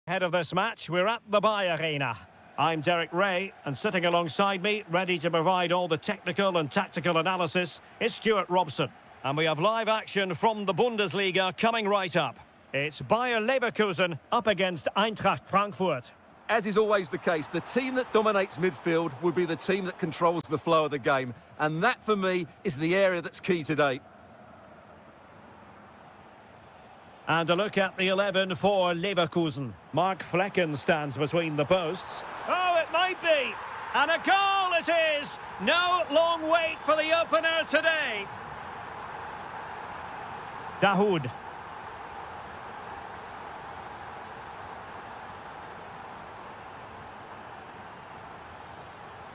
Ahead of this match, we're at the Bay Arena. I'm Derek Ray, and sitting alongside me, ready to provide all the technical and tactical analysis, is Stuart Robson. And we have live action from the Bundesliga coming right up. It's Bayer Leverkusen up against Eintracht Frankfurt. As is always the case, the team that dominates midfield will be the team that controls the flow of the game. And that, for me, is the area that's key today. And a look at the 11 for Leverkusen. Mark Flecken stands between the posts. Oh, it might be! And a goal it is! No long wait for the opener today. Dahoud.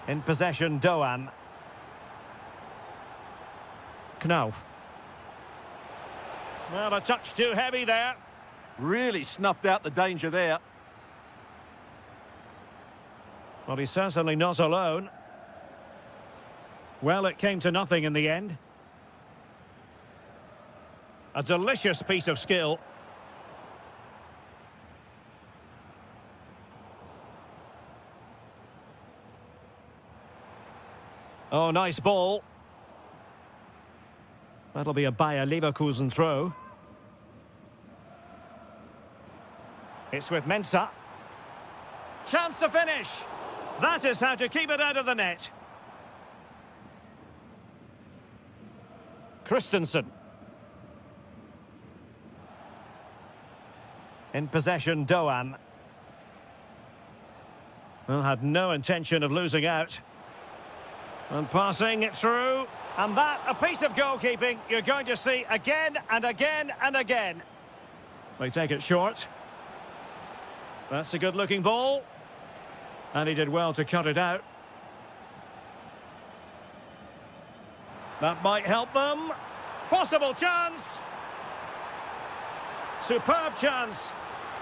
In possession, Doan. Knauf. Well, a touch too heavy there. Really snuffed out the danger there. Well, he's certainly not alone. Well, it came to nothing in the end. A delicious piece of skill. Oh, nice ball. That'll be a Bayer Leverkusen throw. It's with Mensah. Chance to finish. That is how to keep it out of the net. Christensen. In possession, Doan. Well, had no intention of losing out. And passing it through. And that, a piece of goalkeeping you're going to see again and again and again. They take it short. That's a good-looking ball. And he did well to cut it out. That might help them. Possible chance. Superb chance.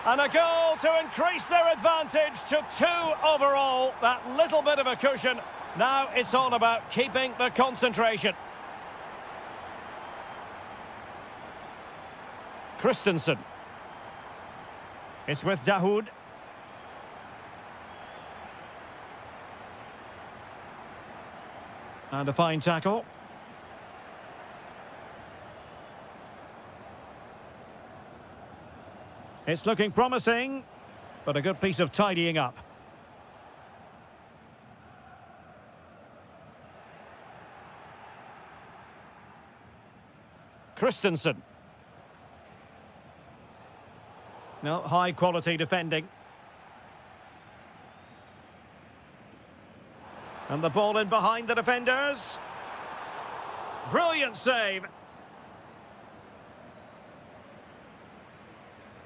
And a goal to increase their advantage to 2 overall. That little bit of a cushion. Now it's all about keeping the concentration. Christensen. It's with Dahoud. And a fine tackle. It's looking promising, but a good piece of tidying up. Christensen. No, high quality defending. And the ball in behind the defenders. Brilliant save.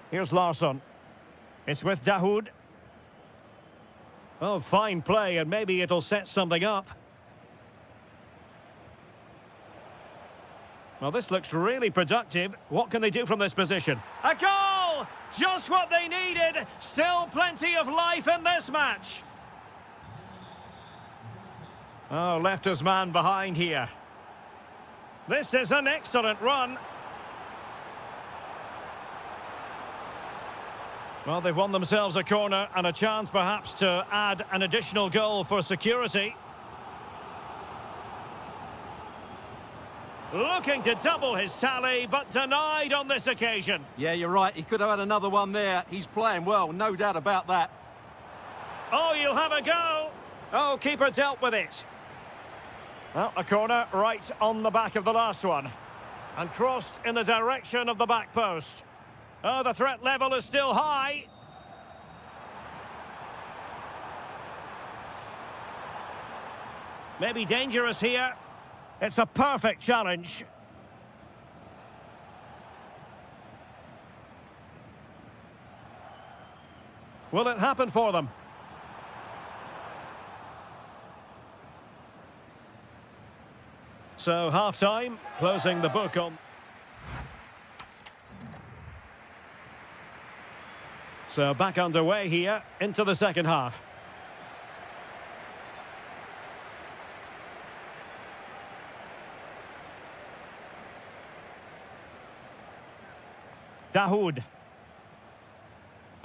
Here's Larsson. It's with Dahoud. Oh, fine play, and maybe it'll set something up. Well, this looks really productive. What can they do from this position? A goal! Just what they needed. Still plenty of life in this match. Oh, left his man behind here. This is an excellent run. Well, they've won themselves a corner and a chance perhaps to add an additional goal for security. Looking to double his tally, but denied on this occasion. Yeah, you're right. He could have had another one there. He's playing well, no doubt about that. Oh, you'll have a go. Oh, keeper dealt with it. Well, a corner right on the back of the last one. And crossed in the direction of the back post. Oh, the threat level is still high. Maybe dangerous here. It's a perfect challenge. Will it happen for them? So, half-time, closing the book on... So, back underway here, into the second half. Dahoud.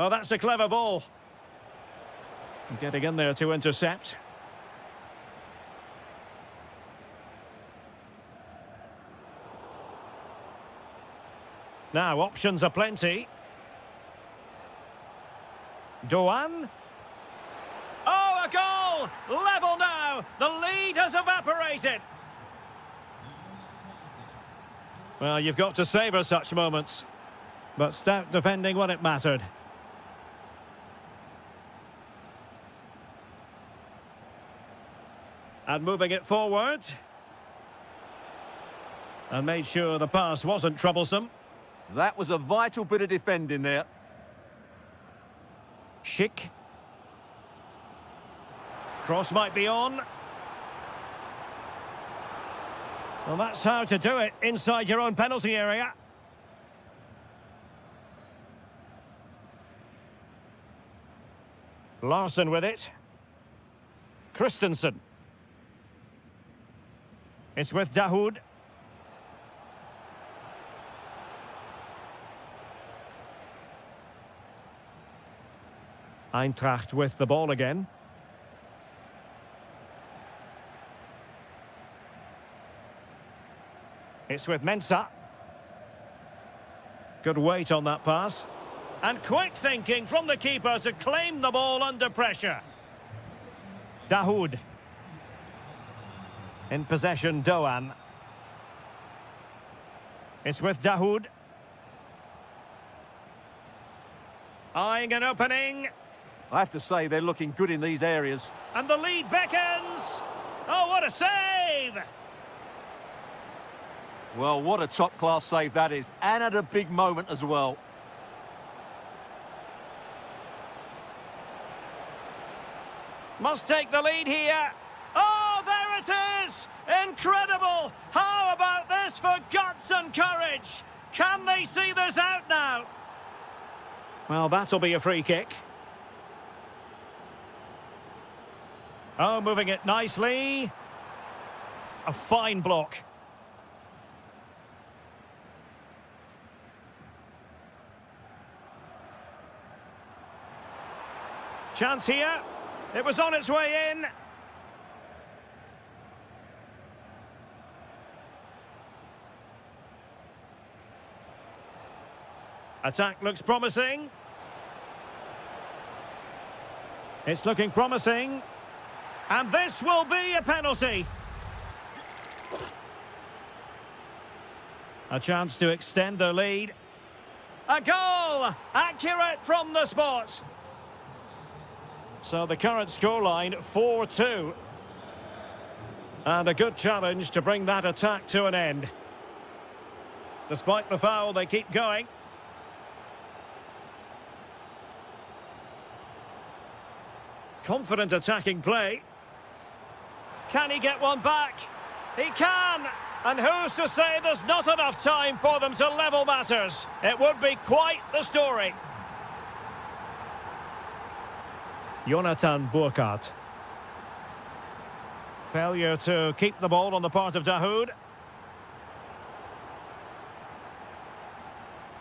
Oh, that's a clever ball. Getting in there to intercept. Now, options are plenty. Doan. Oh, a goal! Level now! The lead has evaporated. Well, you've got to savour such moments. But stout defending when it mattered. And moving it forward. And made sure the pass wasn't troublesome. That was a vital bit of defending there. Schick. Cross might be on. Well, that's how to do it inside your own penalty area. Larson with it. Christensen. It's with Dahoud. Eintracht with the ball again. It's with Mensah. Good weight on that pass. And quick thinking from the keeper to claim the ball under pressure. Dahoud. In possession, Doan. It's with Dahoud. Eyeing an opening. I have to say, they're looking good in these areas. And the lead beckons. Oh, what a save! Well, what a top-class save that is. And at a big moment as well. Must take the lead here. Oh, there it is! Incredible! How about this for guts and courage? Can they see this out now? Well, that'll be a free kick. Oh, moving it nicely. A fine block. Chance here. It was on its way in. Attack looks promising. It's looking promising. And this will be a penalty. A chance to extend their lead. A goal! Accurate from the spot. So the current scoreline, 4-2. And a good challenge to bring that attack to an end. Despite the foul, they keep going. Confident attacking play. Can he get one back? He can! And who's to say there's not enough time for them to level matters? It would be quite the story. Jonathan Burkhardt. Failure to keep the ball on the part of Dahoud.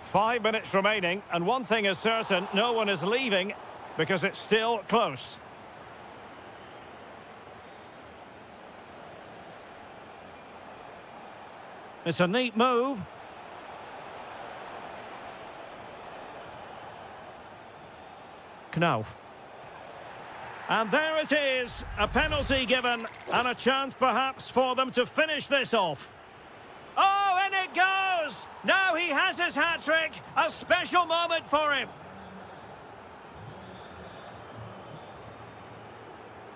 5 minutes remaining, and one thing is certain, no one is leaving because it's still close. It's a neat move. Knauf. And there it is, a penalty given, and a chance perhaps for them to finish this off. Oh, and it goes! Now he has his hat-trick, a special moment for him.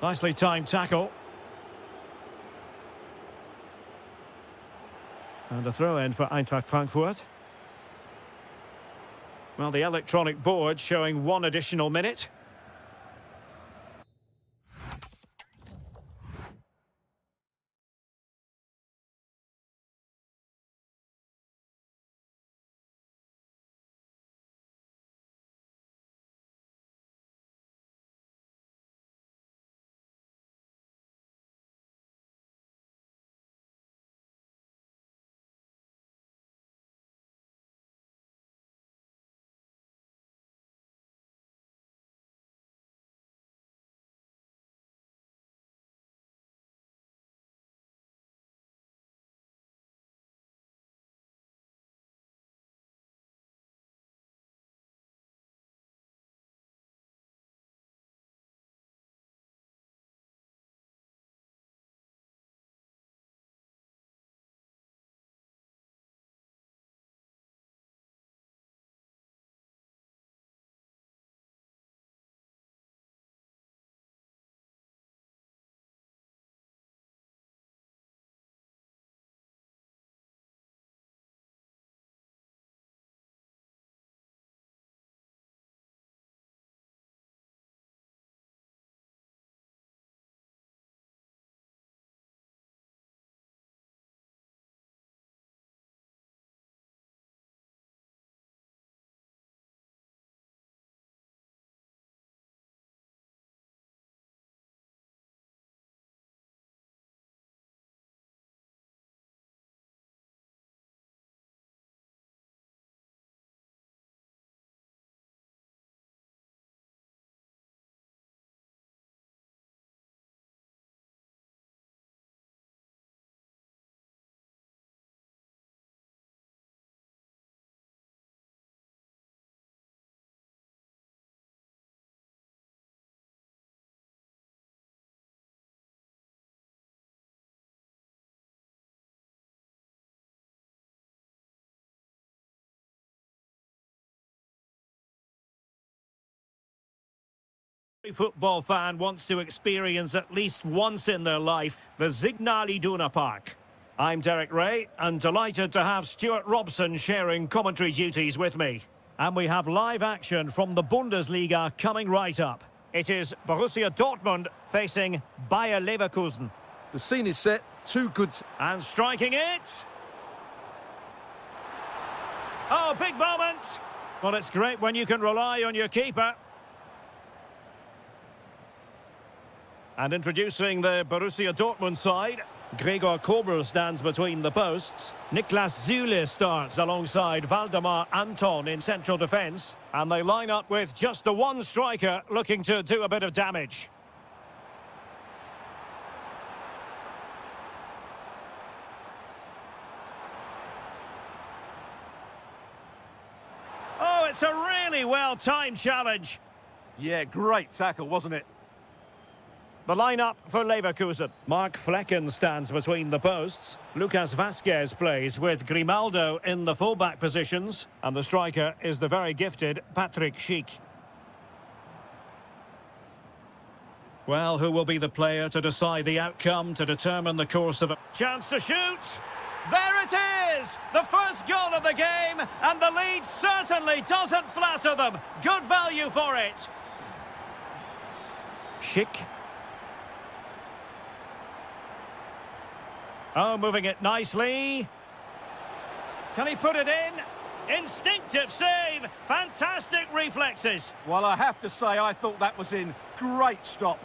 Nicely timed tackle. And a throw-in for Eintracht Frankfurt. Well, the electronic board showing 1 additional minute. Every football fan wants to experience at least once in their life the Signal Iduna Park. I'm Derek Ray, and delighted to have Stuart Robson sharing commentary duties with me. And we have live action from the Bundesliga coming right up. It is Borussia Dortmund facing Bayer Leverkusen. The scene is set, two good... And striking it. Oh, big moment. Well, it's great when you can rely on your keeper. And introducing the Borussia Dortmund side, Gregor Kobel stands between the posts. Niklas Süle starts alongside Valdemar Anton in central defence. And they line up with just the one striker looking to do a bit of damage. Oh, it's a really well-timed challenge. Yeah, great tackle, wasn't it? The lineup for Leverkusen. Mark Flecken stands between the posts. Lucas Vasquez plays with Grimaldo in the fullback positions. And the striker is the very gifted Patrick Schick. Well, who will be the player to decide the outcome, to determine the course of a... Chance to shoot! There it is! The first goal of the game, and the lead certainly doesn't flatter them. Good value for it. Schick. Oh, moving it nicely. Can he put it in? Instinctive save. Fantastic reflexes. Well, I have to say, I thought that was in. Great stop.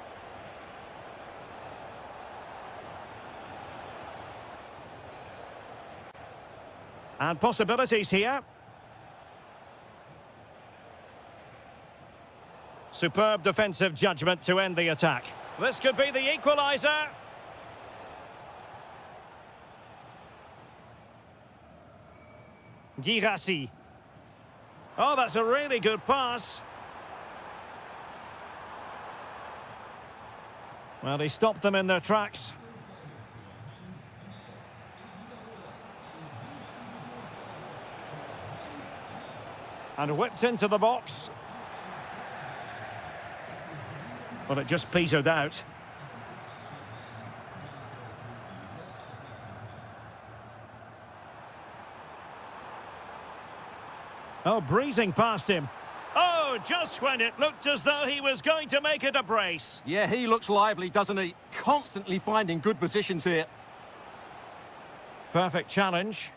And possibilities here. Superb defensive judgment to end the attack. This could be the equaliser. Girassi. Oh, that's a really good pass. Well, he stopped them in their tracks. And whipped into the box. Well, it just petered out. Oh, breezing past him. Oh, just when it looked as though he was going to make it a brace. Yeah, he looks lively, doesn't he? Constantly finding good positions here. Perfect challenge.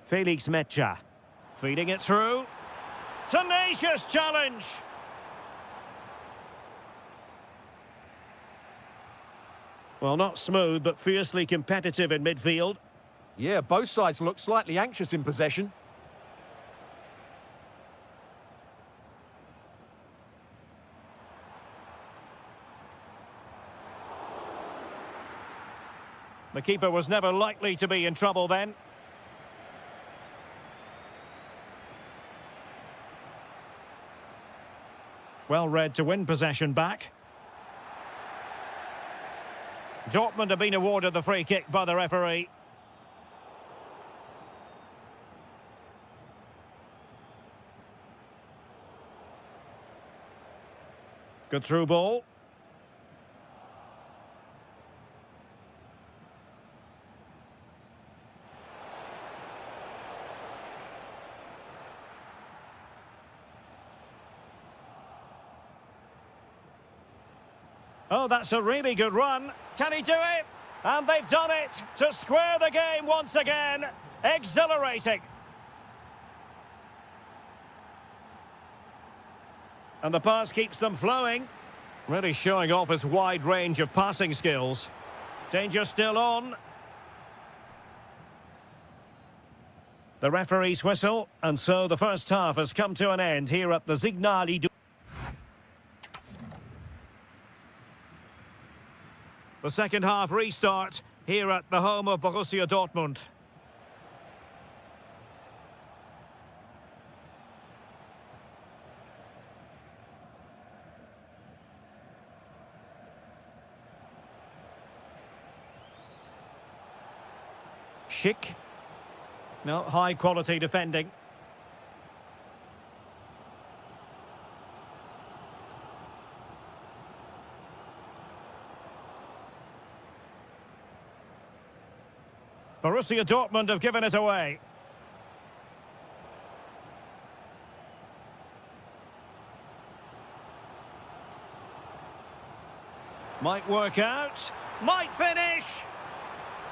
Felix Mecha. Feeding it through. Tenacious challenge. Well, not smooth, but fiercely competitive in midfield. Yeah, both sides look slightly anxious in possession. The keeper was never likely to be in trouble then. Well read to win possession back. Dortmund have been awarded the free kick by the referee. Good through ball. Oh, that's a really good run. Can he do it? And they've done it to square the game once again. Exhilarating. And the pass keeps them flowing. Really showing off his wide range of passing skills. Danger still on. The referee's whistle, and so the first half has come to an end here at the Signal Iduna. The second half restart here at the home of Borussia Dortmund. Schick. No, high quality defending. Borussia Dortmund have given it away. Might work out. Might finish.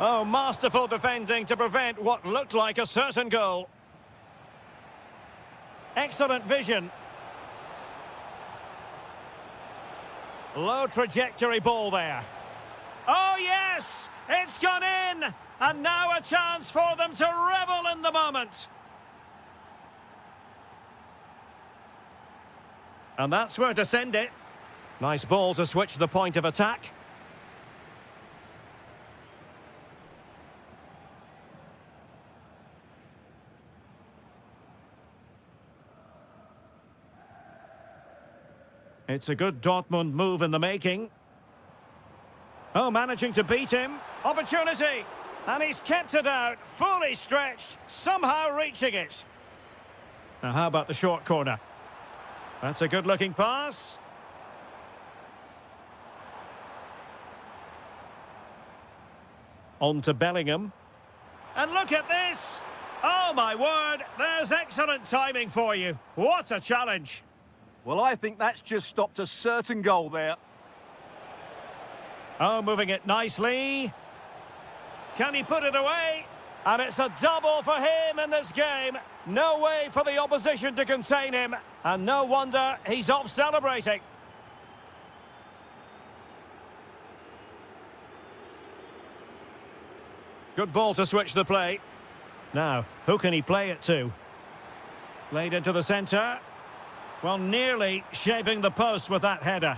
Oh, masterful defending to prevent what looked like a certain goal. Excellent vision. Low trajectory ball there. Oh, yes! It's gone in! And now a chance for them to revel in the moment. And that's where to send it. Nice ball to switch the point of attack. It's a good Dortmund move in the making. Oh, managing to beat him. Opportunity. And he's kept it out, fully stretched, somehow reaching it. Now, how about the short corner? That's a good-looking pass. On to Bellingham. And look at this! Oh, my word, there's excellent timing for you. What a challenge. Well, I think that's just stopped a certain goal there. Oh, moving it nicely. Can he put it away? And it's a double for him in this game. No way for the opposition to contain him. And no wonder he's off celebrating. Good ball to switch the play. Now, who can he play it to? Played into the centre. Well, nearly shaving the post with that header.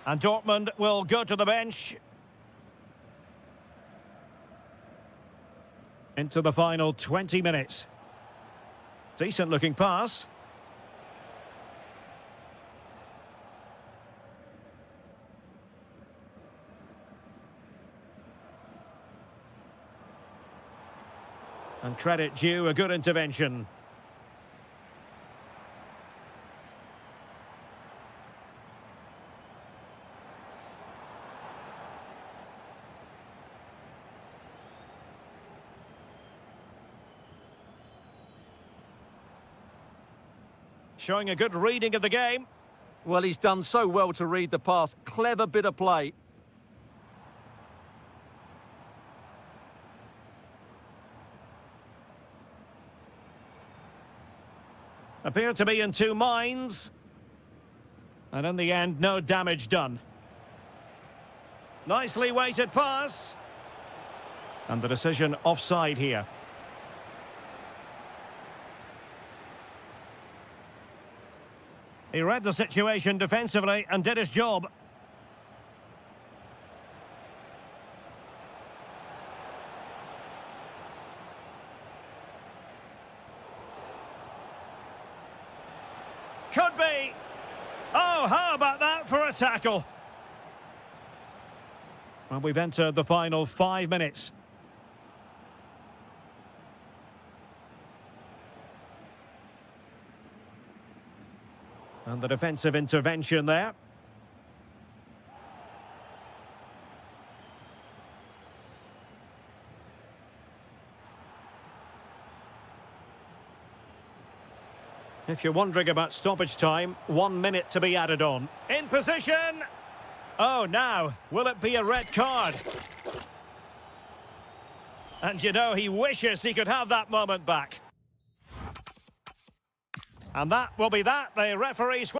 And Dortmund will go to the bench. Into the final 20 minutes. Decent looking pass. And credit due, a good intervention. Showing a good reading of the game. Well, he's done so well to read the pass. Clever bit of play. Appeared to be in two minds. And in the end, no damage done. Nicely weighted pass. And the decision offside here. He read the situation defensively and did his job. Could be. Oh, how about that for a tackle? Well, we've entered the final 5 minutes. And the defensive intervention there. If you're wondering about stoppage time, 1 minute to be added on. In position! Oh, now, will it be a red card? And you know, he wishes he could have that moment back. And that will be that. The referees...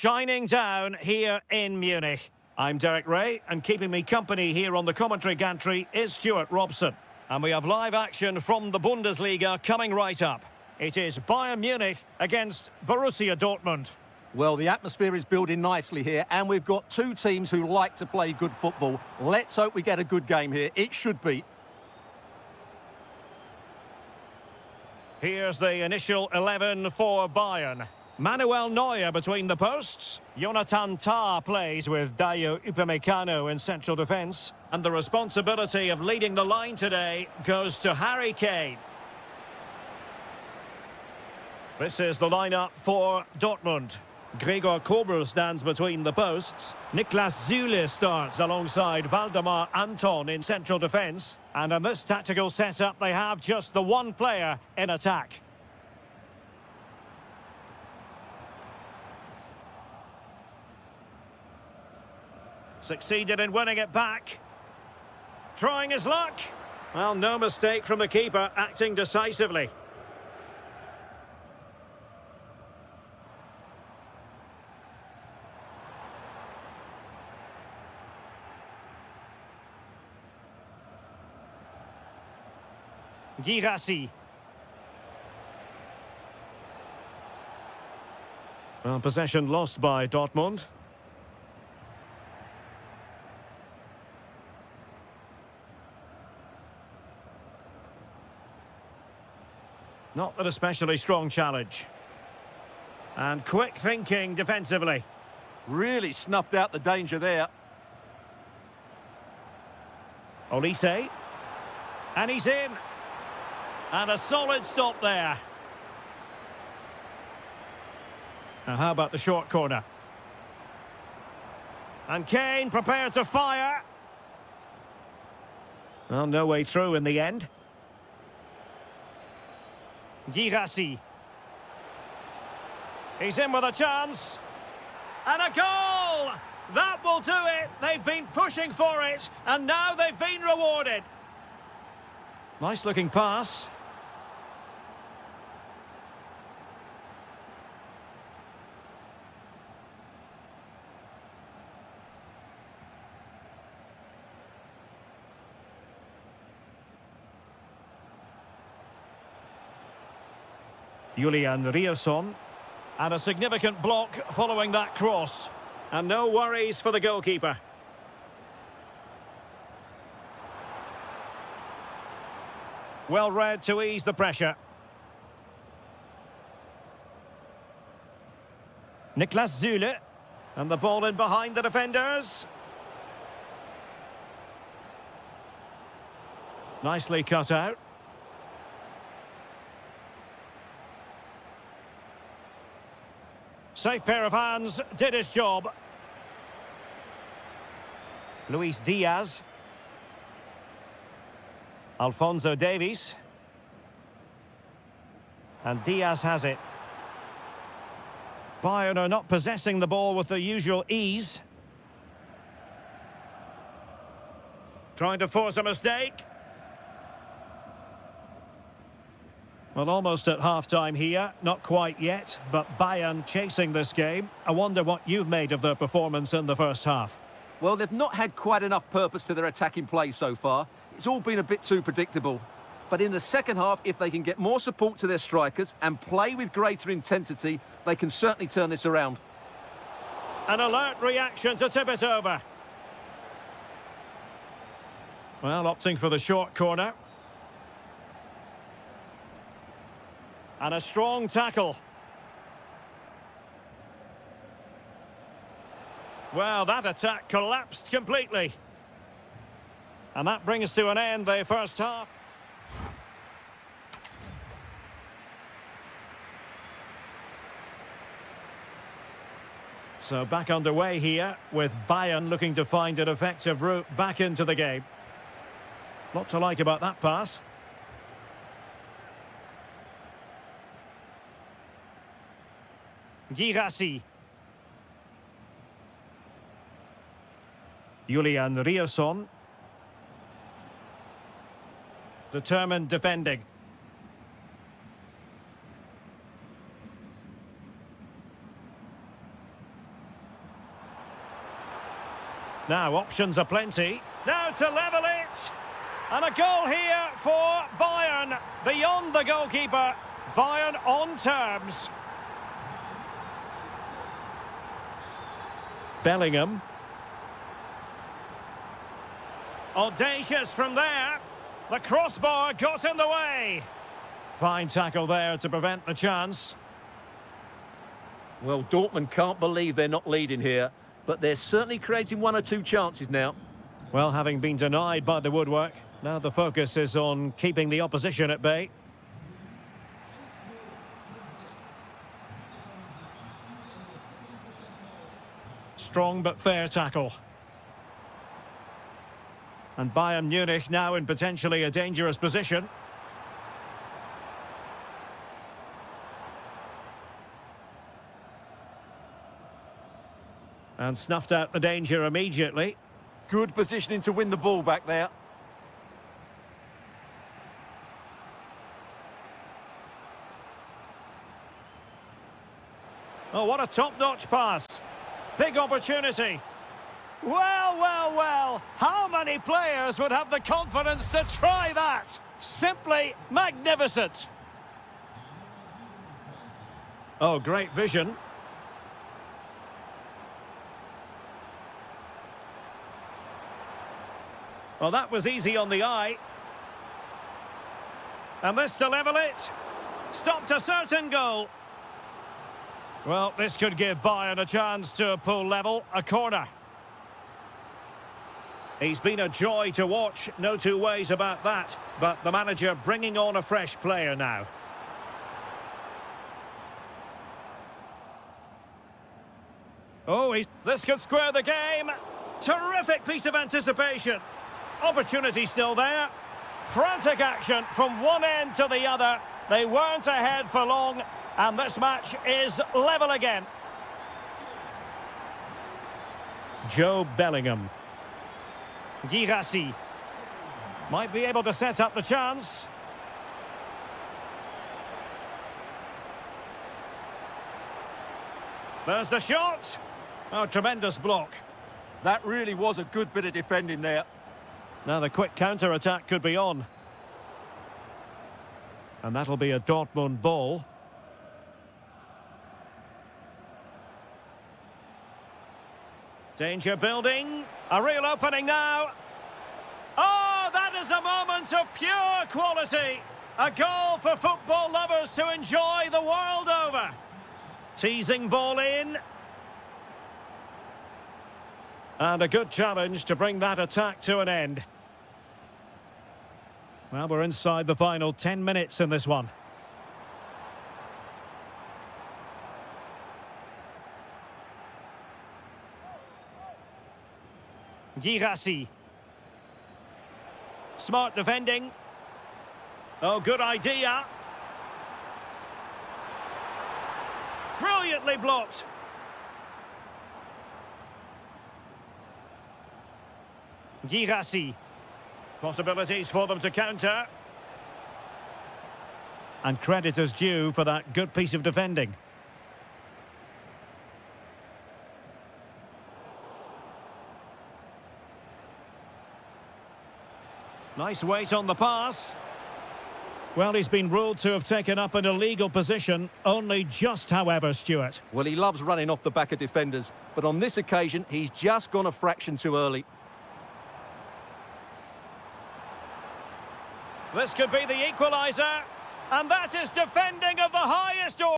shining down here in Munich. I'm Derek Ray, and keeping me company here on the commentary gantry is Stuart Robson. And we have live action from the Bundesliga coming right up. It is Bayern Munich against Borussia Dortmund. Well, the atmosphere is building nicely here, and we've got two teams who like to play good football. Let's hope we get a good game here. It should be. Here's the initial 11 for Bayern. Manuel Neuer between the posts. Jonathan Tah plays with Dayo Upamecano in central defence. And the responsibility of leading the line today goes to Harry Kane. This is the lineup for Dortmund. Gregor Kobel stands between the posts. Niklas Süle starts alongside Valdemar Anton in central defence. And in this tactical setup, they have just the one player in attack. Succeeded in winning it back. Trying his luck. Well, no mistake from the keeper, acting decisively. Girassi. Well, possession lost by Dortmund. Not an especially strong challenge. And quick thinking defensively. Really snuffed out the danger there. Olise. And he's in. And a solid stop there. Now how about the short corner? And Kane prepared to fire. Well, no way through in the end. Girassi. He's in with a chance. And a goal! That will do it. They've been pushing for it, and now they've been rewarded. Nice looking pass. Julian Rierson. And a significant block following that cross. And no worries for the goalkeeper. Well read to ease the pressure. Niklas Süle. And the ball in behind the defenders. Nicely cut out. Safe pair of hands, did his job. Luis Diaz. Alphonso Davies. And Diaz has it. Bayern are not possessing the ball with the usual ease. Trying to force a mistake. Well, almost at half-time here. Not quite yet, but Bayern chasing this game. I wonder what you've made of their performance in the first half. Well, they've not had quite enough purpose to their attacking play so far. It's all been a bit too predictable. But in the second half, if they can get more support to their strikers and play with greater intensity, they can certainly turn this around. An alert reaction to tip it over. Well, opting for the short corner. And a strong tackle. Well, that attack collapsed completely. And that brings to an end the first half. So back underway here with Bayern looking to find an effective route back into the game. Lot to like about that pass. Girassi. Julian Rierson. Determined defending. Now, options are plenty. Now to level it. And a goal here for Bayern. Beyond the goalkeeper. Bayern on terms. Bellingham. Audacious from there. The crossbar got in the way. Fine tackle there to prevent the chance. Well, Dortmund can't believe they're not leading here, but they're certainly creating one or two chances now. Well, having been denied by the woodwork, now the focus is on keeping the opposition at bay. Strong but fair tackle. And Bayern Munich now in potentially a dangerous position. And snuffed out the danger immediately. Good positioning to win the ball back there. Oh, what a top-notch pass. Big opportunity. Well, well, well. How many players would have the confidence to try that? Simply magnificent. Oh, great vision. Well, that was easy on the eye. And this to level it. Stopped a certain goal. Well, this could give Bayern a chance to pull level. A corner. He's been a joy to watch, no two ways about that. But the manager bringing on a fresh player now. Oh, this could square the game. Terrific piece of anticipation. Opportunity still there. Frantic action from one end to the other. They weren't ahead for long, and this match is level again. Joe Bellingham. Girassi. Might be able to set up the chance. There's the shot. Oh, tremendous block. That really was a good bit of defending there. Now the quick counter-attack could be on. And that'll be a Dortmund ball. Danger building. A real opening now. Oh, that is a moment of pure quality. A goal for football lovers to enjoy the world over. Teasing ball in. And a good challenge to bring that attack to an end. Well, we're inside the final 10 minutes in this one. Girassi. Smart defending. Oh, good idea. Brilliantly blocked. Girassi. Possibilities for them to counter. And credit is due for that good piece of defending. Nice weight on the pass. Well, he's been ruled to have taken up an illegal position, only just, however, Stuart. Well, he loves running off the back of defenders, but on this occasion, he's just gone a fraction too early. This could be the equaliser, and that is defending of the highest order.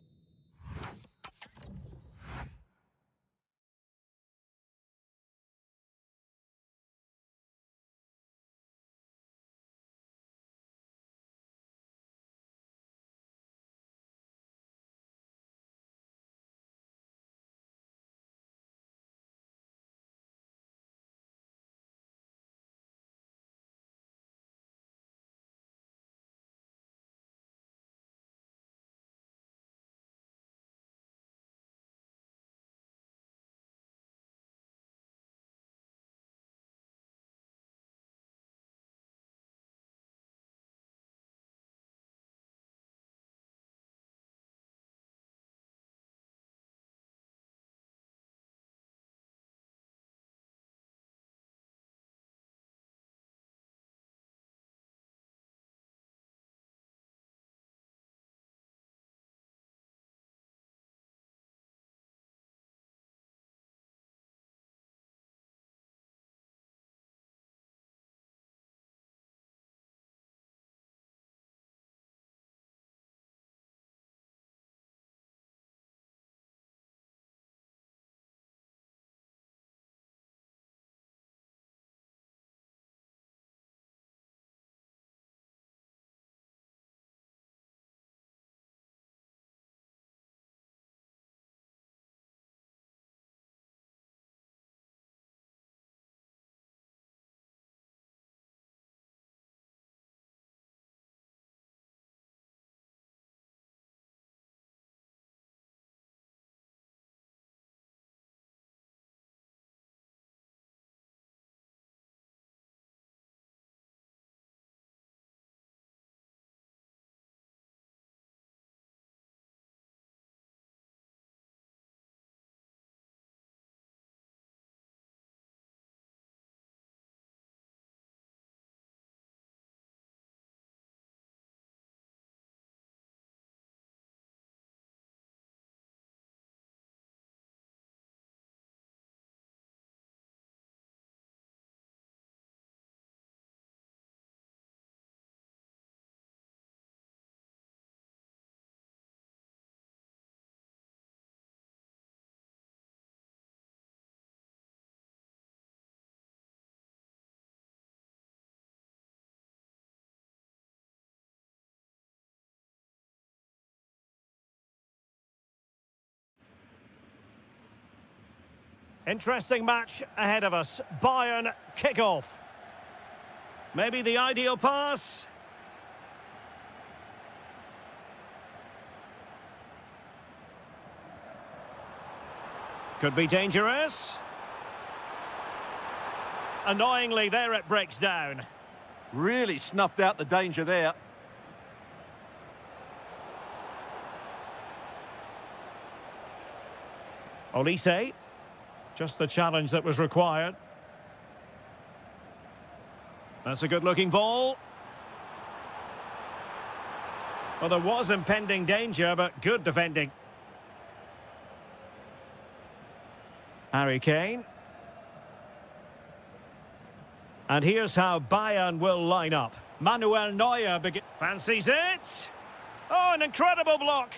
Interesting match ahead of us. Bayern kick-off. Maybe the ideal pass. Could be dangerous. Annoyingly, there it breaks down. Really snuffed out the danger there. Olise. Just the challenge that was required. That's a good-looking ball. Well, there was impending danger, but good defending. Harry Kane. And here's how Bayern will line up. Manuel Neuer fancies it. Oh, an incredible block.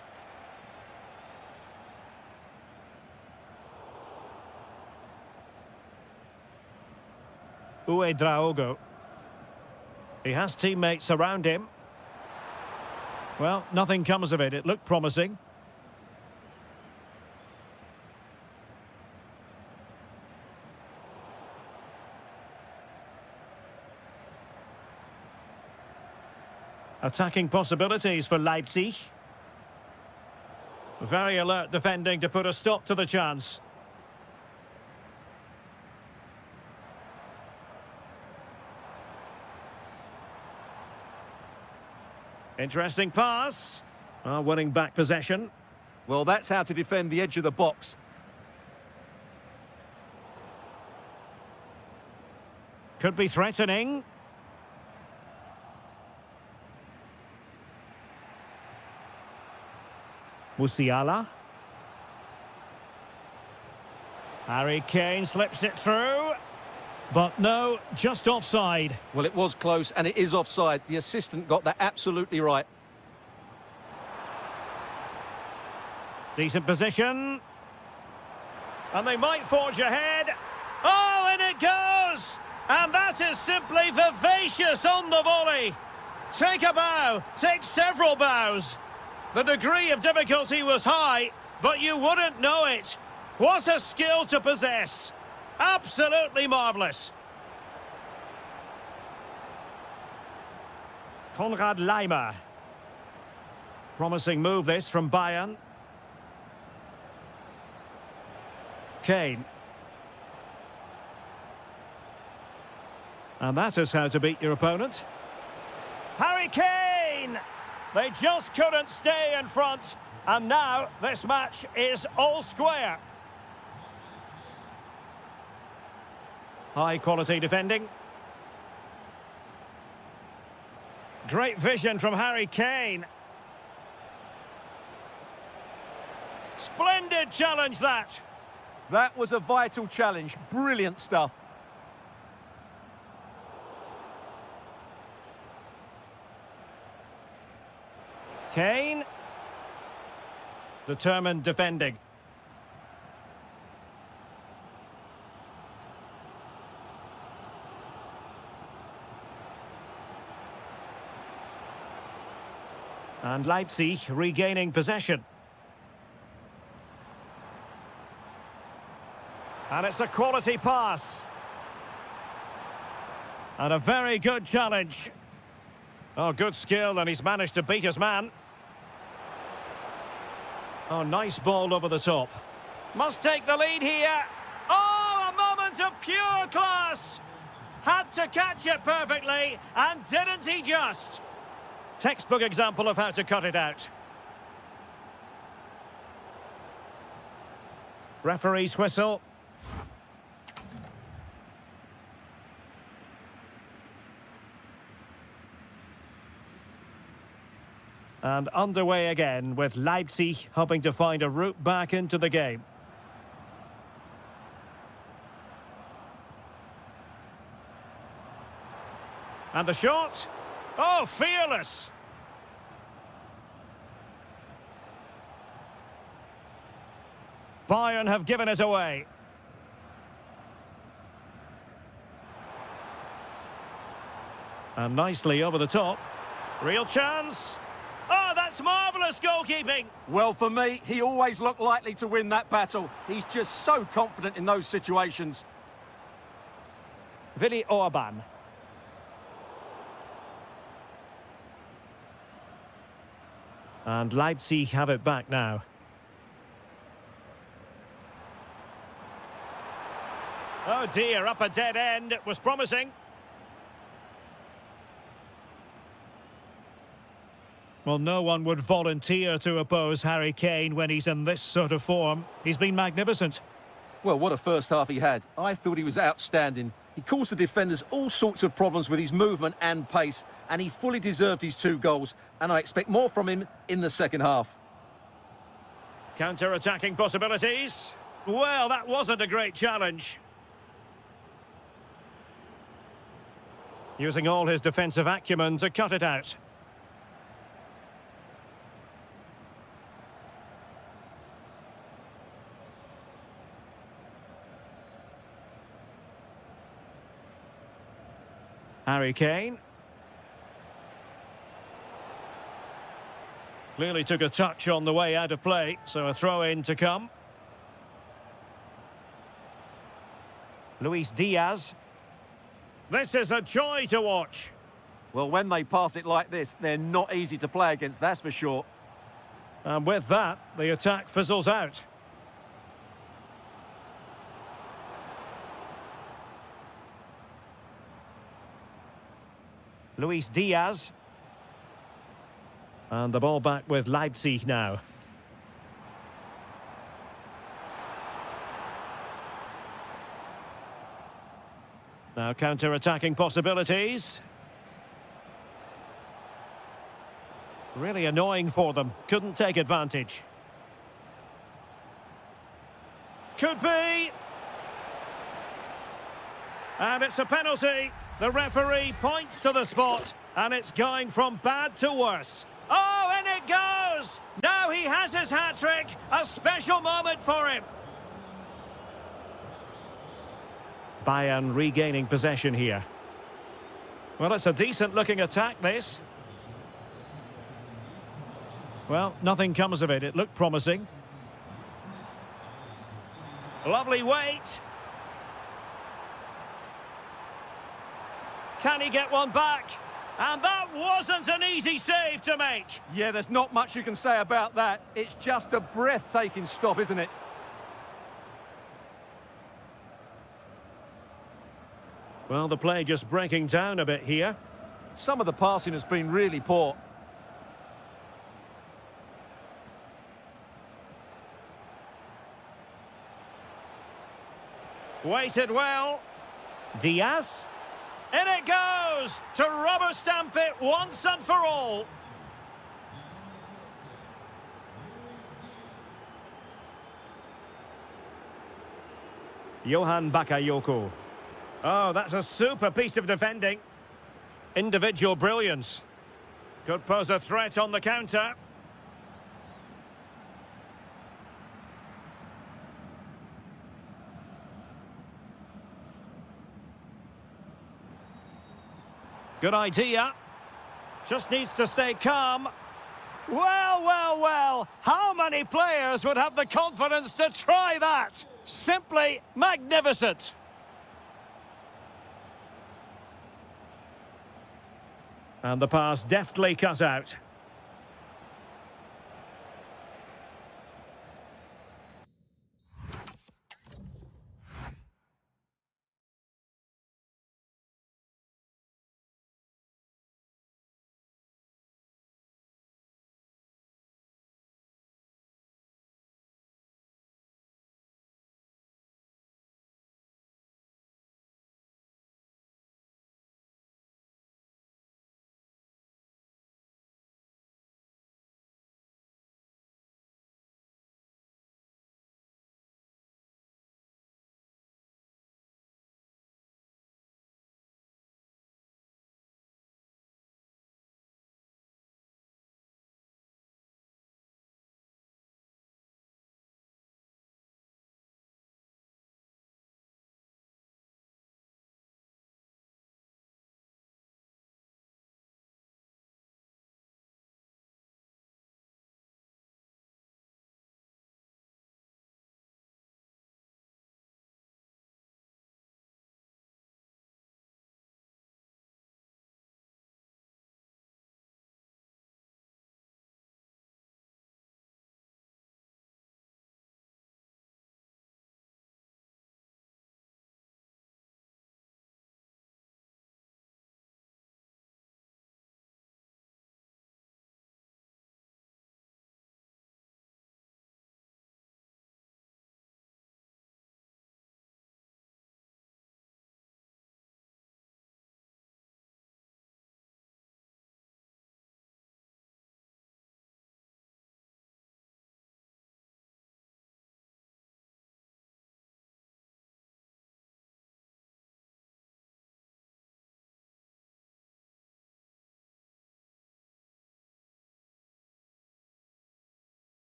Draogo. He has teammates around him. Well, nothing comes of it. It looked promising. Attacking possibilities for Leipzig. Very alert defending to put a stop to the chance. Interesting pass. Winning back possession. Well, that's how to defend the edge of the box. Could be threatening. Musiala. Harry Kane slips it through. But no, just offside. Well, it was close, and it is offside. The assistant got that absolutely right. Decent position. And they might forge ahead. Oh, and it goes! And that is simply vivacious on the volley. Take a bow, take several bows. The degree of difficulty was high, but you wouldn't know it. What a skill to possess. Absolutely marvellous. Konrad Laimer. Promising move this from Bayern. Kane. And that is how to beat your opponent. Harry Kane! They just couldn't stay in front. And now this match is all square. High quality defending. Great vision from Harry Kane. Splendid challenge that. That was a vital challenge. Brilliant stuff. Kane. Determined defending. And Leipzig regaining possession. And it's a quality pass. And a very good challenge. Oh, good skill, and he's managed to beat his man. Oh, nice ball over the top. Must take the lead here. Oh, a moment of pure class. Had to catch it perfectly, and didn't he just? Textbook example of how to cut it out. Referee's whistle. And underway again with Leipzig hoping to find a route back into the game. And the shot. Oh, fearless. Bayern have given it away. And nicely over the top. Real chance. Oh, that's marvellous goalkeeping. Well, for me, he always looked likely to win that battle. He's just so confident in those situations. Willi Orban. And Leipzig have it back now. Oh dear, up a dead end. It was promising. Well, no one would volunteer to oppose Harry Kane when he's in this sort of form. He's been magnificent. Well, what a first half he had. I thought he was outstanding. He caused the defenders all sorts of problems with his movement and pace, and he fully deserved his 2 goals, and I expect more from him in the second half. Counter-attacking possibilities. Well, that wasn't a great challenge. Using all his defensive acumen to cut it out. Harry Kane. Clearly took a touch on the way out of play, so a throw-in to come. Luis Diaz. This is a joy to watch. Well, when they pass it like this, they're not easy to play against, that's for sure. And with that, the attack fizzles out. Luis Diaz. And the ball back with Leipzig now. Now counter-attacking possibilities. Really annoying for them. Couldn't take advantage. Could be. And it's a penalty. The referee points to the spot. And it's going from bad to worse. Oh, and it goes! Now he has his hat-trick. A special moment for him. Bayern regaining possession here. Well, it's a decent-looking attack, this. Well, nothing comes of it. It looked promising. Lovely weight. Can he get one back? And that wasn't an easy save to make. Yeah, there's not much you can say about that. It's just a breathtaking stop, isn't it? Well, the play just breaking down a bit here. Some of the passing has been really poor. Weighted well. Diaz. In it goes! To rubber stamp it once and for all. Johan Bakayoko. Oh, that's a super piece of defending. Individual brilliance. Could pose a threat on the counter. Good idea. Just needs to stay calm. Well, well, well. How many players would have the confidence to try that? Simply magnificent. And the pass deftly cut out.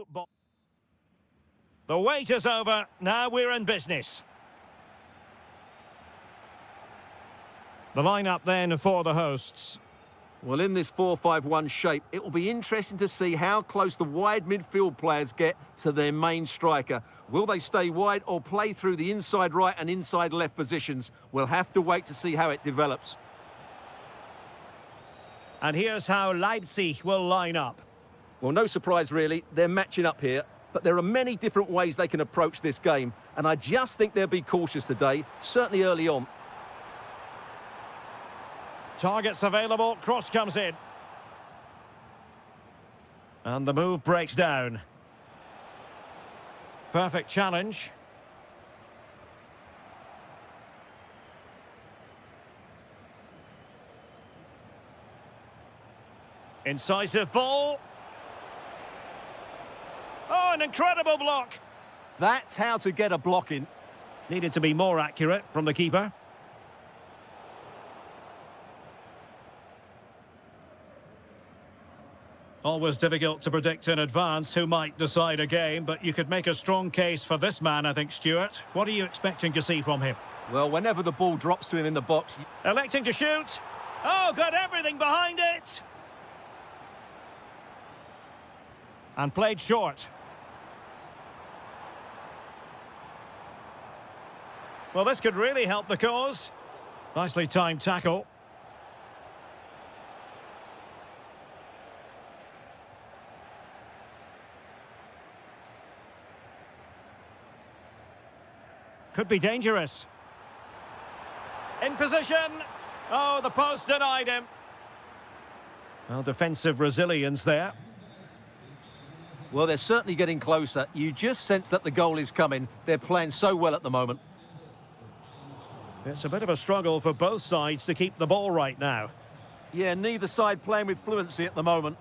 eFootball. The wait is over. Now we're in business. The lineup then for the hosts. Well, in this 4-5-1 shape, it will be interesting to see how close the wide midfield players get to their main striker. Will they stay wide or play through the inside right and inside left positions? We'll have to wait to see how it develops. And here's how Leipzig will line up. Well, no surprise really, they're matching up here, but there are many different ways they can approach this game, and I just think they'll be cautious today, certainly early on. Targets available, cross comes in. And the move breaks down. Perfect challenge. Incisive ball. Oh, an incredible block. That's how to get a block in. Needed to be more accurate from the keeper. Always difficult to predict in advance who might decide a game, but you could make a strong case for this man, I think, Stuart. What are you expecting to see from him? Well, whenever the ball drops to him in the box... Electing to shoot. Oh, got everything behind it. And played short. Well, this could really help the cause. Nicely timed tackle. Could be dangerous. In position. Oh, the post denied him. Well, defensive resilience there. Well, they're certainly getting closer. You just sense that the goal is coming. They're playing so well at the moment. It's a bit of a struggle for both sides to keep the ball right now. Yeah, neither side playing with fluency at the moment.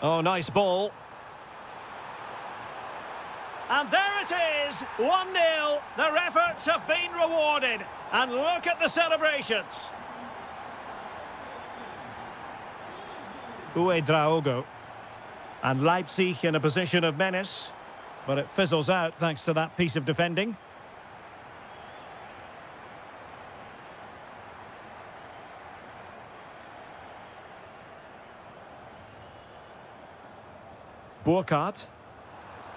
Oh, nice ball. And there it is, 1-0. Their efforts have been rewarded. And look at the celebrations. Draogo. And Leipzig in a position of menace. But it fizzles out thanks to that piece of defending. Burkhardt.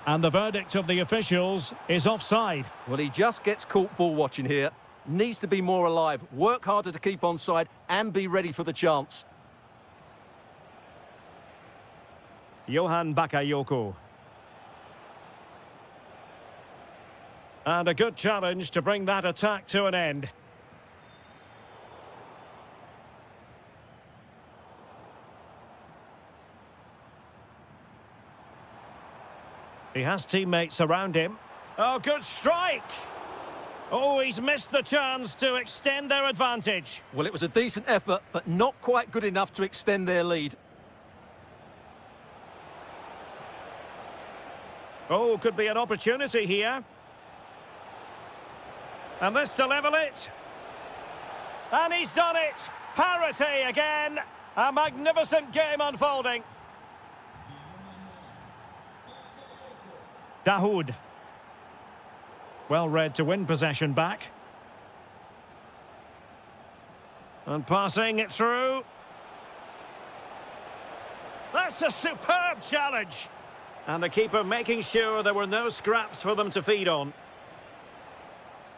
And the verdict of the officials is offside. Well, he just gets caught ball watching here. Needs to be more alive, work harder to keep onside and be ready for the chance. Johan Bakayoko. And a good challenge to bring that attack to an end. He has teammates around him. Oh, good strike! Oh, he's missed the chance to extend their advantage. Well, it was a decent effort, but not quite good enough to extend their lead. Oh, could be an opportunity here. And this to level it. And he's done it! Parity again! A magnificent game unfolding. Dahoud. Well read to win possession back. And passing it through. That's a superb challenge. And the keeper making sure there were no scraps for them to feed on.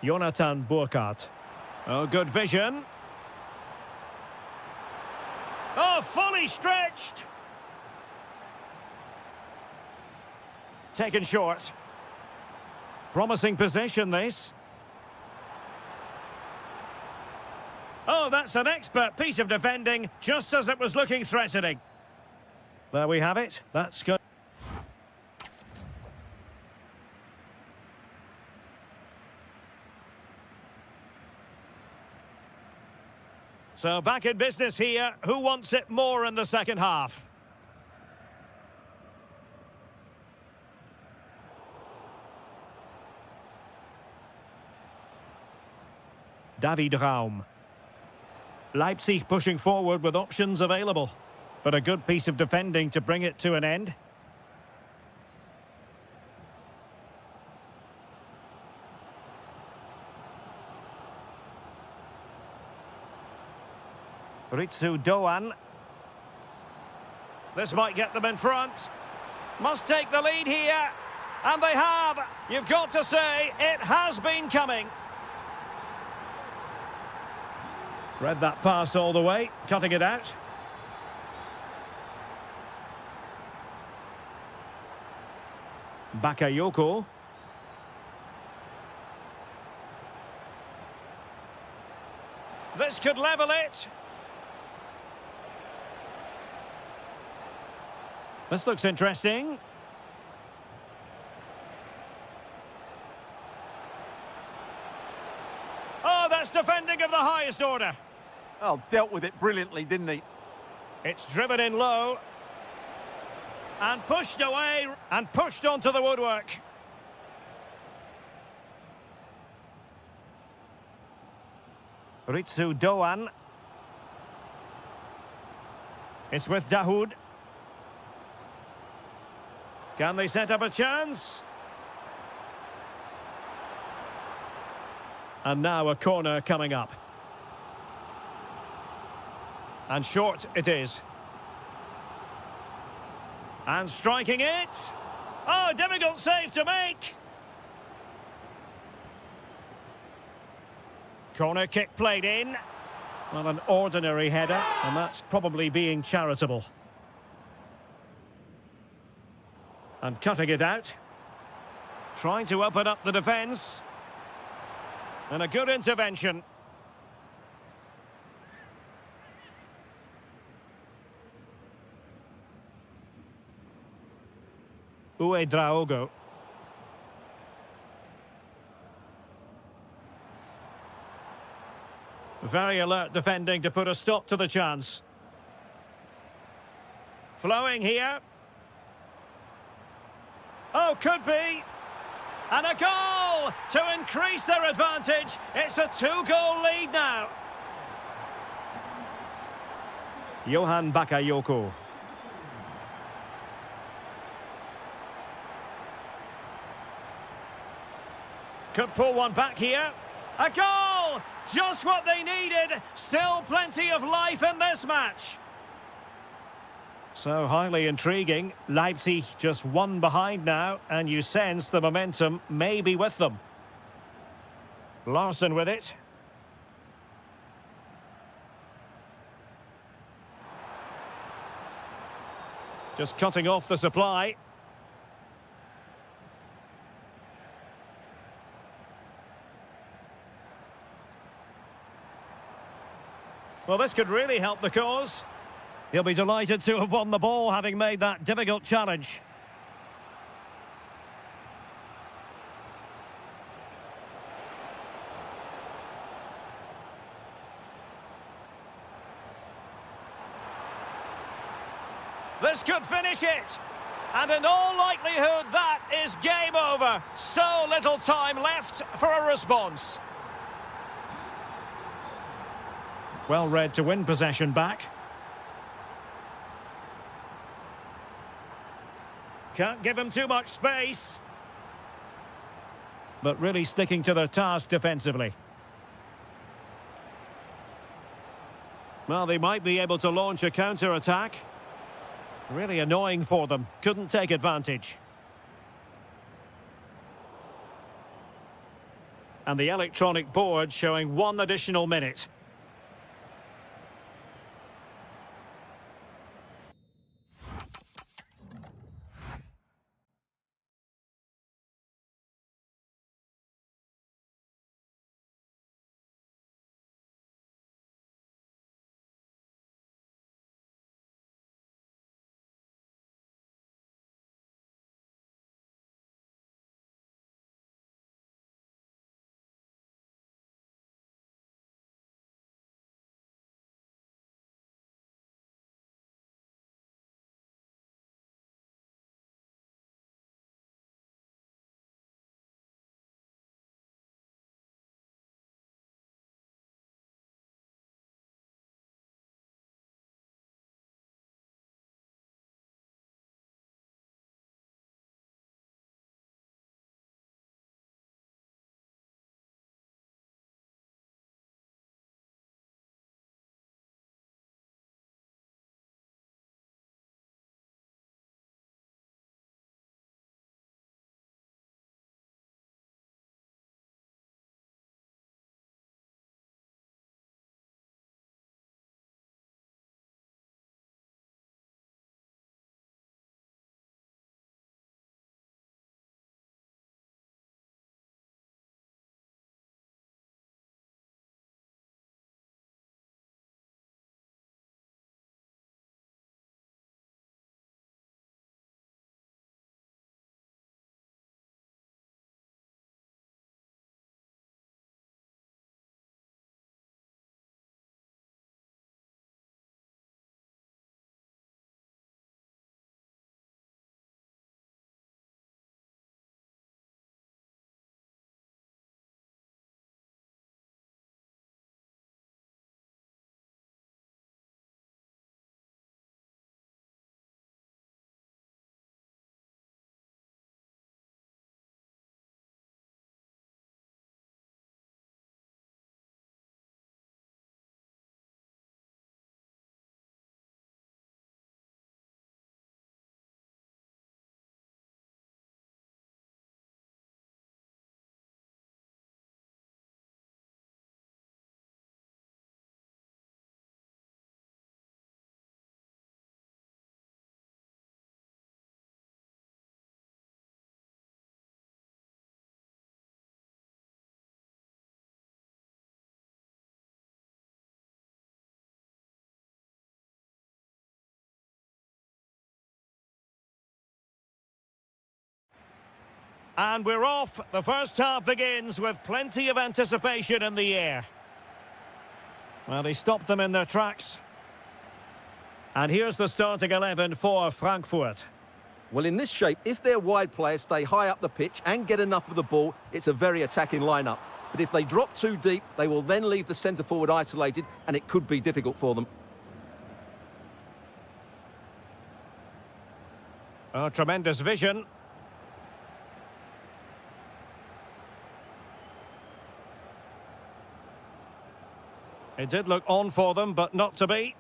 Jonathan Burkhardt. Oh, good vision. Oh, fully stretched. Taken short. Promising possession, this. Oh, that's an expert piece of defending, just as it was looking threatening. There we have it. That's good. So back in business here. Who wants it more in the second half? David Raum. Leipzig pushing forward with options available. But a good piece of defending to bring it to an end. Ritsu Doan. This might get them in front. Must take the lead here. And they have. You've got to say, it has been coming. Read that pass all the way, cutting it out. Bakayoko. This could level it. This looks interesting. Oh, that's defending of the highest order. Oh, dealt with it brilliantly, didn't he? It's driven in low. And pushed away and pushed onto the woodwork. Ritsu Doan. It's with Dahoud. Can they set up a chance? And now a corner coming up. And short it is. And striking it. Oh, difficult save to make. Corner kick played in. Well, an ordinary header, and that's probably being charitable. And cutting it out. Trying to open up the defence. And a good intervention. Uedraogo. Very alert defending to put a stop to the chance. Flowing here. Oh, could be. And a goal to increase their advantage. It's a 2-goal lead now. Johan Bakayoko. Could pull one back here. A goal! Just what they needed. Still plenty of life in this match. So highly intriguing. Leipzig just one behind now, and you sense the momentum may be with them. Larson with it. Just cutting off the supply. Well, this could really help the cause. He'll be delighted to have won the ball, having made that difficult challenge. This could finish it. And in all likelihood, that is game over. So little time left for a response. Well read to win possession back. Can't give him too much space. But really sticking to their task defensively. Well, they might be able to launch a counter-attack. Really annoying for them. Couldn't take advantage. And the electronic board showing 1 additional minute. And we're off. The first half begins with plenty of anticipation in the air. Well, he stopped them in their tracks. And here's the starting 11 for Frankfurt. Well, in this shape, if their wide players stay high up the pitch and get enough of the ball, it's a very attacking lineup. But if they drop too deep, they will then leave the centre-forward isolated, and it could be difficult for them. Oh, tremendous vision. It did look on for them, but not to be.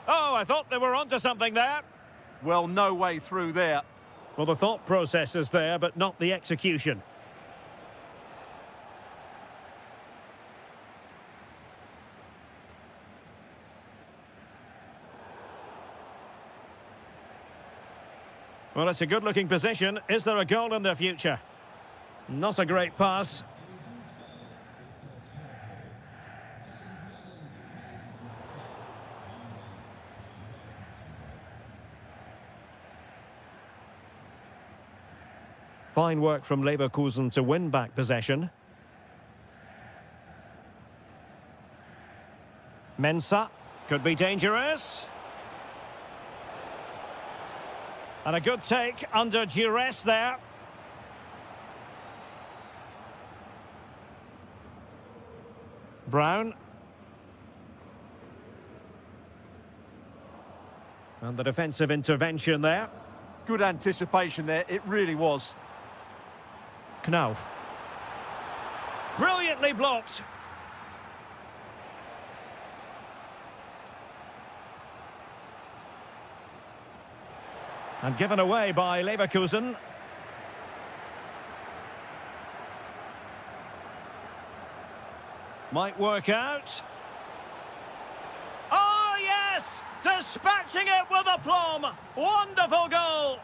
Oh, I thought they were onto something there. Well, no way through there. Well, the thought process is there, but not the execution. Well, it's a good-looking position. Is there a goal in their future? Not a great pass. Fine work from Leverkusen to win back possession. Mensah could be dangerous. And a good take under duress there. Brown. And the defensive intervention there. Good anticipation there, it really was. Knauf. Brilliantly blocked. And given away by Leverkusen. Might work out. Oh, yes! Dispatching it with aplomb. Wonderful goal.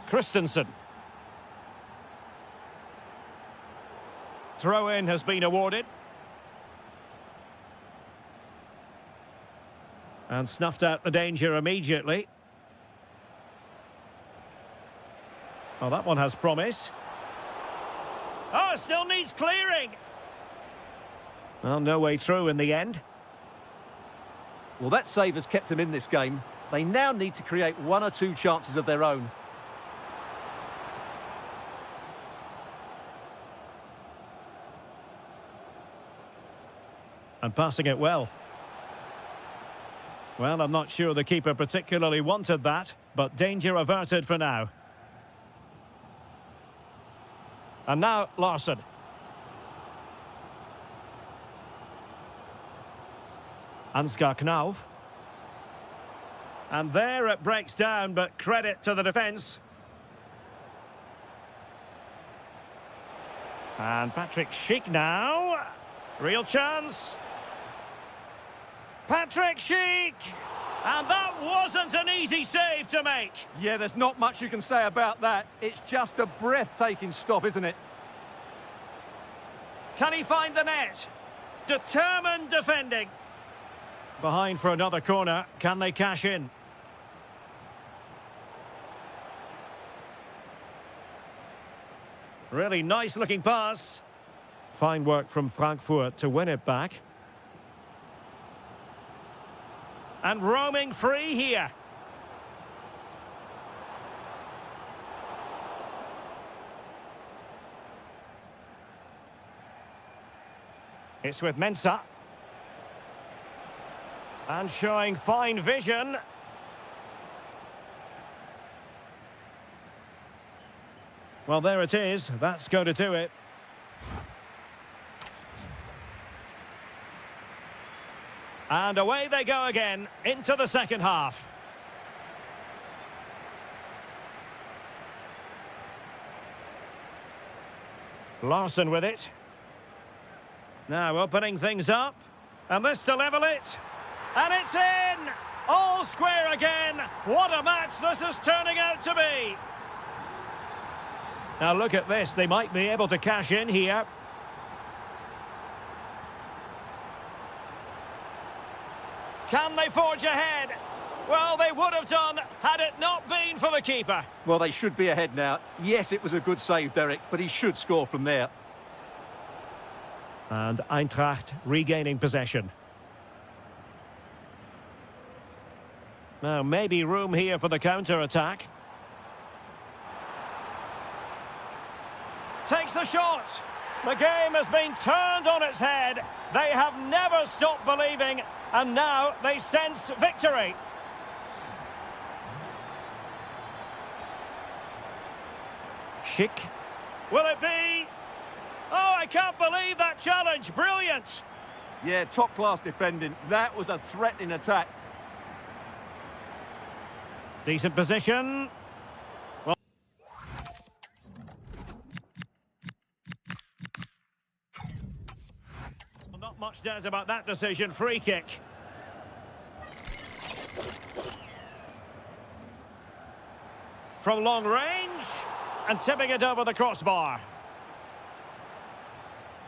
Christensen. Throw-in has been awarded. And snuffed out the danger immediately. Oh, that one has promise. Oh, still needs clearing. Well, no way through in the end. Well, that save has kept them in this game. They now need to create one or two chances of their own. And passing it well. Well, I'm not sure the keeper particularly wanted that, but danger averted for now. And now Larsson. Ansgar Knauf. And there it breaks down, but credit to the defence. And Patrick Schick now. Real chance. Patrick Schick! And that wasn't an easy save to make. Yeah, there's not much you can say about that. It's just a breathtaking stop, isn't it? Can he find the net? Determined defending. Behind for another corner. Can they cash in? Really nice looking pass. Fine work from Frankfurt to win it back. And roaming free here. It's with Mensah. And showing fine vision. Well, there it is. That's going to do it. And away they go again into the second half. Larsson with it. Now opening things up. And this to level it. And it's in! All square again. What a match this is turning out to be. Now look at this. They might be able to cash in here. Can they forge ahead? Well, they would have done had it not been for the keeper. Well, they should be ahead now. Yes, it was a good save, Derek, but he should score from there. And Eintracht regaining possession. Now, maybe room here for the counter-attack. Takes the shot. The game has been turned on its head. They have never stopped believing, and now they sense victory. Schick. Will it be? Oh, I can't believe that challenge. Brilliant. Yeah, top-class defending. That was a threatening attack. Decent position. Well, not much doubt about that decision. Free kick. From long range. And tipping it over the crossbar.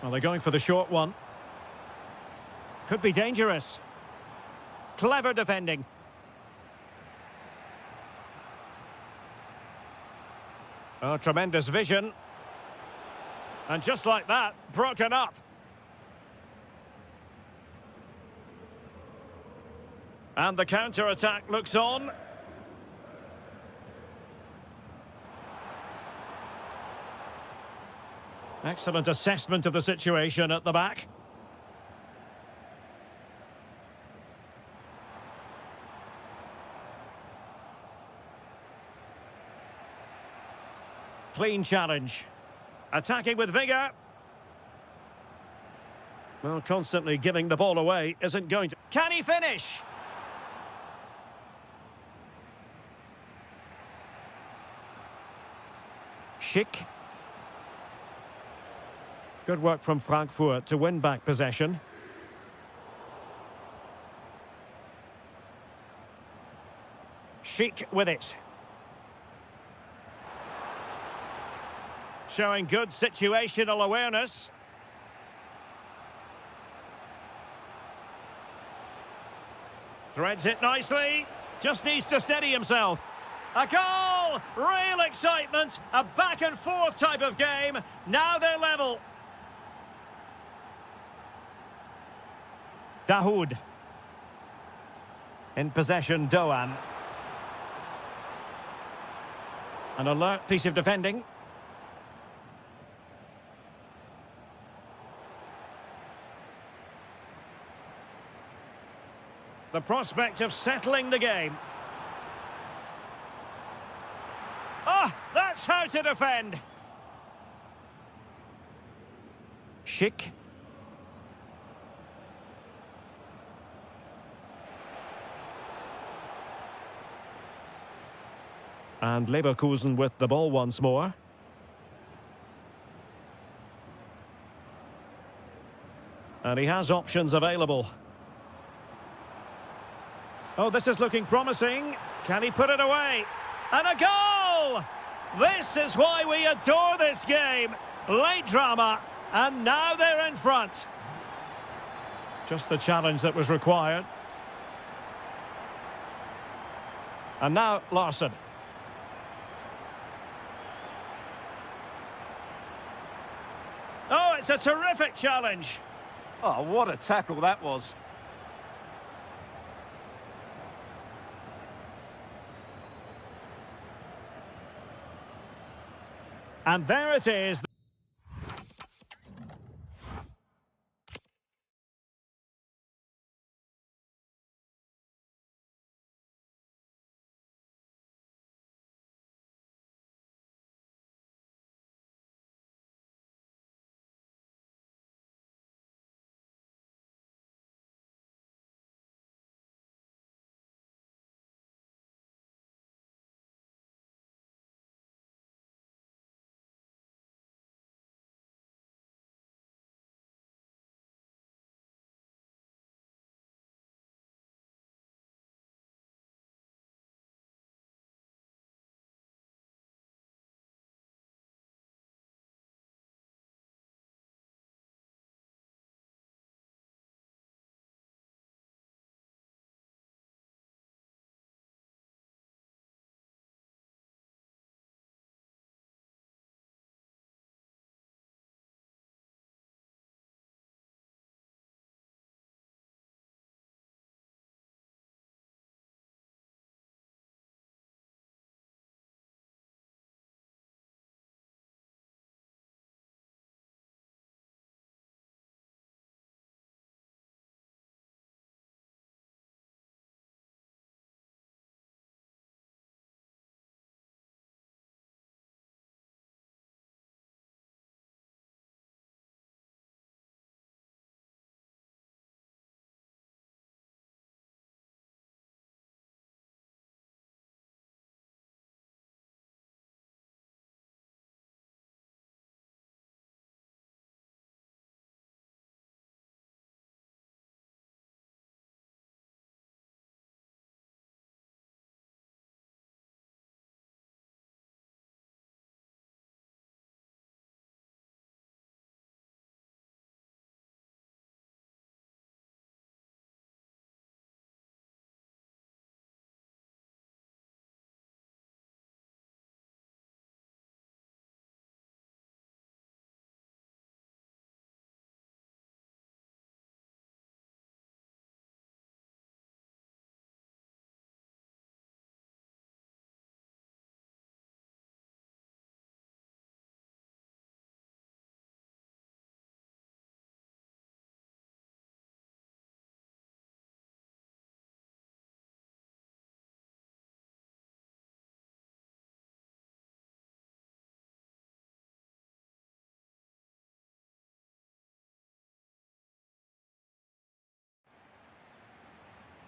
Well, they're going for the short one. Could be dangerous. Clever defending. Oh, tremendous vision. And just like that, broken up. And the counter-attack looks on. Excellent assessment of the situation at the back. Clean challenge. Attacking with vigour. Well, constantly giving the ball away isn't going to... Can he finish? Schick. Good work from Frankfurt to win back possession. Schick with it. Showing good situational awareness. Threads it nicely. Just needs to steady himself. A goal! Real excitement. A back and forth type of game. Now they're level. Dahoud. In possession, Doan. An alert piece of defending. The prospect of settling the game. Ah, that's how to defend. Schick. And Leverkusen with the ball once more. And he has options available. Oh, this is looking promising. Can he put it away? And a goal! This is why we adore this game. Late drama, and now they're in front. Just the challenge that was required. And now Larsson. Oh, it's a terrific challenge. Oh, what a tackle that was. And there it is.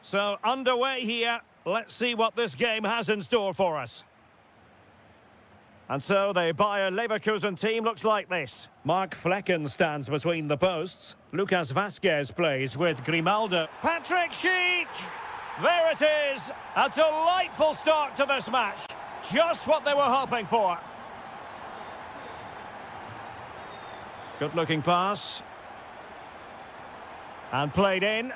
So, underway here. Let's see what this game has in store for us. And so the Bayer Leverkusen team looks like this. Mark Flecken stands between the posts. Lucas Vazquez plays with Grimaldo. Patrick Schick! There it is! A delightful start to this match. Just what they were hoping for. Good-looking pass. And played in.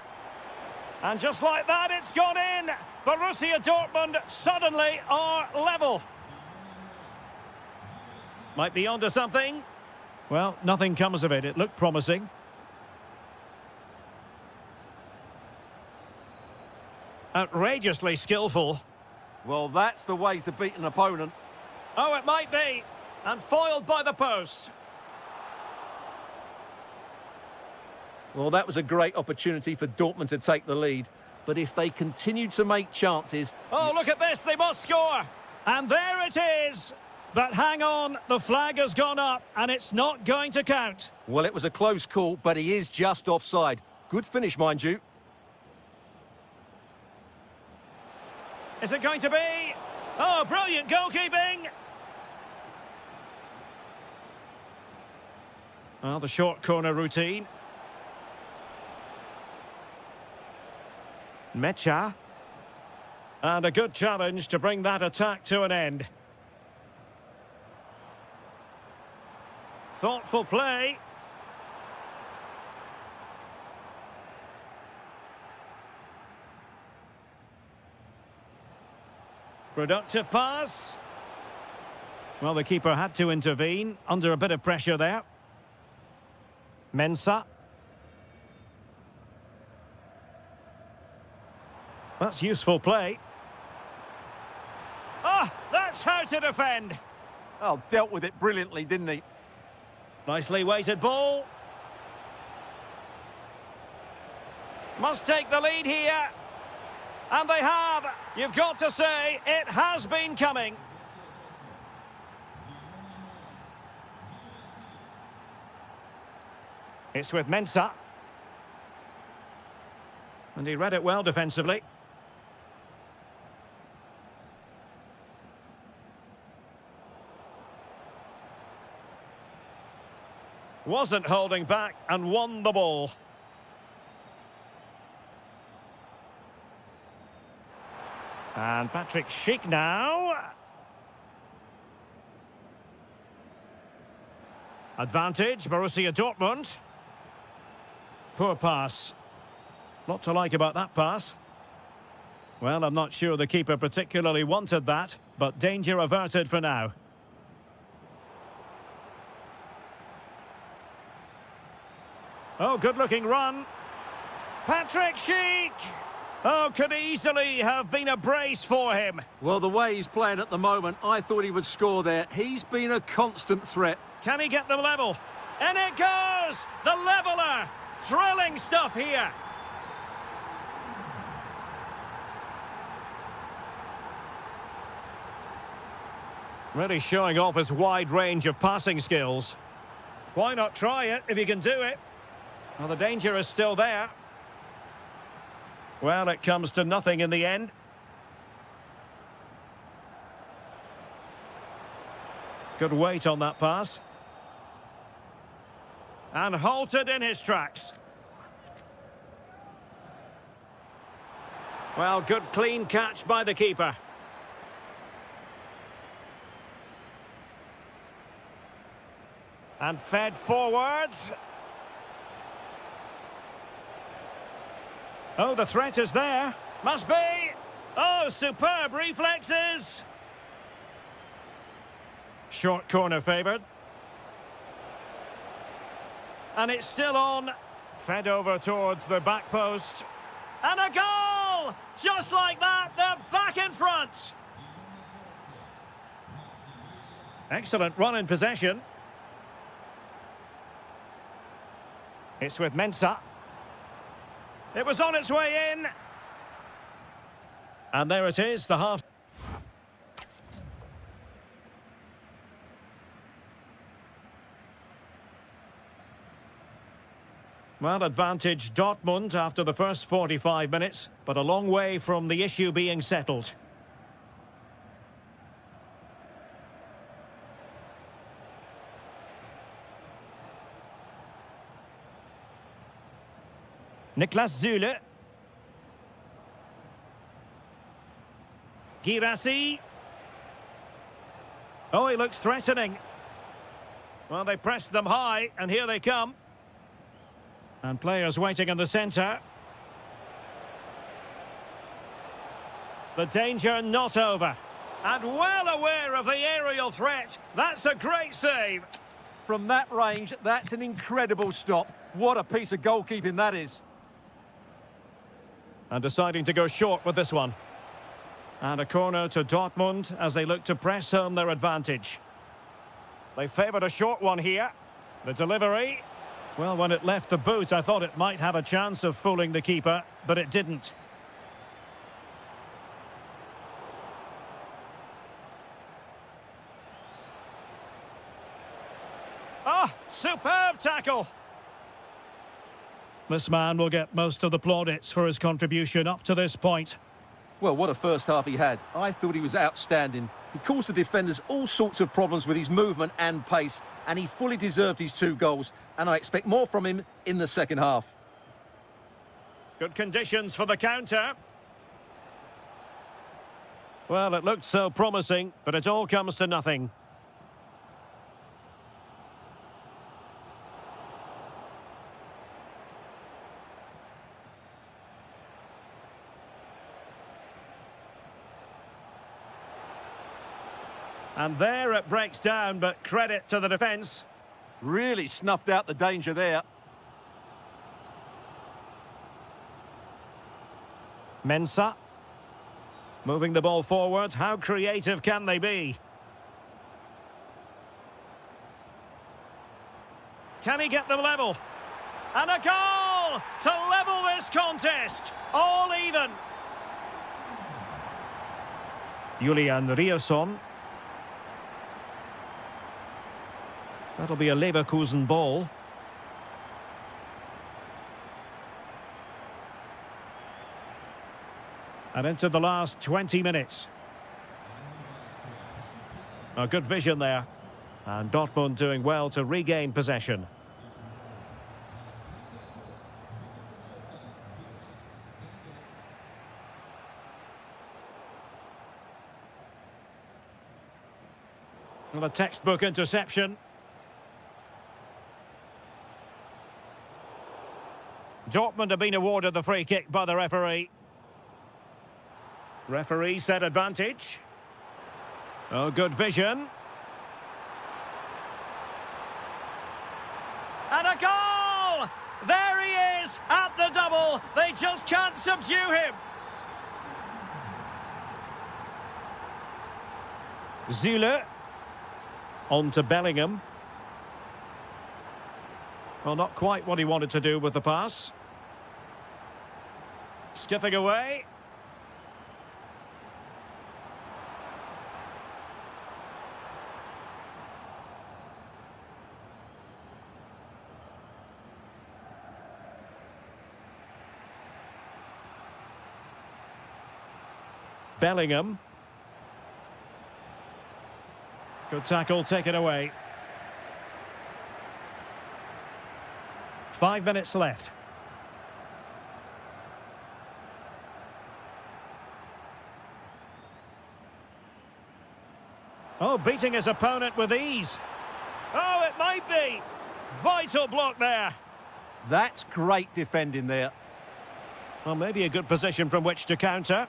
And just like that, it's gone in! Borussia Dortmund suddenly are level. Might be onto something. Well, nothing comes of it. It looked promising. Outrageously skillful. Well, that's the way to beat an opponent. Oh, it might be. And foiled by the post. Well, that was a great opportunity for Dortmund to take the lead. But if they continue to make chances... Oh, look at this. They must score. And there it is. But hang on. The flag has gone up and it's not going to count. Well, it was a close call, but he is just offside. Good finish, mind you. Is it going to be? Oh, brilliant goalkeeping. Well, the short corner routine. Mecha. And a good challenge to bring that attack to an end. Thoughtful play. Productive pass. Well, the keeper had to intervene under a bit of pressure there. Mensah. That's useful play. Ah, that's how to defend. Oh, dealt with it brilliantly, didn't he? Nicely weighted ball. Must take the lead here. And they have. You've got to say, it has been coming. It's with Mensah. And he read it well defensively. Wasn't holding back and won the ball. And Patrick Schick now. Advantage, Borussia Dortmund. Poor pass. Lot to like about that pass. Well, I'm not sure the keeper particularly wanted that, but danger averted for now. Oh, good-looking run. Patrick Schick! Oh, could easily have been a brace for him. Well, the way he's playing at the moment, I thought he would score there. He's been a constant threat. Can he get them level? And it goes! The leveller! Thrilling stuff here. Really showing off his wide range of passing skills. Why not try it if you can do it? Well, the danger is still there. Well, it comes to nothing in the end. Good weight on that pass. And halted in his tracks. Well, good clean catch by the keeper. And fed forwards. Oh, the threat is there. Must be. Oh, superb reflexes. Short corner favoured. And it's still on. Fed over towards the back post. And a goal! Just like that, they're back in front. Excellent run in possession. It's with Mensah. It was on its way in. And there it is, the half. Well, advantage Dortmund after the first 45 minutes, but a long way from the issue being settled. Niklas Süle. Girassi. Oh, he looks threatening. Well, they pressed them high, and here they come. And players waiting in the centre. The danger not over. And well aware of the aerial threat. That's a great save. From that range, that's an incredible stop. What a piece of goalkeeping that is. And deciding to go short with this one. And a corner to Dortmund as they look to press home their advantage. They favoured a short one here. The delivery. Well, when it left the boot, I thought it might have a chance of fooling the keeper, but it didn't. Ah, superb tackle. This man will get most of the plaudits for his contribution up to this point. Well, what a first half he had. I thought he was outstanding. He caused the defenders all sorts of problems with his movement and pace, and he fully deserved his 2 goals, and I expect more from him in the second half. Good conditions for the counter. Well, it looked so promising, but it all comes to nothing. And there it breaks down, but credit to the defence. Really snuffed out the danger there. Mensah. Moving the ball forward. How creative can they be? Can he get them level? And a goal to level this contest. All even. Julian Riasson. That'll be a Leverkusen ball. And into the last 20 minutes. A good vision there. And Dortmund doing well to regain possession. Well, a textbook interception. Dortmund have been awarded the free kick by the referee. Referee set advantage. Oh, good vision. And a goal! There he is at the double. They just can't subdue him. Süle. On to Bellingham. Well, not quite what he wanted to do with the pass. Skipping away. Bellingham. Good tackle taken away. 5 minutes left. Oh, beating his opponent with ease. Oh, it might be. Vital block there. That's great defending there. Well, maybe a good position from which to counter.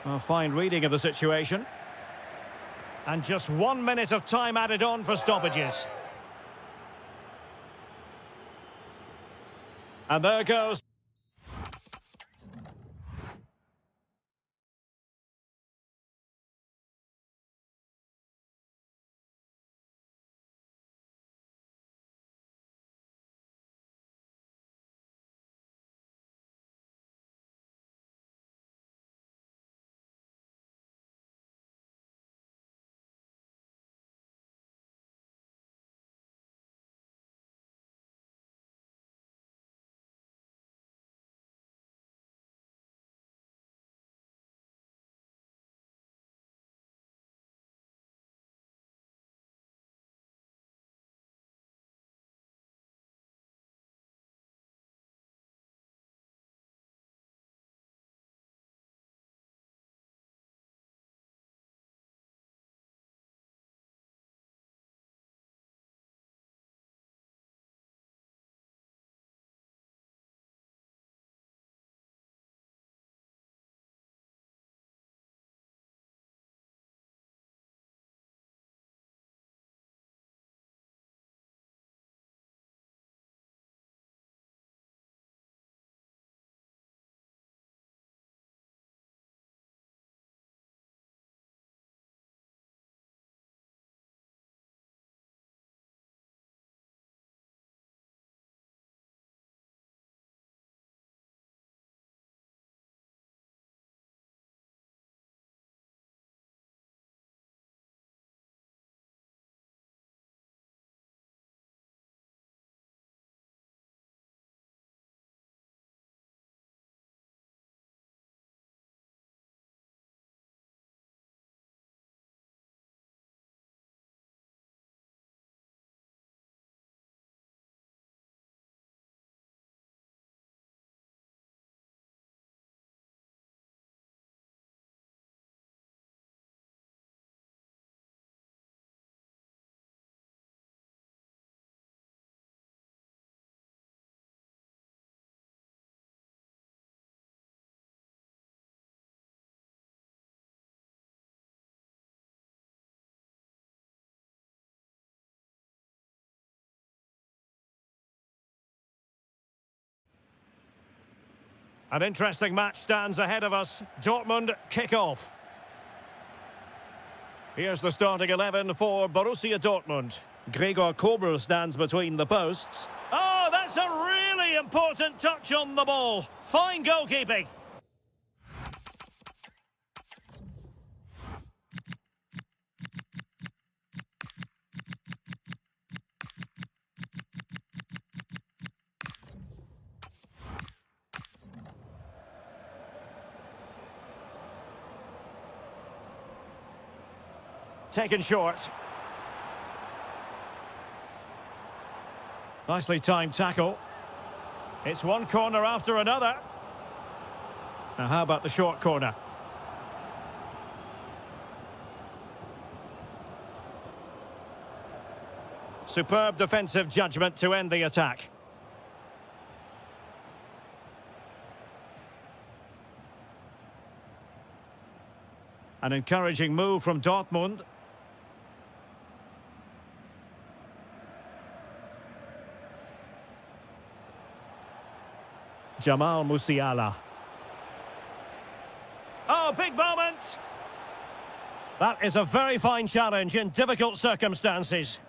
A fine reading of the situation. And just 1 minute of time added on for stoppages. And there goes. An interesting match stands ahead of us. Dortmund kick off. Here's the starting 11 for Borussia Dortmund. Gregor Kobel stands between the posts. Oh, that's a really important touch on the ball. Fine goalkeeping. Taken short. Nicely timed tackle. It's one corner after another. Now how about the short corner? Superb defensive judgment to end the attack. An encouraging move from Dortmund. Jamal Musiala. Oh, big moment! That is a very fine challenge in difficult circumstances.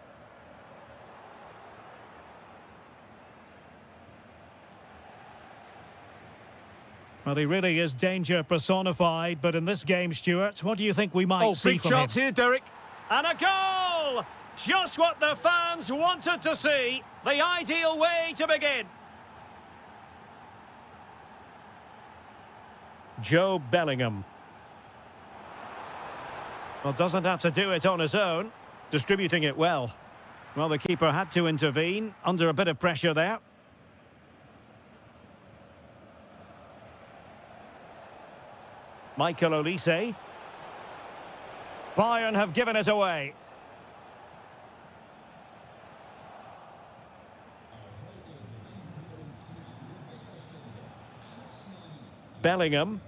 Well, he really is danger personified, but in this game, Stuart, what do you think we might see from him? Big chance here, Derek. And a goal! Just what the fans wanted to see. The ideal way to begin. Joe Bellingham. Well, doesn't have to do it on his own. Distributing it well. Well, the keeper had to intervene. Under a bit of pressure there. Michael Olise. Bayern have given it away. Bellingham.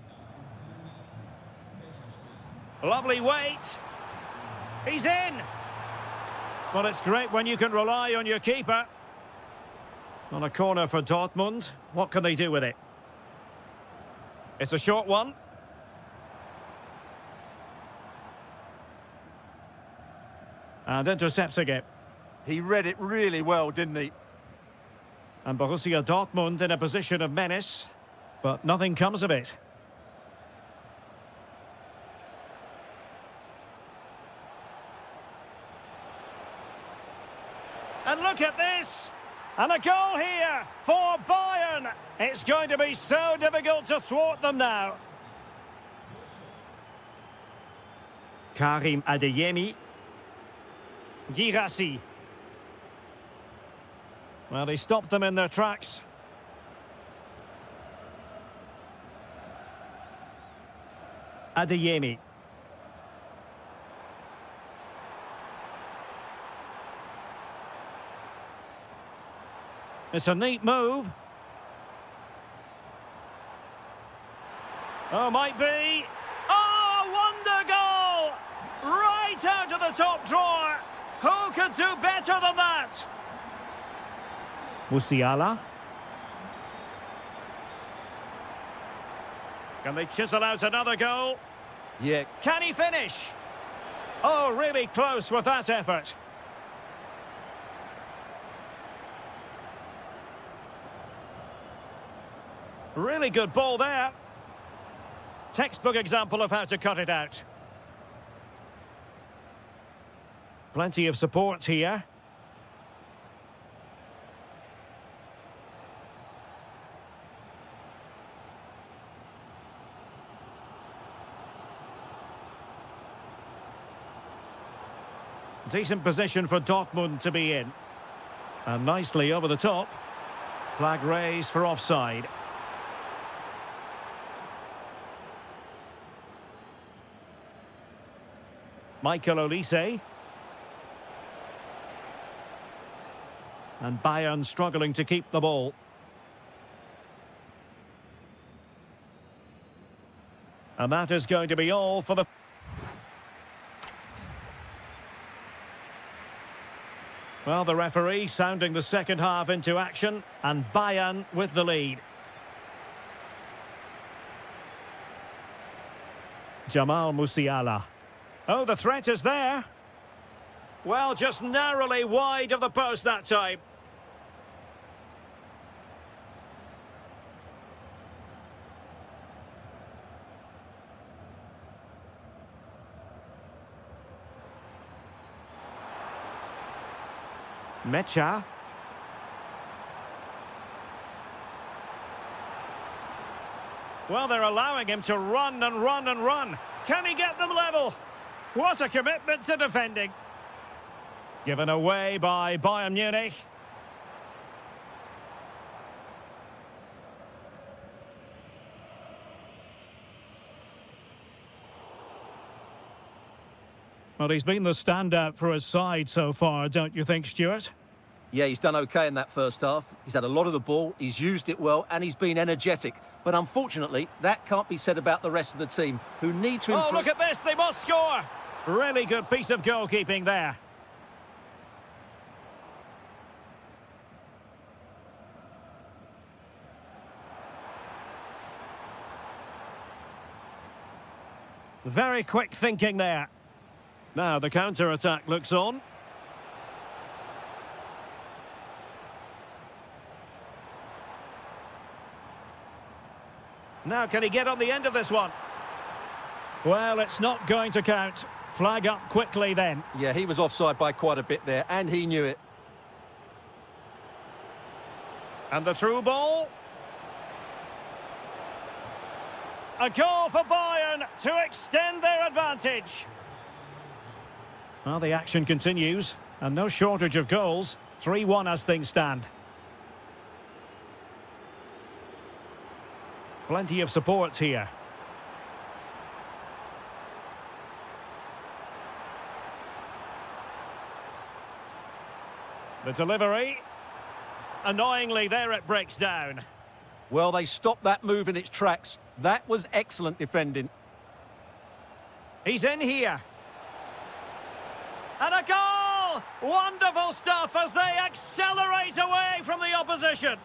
Lovely weight. He's in. Well, it's great when you can rely on your keeper. On a corner for Dortmund. What can they do with it? It's a short one. And intercepting it. He read it really well, didn't he? And Borussia Dortmund in a position of menace. But nothing comes of it. And look at this! And a goal here for Bayern! It's going to be so difficult to thwart them now. Karim Adeyemi. Girassi. Well, he stopped them in their tracks. Adeyemi. It's a neat move. Oh, might be. Oh, wonder goal! Right out of the top drawer. Who could do better than that? Musiala. Can they chisel out another goal? Yeah. Can he finish? Oh, really close with that effort. Really good ball there. Textbook example of how to cut it out. Plenty of support here. Decent position for Dortmund to be in. And nicely over the top. Flag raised for offside. Michael Olise. And Bayern struggling to keep the ball. And that is going to be all for the... Well, the referee sounding the second half into action, and Bayern with the lead. Jamal Musiala. Oh, the threat is there. Well, just narrowly wide of the post that time. Mecha. Well, they're allowing him to run and run and run. Can he get them level? What a commitment to defending. Given away by Bayern Munich. Well, he's been the standout for his side so far, don't you think, Stuart? Yeah, he's done okay in that first half. He's had a lot of the ball, he's used it well, and he's been energetic. But unfortunately, that can't be said about the rest of the team, who need to improve. Oh, look at this, they must score! Really good piece of goalkeeping there. Very quick thinking there. Now the counter-attack looks on. Now can he get on the end of this one? Well, it's not going to count. Flag up quickly then. Yeah, he was offside by quite a bit there, and he knew it. And the through ball. A goal for Bayern to extend their advantage. Well, the action continues, and no shortage of goals. 3-1 as things stand. Plenty of support here. The delivery. Annoyingly, there it breaks down. Well, they stopped that move in its tracks. That was excellent defending. He's in here. And a goal! Wonderful stuff as they accelerate away from the opposition.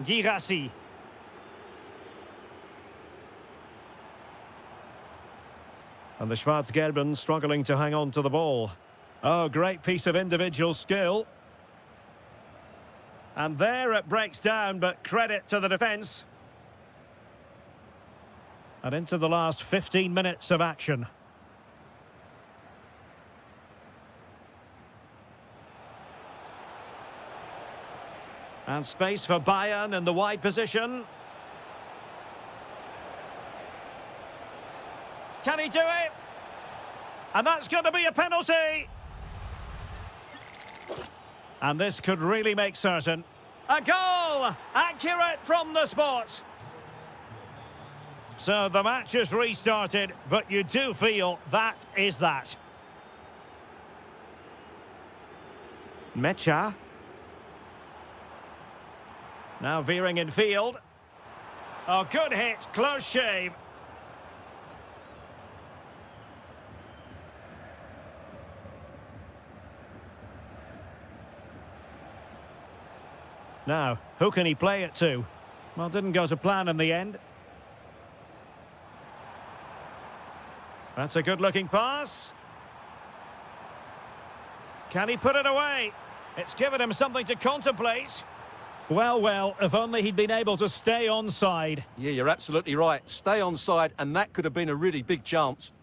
Girassi. And the Schwarz-Gelben struggling to hang on to the ball. Oh, great piece of individual skill. And there it breaks down, but credit to the defence. And into the last 15 minutes of action. And space for Bayern in the wide position. Can he do it? And that's going to be a penalty. And this could really make certain. A goal! Accurate from the spot. So the match has restarted, but you do feel that is that. Mecha. Now veering in field. Oh, good hit, close shave. Now, who can he play it to? Well, didn't go to plan in the end. That's a good-looking pass. Can he put it away? It's given him something to contemplate. Well, well, if only he'd been able to stay onside. Yeah, you're absolutely right. Stay onside, and that could have been a really big chance.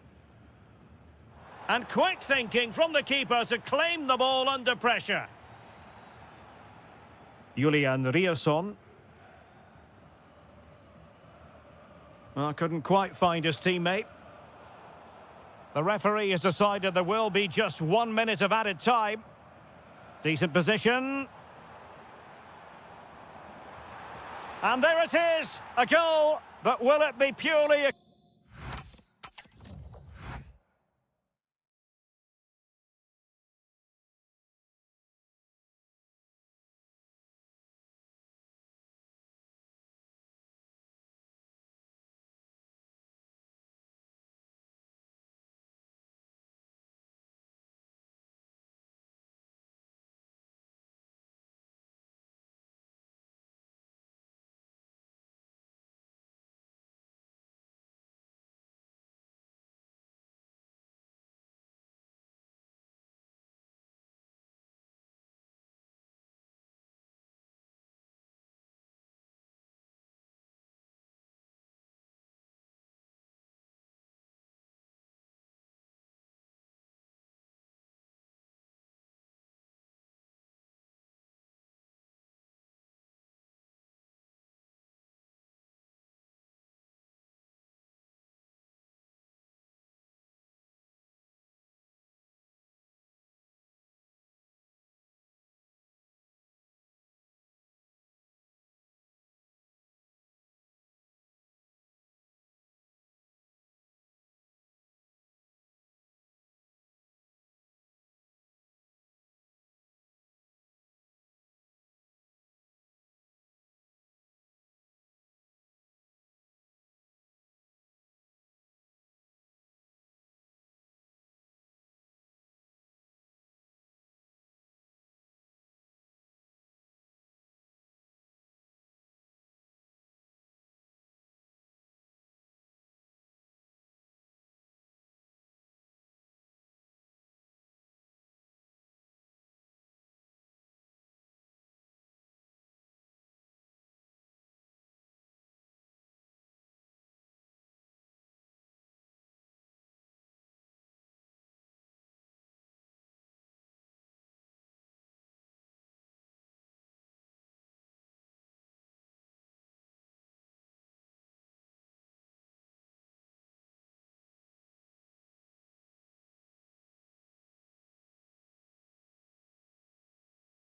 And quick thinking from the keeper to claim the ball under pressure. Julian Rierson. Well, couldn't quite find his teammate. The referee has decided there will be just 1 minute of added time. Decent position. And there it is, a goal, but will it be purely a...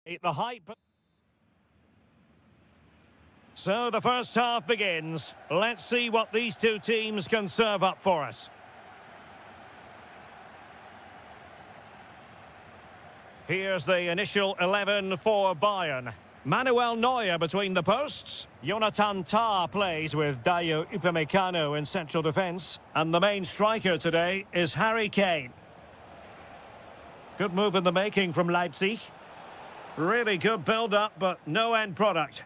The hype. So the first half begins. Let's see what these two teams can serve up for us. Here's the initial 11 for Bayern. Manuel Neuer between the posts. Jonathan Tah plays with Dayo Upamecano in central defence. And the main striker today is Harry Kane. Good move in the making from Leipzig. Really good build-up, but no end product.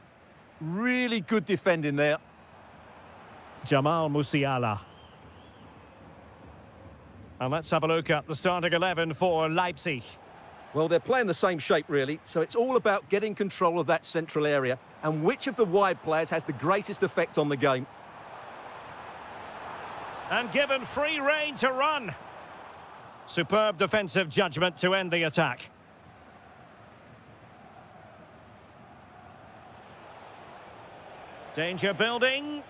Really good defending there. Jamal Musiala. And let's have a look at the starting 11 for Leipzig. Well, they're playing the same shape, really, so it's all about getting control of that central area and which of the wide players has the greatest effect on the game. And given free rein to run. Superb defensive judgment to end the attack. Danger building.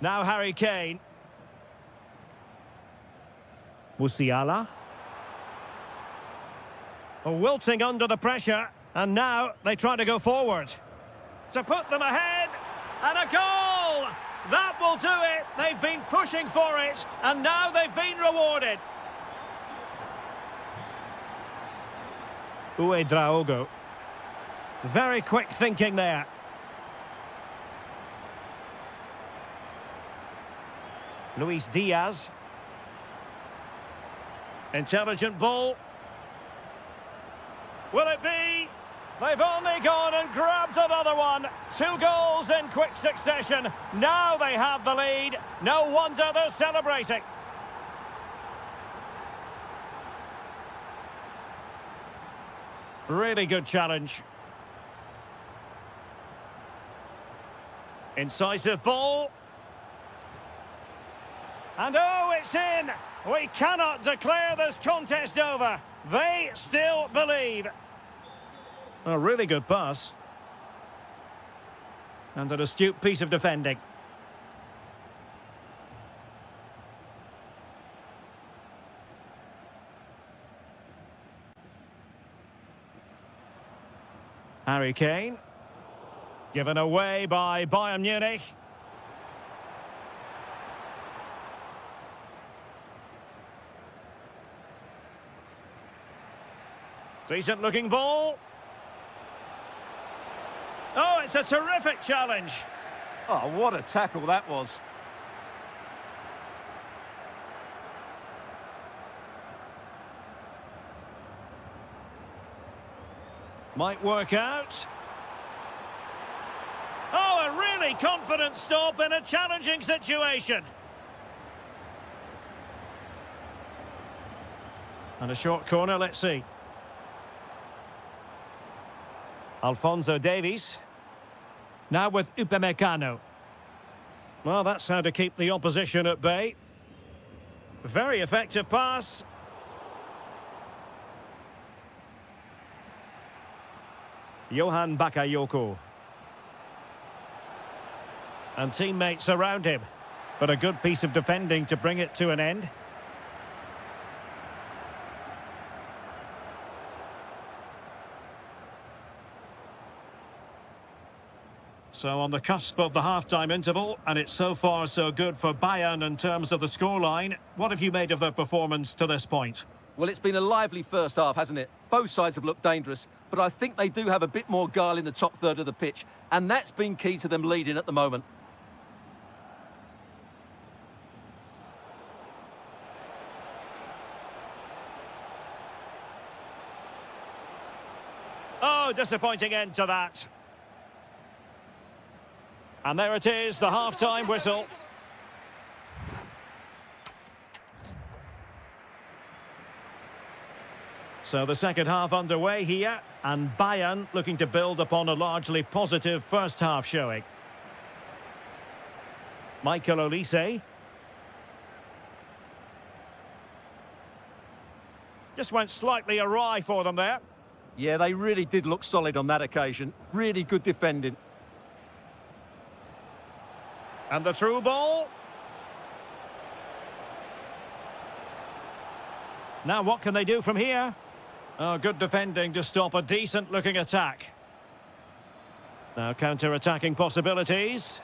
Now Harry Kane. Musiala. Wilting under the pressure, and now they try to go forward. To put them ahead, and a goal! That will do it. They've been pushing for it, and now they've been rewarded. Uedraogo. Very quick thinking there. Luis Diaz. Intelligent ball. Will it be? They've only gone and grabbed another one. 2 goals in quick succession. Now they have the lead. No wonder they're celebrating. Really good challenge. Incisive ball. And oh, it's in! We cannot declare this contest over. They still believe. A really good pass. And an astute piece of defending. Harry Kane. Given away by Bayern Munich. Decent looking ball. Oh, it's a terrific challenge. Oh, what a tackle that was. Might work out. Oh, a really confident stop in a challenging situation. And a short corner, let's see. Alphonso Davies. Now with Upamecano. Well, that's how to keep the opposition at bay. Very effective pass. Johan Bakayoko. And teammates around him. But a good piece of defending to bring it to an end. So on the cusp of the half-time interval, and it's so far so good for Bayern in terms of the scoreline. What have you made of their performance to this point? Well, it's been a lively first half, hasn't it? Both sides have looked dangerous, but I think they do have a bit more guile in the top third of the pitch, and that's been key to them leading at the moment. Oh, disappointing end to that. And there it is, the half-time whistle. So the second half underway here, and Bayern looking to build upon a largely positive first half showing. Michael Olise. Just went slightly awry for them there. Yeah, they really did look solid on that occasion. Really good defending. And the through ball. Now what can they do from here? Oh, good defending to stop a decent-looking attack. Now counter-attacking possibilities.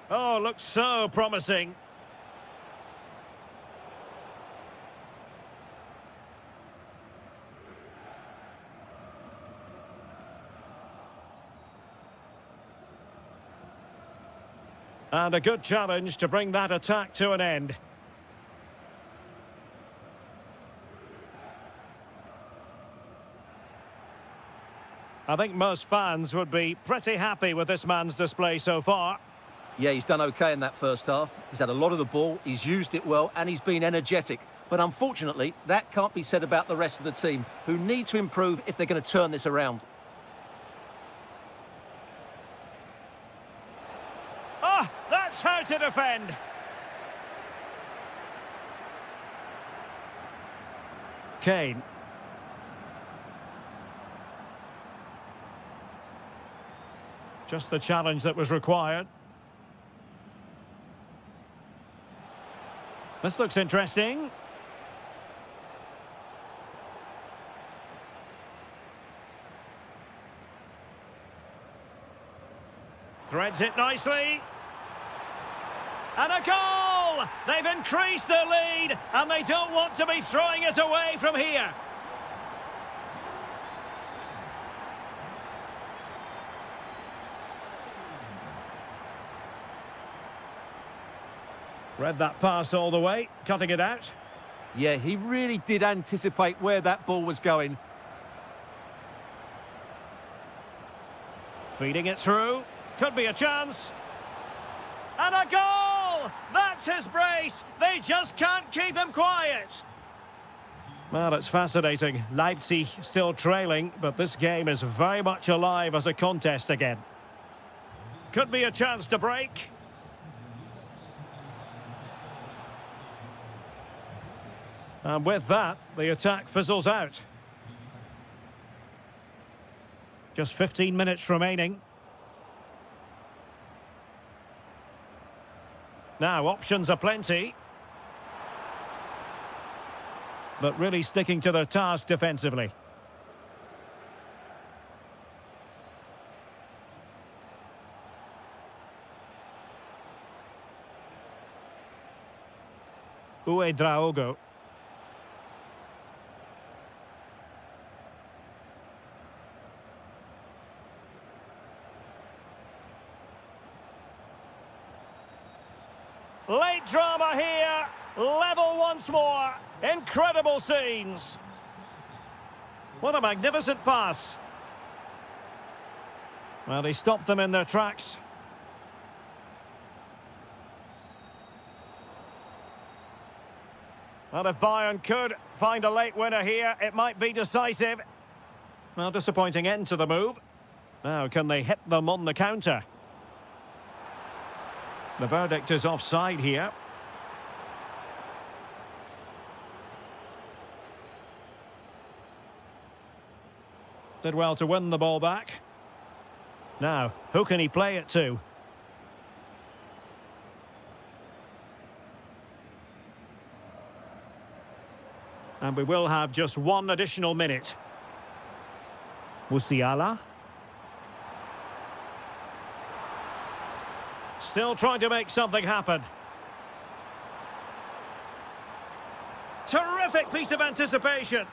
Oh, looks so promising. And a good challenge to bring that attack to an end. I think most fans would be pretty happy with this man's display so far. Yeah, he's done okay in that first half. He's had a lot of the ball, he's used it well, and he's been energetic. But unfortunately, that can't be said about the rest of the team, who need to improve if they're going to turn this around. Oh, that's how to defend. Kane. Just the challenge that was required. This looks interesting. Threads it nicely. And a goal! They've increased their lead, and they don't want to be throwing it away from here. Read that pass all the way, cutting it out. Yeah, he really did anticipate where that ball was going. Feeding it through. Could be a chance. And a goal! That's his brace! They just can't keep him quiet. Well, it's fascinating. Leipzig still trailing, but this game is very much alive as a contest again. Could be a chance to break. And with that, the attack fizzles out. Just 15 minutes remaining. Now, options are plenty. But really sticking to their task defensively. Draogo. Late drama here, level once more, incredible scenes. What a magnificent pass. Well, they stopped them in their tracks. Well, if Bayern could find a late winner here, it might be decisive. Well, disappointing end to the move. Now, can they hit them on the counter? The verdict is offside here. Did well to win the ball back. Now, who can he play it to? And we will have just one additional minute. Musiala. Still trying to make something happen. Terrific piece of anticipation.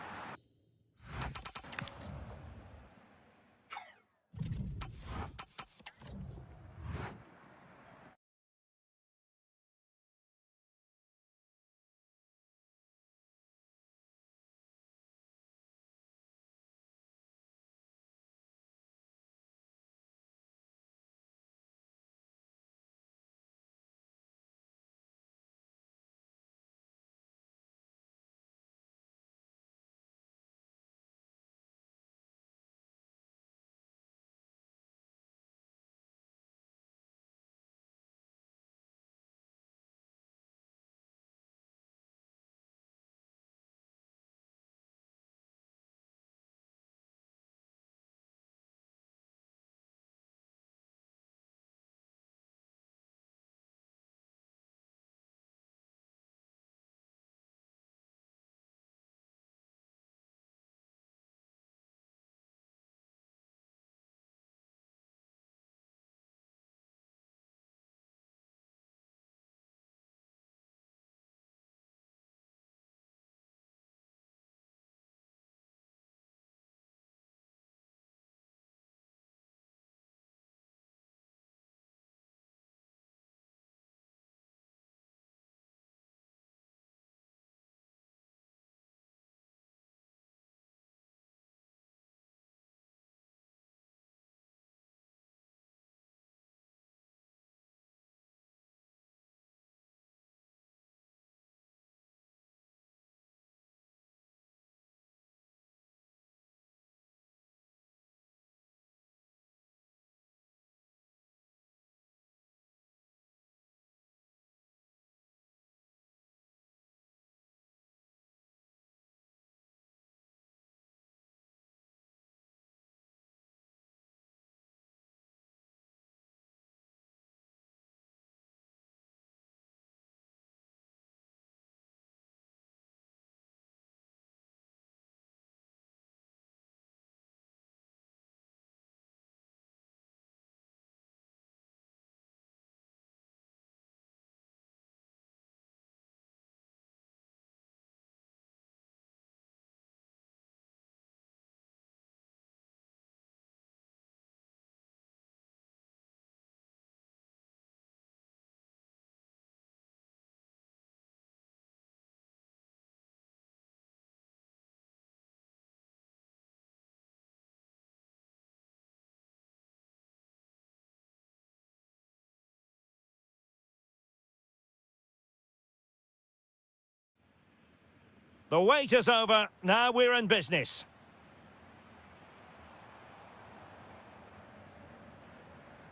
The wait is over. Now we're in business.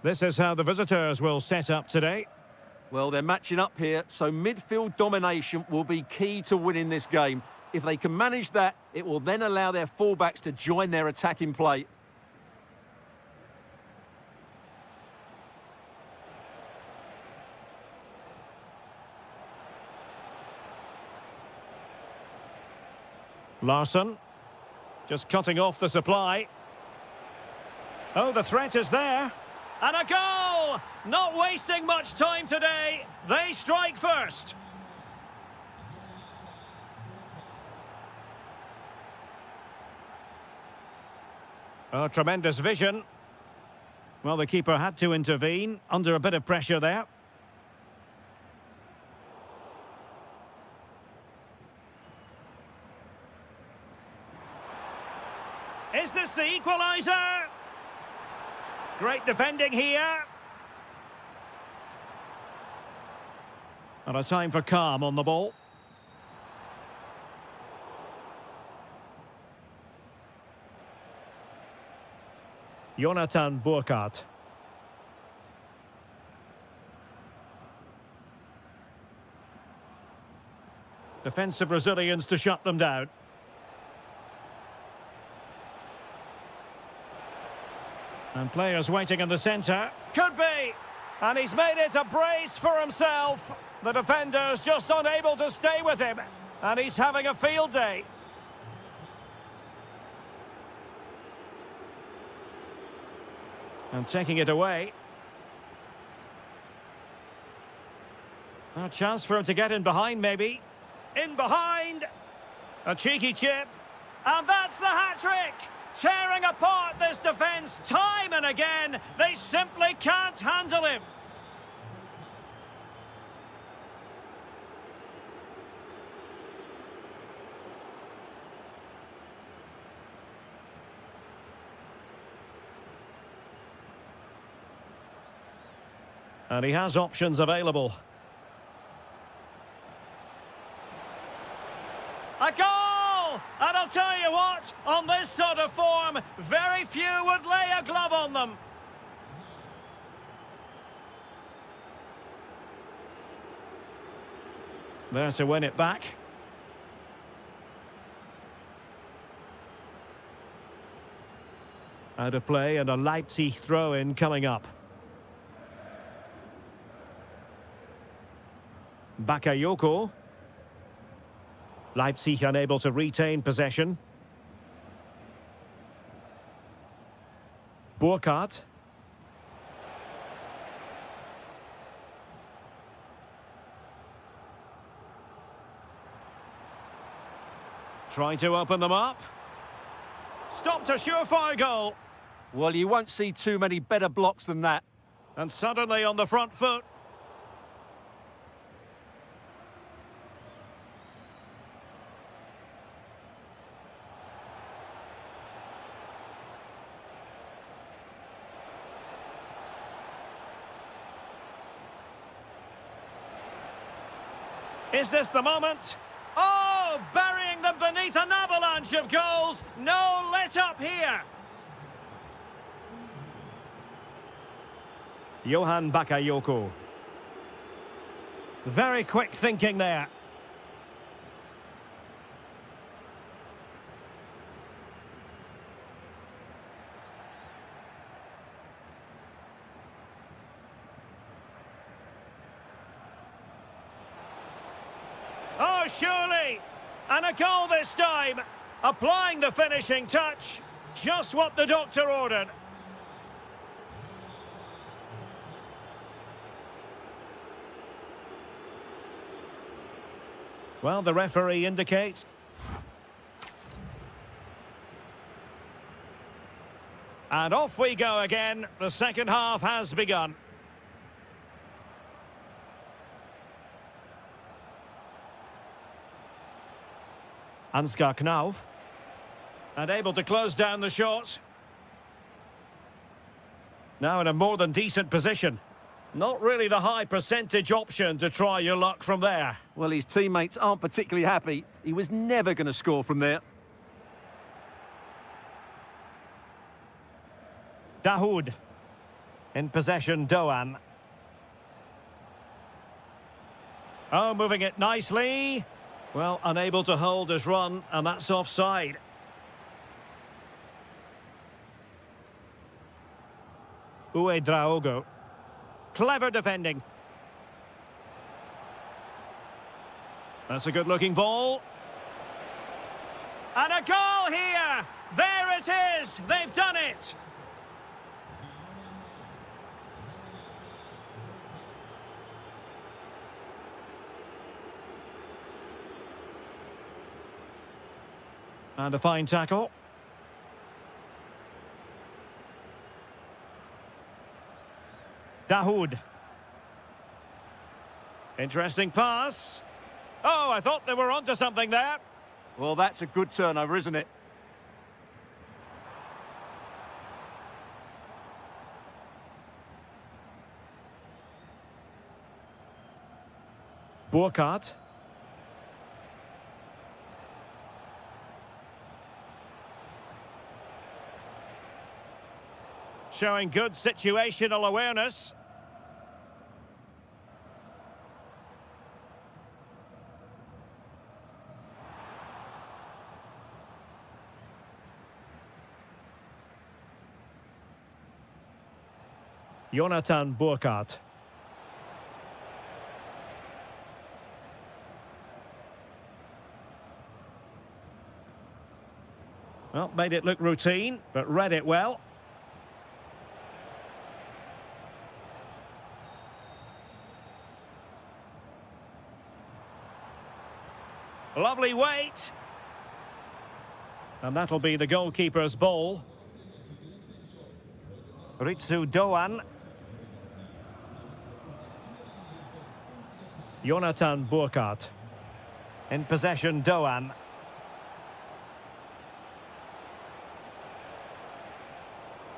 This is how the visitors will set up today. Well, they're matching up here, so midfield domination will be key to winning this game. If they can manage that, it will then allow their fullbacks to join their attacking play. Larsson, just cutting off the supply. Oh, the threat is there. And a goal! Not wasting much time today. They strike first. Oh, tremendous vision. Well, the keeper had to intervene under a bit of pressure there. Is this the equaliser? Great defending here. And a time for calm on the ball. Jonathan Burkhardt. Defensive Brazilians to shut them down. And players waiting in the centre. Could be! And he's made it a brace for himself. The defender's just unable to stay with him. And he's having a field day. And taking it away. A chance for him to get in behind, maybe. In behind. A cheeky chip. And that's the hat-trick! Tearing apart this defence time and again. They simply can't handle him. And he has options available. A goal! And I'll tell you what, on this sort of form, very few would lay a glove on them. There to win it back. Out of play and a Leipzig throw-in coming up. Bakayoko. Leipzig unable to retain possession. Burkhardt. Trying to open them up. Stopped a surefire goal. Well, you won't see too many better blocks than that. And suddenly on the front foot. Is this the moment? Oh, burying them beneath an avalanche of goals. No let up here. Johan Bakayoko. Very quick thinking there. Oh, surely! And a goal this time. Applying the finishing touch. Just what the doctor ordered. Well, the referee indicates. And off we go again. The second half has begun. Ansgar Knauf. And able to close down the shot. Now in a more than decent position. Not really the high percentage option to try your luck from there. Well, his teammates aren't particularly happy. He was never going to score from there. Dahoud. In possession, Doan. Oh, moving it nicely. Well, unable to hold his run, and that's offside. Draogo. Clever defending. That's a good-looking ball. And a goal here! There it is! They've done it! And a fine tackle. Dahoud. Interesting pass. Oh, I thought they were onto something there. Well, that's a good turnover, isn't it? Burkhardt. Showing good situational awareness. Jonathan Burkhardt. Well, made it look routine, but read it well. Lovely weight. And that'll be the goalkeeper's ball. Ritsu Doan. Jonathan Burkhardt. In possession, Doan.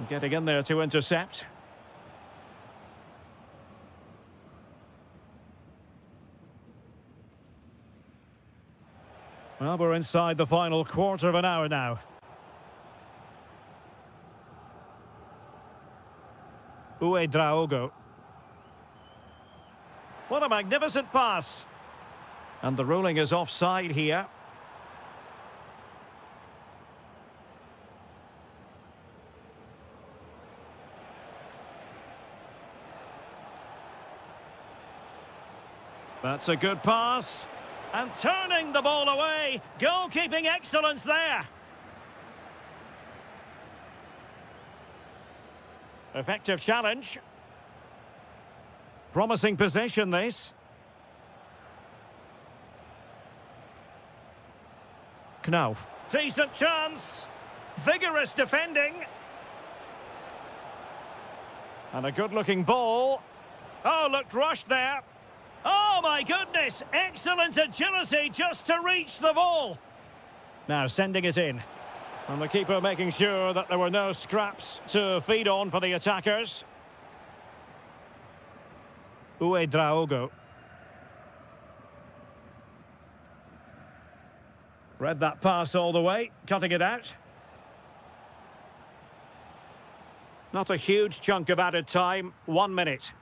Getting in there to intercept. Well, we're inside the final quarter of an hour now. Draogo. What a magnificent pass. And the ruling is offside here. That's a good pass. And turning the ball away. Goalkeeping excellence there. Effective challenge. Promising possession, this. Knauf. Decent chance. Vigorous defending. And a good-looking ball. Oh, looked rushed there. Oh, my goodness! Excellent agility just to reach the ball. Now sending it in. And the keeper making sure that there were no scraps to feed on for the attackers. Draogo. Read that pass all the way, cutting it out. Not a huge chunk of added time, 1 minute.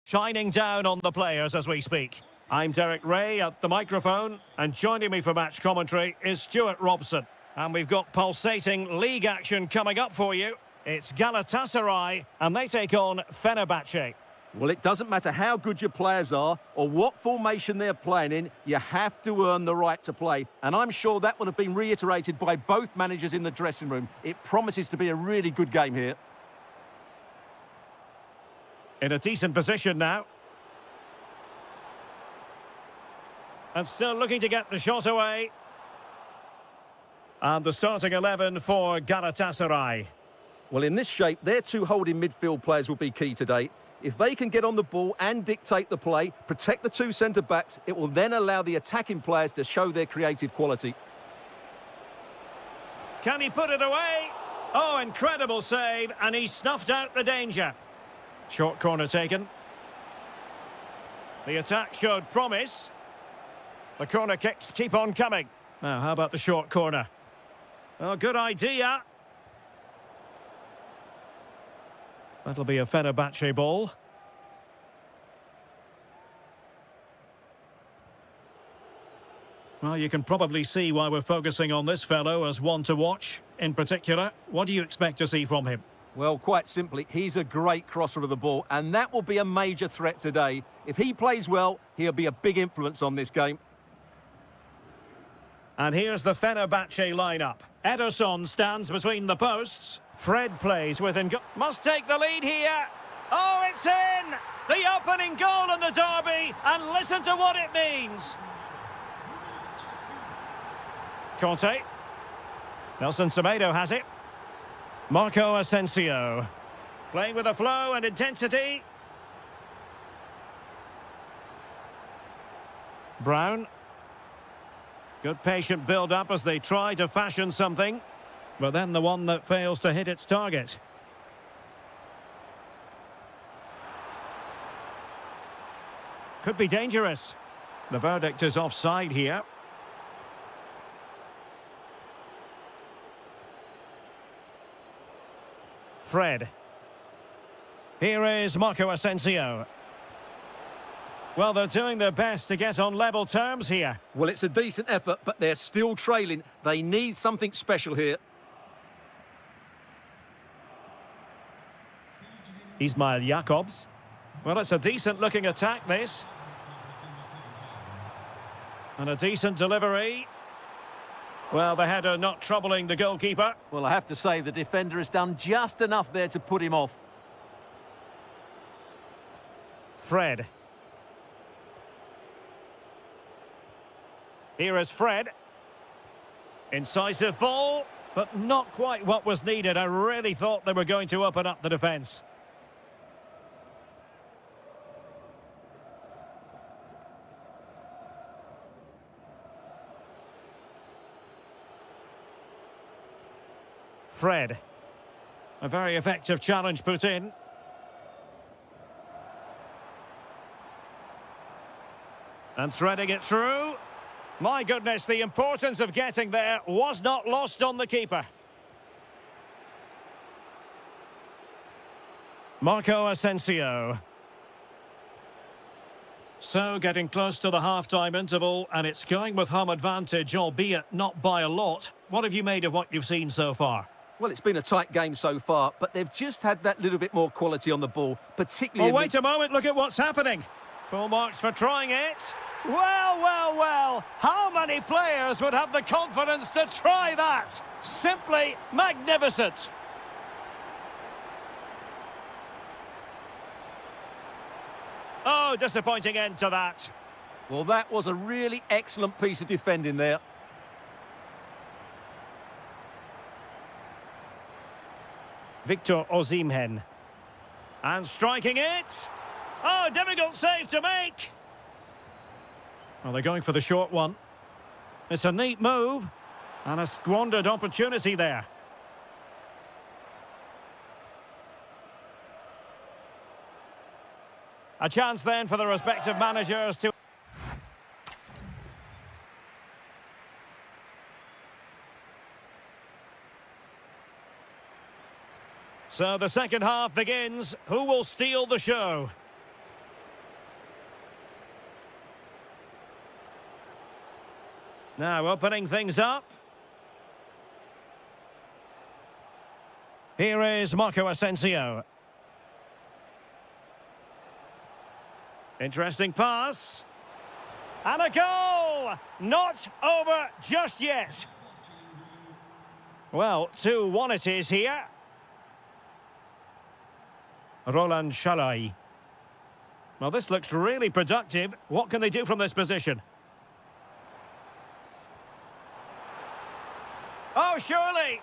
shining down on the players as we speak. I'm Derek Ray at the microphone, and joining me for match commentary is Stuart Robson. And we've got pulsating league action coming up for you. It's Galatasaray, and they take on Fenerbahce. Well, it doesn't matter how good your players are or what formation they're playing in, you have to earn the right to play. And I'm sure that would have been reiterated by both managers in the dressing room. It promises to be a really good game here. In a decent position now. And still looking to get the shot away. And the starting 11 for Galatasaray. Well, in this shape, their two holding midfield players will be key today. If they can get on the ball and dictate the play, protect the two centre-backs, it will then allow the attacking players to show their creative quality. Can he put it away? Oh, incredible save, and he snuffed out the danger. Short corner taken. The attack showed promise. The corner kicks keep on coming. Now, how about the short corner? Oh, good idea. That'll be a Fenerbahce ball. Well, you can probably see why we're focusing on this fellow as one to watch. In particular, what do you expect to see from him? Well, quite simply, he's a great crosser of the ball, and that will be a major threat today. If he plays well, he'll be a big influence on this game. And here's the Fenerbahce lineup. Ederson stands between the posts. Fred plays with him. Must take the lead here. Oh, it's in! The opening goal in the derby, and listen to what it means. Conte. Nelson Semedo has it. Marco Asensio. Playing with a flow and intensity. Brown. Good patient build-up as they try to fashion something. But then the one that fails to hit its target. Could be dangerous. The verdict is offside here. Fred. Here is Marco Asensio. Well, they're doing their best to get on level terms here. Well, it's a decent effort, but they're still trailing. They need something special here. Ismail Jakobs. Well, it's a decent-looking attack, this. And a decent delivery. Well, the header not troubling the goalkeeper. Well, I have to say the defender has done just enough there to put him off. Fred. Here is Fred. Incisive ball, but not quite what was needed. I really thought they were going to open up the defence. Fred. A very effective challenge put in. And threading it through. My goodness, the importance of getting there was not lost on the keeper. Marco Asensio. So, getting close to the half-time interval, and it's going with home advantage, albeit not by a lot. What have you made of what you've seen so far? Well, it's been a tight game so far, but they've just had that little bit more quality on the ball, particularly... Oh, wait a moment, look at what's happening. Full marks for trying it. Well, well, well, how many players would have the confidence to try that? Simply magnificent. Oh, disappointing end to that. Well, that was a really excellent piece of defending there. Victor Osimhen. And striking it. Oh, difficult save to make. Well, they're going for the short one. It's a neat move. And a squandered opportunity there. A chance then for the respective managers to... So the second half begins. Who will steal the show? Now opening things up. Here is Marco Asensio. Interesting pass. And a goal! Not over just yet. Well, 2-1 it is here. Roland Shalai. Well, this looks really productive. What can they do from this position? Oh, surely.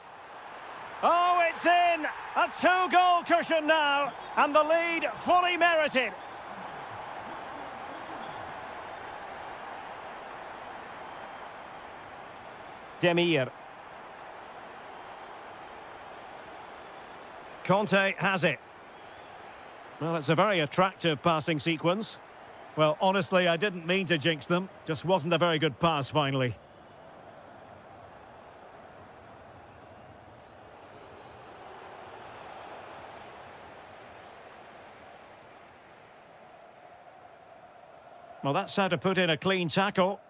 Oh, it's in. A 2-goal cushion now. And the lead fully merited. Demir. Conte has it. Well, it's a very attractive passing sequence. Well, honestly, I didn't mean to jinx them. Just wasn't a very good pass, finally. Well, that's how to put in a clean tackle.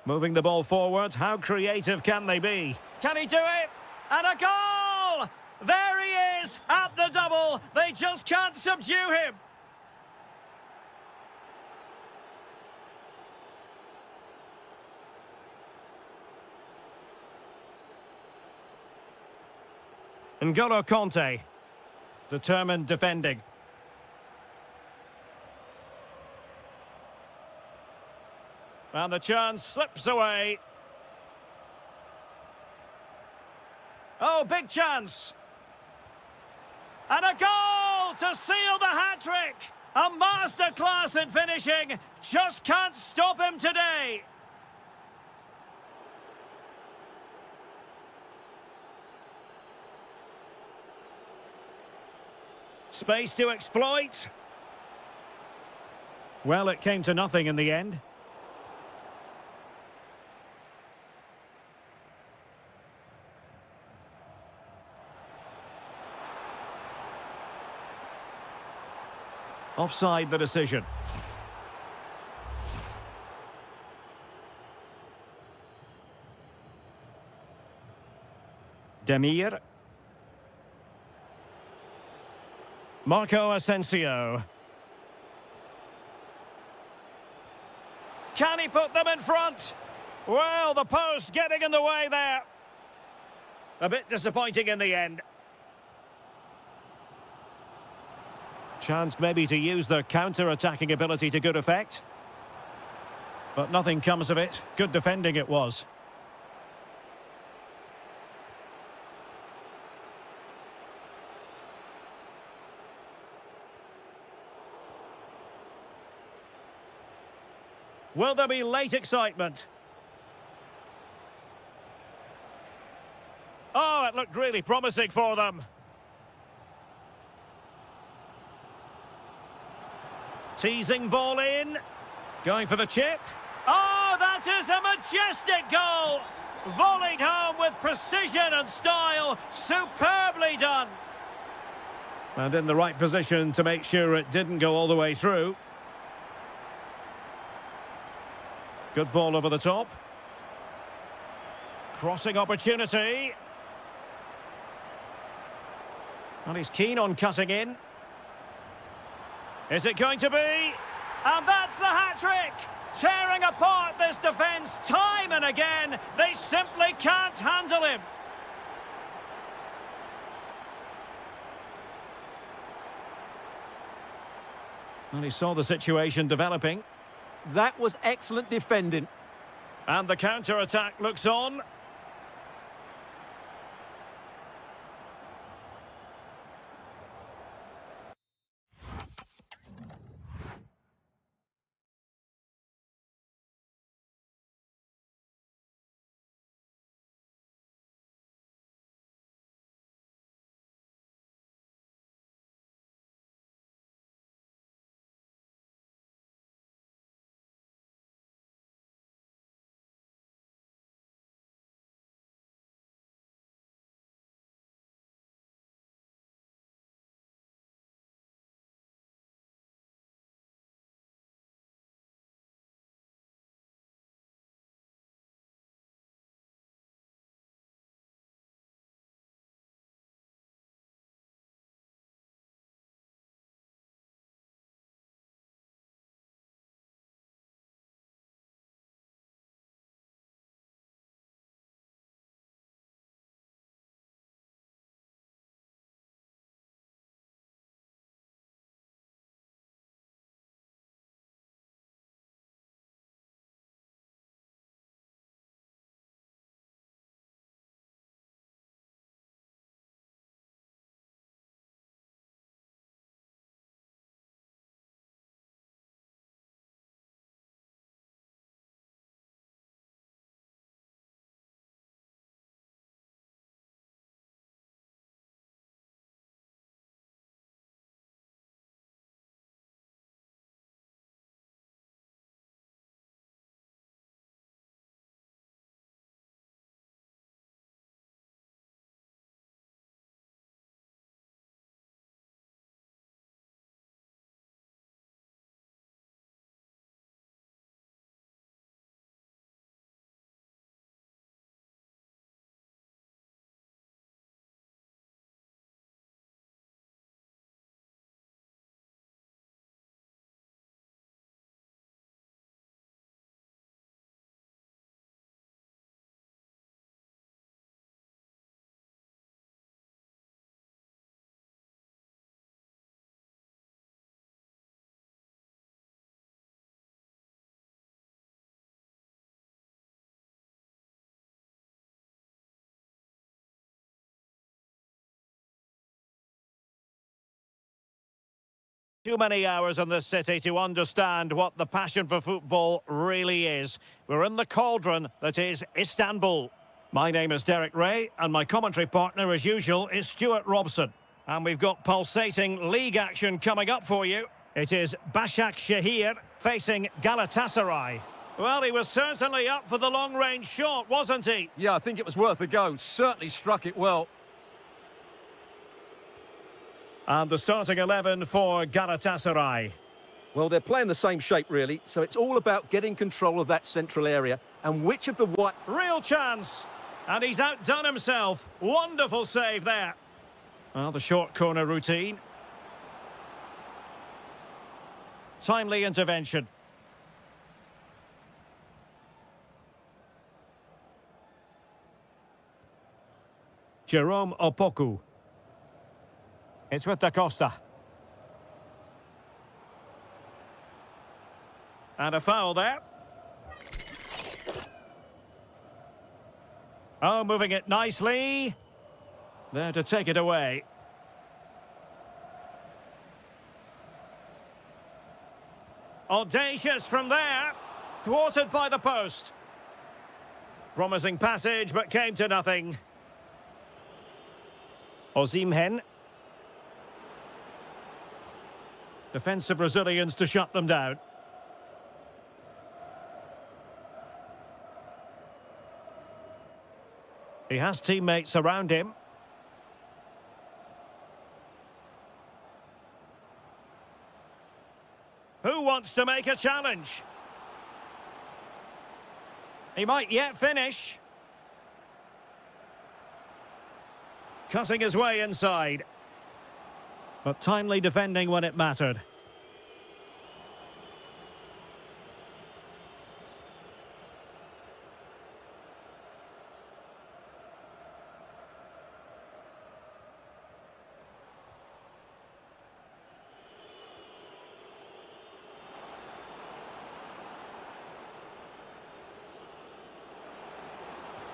Moving the ball forward, how creative can they be? Can he do it? And a goal! There he is, at the double. They just can't subdue him. N'Golo Conte, determined defending. And the chance slips away. Oh, big chance. And a goal to seal the hat-trick. A masterclass in finishing. Just can't stop him today. Space to exploit. Well, it came to nothing in the end. Offside the decision. Demir. Marco Asensio. Can he put them in front? Well, the post getting in the way there. A bit disappointing in the end. Chance maybe to use their counter-attacking ability to good effect. But nothing comes of it. Good defending it was. Will there be late excitement? Oh, it looked really promising for them. Teasing ball in. Going for the chip. Oh, that is a majestic goal. Volleyed home with precision and style. Superbly done. And in the right position to make sure it didn't go all the way through. Good ball over the top. Crossing opportunity. And he's keen on cutting in. Is it going to be? And that's the hat-trick! Tearing apart this defence time and again. They simply can't handle him. And he saw the situation developing. That was excellent defending. And the counter-attack looks on. Too many hours in this city to understand what the passion for football really is. We're in the cauldron that is Istanbul. My name is Derek Ray, and my commentary partner, as usual, is Stuart Robson. And we've got pulsating league action coming up for you. It is Başakşehir facing Galatasaray. Well, he was certainly up for the long-range shot, wasn't he? Yeah, I think it was worth a go. Certainly struck it well. And the starting 11 for Galatasaray. Well, they're playing the same shape, really, so it's all about getting control of that central area. And which of the white... Real chance. And he's outdone himself. Wonderful save there. Well, the short corner routine. Timely intervention. Jerome Opoku. It's with Da Costa. And a foul there. Oh, moving it nicely. There to take it away. Audacious from there. Thwarted by the post. Promising passage, but came to nothing. Osimhen. Defensive Brazilians to shut them down. He has teammates around him. Who wants to make a challenge? He might yet finish. Cutting his way inside. But timely defending when it mattered.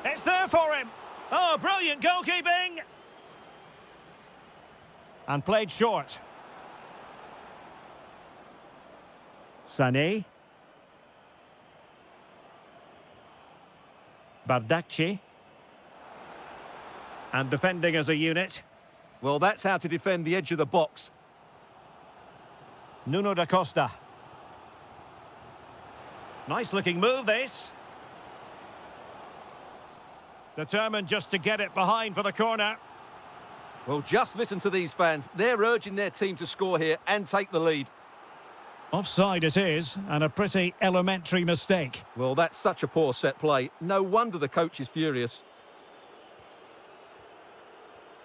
It's there for him. Oh, brilliant goalkeeping. And played short. Sané. Bardakci. And defending as a unit. Well, that's how to defend the edge of the box. Nuno da Costa. Nice looking move, this. Determined just to get it behind for the corner. Well, just listen to these fans. They're urging their team to score here and take the lead. Offside it is, and a pretty elementary mistake. Well, that's such a poor set play. No wonder the coach is furious.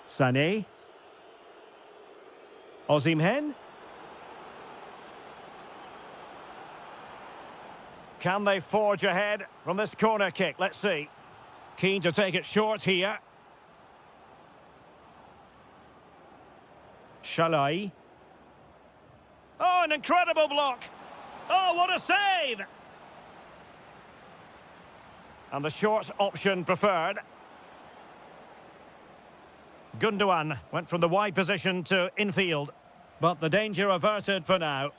Sané. Osimhen. Can they forge ahead from this corner kick? Let's see. Keen to take it short here. Shalai. Oh, an incredible block. Oh, what a save! And the short option preferred. Gundogan went from the wide position to infield. But the danger averted for now.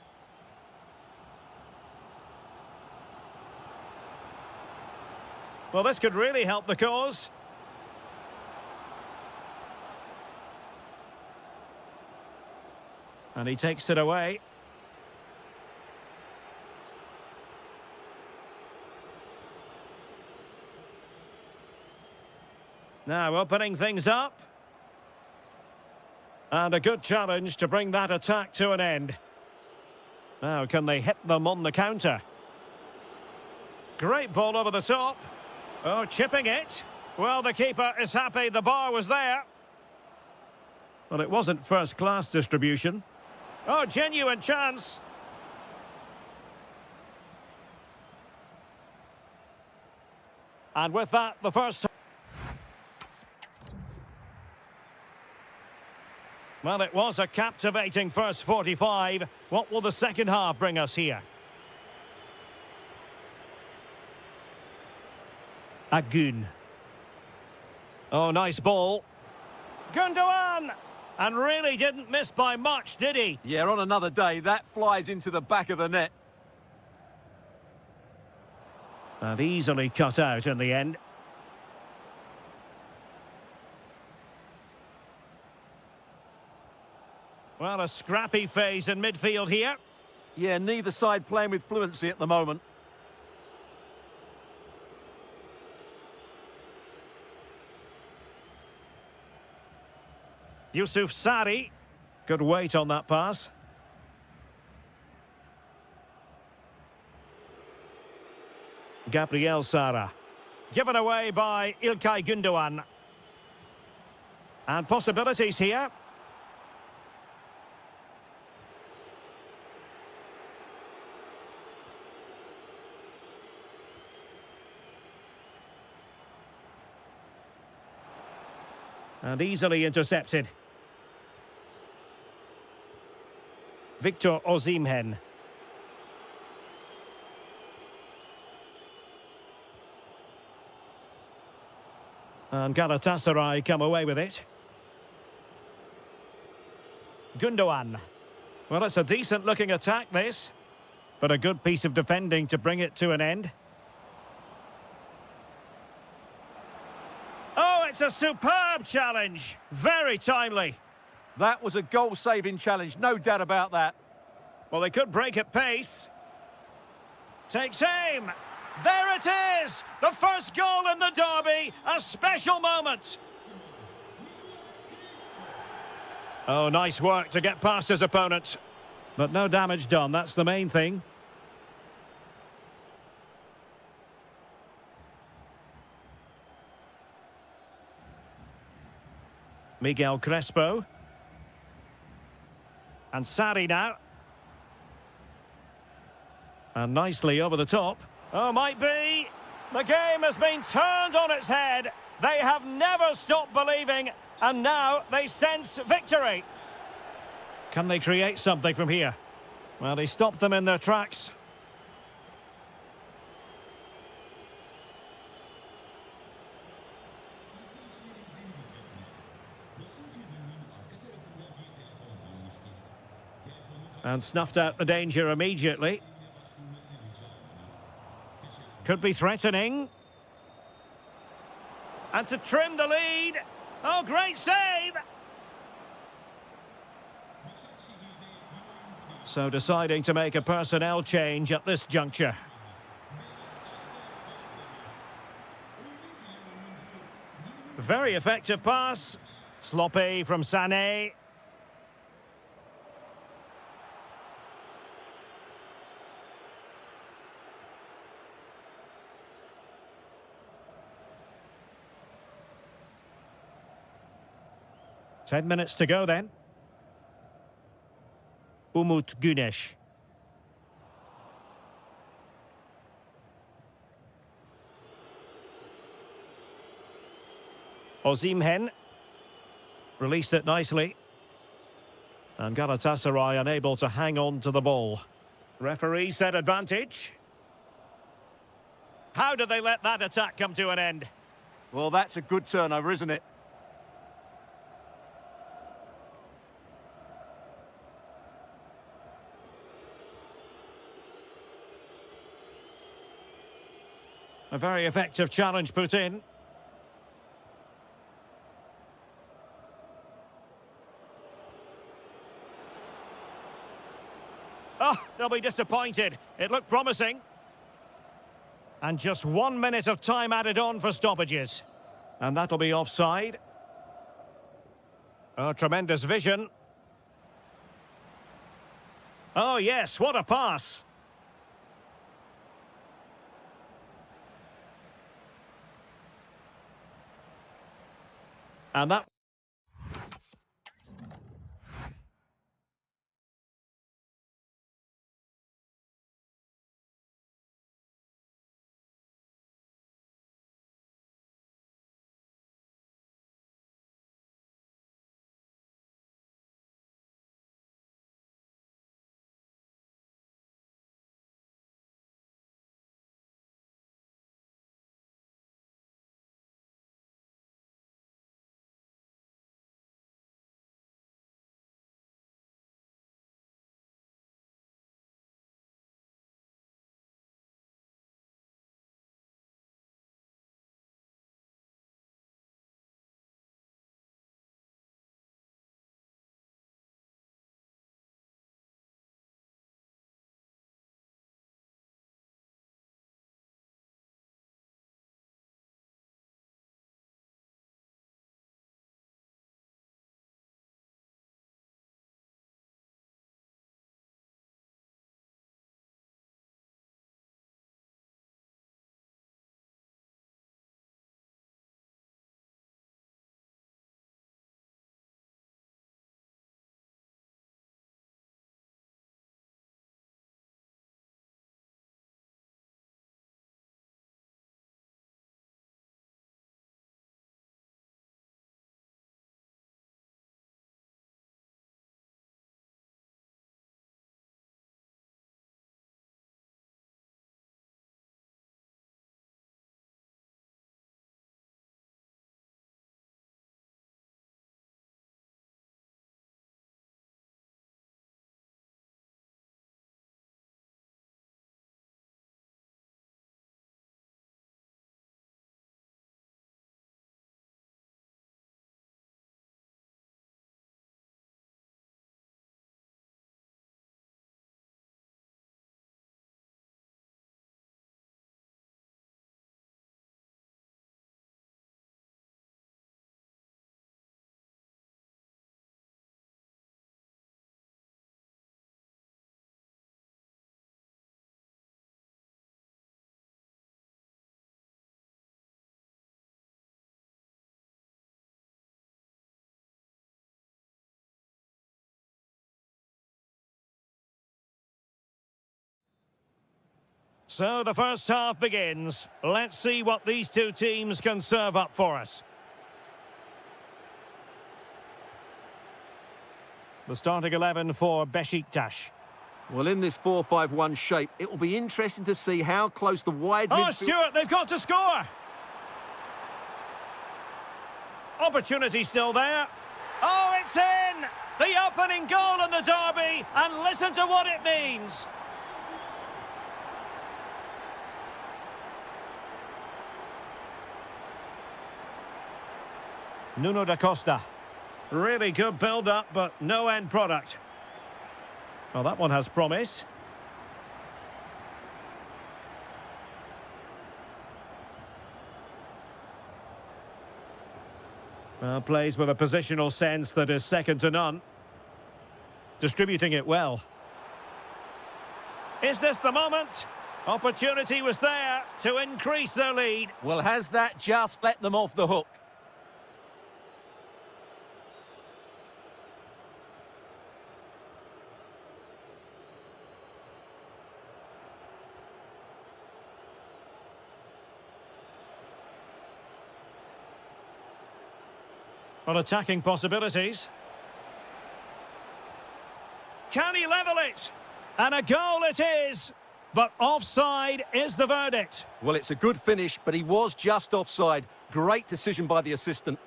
Well, this could really help the cause. And he takes it away. Now opening things up. And a good challenge to bring that attack to an end. Now, can they hit them on the counter? Great ball over the top. Oh, chipping it. Well, the keeper is happy the bar was there. Well, it wasn't first-class distribution. Oh, genuine chance. And with that, the first... Well, it was a captivating first 45. What will the second half bring us here? Agun. Oh, nice ball. Gundogan! And really didn't miss by much, did he? Yeah, on another day, that flies into the back of the net. And easily cut out in the end. Well, a scrappy phase in midfield here. Yeah, neither side playing with fluency at the moment. Yusuf Sari. Good weight on that pass. Gabriel Sara. Given away by İlkay Gündoğan. And possibilities here. And easily intercepted. Victor Osimhen. And Galatasaray come away with it. Gündoğan. Well, it's a decent-looking attack, this. But a good piece of defending to bring it to an end. Oh, it's a superb challenge. Very timely. That was a goal-saving challenge, no doubt about that. Well, they could break at pace. Takes aim. There it is! The first goal in the derby. A special moment. Oh, nice work to get past his opponent. But no damage done, that's the main thing. Miguel Crespo. And Sari now. And nicely over the top. Oh, might be. The game has been turned on its head. They have never stopped believing, and now they sense victory. Can they create something from here? Well, they stopped them in their tracks. And snuffed out the danger immediately. Could be threatening. And to trim the lead. Oh, great save! So deciding to make a personnel change at this juncture. Very effective pass. Sloppy from Sané. Ten minutes to go then. Umut Güneş. Osimhen. Released it nicely. And Galatasaray unable to hang on to the ball. Referee said advantage. How did they let that attack come to an end? Well, that's a good turnover, isn't it? A very effective challenge put in. Oh, they'll be disappointed. It looked promising. And just 1 minute of time added on for stoppages. And that'll be offside. Oh, tremendous vision. Oh, yes, what a pass. And that So the first half begins. Let's see what these two teams can serve up for us. The starting 11 for Besiktas. Well, in this 4-5-1 shape, it will be interesting to see how close the wide midfield... Stuart, they've got to score! Opportunity still there. Oh, it's in! The opening goal in the derby, and listen to what it means. Nuno da Costa. Really good build-up, but no end product. Well, that one has promise. Well, plays with a positional sense that is second to none. Distributing it well. Is this the moment? Opportunity was there to increase their lead. Well, has that just let them off the hook? On attacking possibilities. Can he level it? And a goal it is. But offside is the verdict. Well, it's a good finish, but he was just offside. Great decision by the assistant.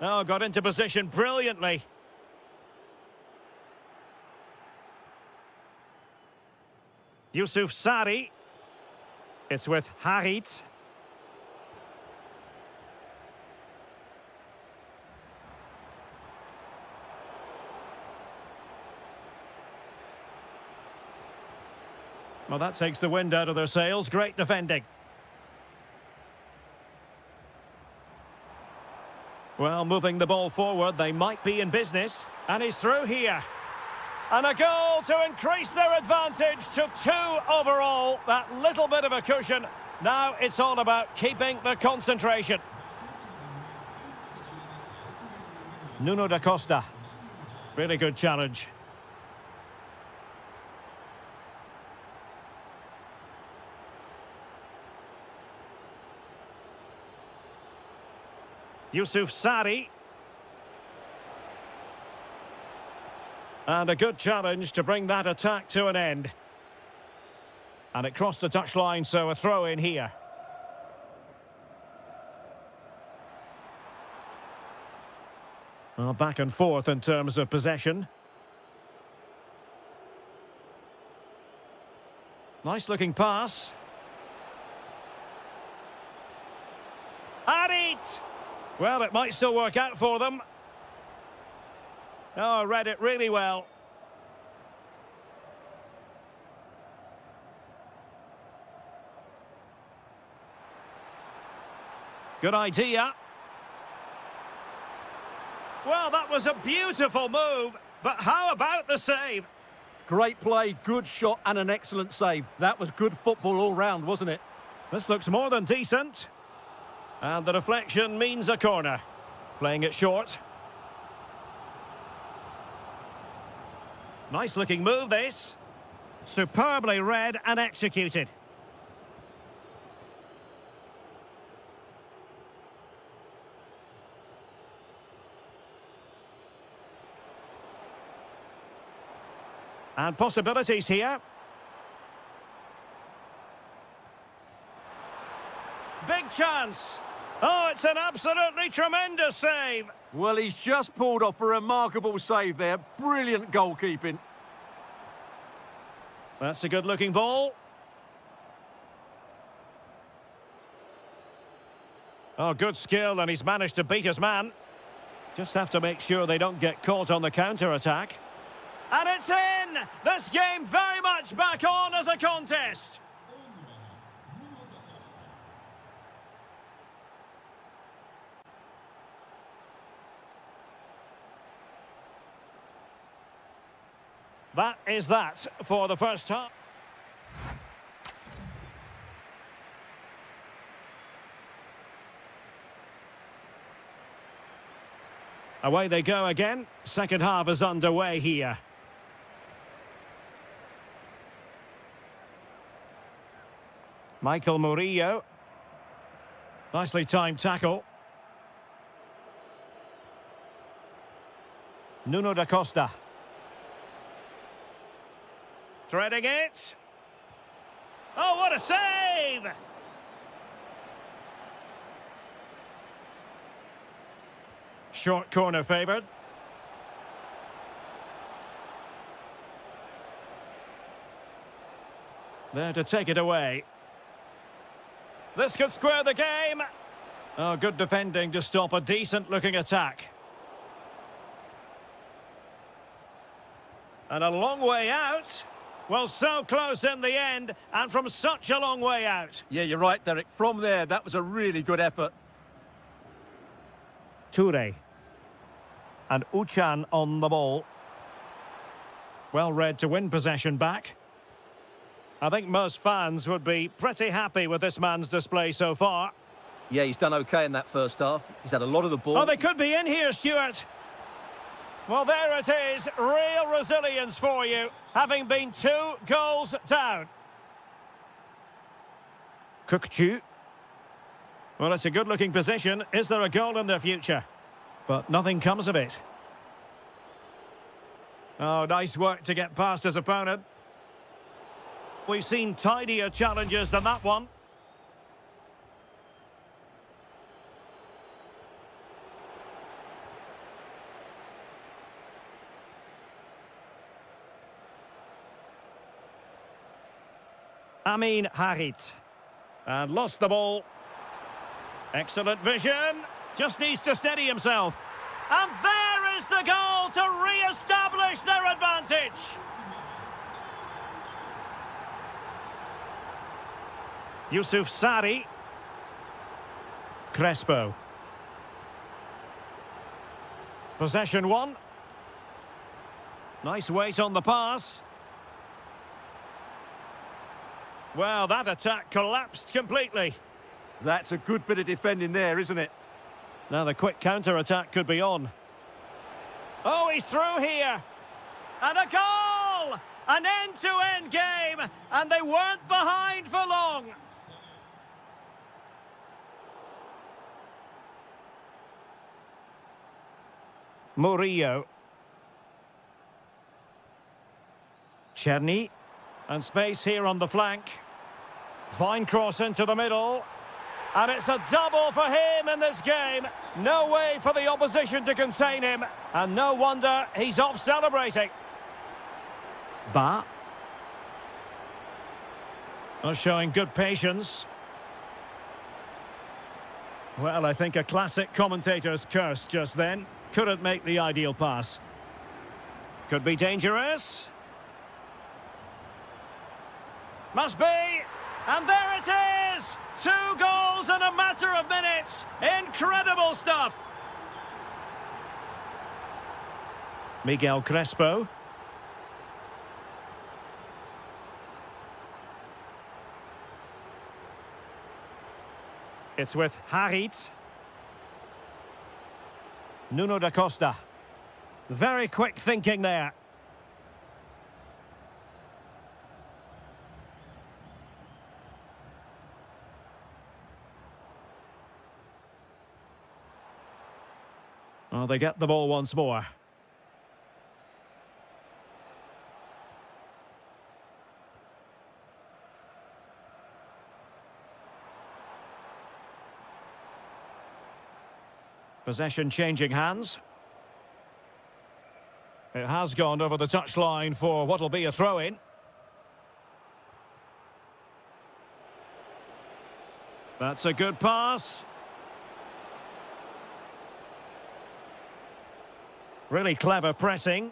Oh, got into position brilliantly. Yusuf Sari. It's with Harit. Well, that takes the wind out of their sails. Great defending. Well, moving the ball forward, they might be in business. And he's through here. And a goal to increase their advantage to 2 overall. That little bit of a cushion. Now it's all about keeping the concentration. Nuno da Costa. Really good challenge. Yusuf Sari. And a good challenge to bring that attack to an end. And it crossed the touchline, so a throw in here. Well, back and forth in terms of possession. Nice looking pass. Harit! Well, it might still work out for them. Oh, read it really well. Good idea. Well, that was a beautiful move, but how about the save? Great play, good shot and an excellent save. That was good football all round, wasn't it? This looks more than decent. And the deflection means a corner. Playing it short. Nice looking move, this. Superbly read and executed. And possibilities here. Big chance. Oh, it's an absolutely tremendous save. Well, he's just pulled off a remarkable save there. Brilliant goalkeeping. That's a good-looking ball. Oh, good skill, and he's managed to beat his man. Just have to make sure they don't get caught on the counter-attack. And it's in! This game very much back on as a contest. That is that for the first half. Away they go again. Second half is underway here. Michael Murillo. Nicely timed tackle. Nuno da Costa. Threading it. Oh, what a save! Short corner favoured. There to take it away. This could square the game. Oh, good defending to stop a decent-looking attack. And a long way out. Well, so close in the end, and from such a long way out. Yeah, you're right, Derek. From there, that was a really good effort. Toure. And Uchan on the ball. Well read to win possession back. I think most fans would be pretty happy with this man's display so far. Yeah, he's done okay in that first half. He's had a lot of the ball. Oh, they could be in here, Stuart. Well, there it is. Real resilience for you, having been 2 goals down. Kukchu. Well, it's a good-looking position. Is there a goal in their future? But nothing comes of it. Oh, nice work to get past his opponent. We've seen tidier challenges than that one. Amin Harit. And lost the ball. Excellent vision. Just needs to steady himself. And there is the goal to re-establish their advantage. Yusuf Sari. Crespo. Possession 1. Nice weight on the pass. Well, that attack collapsed completely. That's a good bit of defending there, isn't it? Now the quick counter-attack could be on. Oh, he's through here. And a goal! An end-to-end game, and they weren't behind for long. Murillo. Cherny. And space here on the flank. Fine cross into the middle. And it's a double for him in this game. No way for the opposition to contain him. And no wonder he's off celebrating. Ba. Oh, showing good patience. Well, I think a classic commentator's curse just then. Couldn't make the ideal pass. Could be dangerous. Must be. And there it is! 2 goals in a matter of minutes. Incredible stuff. Miguel Crespo. It's with Harit. Nuno da Costa. Very quick thinking there. Well, they get the ball once more. Possession changing hands. It has gone over the touchline for what'll be a throw-in. That's a good pass. Really clever pressing.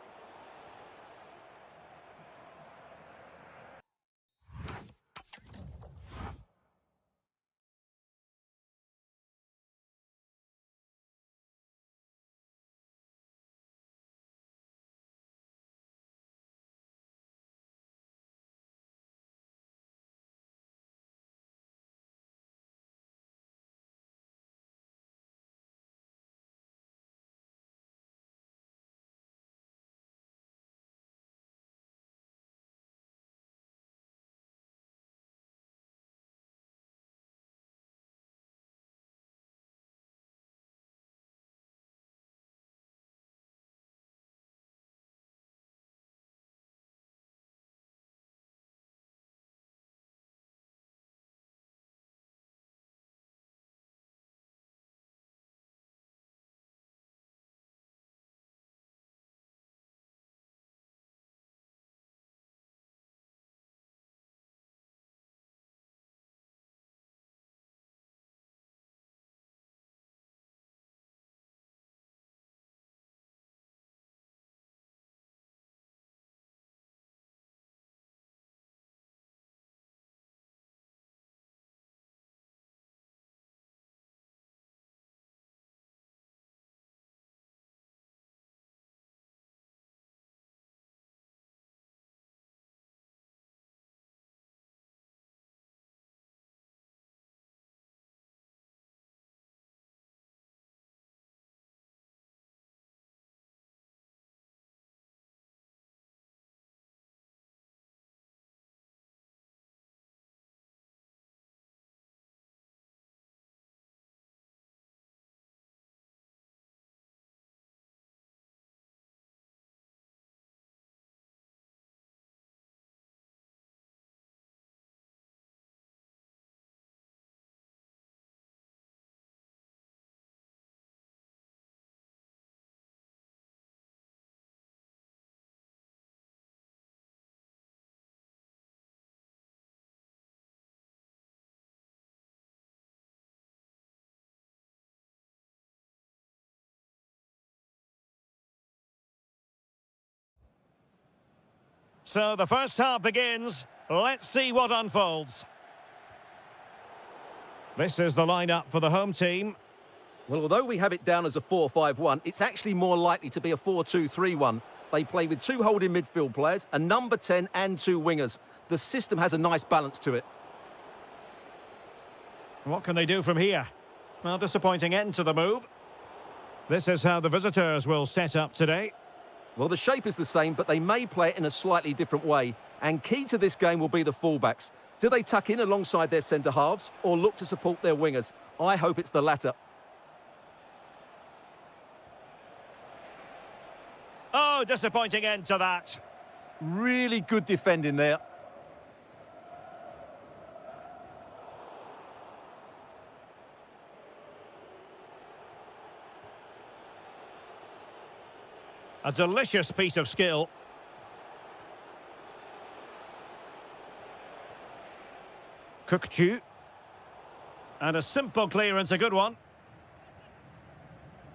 So the first half begins. Let's see what unfolds. This is the lineup for the home team. Well, although we have it down as a 4-5-1, it's actually more likely to be a 4-2-3-1. They play with two holding midfield players, a number 10 and two wingers. The system has a nice balance to it. What can they do from here? Well, disappointing end to the move. This is how the visitors will set up today. Well, the shape is the same, but they may play it in a slightly different way. And key to this game will be the fullbacks. Do they tuck in alongside their centre-halves or look to support their wingers? I hope it's the latter. Oh, disappointing end to that. Really good defending there. A delicious piece of skill. Kukçu. And a simple clearance, a good one.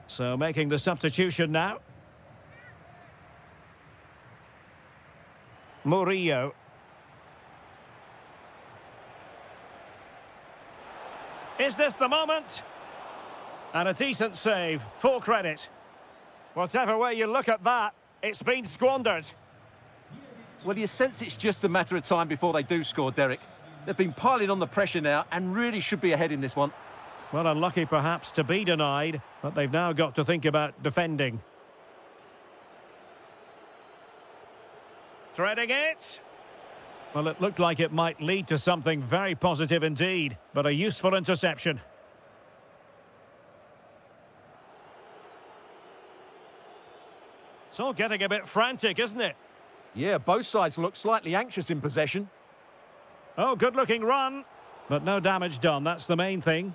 So making the substitution now. Murillo. Is this the moment? And a decent save, full credit. Whatever way you look at that, it's been squandered. Well, you sense it's just a matter of time before they do score, Derek. They've been piling on the pressure now and really should be ahead in this one. Well, unlucky perhaps to be denied, but they've now got to think about defending. Threading it. Well, it looked like it might lead to something very positive indeed, but a useful interception. It's all getting a bit frantic, isn't it? Yeah, both sides look slightly anxious in possession. Oh, good-looking run, but no damage done. That's the main thing.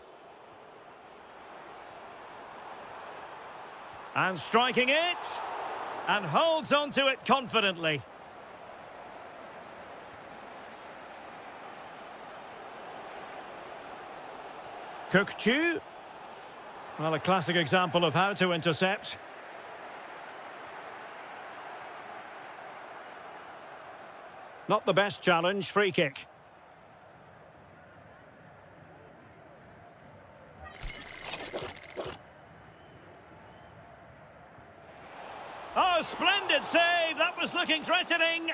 And striking it, and holds on to it confidently. Kukçu. Well, a classic example of how to intercept. Not the best challenge, free kick. Oh, splendid save! That was looking threatening.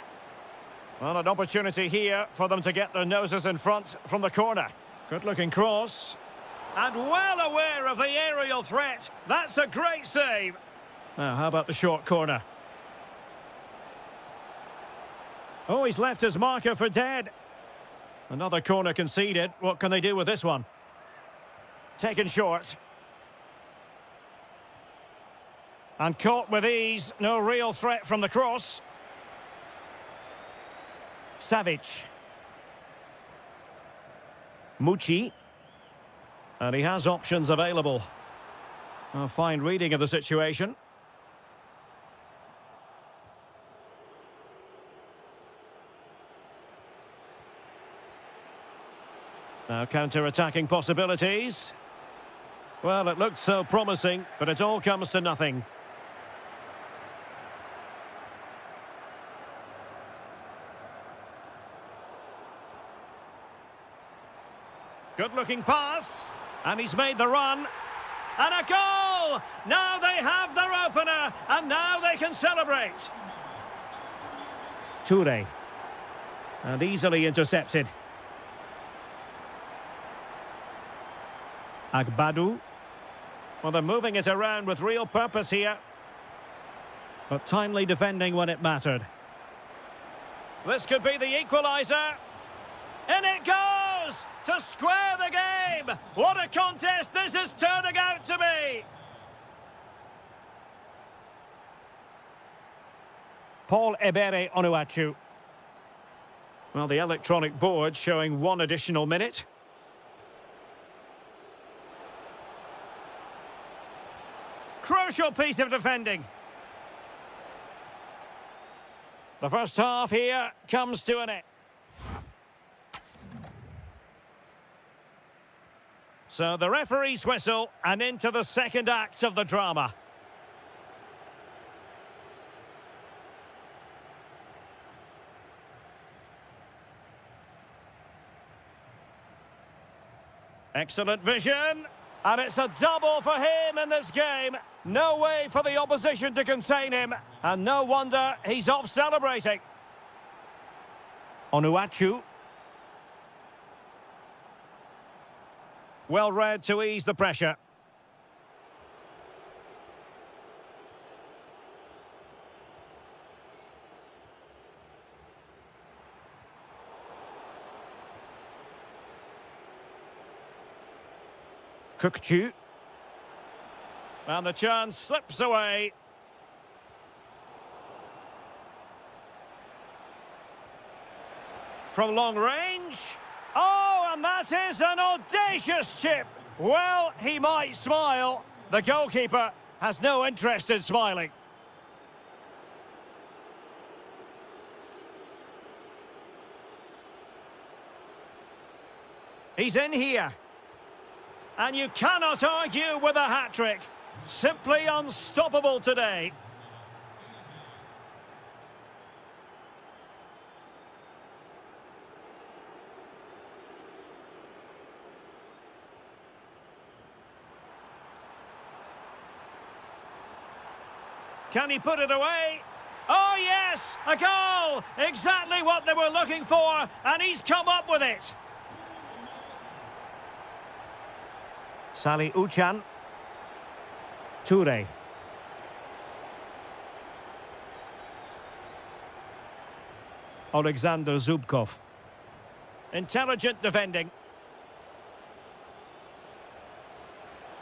Well, an opportunity here for them to get their noses in front from the corner. Good-looking cross. And well aware of the aerial threat. That's a great save. Now, how about the short corner? Oh, he's left his marker for dead. Another corner conceded. What can they do with this one? Taken short. And caught with ease. No real threat from the cross. Savic. Mucci. And he has options available. A fine reading of the situation. Now counter-attacking possibilities. Well, it looked so promising, but it all comes to nothing. Good-looking pass. And he's made the run. And a goal! Now they have their opener, and now they can celebrate. Toure. And easily intercepted. Agbadu. Well, they're moving it around with real purpose here. But timely defending when it mattered. This could be the equaliser. And it goes! To square the game! What a contest this is turning out to be! Paul Ebere Onuachu. Well, the electronic board showing one additional minute. Crucial piece of defending. The first half here comes to an end. So the referee's whistle and into the second act of the drama. Excellent vision. And it's a double for him in this game. No way for the opposition to contain him. And no wonder he's off celebrating. Onuachu. Well read to ease the pressure. Kukchu. And the chance slips away. From long range. Oh, and that is an audacious chip. Well, he might smile. The goalkeeper has no interest in smiling. He's in here. And you cannot argue with a hat-trick. Simply unstoppable today. Can he put it away? Oh, yes! A goal! Exactly what they were looking for, and he's come up with it. Sally Uchan. Toure. Alexander Zubkov. Intelligent defending.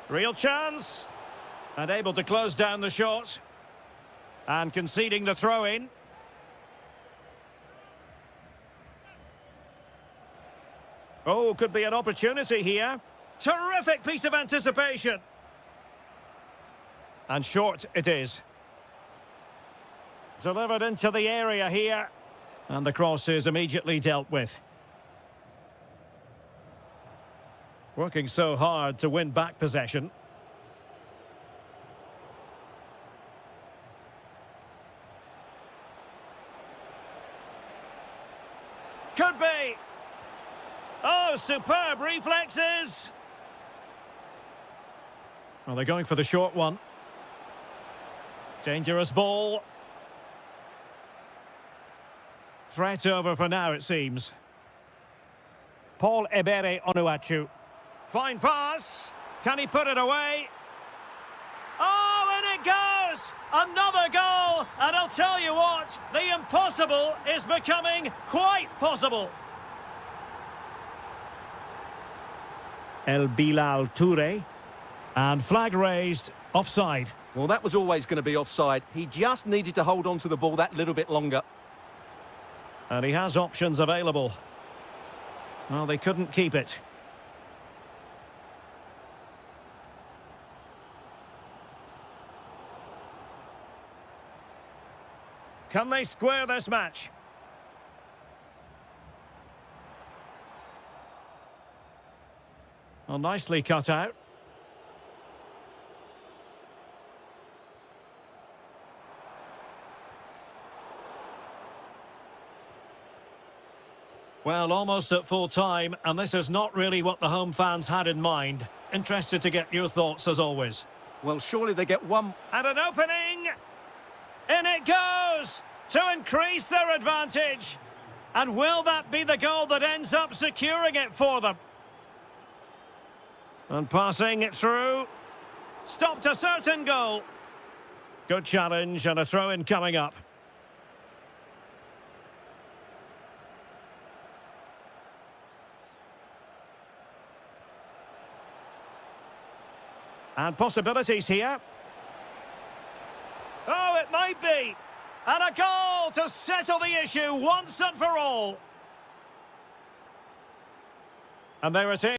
Real chance. And able to close down the shot. And conceding the throw-in. Oh, could be an opportunity here. Terrific piece of anticipation. And short it is. Delivered into the area here. And the cross is immediately dealt with. Working so hard to win back possession. Could be. Oh, superb reflexes. Well, they're going for the short one. Dangerous ball. Threat over for now, it seems. Paul Ebere Onuachu. Fine pass. Can he put it away? Oh, and it goes! Another goal! And I'll tell you what, the impossible is becoming quite possible. El Bilal Toure. And flag raised, offside. Well, that was always going to be offside. He just needed to hold on to the ball that little bit longer. And he has options available. Well, they couldn't keep it. Can they square this match? Well, nicely cut out. Well, almost at full time, and this is not really what the home fans had in mind. Interested to get your thoughts as always. Well, surely they get one. And an opening! In it goes! To increase their advantage! And will that be the goal that ends up securing it for them? And passing it through. Stopped a certain goal. Good challenge and a throw-in coming up. And possibilities here. Oh, it might be. And a goal to settle the issue once and for all. And there it is.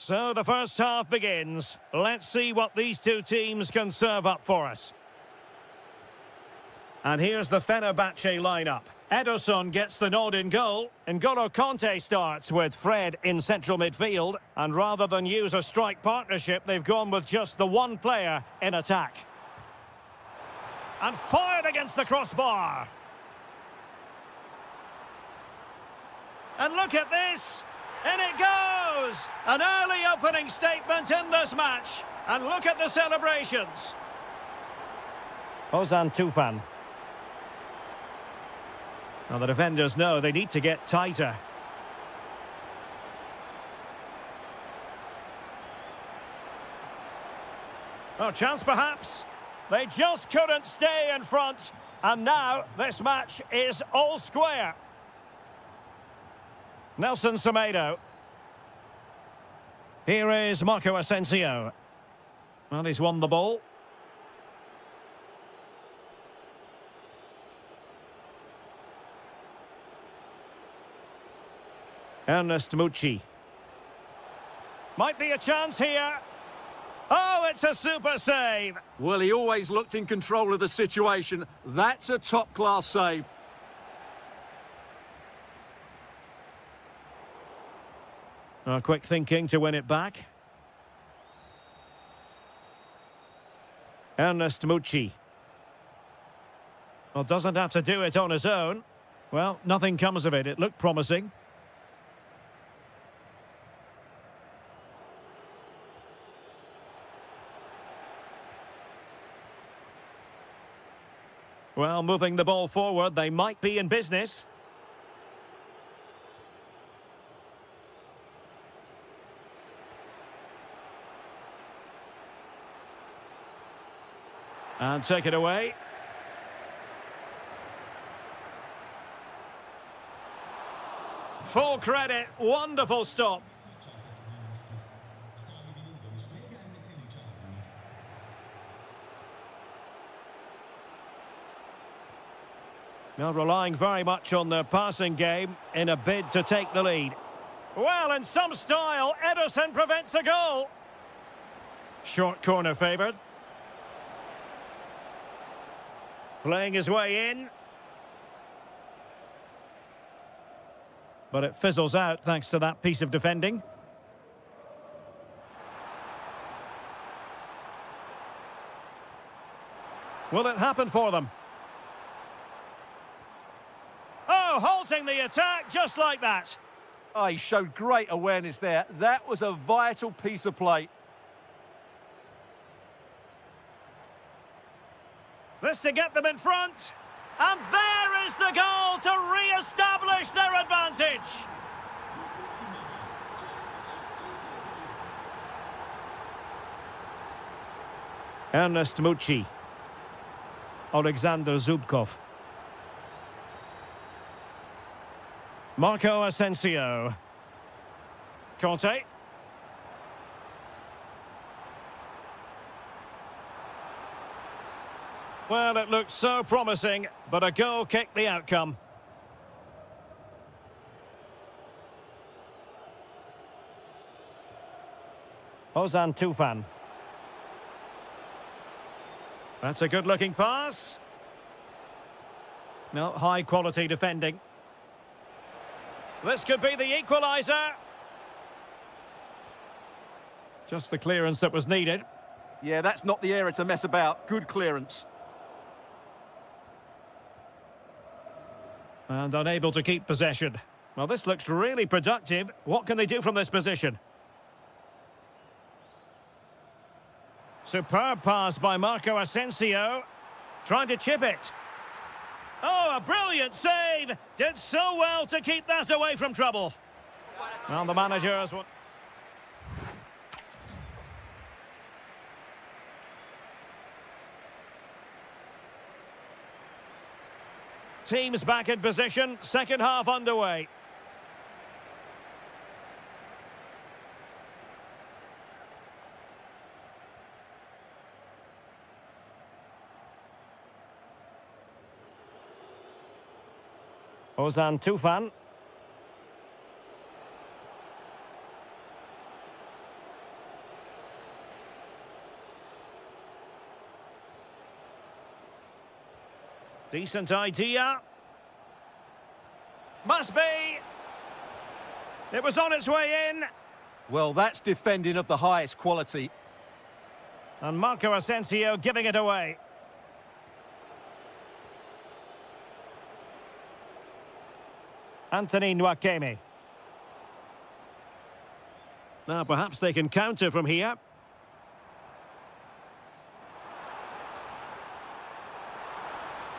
So the first half begins. Let's see what these two teams can serve up for us. And here's the Fenerbahce lineup. Ederson gets the nod in goal. N'Golo Kanté starts with Fred in central midfield. And rather than use a strike partnership, they've gone with just the one player in attack. And fired against the crossbar. And look at this. In it goes! An early opening statement in this match. And look at the celebrations. Ozan Tufan. Now the defenders know they need to get tighter. Oh, chance perhaps. They just couldn't stay in front. And now this match is all square. Nelson Semedo. Here is Marco Asensio. Well, he's won the ball. Ernest Mucci. Might be a chance here. Oh, it's a super save. Well, he always looked in control of the situation. That's a top-class save. Quick thinking to win it back. Ernest Mucci. Well, doesn't have to do it on his own. Well, nothing comes of it. It looked promising. Well, moving the ball forward, they might be in business. And take it away. Full credit, wonderful stop. Now relying very much on their passing game in a bid to take the lead. Well, in some style, Ederson prevents a goal. Short corner favoured. Playing his way in. But it fizzles out thanks to that piece of defending. Will it happen for them? Oh, halting the attack just like that. Oh, he showed great awareness there. That was a vital piece of play. This to get them in front. And there is the goal to re-establish their advantage. Ernest Mucci. Alexander Zubkov. Marco Asensio. Kanté. Well, it looked so promising, but a goal kicked the outcome. Ozan Tufan. That's a good-looking pass. No, high-quality defending. This could be the equaliser. Just the clearance that was needed. Yeah, that's not the area to mess about. Good clearance. And unable to keep possession. Well, this looks really productive. What can they do from this position? Superb pass by Marco Asensio. Trying to chip it. Oh, a brilliant save! Did so well to keep that away from trouble. Well, the manager has won. Teams back in position, second half underway. Ozan Tufan. Decent idea. Must be. It was on its way in. Well, that's defending of the highest quality. And Marco Asensio giving it away. Anthony Nwakeme. Now perhaps they can counter from here.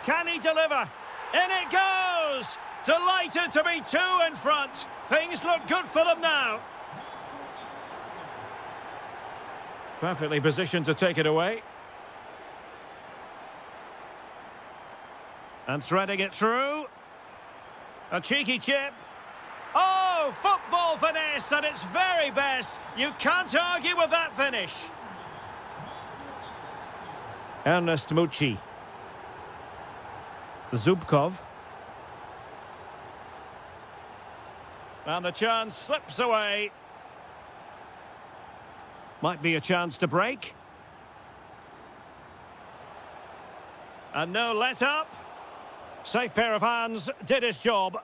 Can he deliver? In it goes! Delighted to be two in front. Things look good for them now. Perfectly positioned to take it away. And threading it through. A cheeky chip. Oh, football finesse at its very best. You can't argue with that finish. Ernest Mucci. Zubkov. And the chance slips away. Might be a chance to break. And no let up. Safe pair of hands, did his job.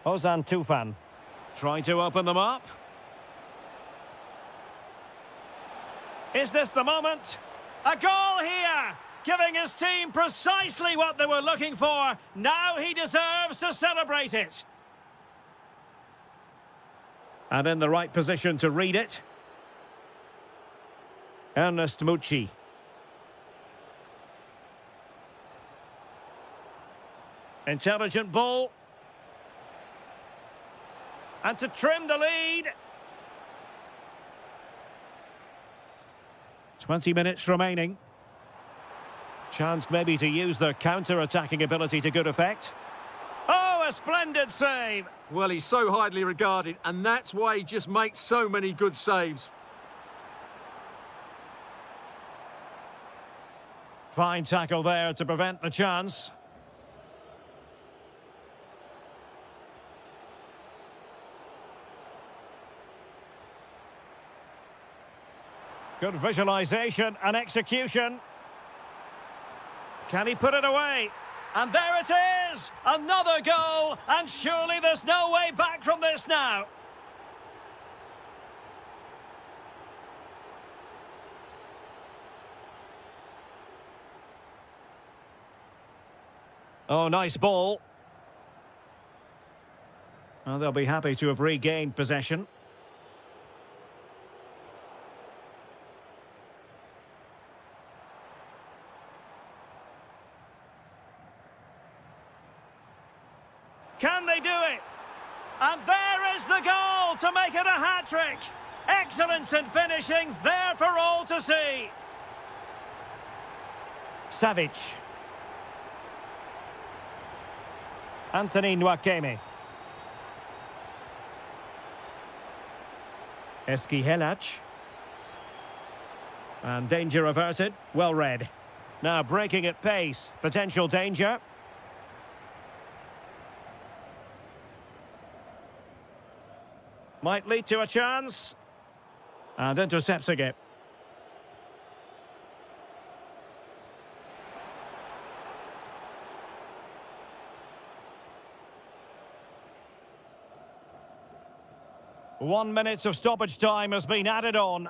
Ozan Tufan trying to open them up. Is this the moment? A goal here, giving his team precisely what they were looking for. Now he deserves to celebrate it. And in the right position to read it. Ernest Mucci. Intelligent ball. And to trim the lead. 20 minutes remaining. Chance maybe to use their counter-attacking ability to good effect. Oh, a splendid save. Well, he's so highly regarded, and that's why he just makes so many good saves. Fine tackle there to prevent the chance. Good visualisation and execution. Can he put it away? And there it is! Another goal! And surely there's no way back from this now. Oh, nice ball. Well, they'll be happy to have regained possession. Can they do it? And there is the goal to make it a hat-trick. Excellence in finishing, there for all to see. Savic. Anthony Nwakeme. Eski Helac. And danger averted. Well read. Now breaking at pace. Potential danger. Might lead to a chance. And intercepting it. One minute of stoppage time has been added on.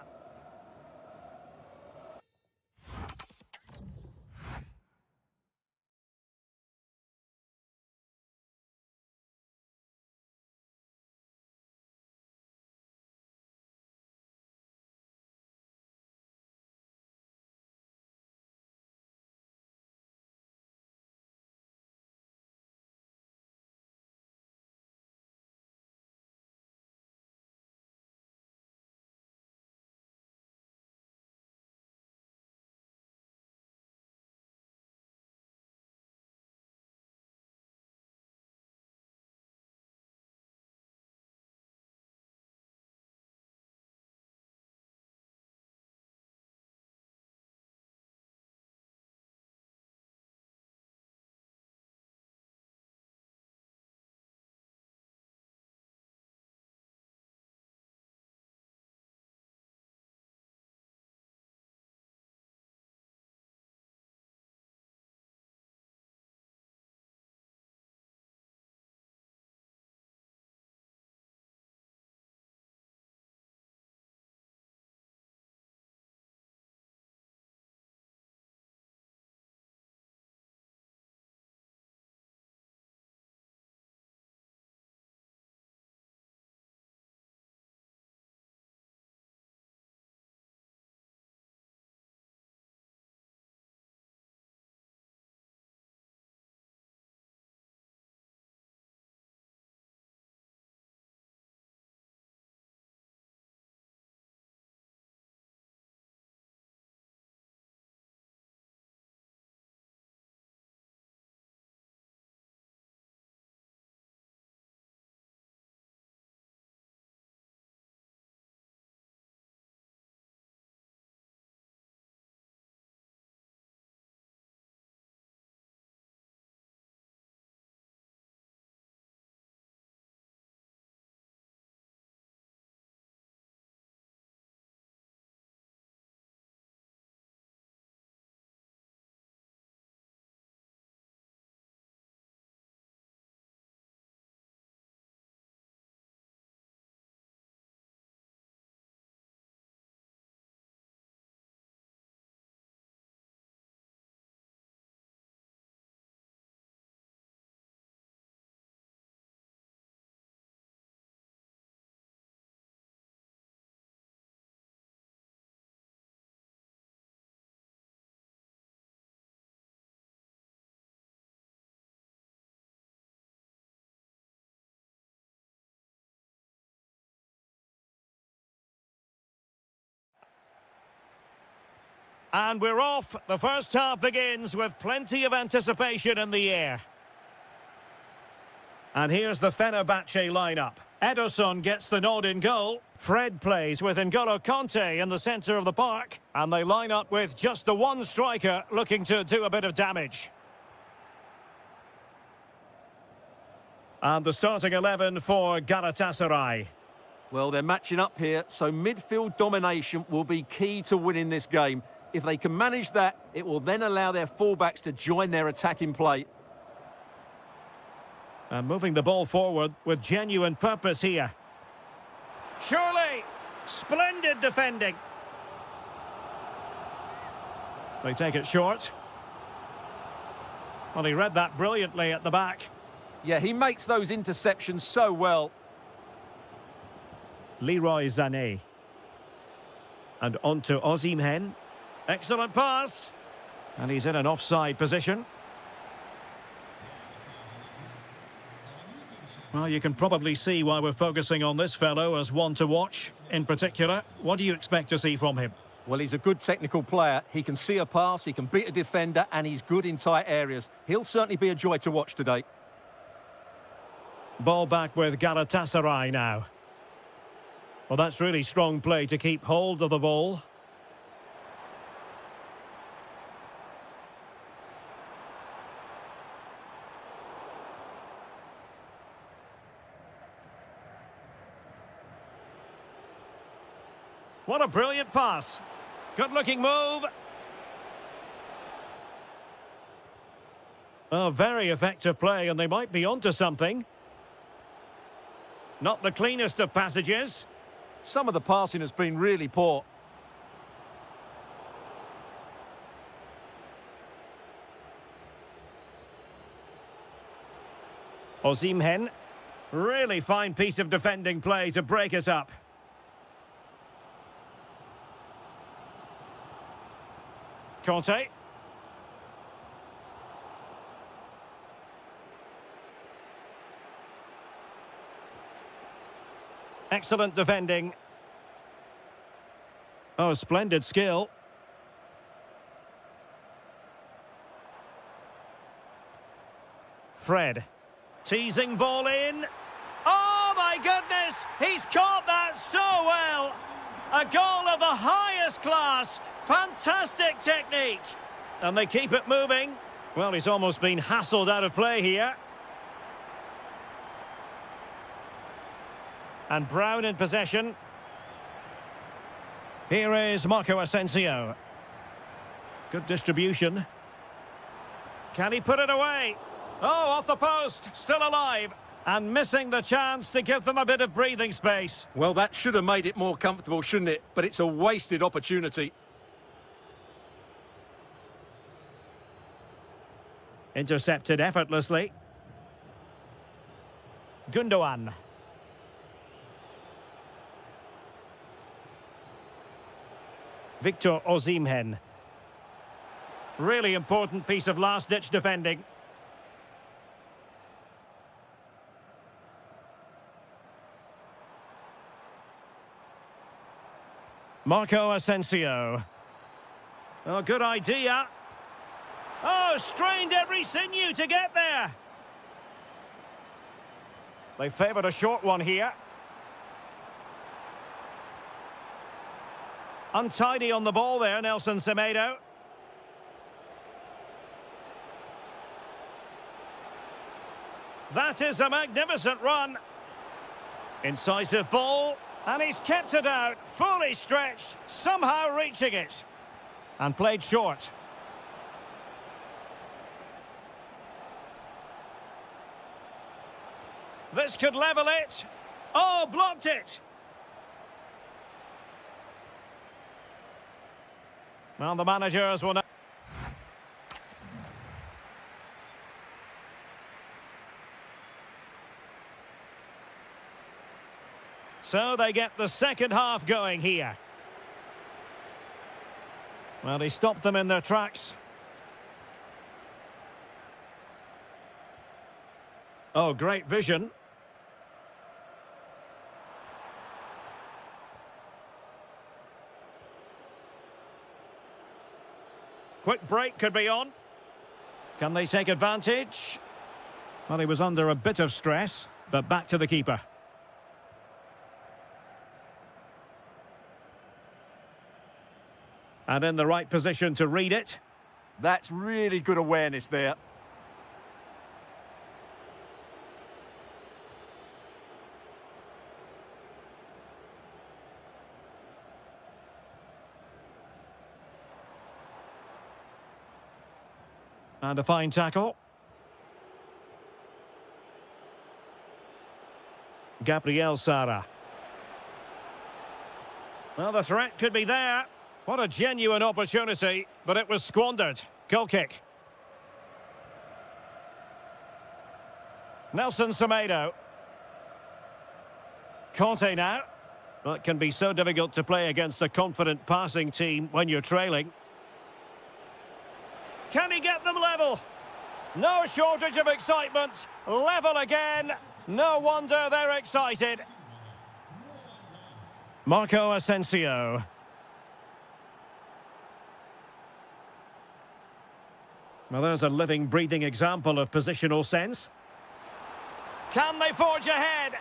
And we're off. The first half begins with plenty of anticipation in the air. And here's the Fenerbahce lineup. Ederson gets the nod in goal. Fred plays with N'Golo Kanté in the centre of the park. And they line up with just the one striker looking to do a bit of damage. And the starting 11 for Galatasaray. Well, they're matching up here, so midfield domination will be key to winning this game. If they can manage that, it will then allow their fullbacks to join their attacking play. And moving the ball forward with genuine purpose here. Surely, splendid defending. They take it short. Well, he read that brilliantly at the back. Yeah, he makes those interceptions so well. Leroy Sané. And on to Osimhen. Excellent pass. And he's in an offside position. Well, you can probably see why we're focusing on this fellow as one to watch. In particular, what do you expect to see from him? Well, he's a good technical player. He can see a pass, he can beat a defender, and he's good in tight areas. He'll certainly be a joy to watch today. Ball back with Galatasaray now. Well, that's really strong play to keep hold of the ball. What a brilliant pass. Good-looking move. Oh, very effective play, and they might be onto something. Not the cleanest of passages. Some of the passing has been really poor. Osimhen. Really fine piece of defending play to break us up. Kanté. Excellent defending. Oh, splendid skill. Fred. Teasing ball in. Oh, my goodness! He's caught that so well! A goal of the highest class. Fantastic technique. And they keep it moving. Well, he's almost been hassled out of play here. And Brown in possession. Here is Marco Asensio. Good distribution. Can he put it away? Oh, off the post. Still alive. And missing the chance to give them a bit of breathing space. Well, that should have made it more comfortable, shouldn't it? But it's a wasted opportunity. Intercepted effortlessly. Gundogan. Victor Osimhen. Really important piece of last-ditch defending. Marco Asensio. Oh, good idea. Oh, strained every sinew to get there. They favoured a short one here. Untidy on the ball there, Nelson Semedo. That is a magnificent run. Incisive ball. And he's kept it out, fully stretched, somehow reaching it. And played short. This could level it. Oh, blocked it. Well, the managers will now... So they get the second half going here. Well, he stopped them in their tracks. Oh, great vision. Quick break could be on. Can they take advantage? Well, he was under a bit of stress, but back to the keeper. And in the right position to read it. That's really good awareness there. And a fine tackle. Gabriel Sara. Well, the threat could be there. What a genuine opportunity, but it was squandered. Goal kick. Nelson Semedo. Conte now. Well, it can be so difficult to play against a confident passing team when you're trailing. Can he get them level? No shortage of excitement. Level again. No wonder they're excited. Marco Asensio. Well, there's a living, breathing example of positional sense. Can they forge ahead?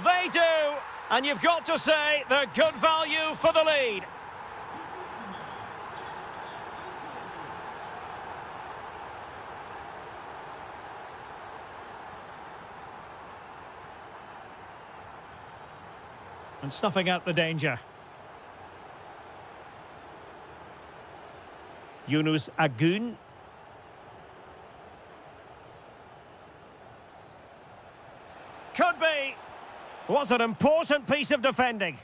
They do. And you've got to say they're good value for the lead. And snuffing out the danger. Yunus Agun. Could be. Was an important piece of defending.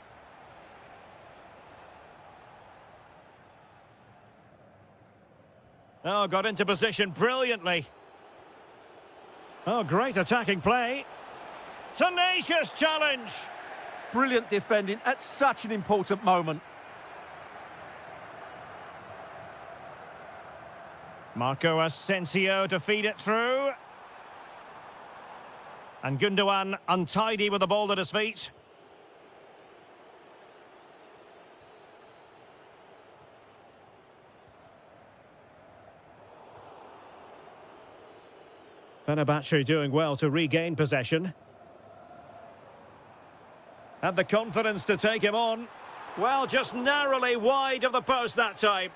Oh, got into position brilliantly. Oh, great attacking play. Tenacious challenge. Brilliant defending at such an important moment. Marco Asensio to feed it through. And Gundogan untidy with the ball at his feet. Fenerbahce doing well to regain possession. Had the confidence to take him on. Well, just narrowly wide of the post that time.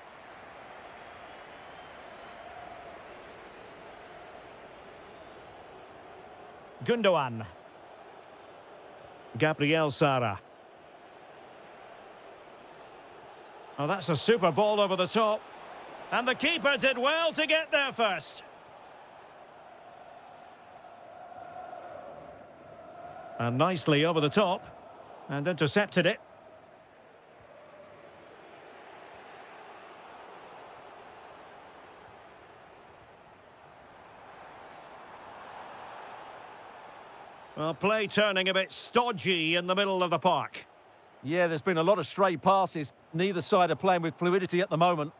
Gundogan. Gabriel Sara. Oh, that's a super ball over the top. And the keeper did well to get there first. And nicely over the top. And intercepted it. Well, play turning a bit stodgy in the middle of the park. Yeah, there's been a lot of stray passes. Neither side are playing with fluidity at the moment.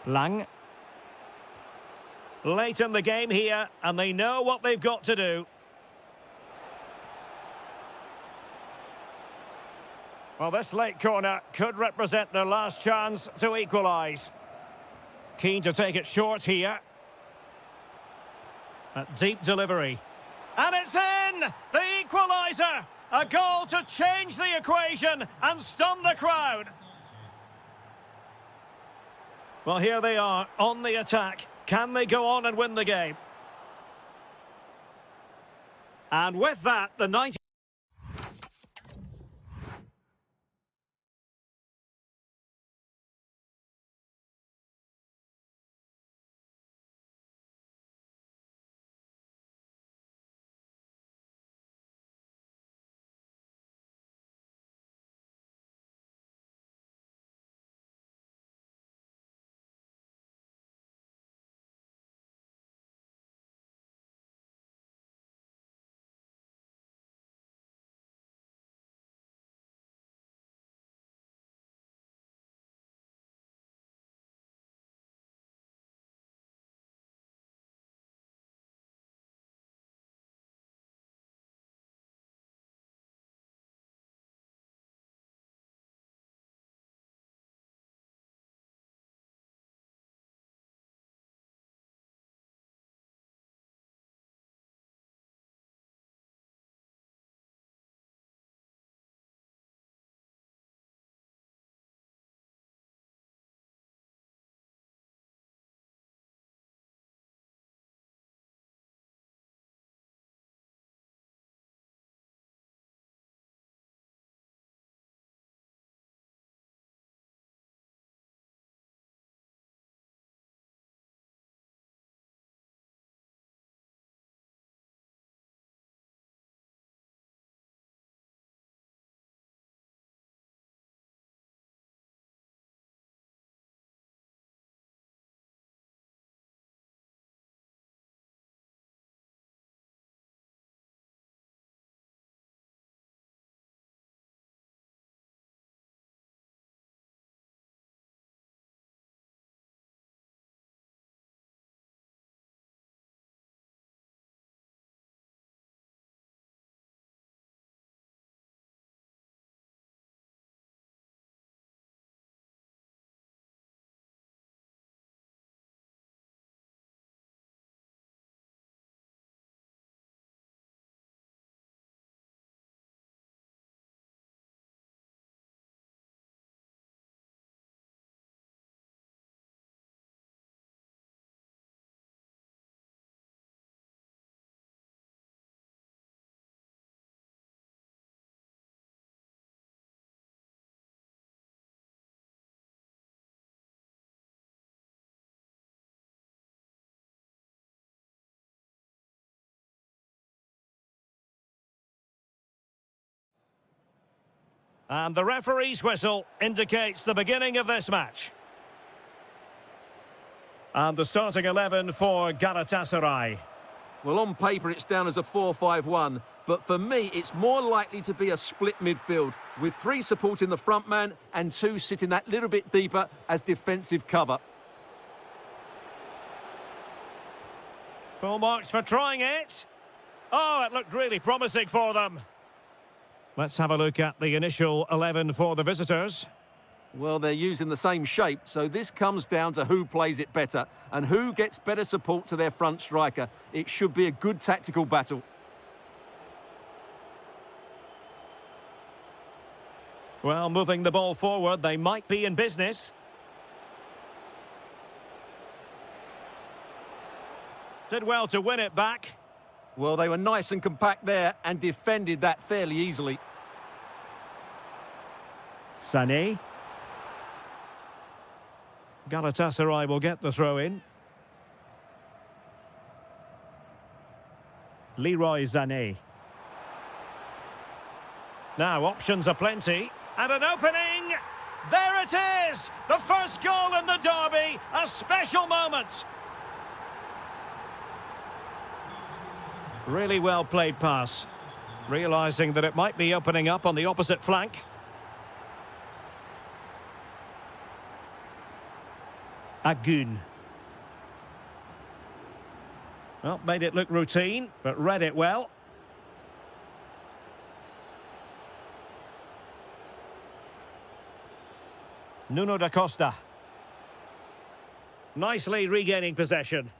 Lang. Late in the game here, and they know what they've got to do. Well, this late corner could represent their last chance to equalise. Keen to take it short here. A deep delivery. And it's in! The equaliser! A goal to change the equation and stun the crowd. Well, here they are on the attack. Can they go on and win the game? And with that, the 90... And the referee's whistle indicates the beginning of this match. And the starting 11 for Galatasaray. Well, on paper, it's down as a 4-5-1. But for me, it's more likely to be a split midfield, with 3 supporting the front man and 2 sitting that little bit deeper as defensive cover. Full marks for trying it. Oh, it looked really promising for them. Let's have a look at the initial 11 for the visitors. Well, they're using the same shape, so this comes down to who plays it better and who gets better support to their front striker. It should be a good tactical battle. Well, moving the ball forward, they might be in business. Did well to win it back. Well, they were nice and compact there and defended that fairly easily. Sané. Galatasaray will get the throw in. Leroy Sané. Now, options are plenty. And an opening! There it is! The first goal in the derby! A special moment! Really well played pass. Realising that it might be opening up on the opposite flank. Agun. Well, made it look routine, but read it well. Nuno da Costa. Nicely regaining possession.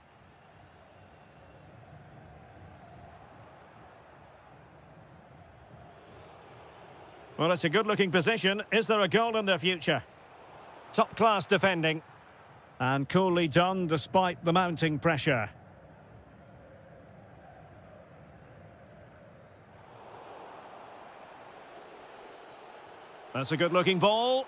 Well, it's a good-looking position. Is there a goal in the future? Top-class defending. And coolly done despite the mounting pressure. That's a good-looking ball.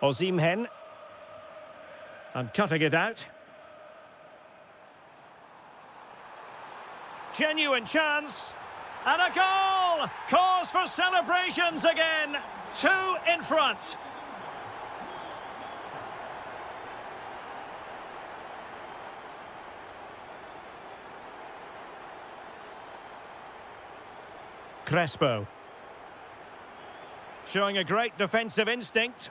Osimhen. And cutting it out. Genuine chance. And a goal! Cause for celebrations again. 2 in front. Crespo. Showing a great defensive instinct.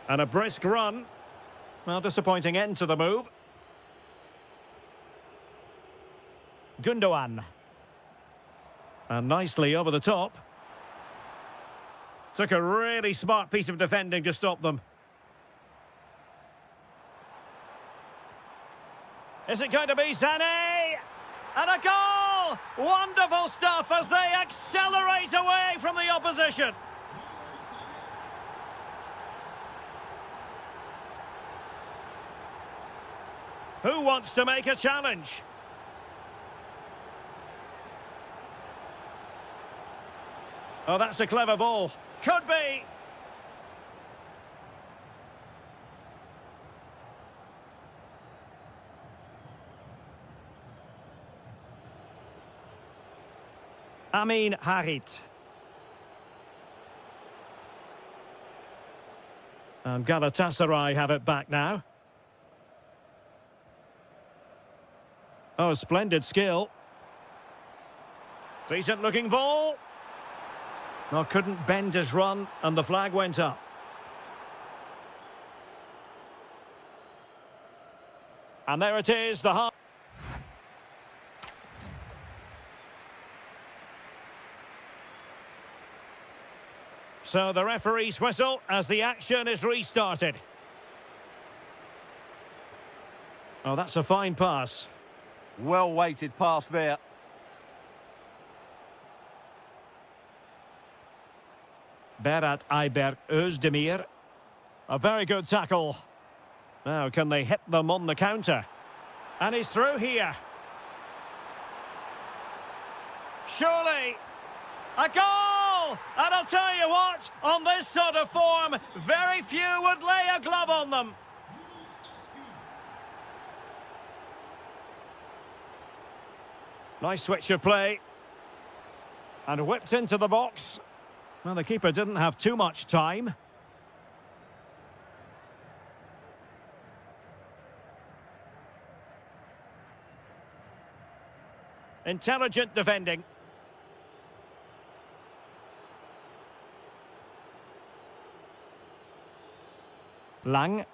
And a brisk run. Well, disappointing end to the move. Gundogan. And nicely over the top. Took a really smart piece of defending to stop them. Is it going to be Sané? And a goal! Wonderful stuff as they accelerate away from the opposition. Who wants to make a challenge? Oh, that's a clever ball. Could be. Amin Harit. And Galatasaray have it back now. Oh, splendid skill. Decent looking ball. No, couldn't bend his run, and the flag went up. And there it is, the half. So the referee's whistle as the action is restarted. Oh, that's a fine pass. Well-weighted pass there. Berat Ayberk Özdemir. A very good tackle. Now, can they hit them on the counter? And he's through here. Surely. A goal! goal! And I'll tell you what, on this sort of form, very few would lay a glove on them. Nice switch of play. And whipped into the box. Well, the keeper didn't have too much time. Intelligent defending. Lang.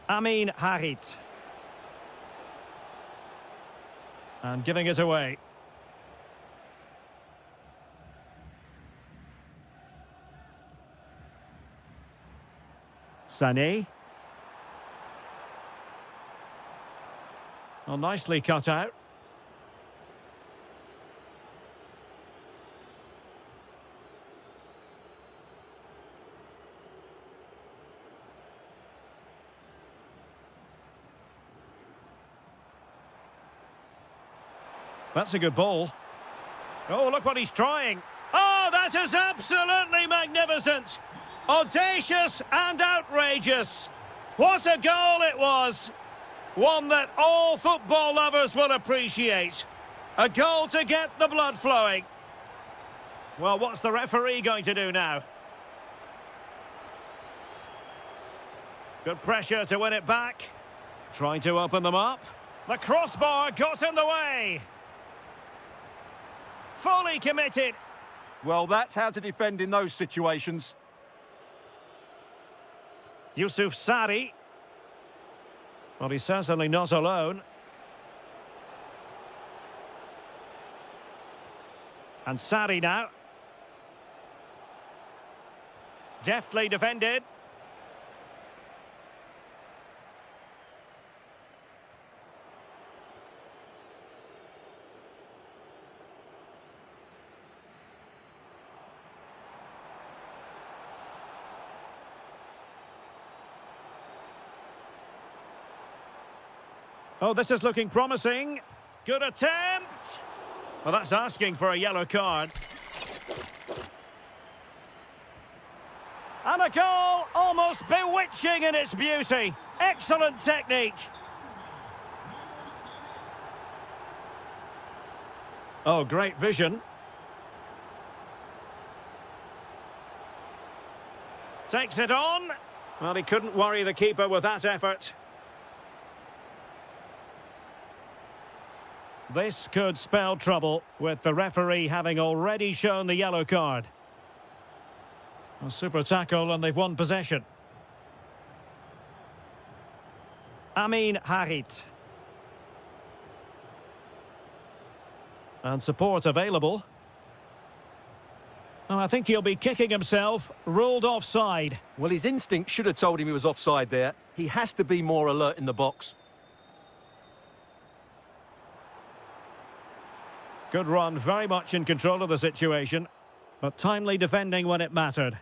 Amin Harit. And giving it away. Sané. Well, nicely cut out. That's a good ball. Oh, look what he's trying. Oh, that is absolutely magnificent. Audacious and outrageous. What a goal it was. One that all football lovers will appreciate. A goal to get the blood flowing. Well, what's the referee going to do now? Good pressure to win it back. Trying to open them up. The crossbar got in the way. Fully committed. Well, that's how to defend in those situations. Yusuf Sari. Well, he's certainly not alone. And Sari now. Deftly defended. Oh, this is looking promising. Good attempt. Well, that's asking for a yellow card. And a goal almost bewitching in its beauty. Excellent technique. Oh, great vision. Takes it on. Well, he couldn't worry the keeper with that effort. This could spell trouble, with the referee having already shown the yellow card. A super tackle, and they've won possession. Amin Harit. And support available. Oh, I think he'll be kicking himself, ruled offside. Well, his instinct should have told him he was offside there. He has to be more alert in the box. Good run, very much in control of the situation, but timely defending when it mattered.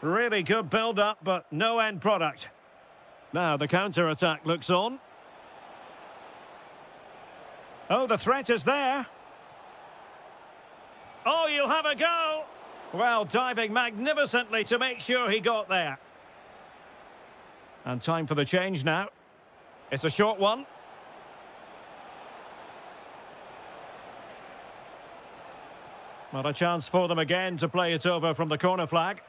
Really good build-up, but no end product. Now the counter-attack looks on. Oh, the threat is there. Oh, you'll have a go. Well, diving magnificently to make sure he got there. And time for the change now. It's a short one. Not a chance for them again to play it over from the corner flag.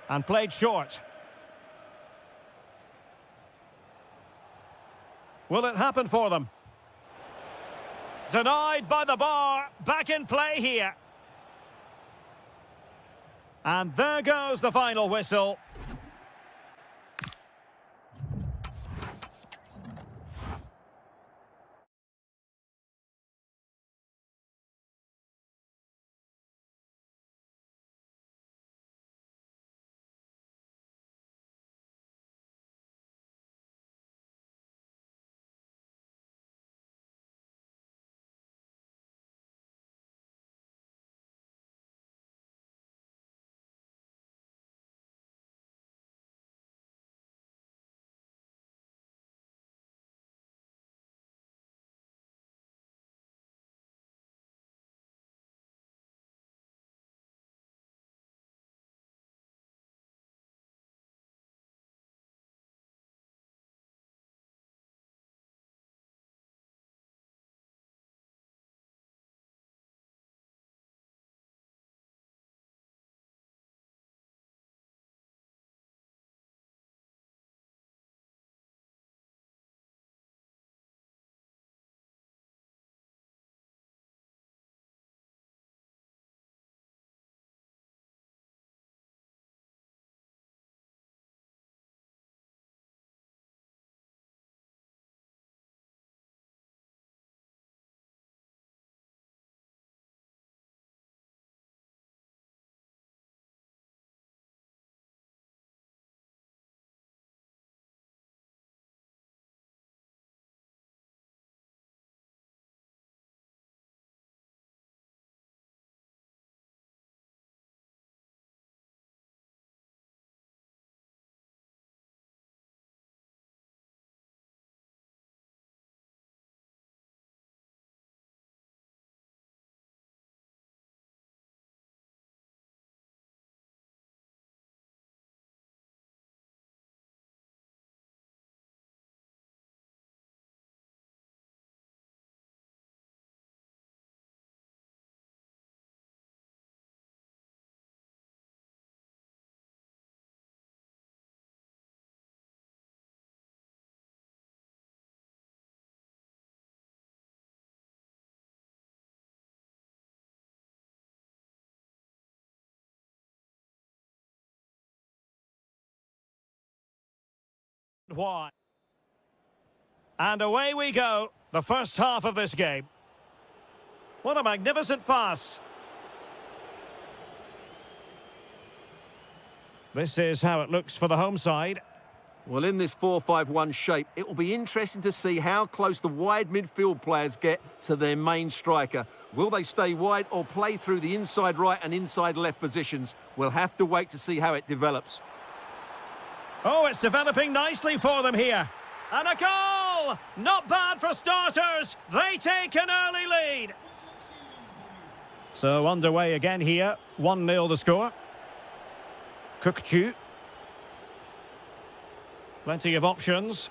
And played short. Will it happen for them? Denied by the bar. Back in play here. And there goes the final whistle. Why? And away we go. The first half of this game. What a magnificent pass. This is how it looks for the home side. Well, in this 4-5-1 shape, it will be interesting to see how close the wide midfield players get to their main striker. Will they stay wide or play through the inside right and inside left positions? We'll have to wait to see how it develops. Oh, it's developing nicely for them here. And a goal! Not bad for starters. They take an early lead. So underway again here. 1-0 the score. Kukçu. Plenty of options.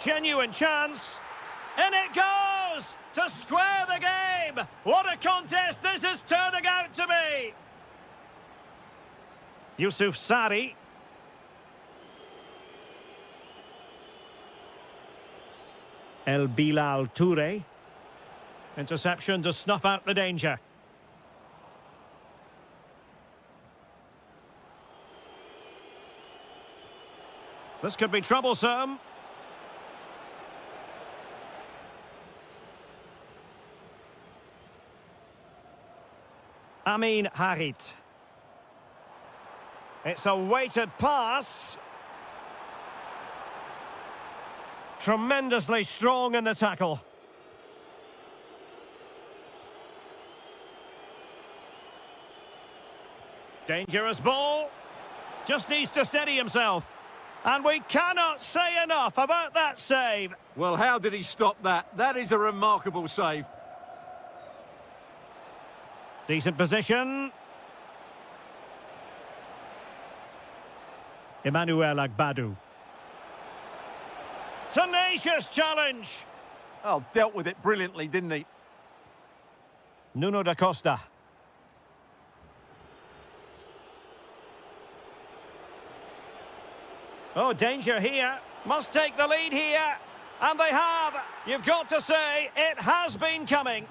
Genuine chance. And it goes to square the game. What a contest this is turning out to be. Yusuf Sari. El Bilal Toure. Interception to snuff out the danger. This could be troublesome. Amin Harit. It's a weighted pass. Tremendously strong in the tackle. Dangerous ball. Just needs to steady himself. And we cannot say enough about that save. Well, how did he stop that? That is a remarkable save. Decent position. Emmanuel Agbadou. Tenacious challenge. Oh, dealt with it brilliantly, didn't he? Nuno da Costa. Oh, danger here. Must take the lead here. And they have. You've got to say, it has been coming.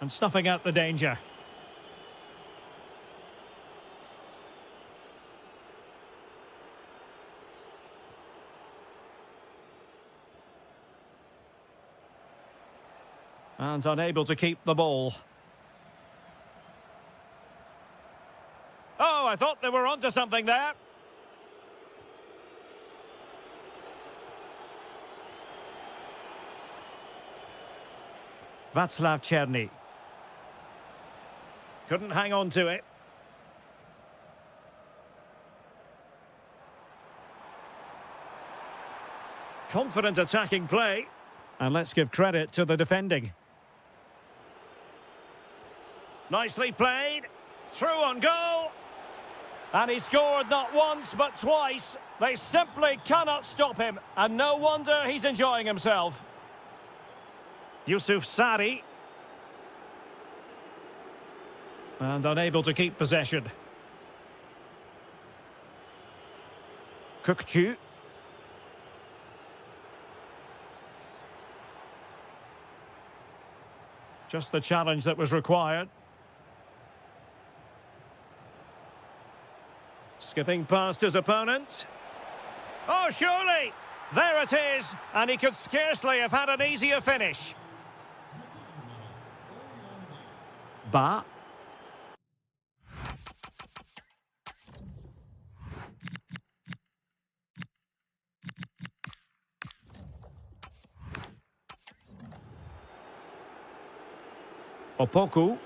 And snuffing out the danger. And unable to keep the ball. Oh, I thought they were onto something there. Václav Černý. Couldn't hang on to it. Confident attacking play. And let's give credit to the defending. Nicely played. Through on goal. And he scored not once but twice. They simply cannot stop him. And no wonder he's enjoying himself. Yusuf Sari. And unable to keep possession. Kukçu. Just the challenge that was required. Skipping past his opponent. Oh, surely! There it is! And he could scarcely have had an easier finish. Ba. Opoku.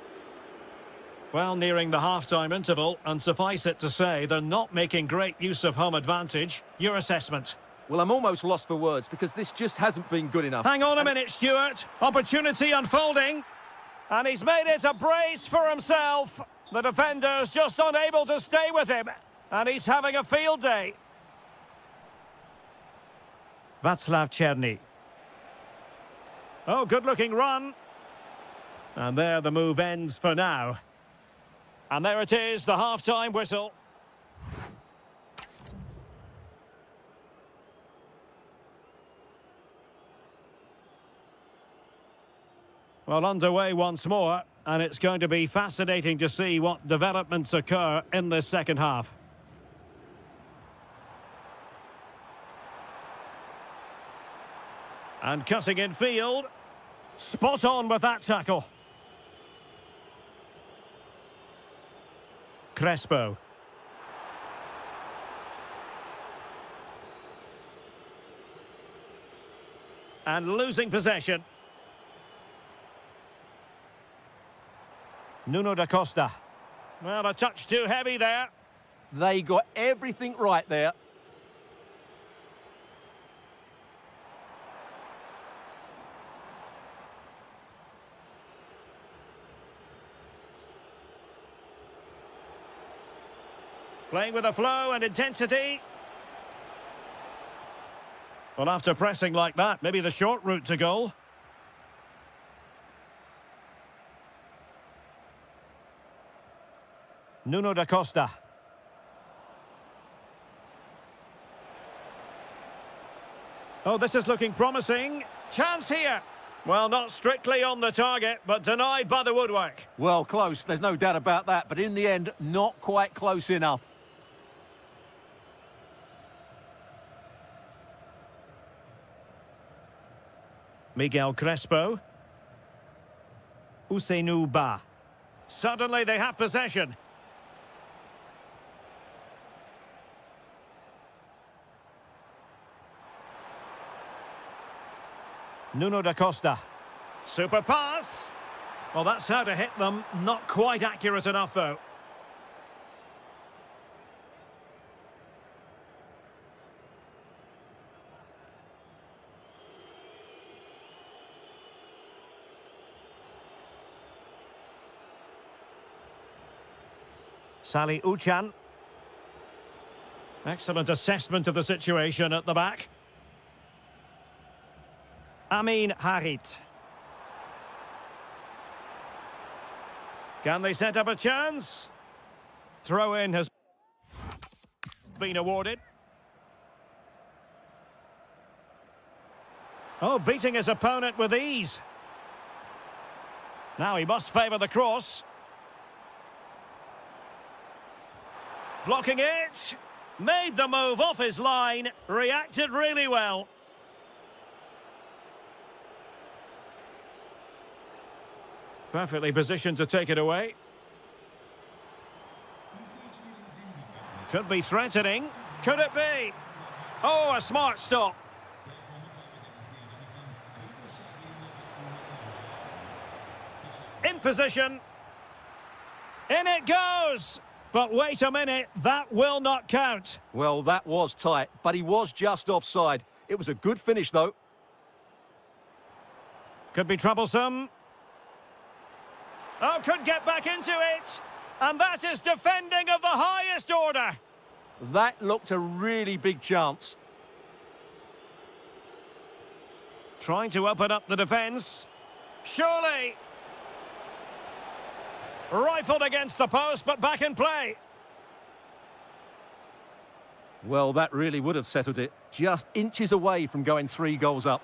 Well, nearing the half-time interval, and suffice it to say, they're not making great use of home advantage. Your assessment? Well, I'm almost lost for words because this just hasn't been good enough. Hang on a minute, Stuart. Opportunity unfolding. And he's made it a brace for himself. The defender's just unable to stay with him. And he's having a field day. Václav Černý. Oh, good-looking run. And there the move ends for now. And there it is, the half-time whistle. Well, underway once more, and it's going to be fascinating to see what developments occur in this second half. And cutting in field. Spot on with that tackle. Crespo. And losing possession. Nuno da Costa. Well, a touch too heavy there. They got everything right there. Playing with a flow and intensity. Well, after pressing like that, maybe the short route to goal. Nuno da Costa. Oh, this is looking promising. Chance here. Well, not strictly on the target, but denied by the woodwork. Well, close, there's no doubt about that, but in the end, not quite close enough. Miguel Crespo. Ousseynou Ba. Suddenly they have possession. Nuno da Costa. Super pass. Well, that's how to hit them. Not quite accurate enough, though. Sally Uchan. Excellent assessment of the situation at the back. Amin Harit. Can they set up a chance? Throw-in has been awarded. Oh, beating his opponent with ease. Now he must favour the cross. Blocking it. Made the move off his line. Reacted really well. Perfectly positioned to take it away. Could be threatening. Could it be? Oh, a smart stop. In position. In it goes. But wait a minute, that will not count. Well, that was tight, but he was just offside. It was a good finish, though. Could be troublesome. Oh, could get back into it. And that is defending of the highest order. That looked a really big chance. Trying to open up the defence. Surely. Rifled against the post, but back in play. Well, that really would have settled it. Just inches away from going 3 goals up.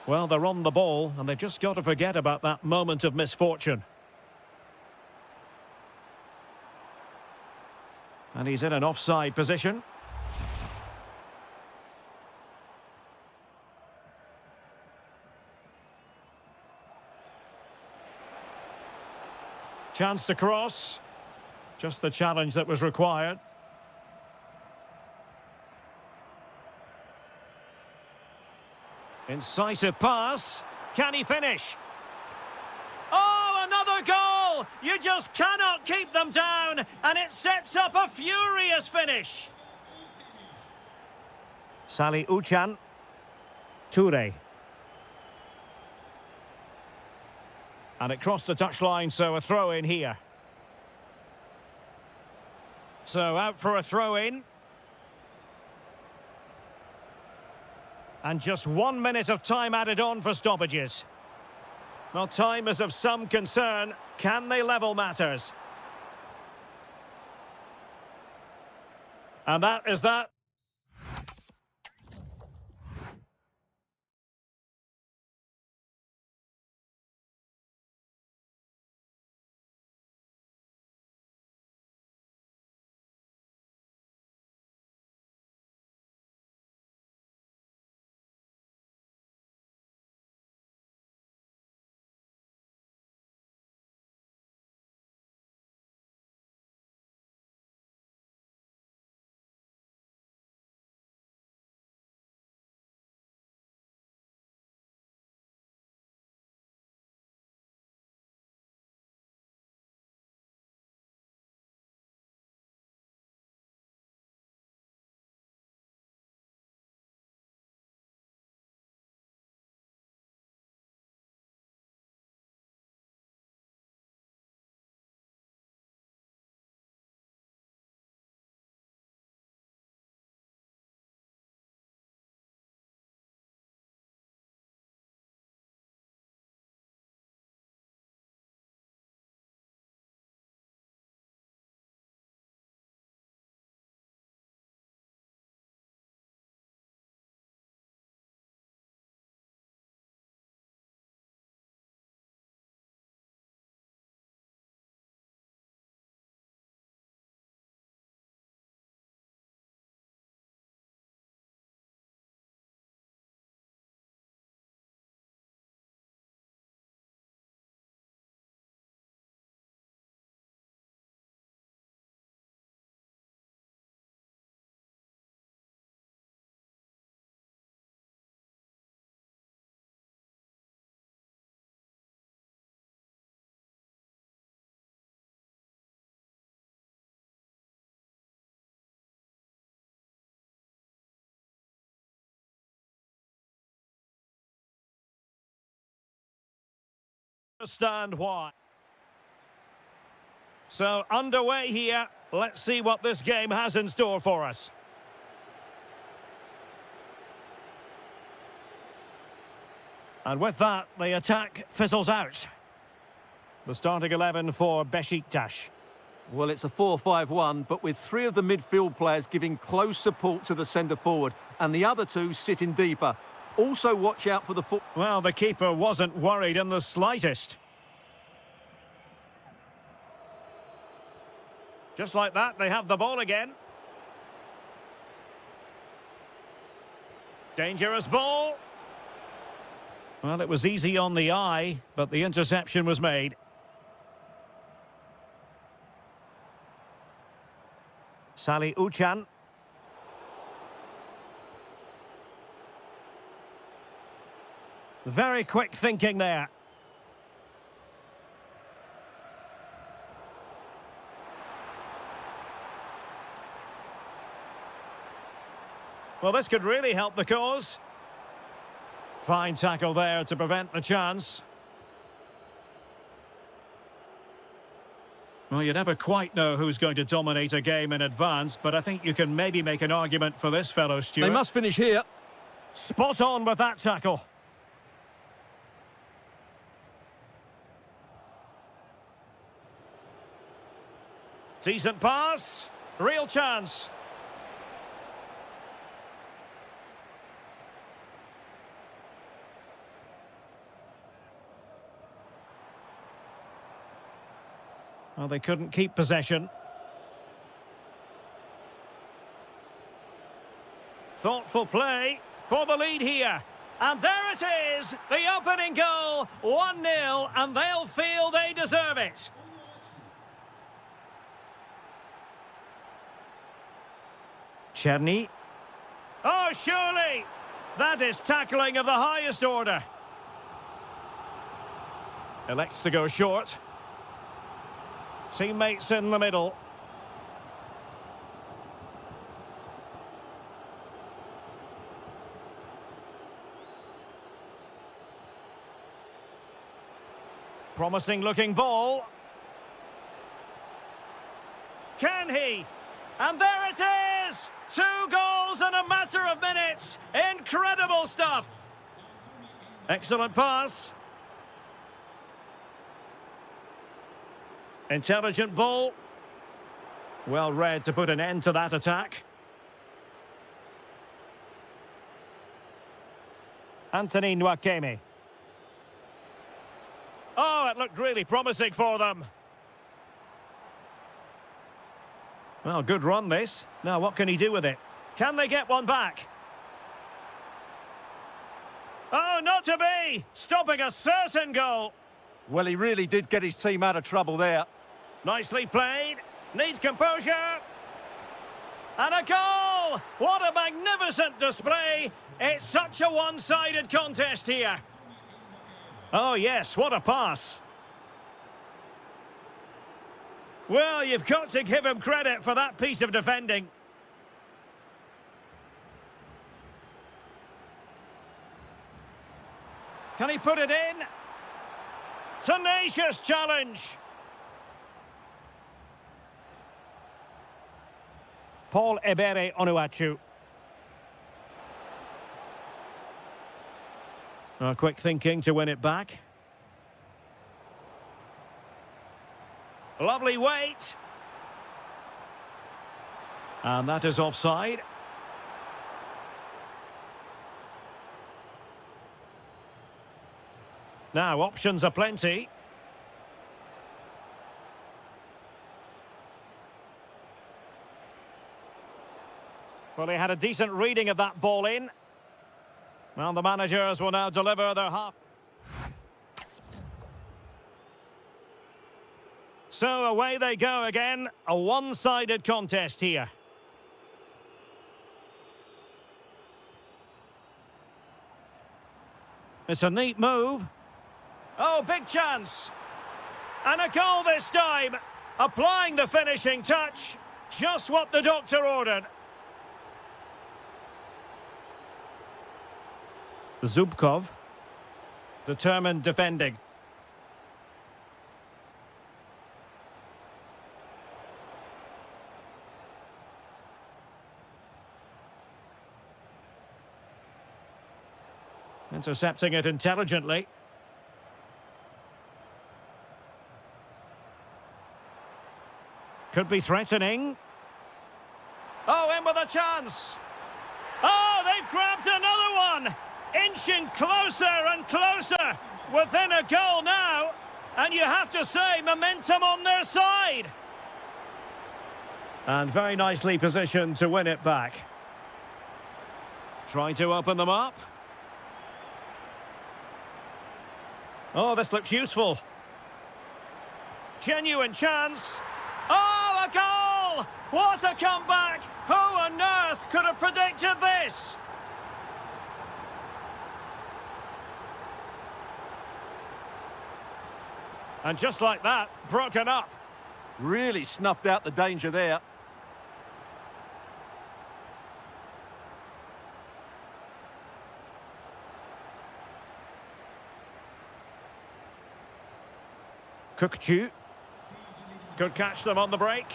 Well, they're on the ball, and they've just got to forget about that moment of misfortune. And he's in an offside position. Chance to cross. Just the challenge that was required. Incisive pass. Can he finish? Oh, another goal! You just cannot keep them down, and it sets up a furious finish. Sally Uchan. Toure. And it crossed the touchline, so a throw-in here. So out for a throw-in. And just 1 minute of time added on for stoppages. Well, time is of some concern. Can they level matters? And that is that. Understand why. So, underway here. Let's see what this game has in store for us. And with that, the attack fizzles out. The starting 11 for Besiktas. Well, it's a 4-5-1, but with three of the midfield players giving close support to the centre-forward, and the other two sitting deeper. Also watch out for the foot. Well, the keeper wasn't worried in the slightest. Just like that, they have the ball again. Dangerous ball. Well, it was easy on the eye, but the interception was made. Salih Uçan. Very quick thinking there. Well, this could really help the cause. Fine tackle there to prevent the chance. Well, you never quite know who's going to dominate a game in advance, but I think you can maybe make an argument for this fellow, Stuart. They must finish here. Spot on with that tackle. Decent pass. Real chance. Well, they couldn't keep possession. Thoughtful play for the lead here. And there it is, the opening goal, 1-0, and they'll feel they deserve it. Czerny. Oh, surely! That is tackling of the highest order. Elects to go short. Teammates in the middle. Promising looking ball. Can he? And there it is! 2 goals in a matter of minutes. Incredible stuff. Excellent pass. Intelligent ball. Well read to put an end to that attack. Anthony Nwakeme. Oh, it looked really promising for them. Well, good run this. Now, what can he do with it? Can they get one back? Oh, not to be! Stopping a certain goal. Well, he really did get his team out of trouble there. Nicely played. Needs composure. And a goal! What a magnificent display. It's such a one-sided contest here. Oh, yes, what a pass. Well, you've got to give him credit for that piece of defending. Can he put it in? Tenacious challenge. Paul Ebere Onuachu. Quick thinking to win it back. Lovely weight. And that is offside. Now, options are plenty. Well, he had a decent reading of that ball in. Well, the managers will now deliver their half. So away they go again. A one-sided contest here. It's a neat move. Oh, big chance. And a goal this time. Applying the finishing touch. Just what the doctor ordered. Zubkov. Determined defending. Intercepting it intelligently. Could be threatening. Oh, in with a chance. Oh, they've grabbed another one. Inching closer and closer. Within a goal now. And you have to say, momentum on their side. And very nicely positioned to win it back. Trying to open them up. Oh, this looks useful. Genuine chance. Oh, a goal! What a comeback! Who on earth could have predicted this? And just like that, broken up. Really snuffed out the danger there. Kukchu. Could catch them on the break.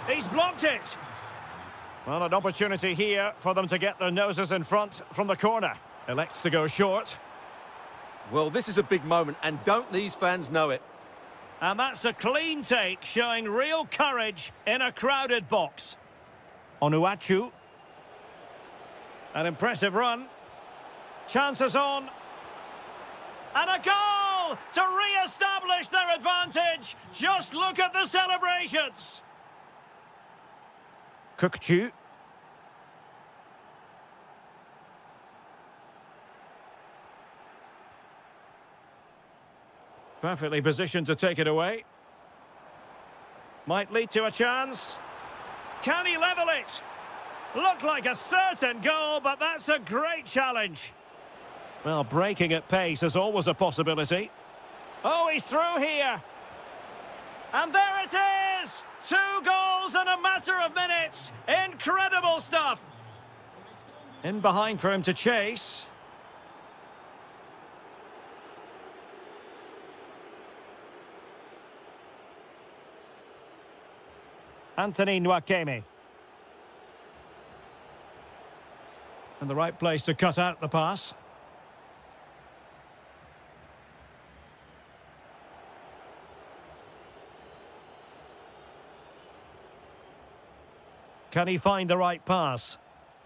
He's blocked it. Well, an opportunity here for them to get their noses in front from the corner. Elects to go short. Well, this is a big moment, and don't these fans know it? And that's a clean take, showing real courage in a crowded box. Onuachu. An impressive run. Chances on. And a goal to re-establish their advantage. Just look at the celebrations. Kukchu. Perfectly positioned to take it away. Might lead to a chance. Can he level it? Looked like a certain goal, but that's a great challenge. Well, breaking at pace is always a possibility. Oh, he's through here. And there it is! 2 goals in a matter of minutes. Incredible stuff. In behind for him to chase. Anthony Nwakeme. In the right place to cut out the pass. Can he find the right pass?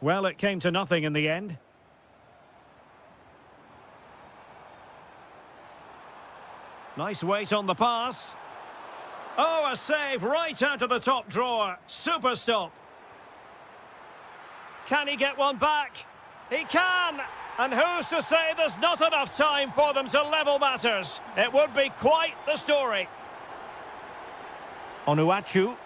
Well, it came to nothing in the end. Nice weight on the pass. Oh, a save right out of the top drawer. Super stop. Can he get one back? He can! And who's to say there's not enough time for them to level matters? It would be quite the story. Onuachu.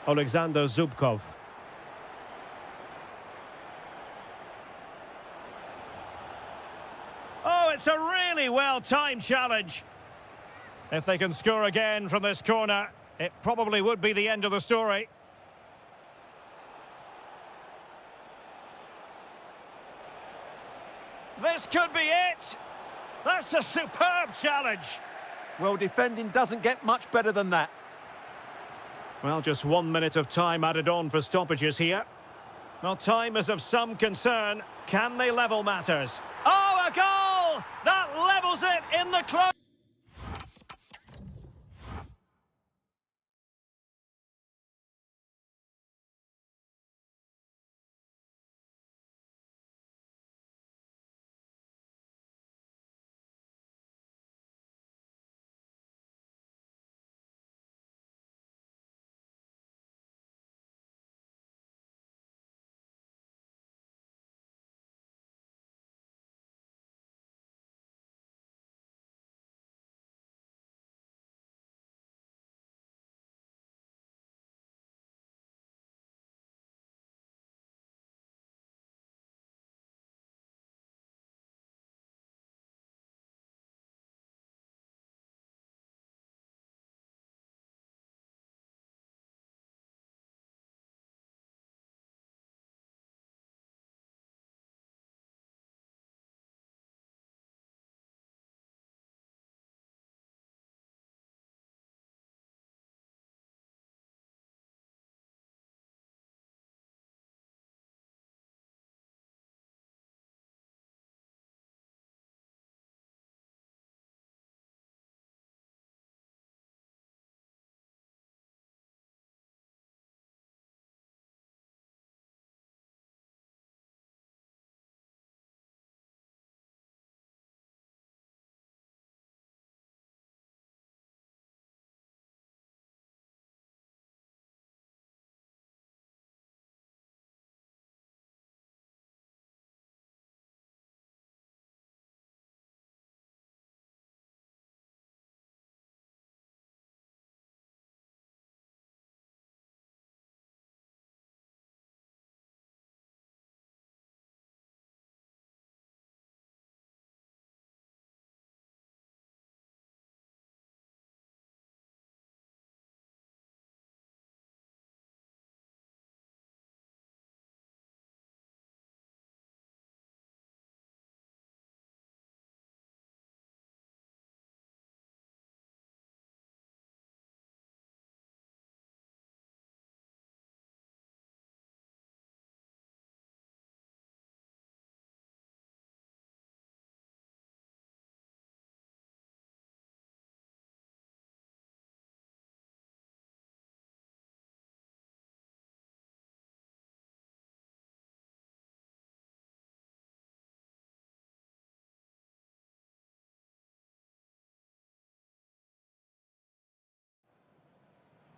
Alexander Zubkov. Oh, it's a really well-timed challenge. If they can score again from this corner, it probably would be the end of the story. This could be it. That's a superb challenge. Well, defending doesn't get much better than that. Well, just 1 minute of time added on for stoppages here. Well, time is of some concern. Can they level matters? Oh, a goal! That levels it in the close.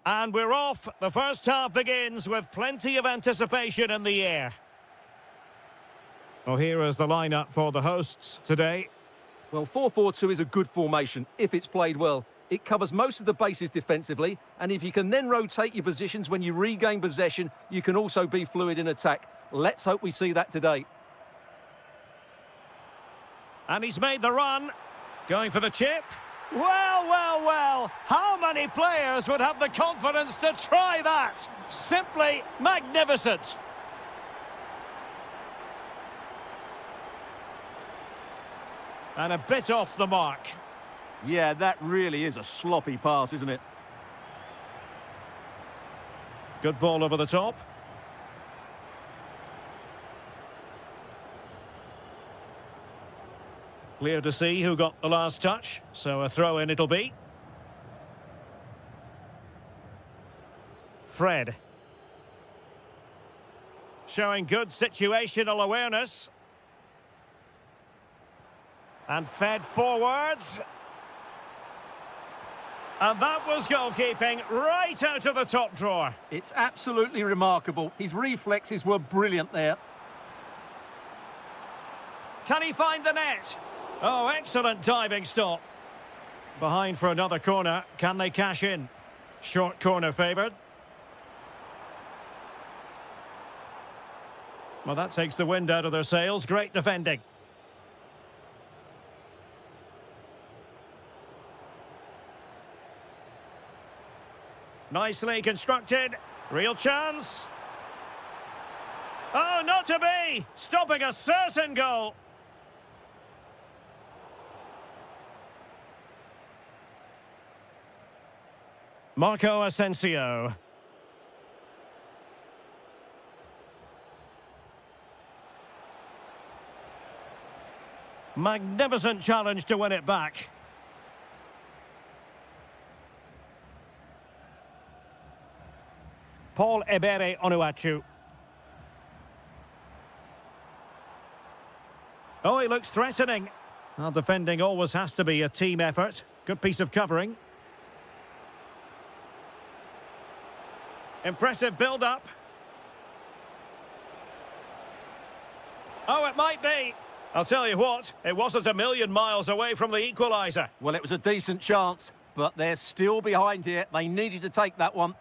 And we're off. The first half begins with plenty of anticipation in the air. Well, here is the lineup for the hosts today. Well, 4-4-2 is a good formation if it's played well. It covers most of the bases defensively, and if you can then rotate your positions when you regain possession, you can also be fluid in attack. Let's hope we see that today. And he's made the run. Going for the chip. Well, well, well. How many players would have the confidence to try that? Simply magnificent. And a bit off the mark. Yeah, that really is a sloppy pass, isn't it? Good ball over the top. Clear to see who got the last touch, so a throw-in it'll be. Fred. Showing good situational awareness. And fed forwards. And that was goalkeeping right out of the top drawer. It's absolutely remarkable. His reflexes were brilliant there. Can he find the net? Oh, excellent diving stop. Behind for another corner. Can they cash in? Short corner favoured. Well, that takes the wind out of their sails. Great defending. Nicely constructed. Real chance. Oh, not to be! Stopping a certain goal. Marco Asensio. Magnificent challenge to win it back. Paul Ebere Onuachu. Oh, he looks threatening. Well, defending always has to be a team effort. Good piece of covering. Impressive build-up. Oh, it might be. I'll tell you what, it wasn't a million miles away from the equaliser. Well, it was a decent chance, but they're still behind here. They needed to take that one.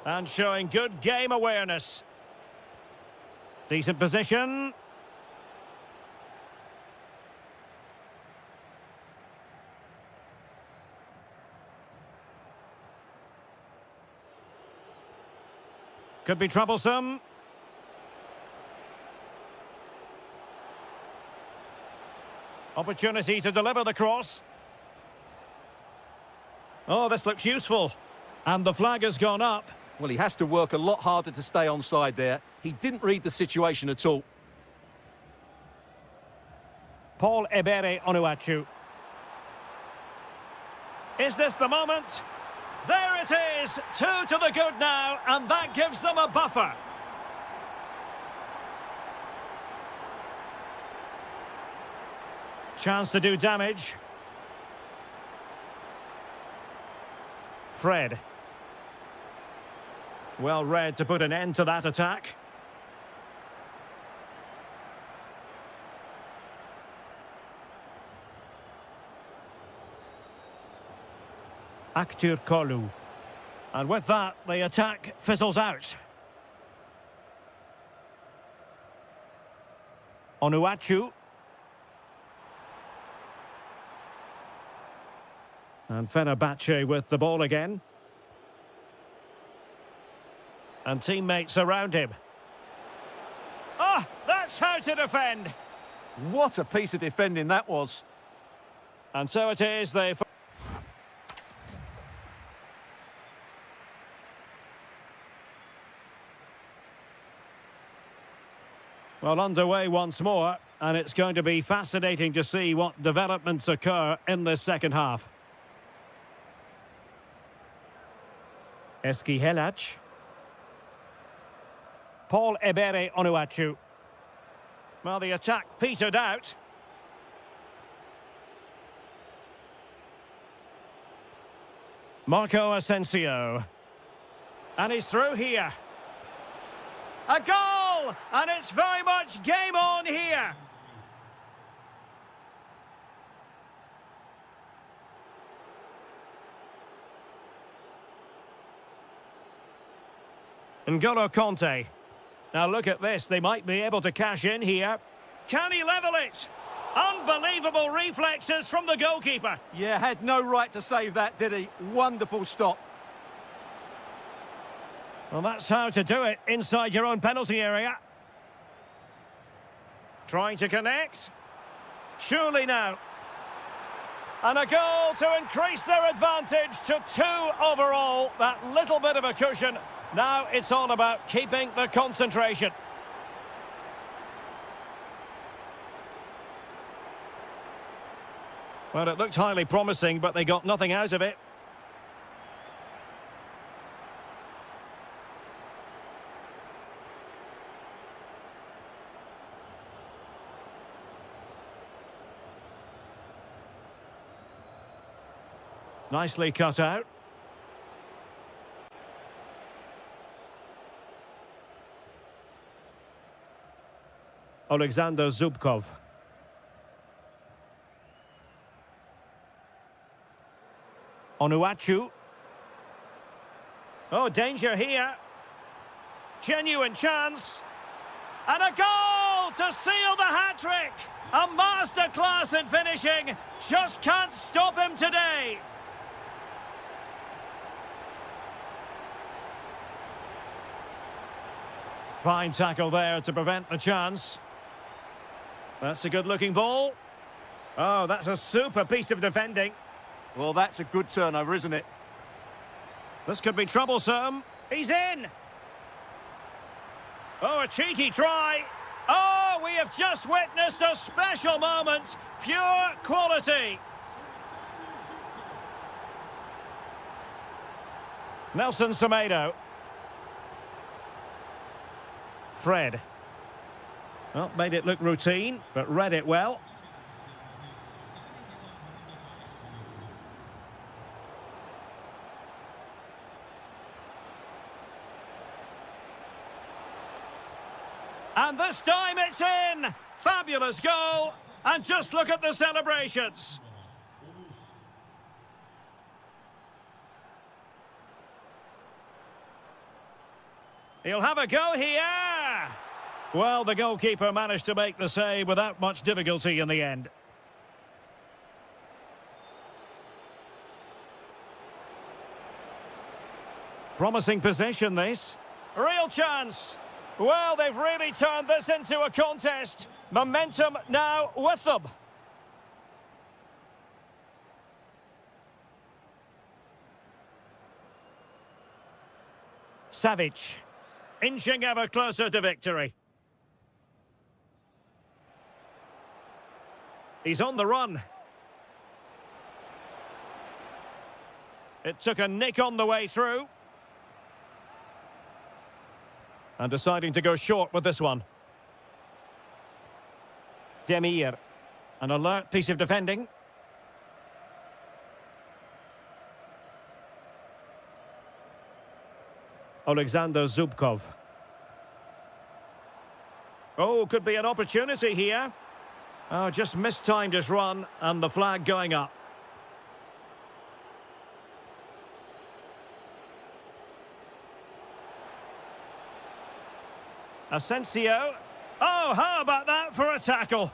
And showing good game awareness. Decent position. Could be troublesome. Opportunity to deliver the cross. Oh, this looks useful. And the flag has gone up. Well, he has to work a lot harder to stay onside there. He didn't read the situation at all. Paul Ebere Onuachu. Is this the moment? There it is! 2 to the good now, and that gives them a buffer. Chance to do damage. Fred. Well read to put an end to that attack. Aktur Kolu. And with that, the attack fizzles out. Onuachu. And Fenerbahce with the ball again. And teammates around him. Ah, that's how to defend. What a piece of defending that was. And so it is, they... Well, underway once more, and it's going to be fascinating to see what developments occur in this second half. Eski Helac. Paul Ebere Onuachu. Well, the attack petered out. Marco Asensio. And he's through here. A goal! And it's very much game on here. N'Golo Conte. Now look at this, they might be able to cash in here. Can he level it? Unbelievable reflexes from the goalkeeper. Yeah, had no right to save that, did he? Wonderful stop. Well, that's how to do it inside your own penalty area. Trying to connect. Surely now. And a goal to increase their advantage to 2 overall. That little bit of a cushion. Now it's all about keeping the concentration. Well, it looked highly promising, but they got nothing out of it. Nicely cut out. Alexander Zubkov. Onuachu. Oh, danger here. Genuine chance. And a goal to seal the hat-trick. A masterclass in finishing. Just can't stop him today. Fine tackle there to prevent the chance. That's a good-looking ball. Oh, that's a super piece of defending. Well, that's a good turnover, isn't it? This could be troublesome. He's in. Oh, a cheeky try. Oh, we have just witnessed a special moment. Pure quality. Nelson Semedo. Fred. Well, made it look routine, but read it well. And this time it's in! Fabulous goal! And just look at the celebrations! He'll have a go here! Well, the goalkeeper managed to make the save without much difficulty in the end. Promising possession, this. Real chance! Well, they've really turned this into a contest. Momentum now with them. Savic, inching ever closer to victory. He's on the run. It took a nick on the way through. And deciding to go short with this one. Demir. An alert piece of defending. Alexander Zubkov. Oh, could be an opportunity here. Oh, just mistimed his run and the flag going up. Asensio. Oh, how about that for a tackle?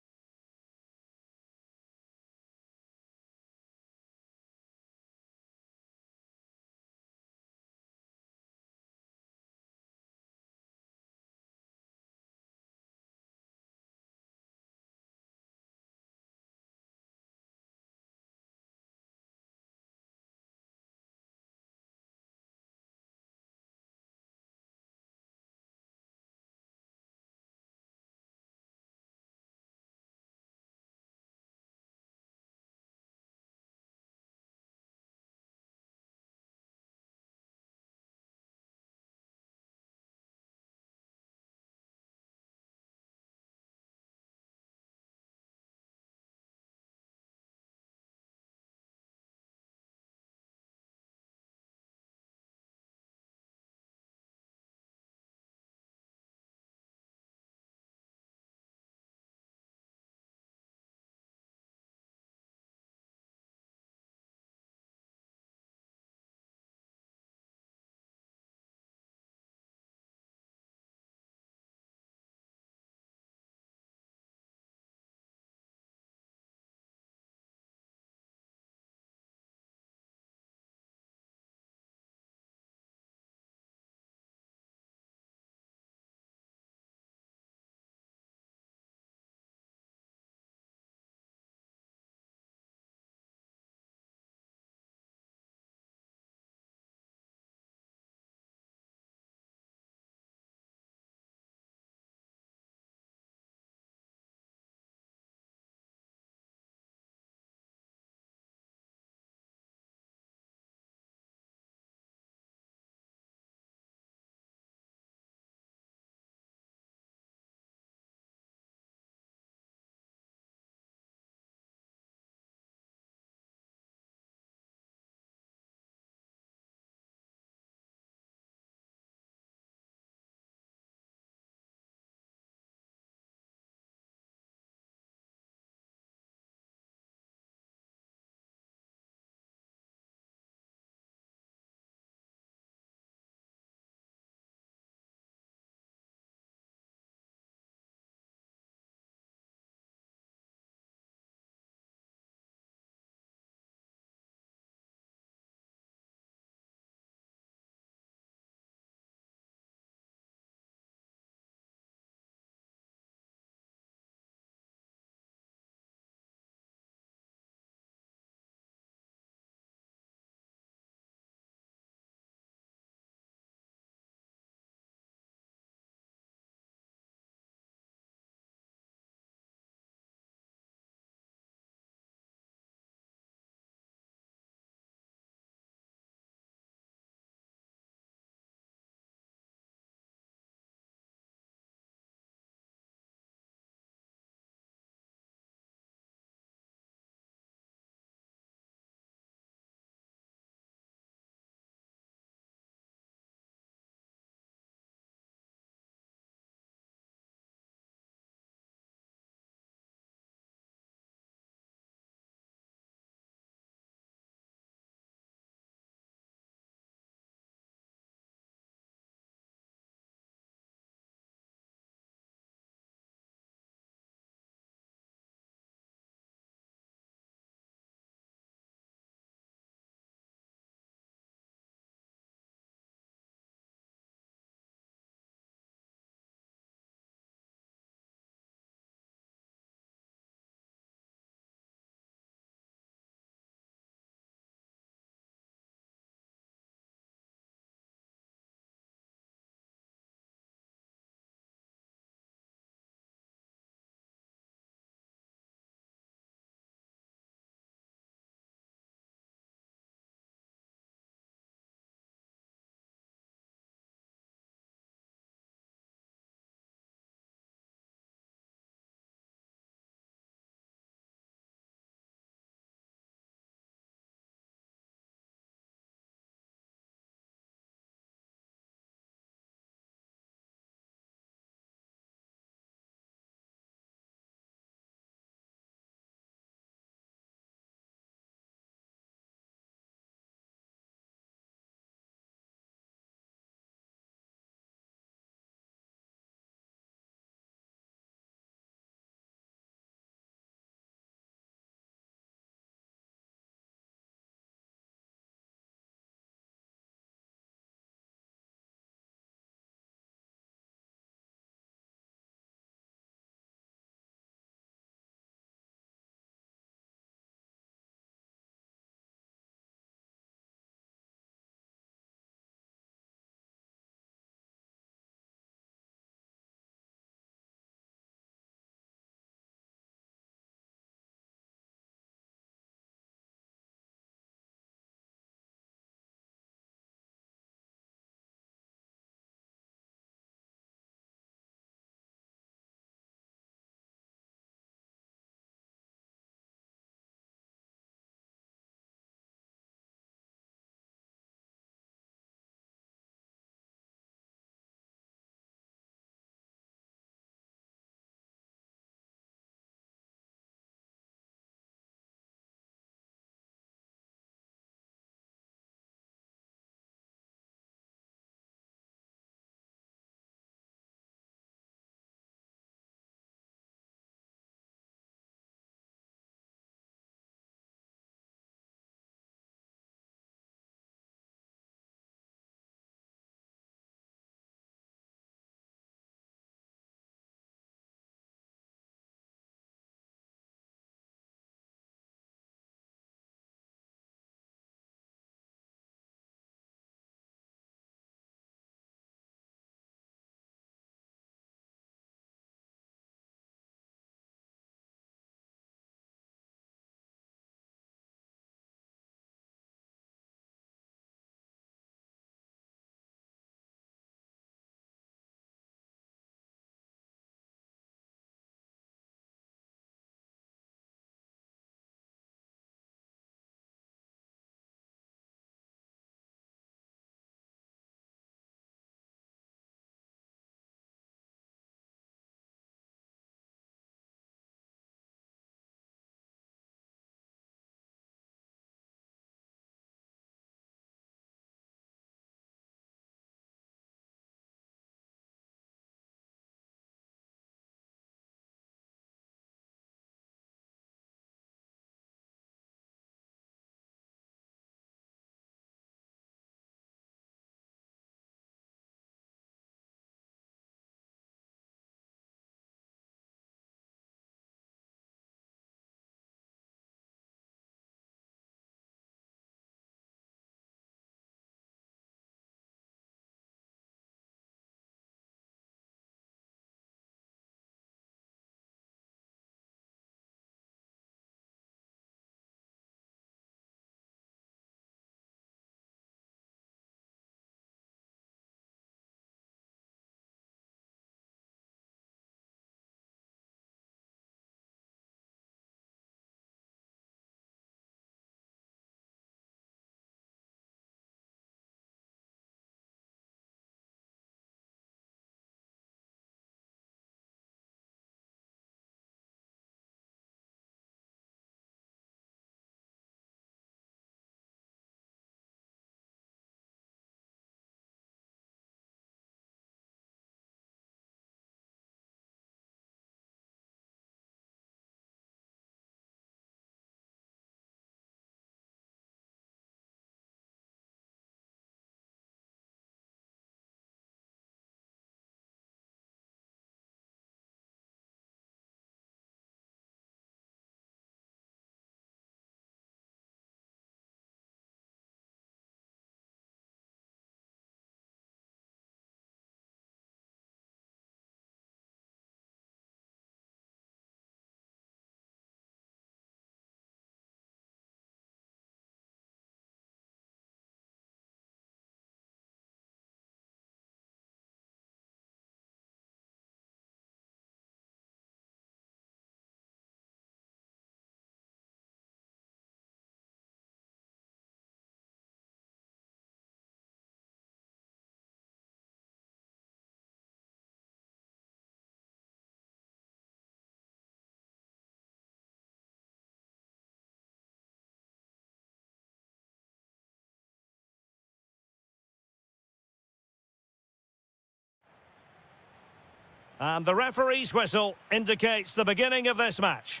And the referee's whistle indicates the beginning of this match.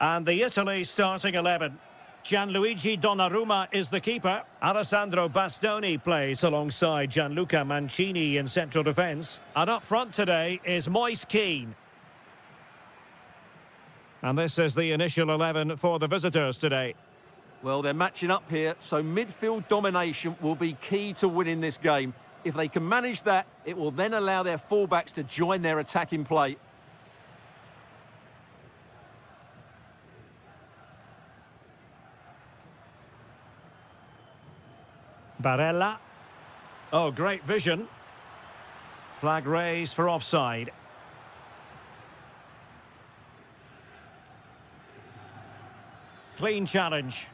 And the Italy starting 11. Gianluigi Donnarumma is the keeper. Alessandro Bastoni plays alongside Gianluca Mancini in central defence. And up front today is Moise Kean. And this is the initial 11 for the visitors today. Well, they're matching up here, so midfield domination will be key to winning this game. If they can manage that, it will then allow their fullbacks to join their attacking play. Barella. Oh, great vision. Flag raised for offside. Clean challenge.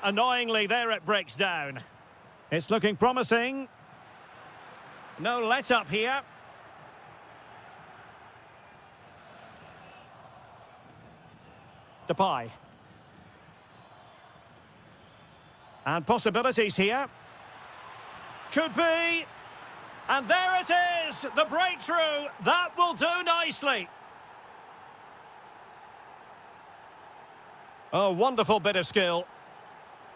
Annoyingly, there it breaks down. It's looking promising. No let-up here. Depay. And possibilities here. Could be. And there it is, the breakthrough. That will do nicely. Oh, wonderful bit of skill.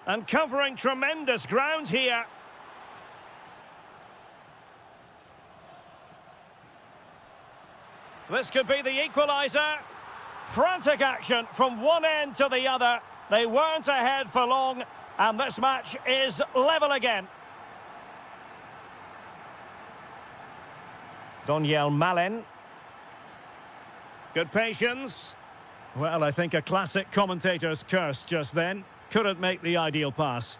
And covering tremendous ground here. This could be the equaliser. Frantic action from one end to the other. They weren't ahead for long, and this match is level again. Doniel Malen. Good patience. Well, I think a classic commentator's curse just then. Couldn't make the ideal pass.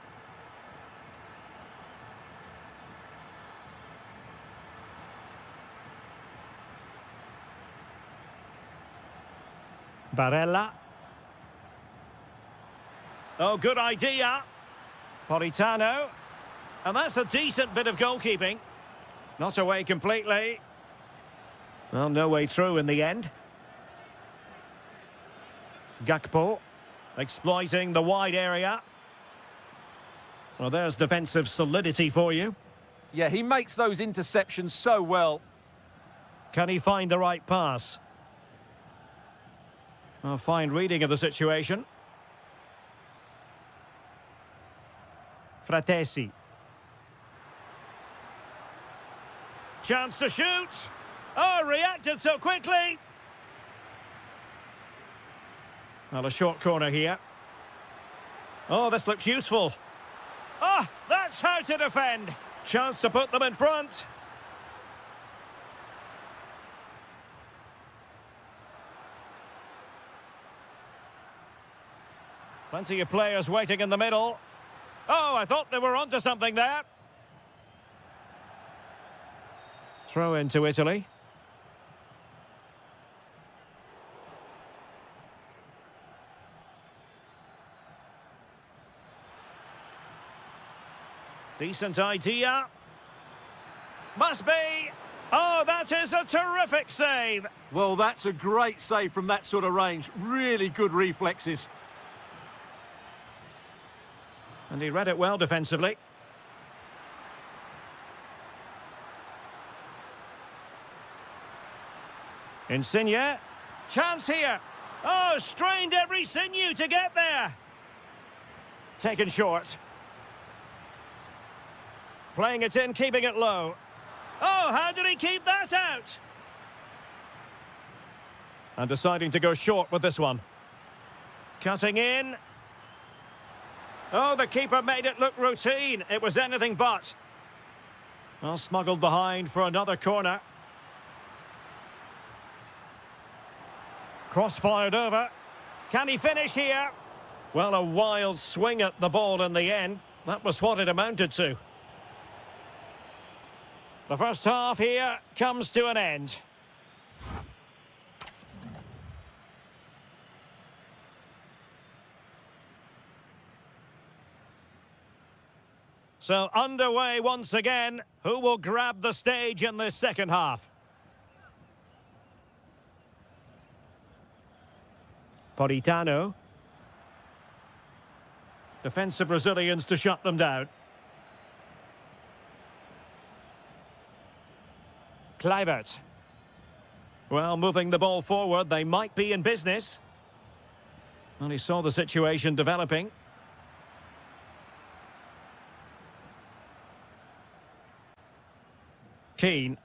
Barella. Oh, good idea. Politano. And that's a decent bit of goalkeeping. Not away completely. Well, no way through in the end. Gakpo. Exploiting the wide area. Well, there's defensive solidity for you. Yeah, he makes those interceptions so well. Can he find the right pass? A fine reading of the situation. Fratesi. Chance to shoot. Oh, reacted so quickly. Well, a short corner here. Oh, this looks useful. Ah, that's how to defend. Chance to put them in front. Plenty of players waiting in the middle. Oh, I thought they were onto something there. Throw into Italy. Decent idea. Must be. Oh, that is a terrific save. Well, that's a great save from that sort of range. Really good reflexes. And he read it well defensively. Insigne. Chance here. Oh, strained every sinew to get there. Taken short. Playing it in, keeping it low. Oh, how did he keep that out? And deciding to go short with this one. Cutting in. Oh, the keeper made it look routine. It was anything but. Well, smuggled behind for another corner. Cross-fired over. Can he finish here? Well, a wild swing at the ball in the end. That was what it amounted to. The first half here comes to an end. So underway once again. Who will grab the stage in this second half? Politano. Defensive Brazilians to shut them down. Kluivert. Well, moving the ball forward, they might be in business. And he saw the situation developing. Keane.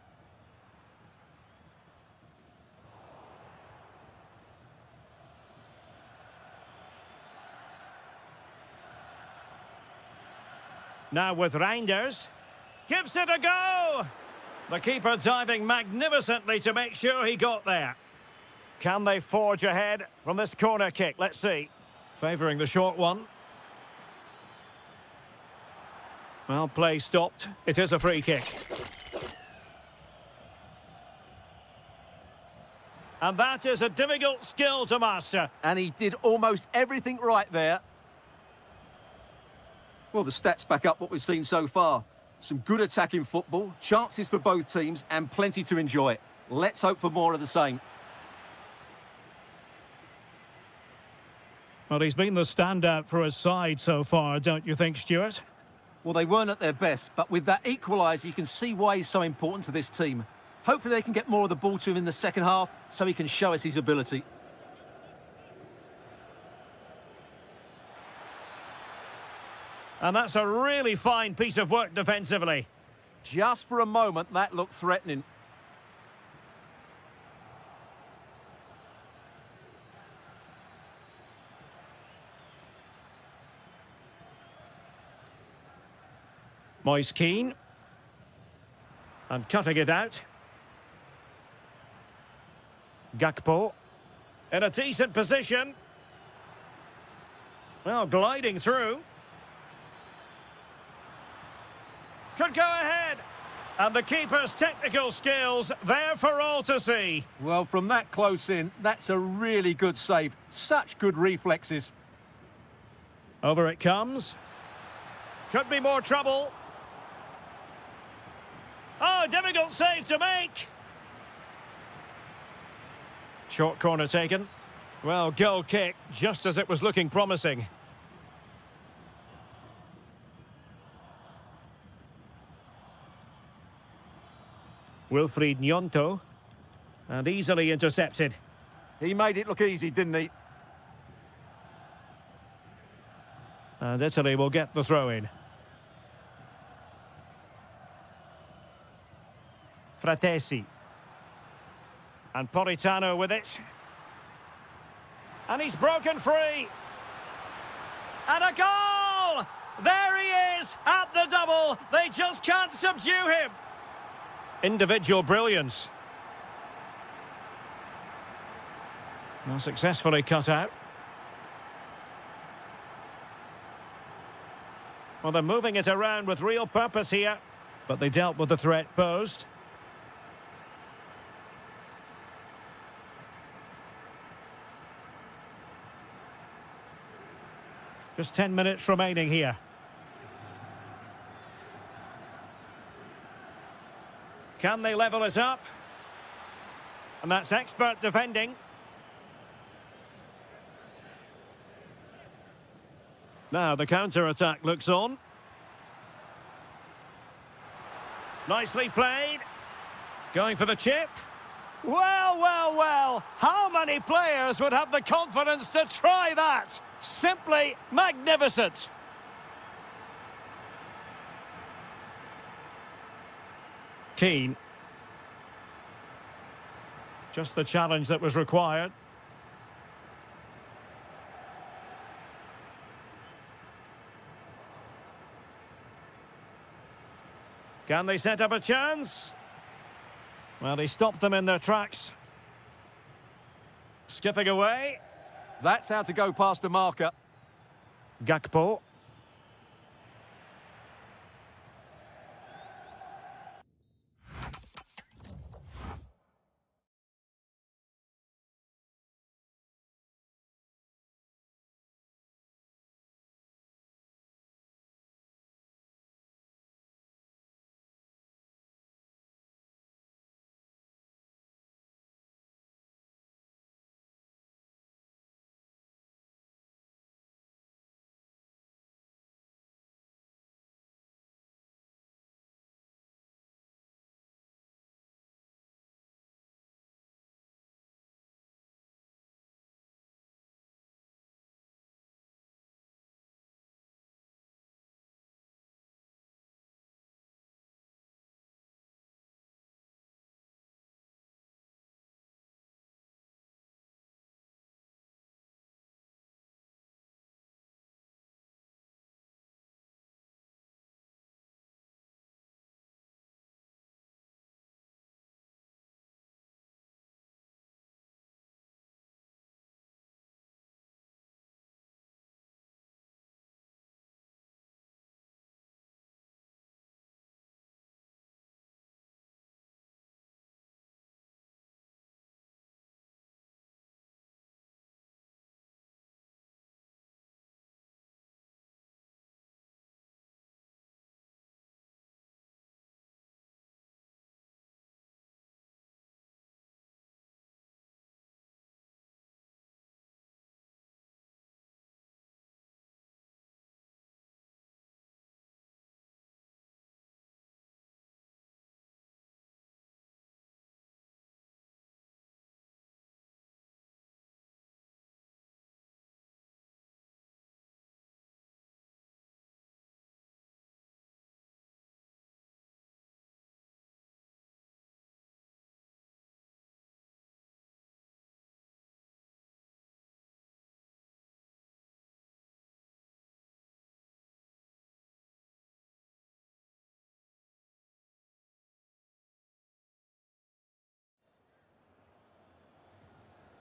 Now with Reinders. Gives it a go! The keeper diving magnificently to make sure he got there. Can they forge ahead from this corner kick? Let's see. Favouring the short one. Well, play stopped. It is a free kick. And that is a difficult skill to master. And he did almost everything right there. Well, the stats back up what we've seen so far. Some good attacking football, chances for both teams, and plenty to enjoy. Let's hope for more of the same. Well, he's been the standout for his side so far, don't you think, Stuart? Well, they weren't at their best, but with that equaliser, you can see why he's so important to this team. Hopefully they can get more of the ball to him in the second half so he can show us his ability. And that's a really fine piece of work defensively. Just for a moment, that looked threatening. Moise Keane. And cutting it out. Gakpo. In a decent position. Well, gliding through. Could go ahead. And the keeper's technical skills there for all to see. Well, from that close in, that's a really good save. Such good reflexes. Over it comes. Could be more trouble. Oh, difficult save to make. Short corner taken. Well, goal kick, just as it was looking promising. Wilfried Gnonto. And easily intercepted. He made it look easy, didn't he? And Italy will get the throw-in. Fratesi. And Politano with it. And he's broken free. And a goal! There he is at the double. They just can't subdue him. Individual brilliance. Well, successfully cut out. Well, they're moving it around with real purpose here, but they dealt with the threat posed. Just 10 minutes remaining here. Can they level it up? And that's expert defending. Now the counter-attack looks on. Nicely played. Going for the chip. Well, well, well. How many players would have the confidence to try that? Simply magnificent. Keane. Just the challenge that was required. Can they set up a chance? Well, he stopped them in their tracks. Skipping away. That's how to go past a marker. Gakpo.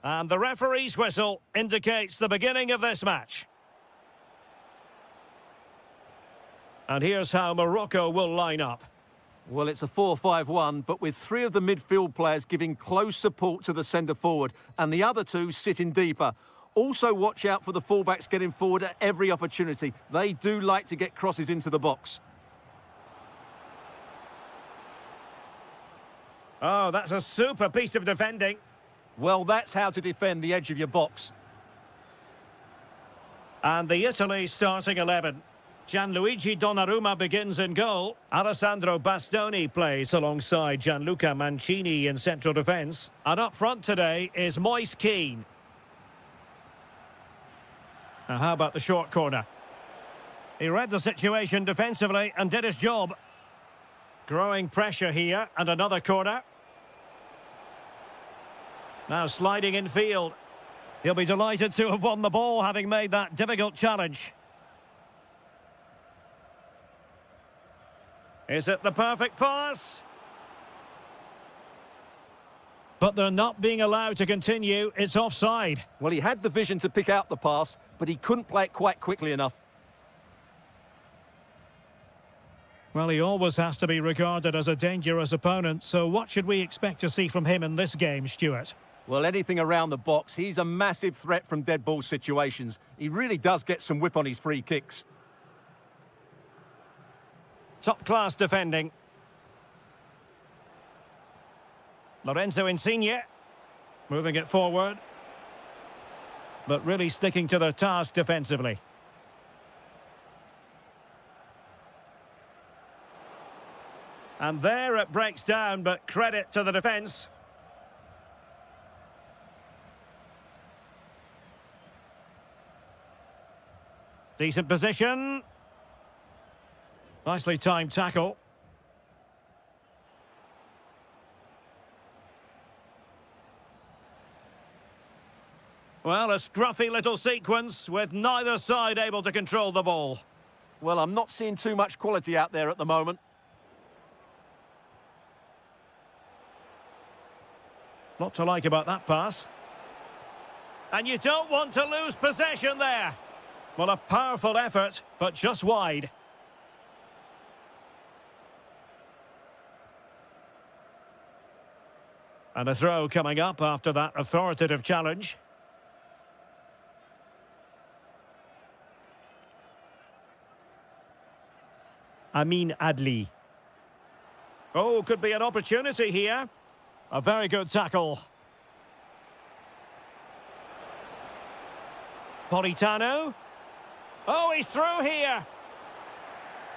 And the referee's whistle indicates the beginning of this match. And here's how Morocco will line up. Well, it's a 4-5-1, but with three of the midfield players giving close support to the centre forward and the other two sitting deeper. Also watch out for the fullbacks getting forward at every opportunity. They do like to get crosses into the box. Oh, that's a super piece of defending. Well, that's how to defend the edge of your box. And the Italy starting 11. Gianluigi Donnarumma begins in goal. Alessandro Bastoni plays alongside Gianluca Mancini in central defence. And up front today is Moise Kean. Now, how about the short corner? He read the situation defensively and did his job. Growing pressure here, and another corner. Now sliding in field. He'll be delighted to have won the ball, having made that difficult challenge. Is it the perfect pass? But they're not being allowed to continue. It's offside. Well, he had the vision to pick out the pass, but he couldn't play it quite quickly enough. Well, he always has to be regarded as a dangerous opponent, so what should we expect to see from him in this game, Stuart? Well, anything around the box. He's a massive threat from dead ball situations. He really does get some whip on his free kicks. Top-class defending. Lorenzo Insigne, moving it forward, but really sticking to their task defensively. And there it breaks down, but credit to the defence. Decent position. Nicely timed tackle. Well, a scruffy little sequence with neither side able to control the ball. Well, I'm not seeing too much quality out there at the moment. Not to like about that pass. And you don't want to lose possession there. Well, a powerful effort, but just wide. And a throw coming up after that authoritative challenge. Amin Adli. Oh, could be an opportunity here. A very good tackle. Politano. Oh, he's through here.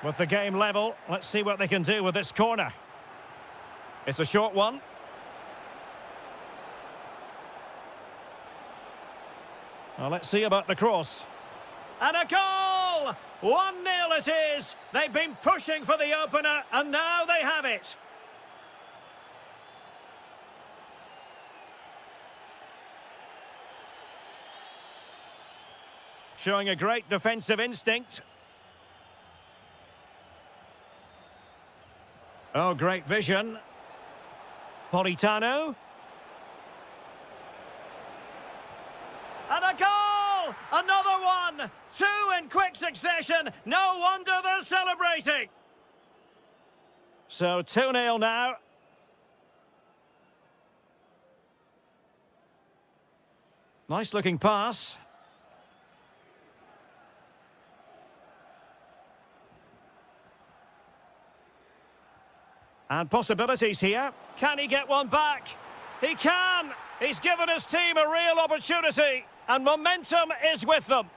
With the game level, let's see what they can do with this corner. It's a short one. Well, let's see about the cross. And a goal! 1-0 it is. They've been pushing for the opener, and now they have it. Showing a great defensive instinct. Oh, great vision. Politano. And a goal! Another one! Two in quick succession. No wonder they're celebrating. So 2-0 now. Nice looking pass. And possibilities here. Can he get one back? He can! He's given his team a real opportunity. And momentum is with them.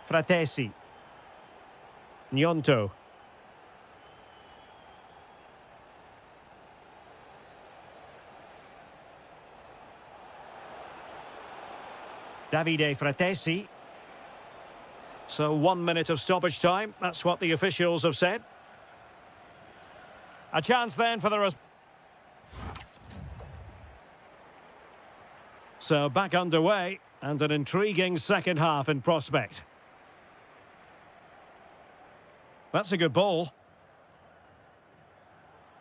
Fratesi. Gnonto. Davide Fratesi. So 1 minute of stoppage time. That's what the officials have said. A chance then for the... So back underway, and an intriguing second half in prospect. That's a good ball.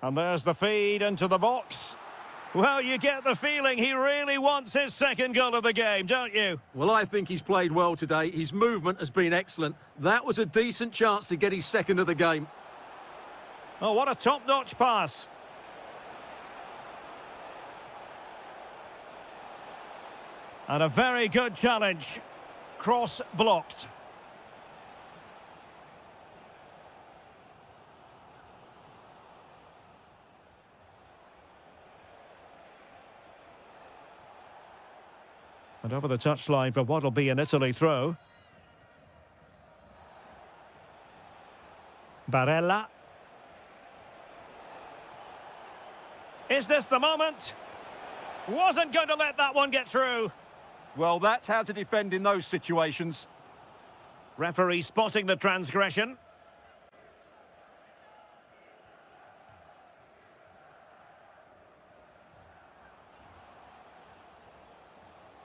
And there's the feed into the box. Well, you get the feeling he really wants his second goal of the game, don't you? Well, I think he's played well today. His movement has been excellent. That was a decent chance to get his second of the game. Oh, what a top-notch pass. And a very good challenge. Cross blocked. And over the touchline for what will be an Italy throw. Barella. Is this the moment? Wasn't going to let that one get through. Well, that's how to defend in those situations. Referee spotting the transgression.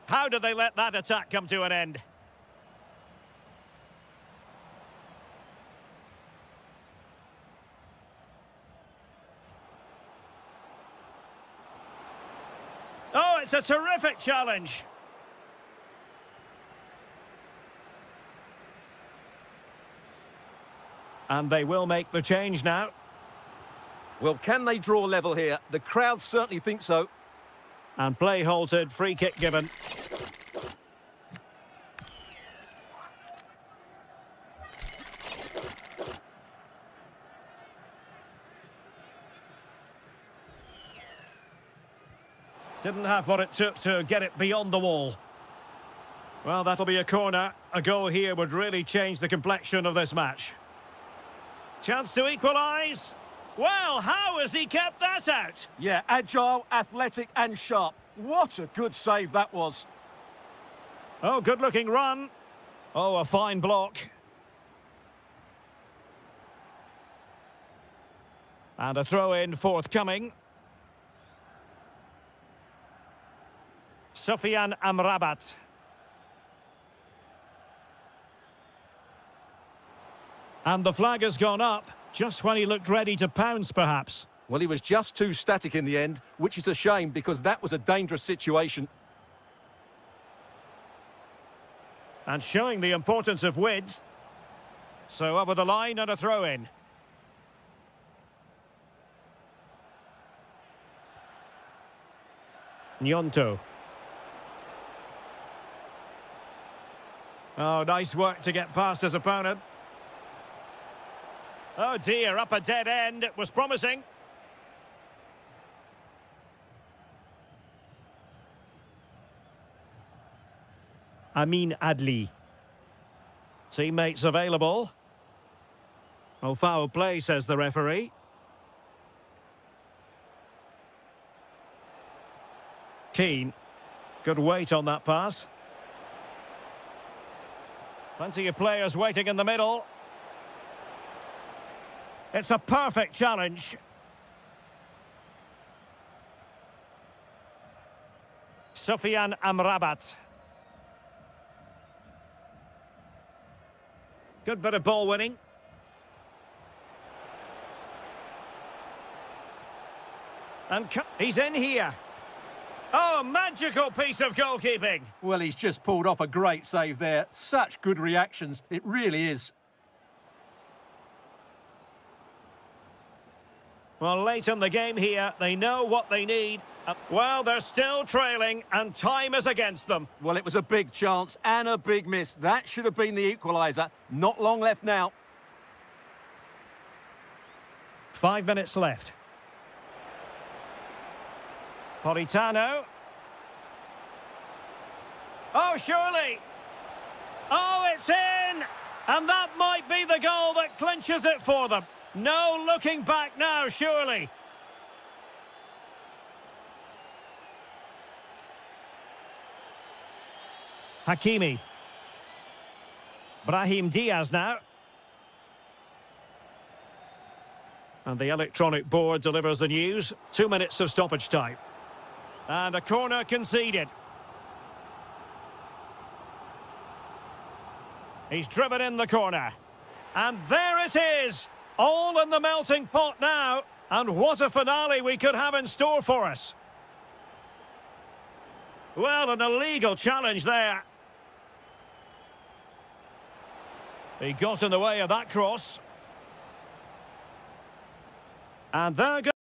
How did they let that attack come to an end? Oh, it's a terrific challenge. And they will make the change now. Well, can they draw level here? The crowd certainly think so. And play halted, free kick given. Didn't have what it took to get it beyond the wall. Well, that'll be a corner. A goal here would really change the complexion of this match. Chance to equalise. Well, how has he kept that out? Yeah, agile, athletic and sharp. What a good save that was. Oh, good-looking run. Oh, a fine block. And a throw-in forthcoming. Sofyan Amrabat. And the flag has gone up, just when he looked ready to pounce, perhaps. Well, he was just too static in the end, which is a shame because that was a dangerous situation. And showing the importance of width. So over the line and a throw-in. Gnonto. Oh, nice work to get past his opponent. Oh dear, up a dead end. It was promising. Amin Adli. Teammates available. Oh, foul play, says the referee. Keane. Good weight on that pass. Plenty of players waiting in the middle. It's a perfect challenge. Sofyan Amrabat. Good bit of ball winning. And he's in here. Oh, magical piece of goalkeeping. Well, he's just pulled off a great save there. Such good reactions. It really is. Well, late in the game here, they know what they need. Well, they're still trailing, and time is against them. Well, it was a big chance and a big miss. That should have been the equaliser. Not long left now. 5 minutes left. Politano. Oh, surely. Oh, it's in! And that might be the goal that clinches it for them. No looking back now, surely. Hakimi. Brahim Diaz now. And the electronic board delivers the news. 2 minutes of stoppage time. And a corner conceded. He's driven in the corner. And there it is! All in the melting pot now. And what a finale we could have in store for us. Well, an illegal challenge there. He got in the way of that cross. And there goes.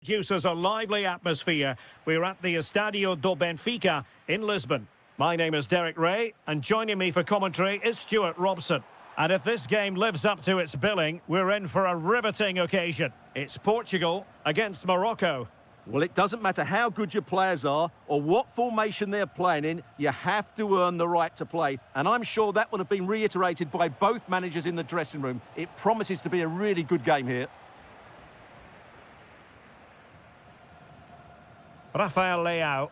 Produces a lively atmosphere. We're at the Estadio do Benfica in Lisbon. My name is Derek Ray, and joining me for commentary is Stuart Robson. And if this game lives up to its billing, we're in for a riveting occasion. It's Portugal against Morocco. Well, it doesn't matter how good your players are or what formation they're playing in, you have to earn the right to play. And I'm sure that will have been reiterated by both managers in the dressing room. It promises to be a really good game here. Rafael Leao.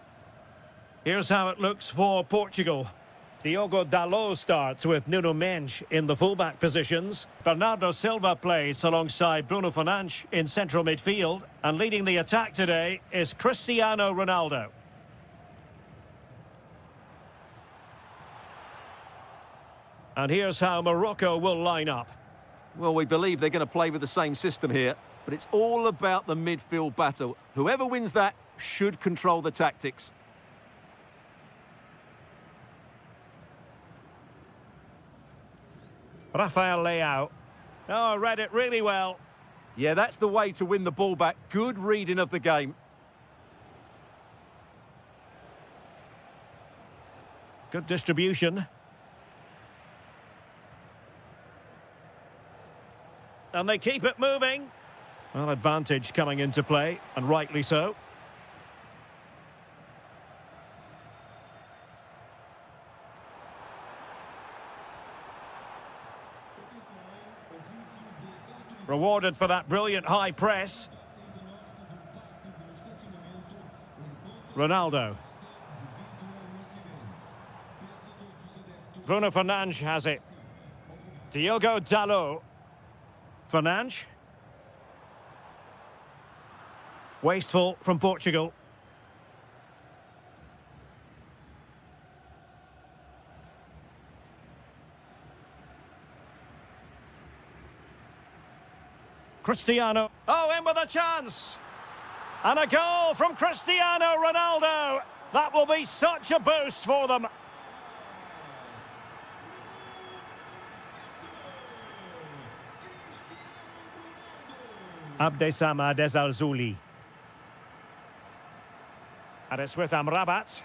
Here's how it looks for Portugal. Diogo Dalot starts with Nuno Mendes in the fullback positions. Bernardo Silva plays alongside Bruno Fernandes in central midfield. And leading the attack today is Cristiano Ronaldo. And here's how Morocco will line up. Well, we believe they're going to play with the same system here, but it's all about the midfield battle. Whoever wins that should control the tactics. Rafael Leao. Oh, read it really well. Yeah, that's the way to win the ball back. Good reading of the game. Good distribution. And they keep it moving. Well, advantage coming into play, and rightly so. Rewarded for that brilliant high press. Ronaldo. Bruno Fernandes has it. Diogo Dalot. Fernandes. Wasteful from Portugal. Cristiano. Oh, in with a chance. And a goal from Cristiano Ronaldo. That will be such a boost for them. Abdessamad Ezalzouli. And it's with Amrabat.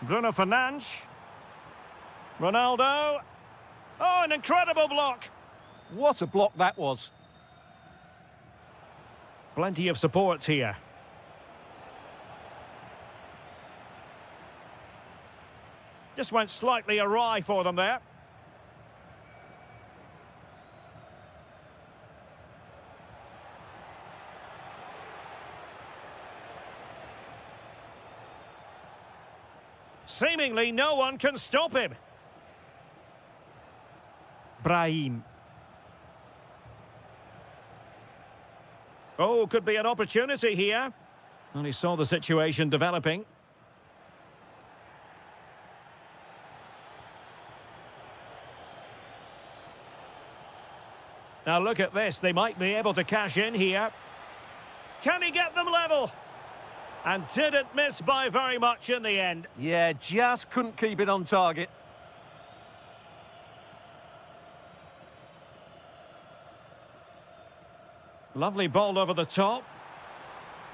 Bruno Fernandes. Ronaldo. Oh, an incredible block. What a block that was. Plenty of support here. Just went slightly awry for them there. Seemingly no one can stop him. Brahim. Oh, could be an opportunity here. And he saw the situation developing. Now look at this, they might be able to cash in here. Can he get them level? And didn't miss by very much in the end. Yeah, just couldn't keep it on target. Lovely ball over the top.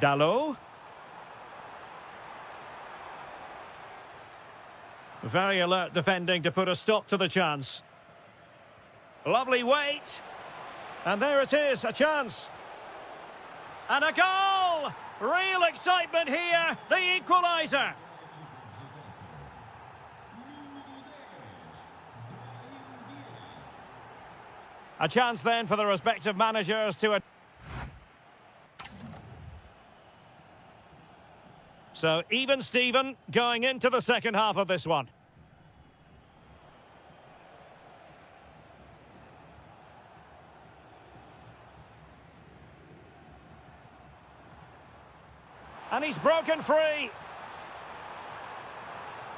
Dalot. Very alert defending to put a stop to the chance. Lovely weight. And there it is, a chance. And a goal! Real excitement here, the equaliser. A chance then for the respective managers to... So even Steven going into the second half of this one. And he's broken free.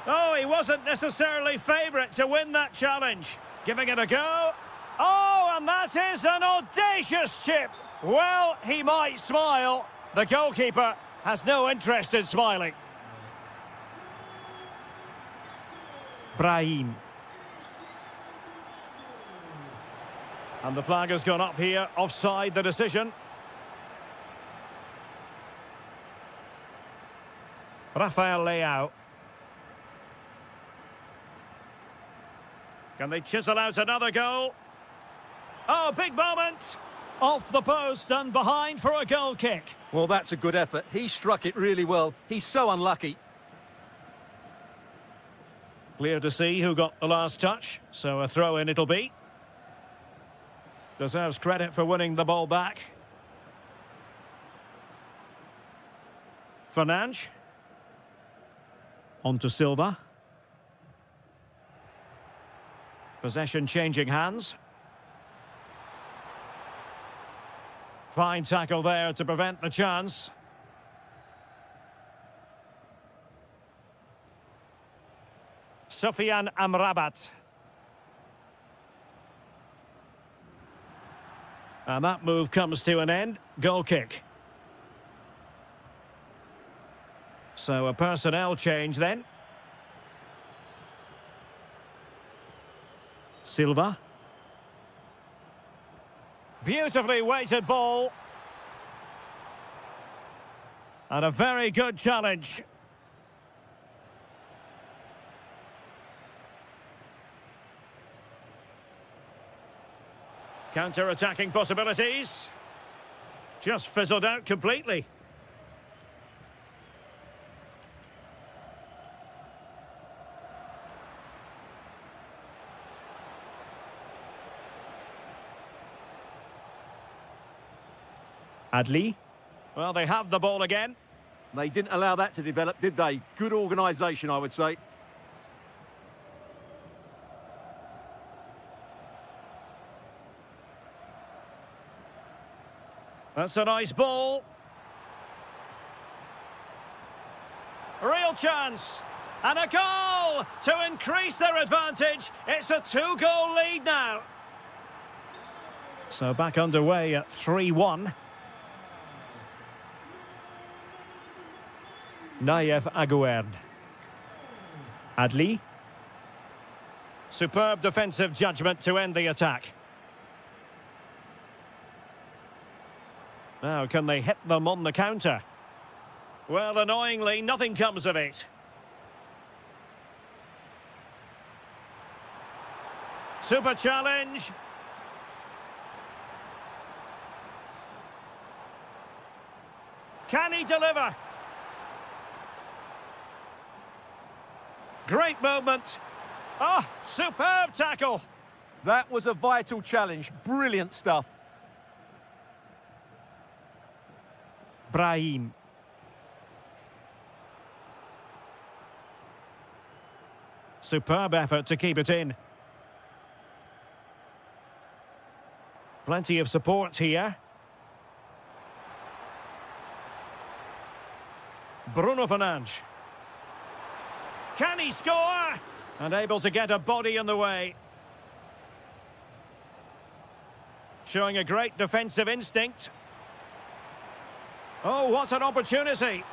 Oh, he wasn't necessarily favourite to win that challenge. Giving it a go. Oh, and that is an audacious chip. Well, he might smile. The goalkeeper has no interest in smiling. Brahim. And the flag has gone up here. Offside the decision. Rafael Leao. Can they chisel out another goal? Oh, big moment! Off the post and behind for a goal kick. Well, that's a good effort. He struck it really well. He's so unlucky. Clear to see who got the last touch, so a throw-in it'll be. Deserves credit for winning the ball back. Fernandes. On to Silva. Possession changing hands. Fine tackle there to prevent the chance. Sofian Amrabat. And that move comes to an end. Goal kick. So a personnel change then. Silva. Beautifully weighted ball. And a very good challenge. Counter-attacking possibilities. Just fizzled out completely. Adli. Well, they have the ball again. They didn't allow that to develop, did they? Good organisation, I would say. That's a nice ball. A real chance. And a goal to increase their advantage. It's a 2-goal lead now. So back underway at 3-1. Nayev Aguerd. Adli. Superb defensive judgment to end the attack. Now, can they hit them on the counter? Well, annoyingly, nothing comes of it. Super challenge. Can he deliver? Great movement. Oh, superb tackle. That was a vital challenge. Brilliant stuff. Brahim. Superb effort to keep it in. Plenty of support here. Bruno Fernandes. Can he score? And able to get a body in the way. Showing a great defensive instinct. Oh, what an opportunity.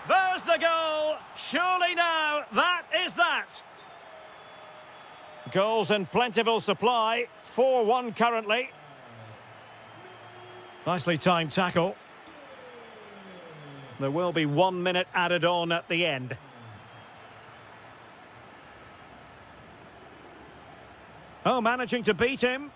There's the goal. Surely now, that is that. Goals in plentiful supply. 4-1 currently. Nicely timed tackle. There will be 1 minute added on at the end. Oh, managing to beat him.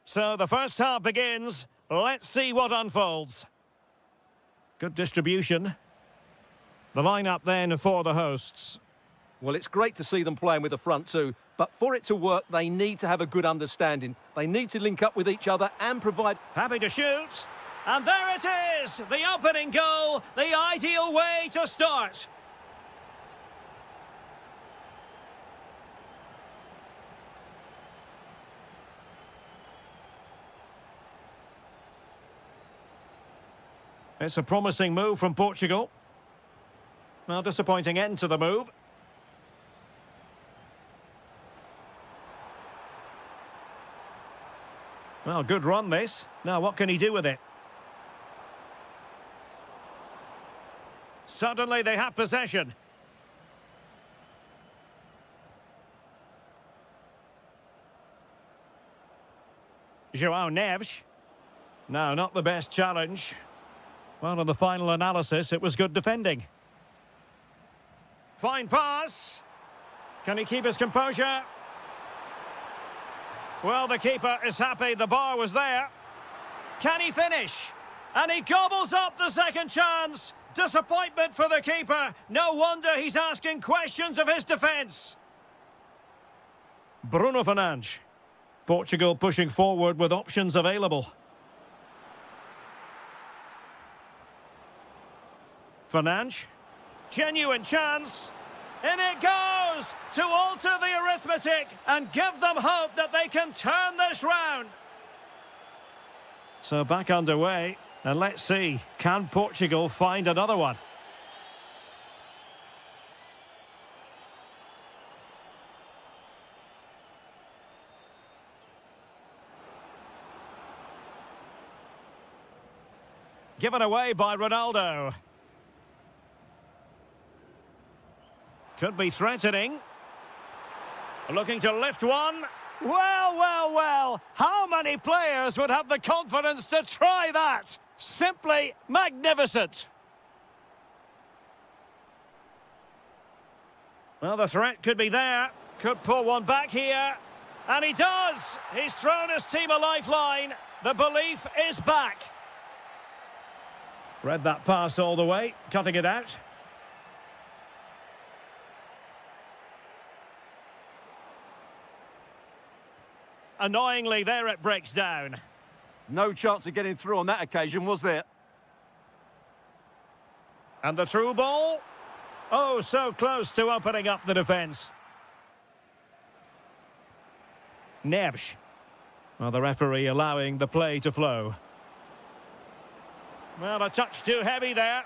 So the first half begins. Let's see what unfolds. Good distribution. The lineup then for the hosts. Well, it's great to see them playing with the front two, but for it to work, they need to have a good understanding. They need to link up with each other and provide... Happy to shoot. And there it is! The opening goal, the ideal way to start. It's a promising move from Portugal. Well, disappointing end to the move. Well, good run this. Now, what can he do with it? Suddenly they have possession. João Neves. No, not the best challenge. Well, in the final analysis, it was good defending. Fine pass. Can he keep his composure? Well, the keeper is happy the bar was there. Can he finish? And he gobbles up the second chance. Disappointment for the keeper. No wonder he's asking questions of his defence. Bruno Fernandes. Portugal pushing forward with options available. Fernandes. Genuine chance. In it goes to alter the arithmetic and give them hope that they can turn this round. So back underway, and let's see, can Portugal find another one? Given away by Ronaldo. Could be threatening. Looking to lift one. Well, well, well. How many players would have the confidence to try that? Simply magnificent. Well, the threat could be there. Could pull one back here. And he does. He's thrown his team a lifeline. The belief is back. Read that pass all the way. Cutting it out. Annoyingly, there it breaks down. No chance of getting through on that occasion, was there? And the through ball. Oh, so close to opening up the defence. Neves. Well, the referee allowing the play to flow. Well, a touch too heavy there.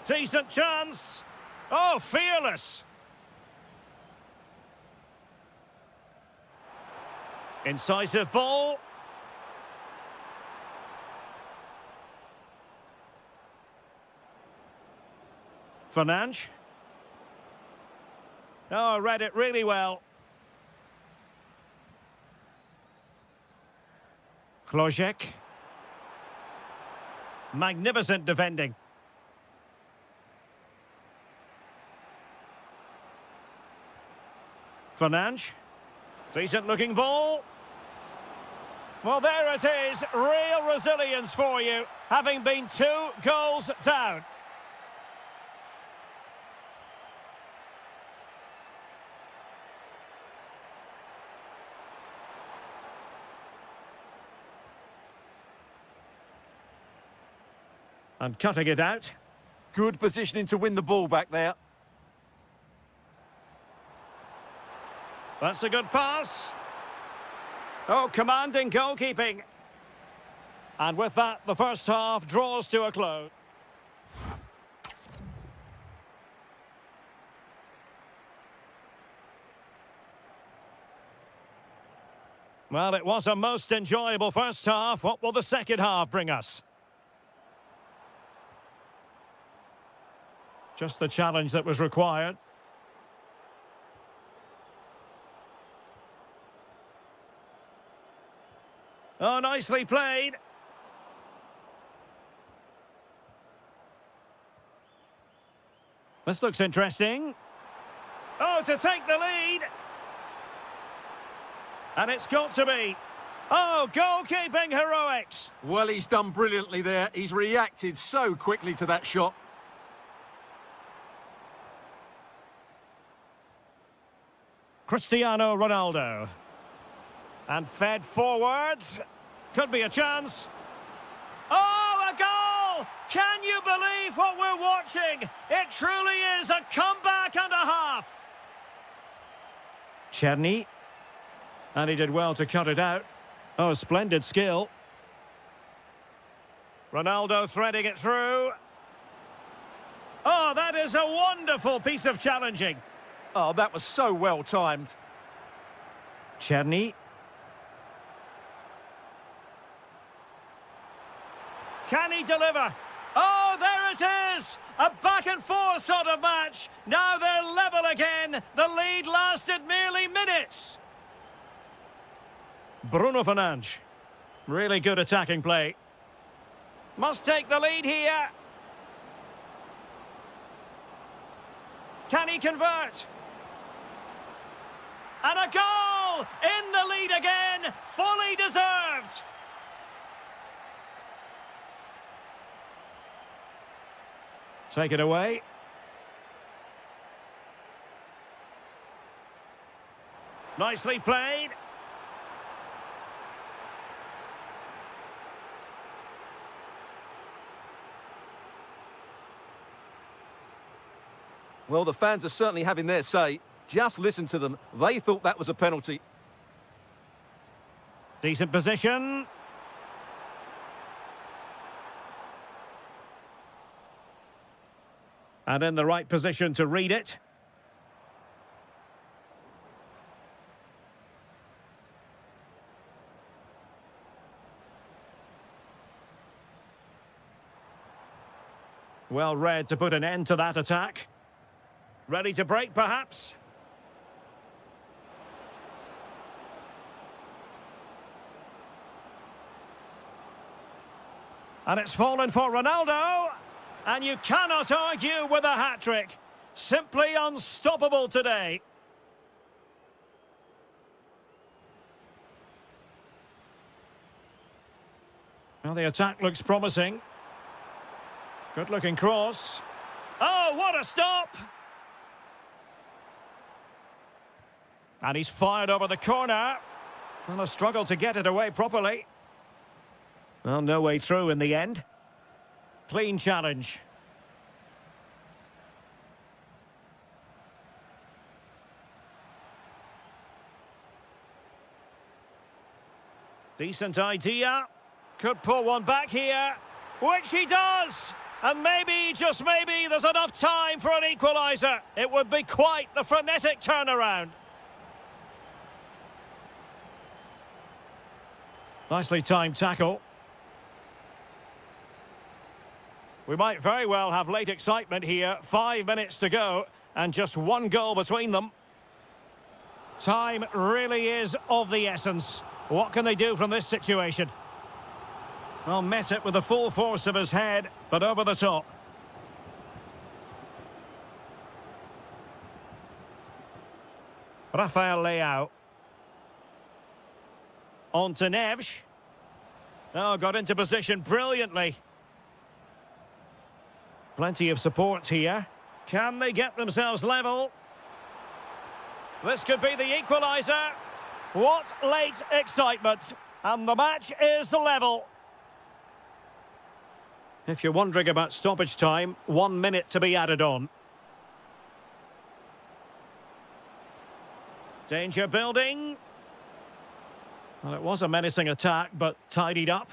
Decent chance. Oh, fearless. Incisive ball. Fernandes. Oh, read it really well. Klojek. Magnificent defending. Fernandes. Decent looking ball. Well, there it is. Real resilience for you, having been 2 goals down. And cutting it out. Good positioning to win the ball back there. That's a good pass. Oh, commanding goalkeeping. And with that, the first half draws to a close. Well, it was a most enjoyable first half. What will the second half bring us? Just the challenge that was required. Oh, nicely played. This looks interesting. Oh, to take the lead. And it's got to be. Oh, goalkeeping heroics. Well, he's done brilliantly there. He's reacted so quickly to that shot. Cristiano Ronaldo. And fed forwards. Could be a chance. Oh, a goal! Can you believe what we're watching? It truly is a comeback and a half. Czerny. And he did well to cut it out. Oh, splendid skill. Ronaldo threading it through. Oh, that is a wonderful piece of challenging. Oh, that was so well timed. Czerny. Can he deliver? Oh, there it is! A back-and-forth sort of match. Now they're level again. The lead lasted merely minutes. Bruno Fernandes. Really good attacking play. Must take the lead here. Can he convert? And a goal! In the lead again, fully deserved. Take it away. Nicely played. Well, the fans are certainly having their say. Just listen to them. They thought that was a penalty. Decent position. And in the right position to read it. Well read to put an end to that attack. Ready to break, perhaps? And it's fallen for Ronaldo. And you cannot argue with a hat-trick. Simply unstoppable today. Well, the attack looks promising. Good-looking cross. Oh, what a stop! And he's fired over the corner. Well, a struggle to get it away properly. Well, no way through in the end. Clean challenge. Decent idea. Could pull one back here, which he does. And maybe, just maybe, there's enough time for an equaliser. It would be quite the frenetic turnaround. Nicely timed tackle. We might very well have late excitement here. 5 minutes to go and just one goal between them. Time really is of the essence. What can they do from this situation? Well, met it with the full force of his head, but over the top. Rafael Leao. On to Neves. Oh, got into position brilliantly. Plenty of support here. Can they get themselves level? This could be the equaliser. What late excitement. And the match is level. If you're wondering about stoppage time, 1 minute to be added on. Danger building. Well, it was a menacing attack, but tidied up.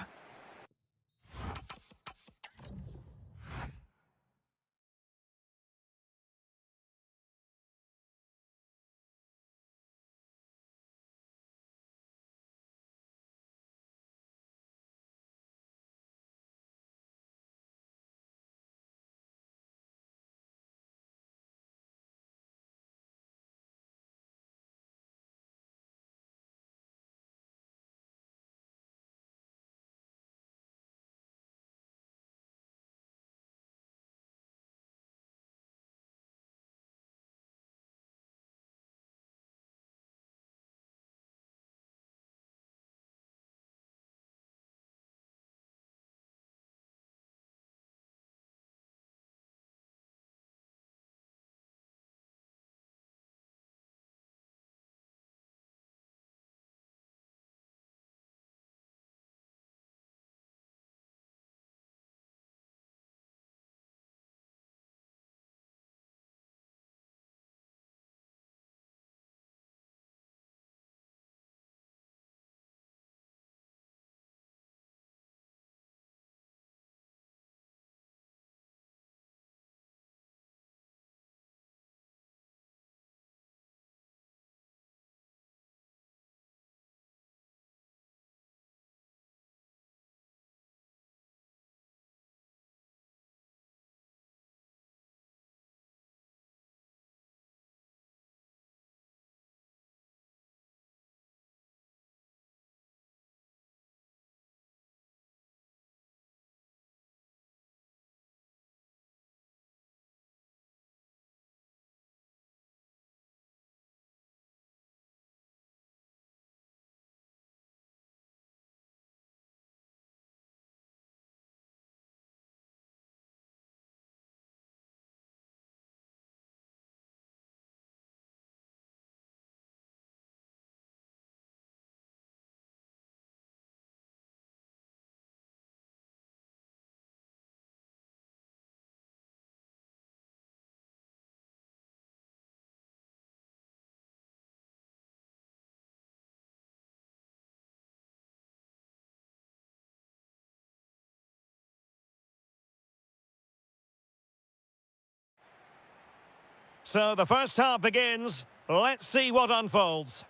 So the first half begins. Let's see what unfolds.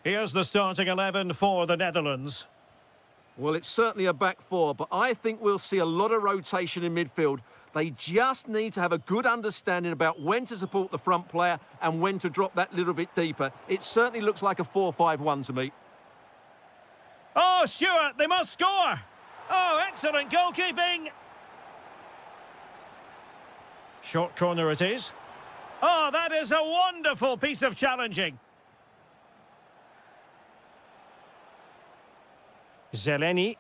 Here's the starting 11 for the Netherlands. Well, it's certainly a back four, but I think we'll see a lot of rotation in midfield. They just need to have a good understanding about when to support the front player and when to drop that little bit deeper. It certainly looks like a 4-5-1 to me. Oh, Stuart, they must score! Oh, excellent goalkeeping! Short corner it is. Oh, that is a wonderful piece of challenging. Zeleny.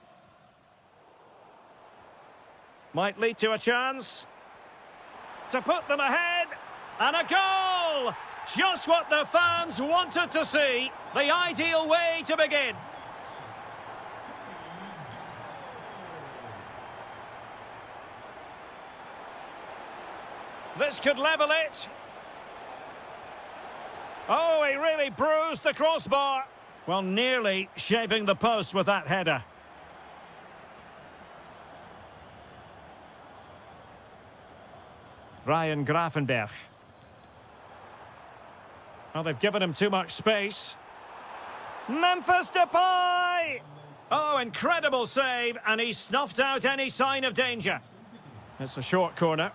Might lead to a chance. To put them ahead. And a goal! Just what the fans wanted to see. The ideal way to begin. This could level it. Oh, he really bruised the crossbar. Well, nearly shaving the post with that header. Ryan Gravenberg. Well, they've given him too much space. Memphis Depay! Oh, incredible save, and he snuffed out any sign of danger. It's a short corner.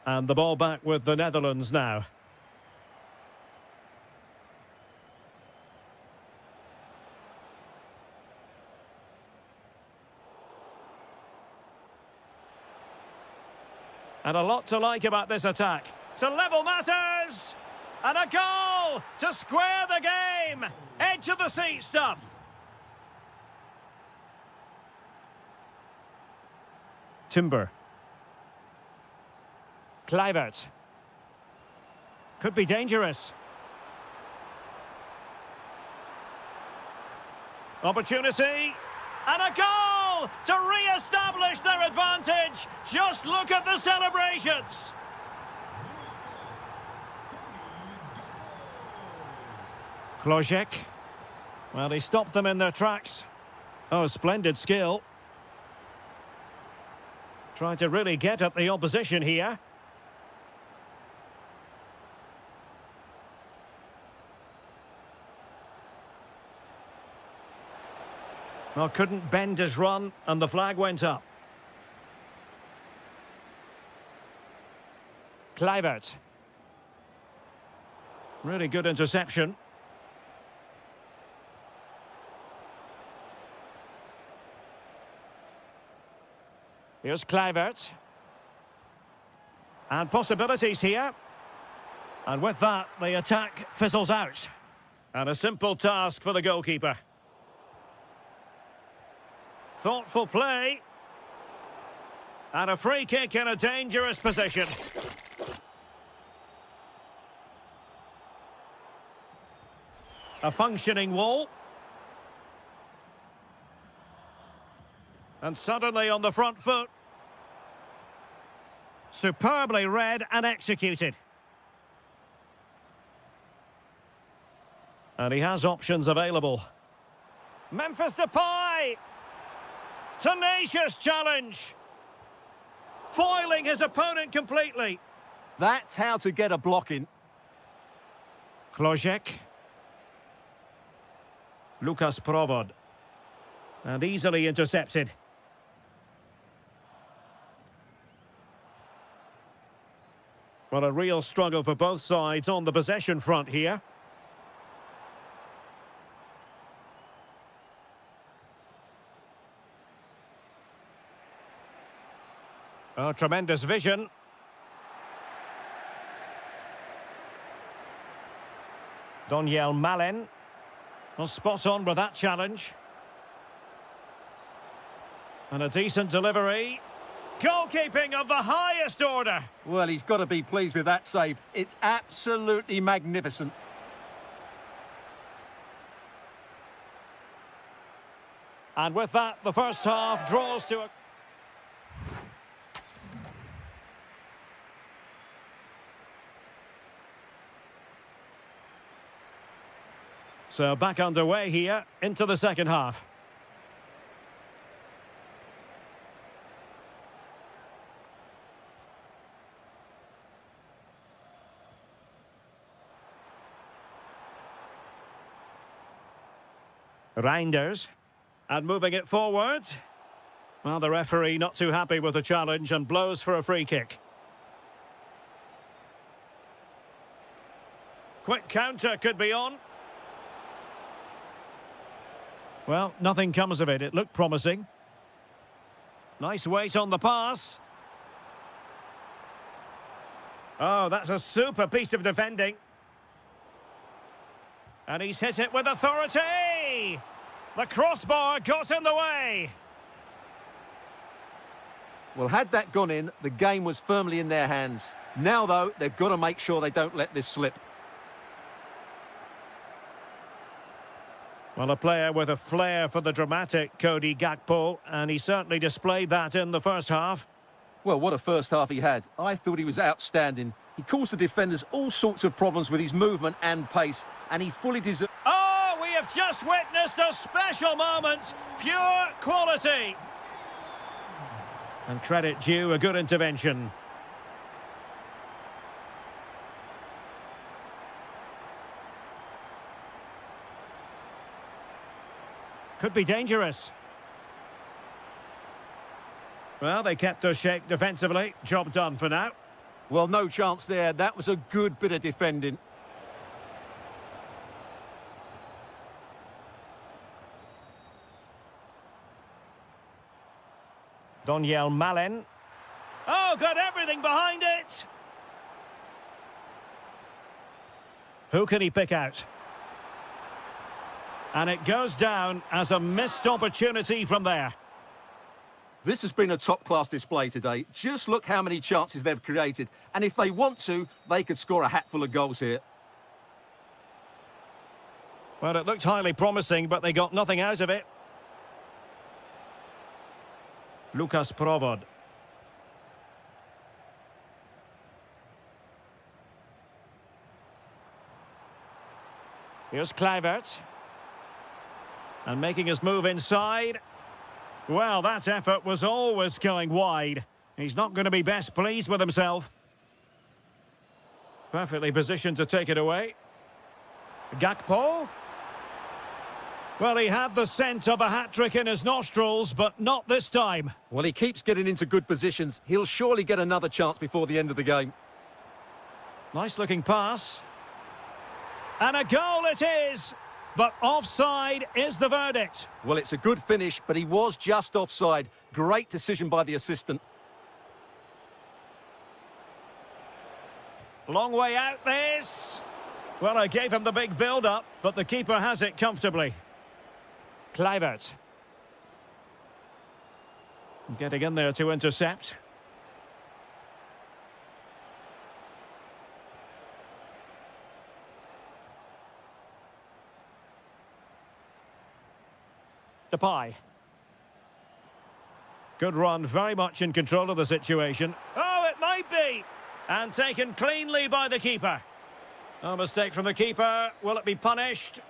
And the ball back with the Netherlands now. And a lot to like about this attack. To level matters! And a goal to square the game! Edge of the seat stuff. Timber. Kluivert. Could be dangerous. Opportunity. And a goal to re-establish their advantage. Just look at the celebrations. Klojek. Well, he stopped them in their tracks. Oh, splendid skill. Trying to really get at the opposition here. Well, couldn't bend his run, and the flag went up. Kluivert. Really good interception. Here's Kluivert. And possibilities here. And with that, the attack fizzles out. And a simple task for the goalkeeper. Thoughtful play. And a free kick in a dangerous position. A functioning wall. And suddenly on the front foot. Superbly read and executed. And he has options available. Memphis Depay! Tenacious challenge. Foiling his opponent completely. That's how to get a block in. Klojek. Lucas Provod. And easily intercepted. Well, a real struggle for both sides on the possession front here. Oh, tremendous vision. Doniel Malen. Well, spot on with that challenge. And a decent delivery. Goalkeeping of the highest order. Well, he's got to be pleased with that save. It's absolutely magnificent. And with that, the first half draws to a... So back underway here into the second half. Reinders. And moving it forward. Well, the referee not too happy with the challenge and blows for a free kick. Quick counter could be on. Well, nothing comes of it. It looked promising. Nice weight on the pass. Oh, that's a super piece of defending. And he's hit it with authority! The crossbar got in the way. Well, had that gone in, the game was firmly in their hands. Now, though, they've got to make sure they don't let this slip. Well, a player with a flair for the dramatic, Cody Gakpo, and he certainly displayed that in the first half. Well, what a first half he had. I thought he was outstanding. He caused the defenders all sorts of problems with his movement and pace, and he fully deserved... Oh, we have just witnessed a special moment. Pure quality. And credit due, a good intervention. Could be dangerous. Well, they kept their shape defensively. Job done for now. Well, no chance there. That was a good bit of defending. Daniel Malen. Oh, got everything behind it. Who can he pick out? And it goes down as a missed opportunity from there. This has been a top-class display today. Just look how many chances they've created. And if they want to, they could score a hatful of goals here. Well, it looked highly promising, but they got nothing out of it. Lucas Provod. Here's Kluivert. And making his move inside. Well, that effort was always going wide. He's not going to be best pleased with himself. Perfectly positioned to take it away. Gakpo. Well, he had the scent of a hat-trick in his nostrils, but not this time. Well, he keeps getting into good positions. He'll surely get another chance before the end of the game. Nice-looking pass. And a goal it is! But offside is the verdict. Well, it's a good finish, but he was just offside. Great decision by the assistant. Long way out this. Well, I gave him the big build-up, but the keeper has it comfortably. Kluivert. Getting in there to intercept. Depay. Good run, very much in control of the situation. Oh, it might be! And taken cleanly by the keeper. A mistake from the keeper. Will it be punished?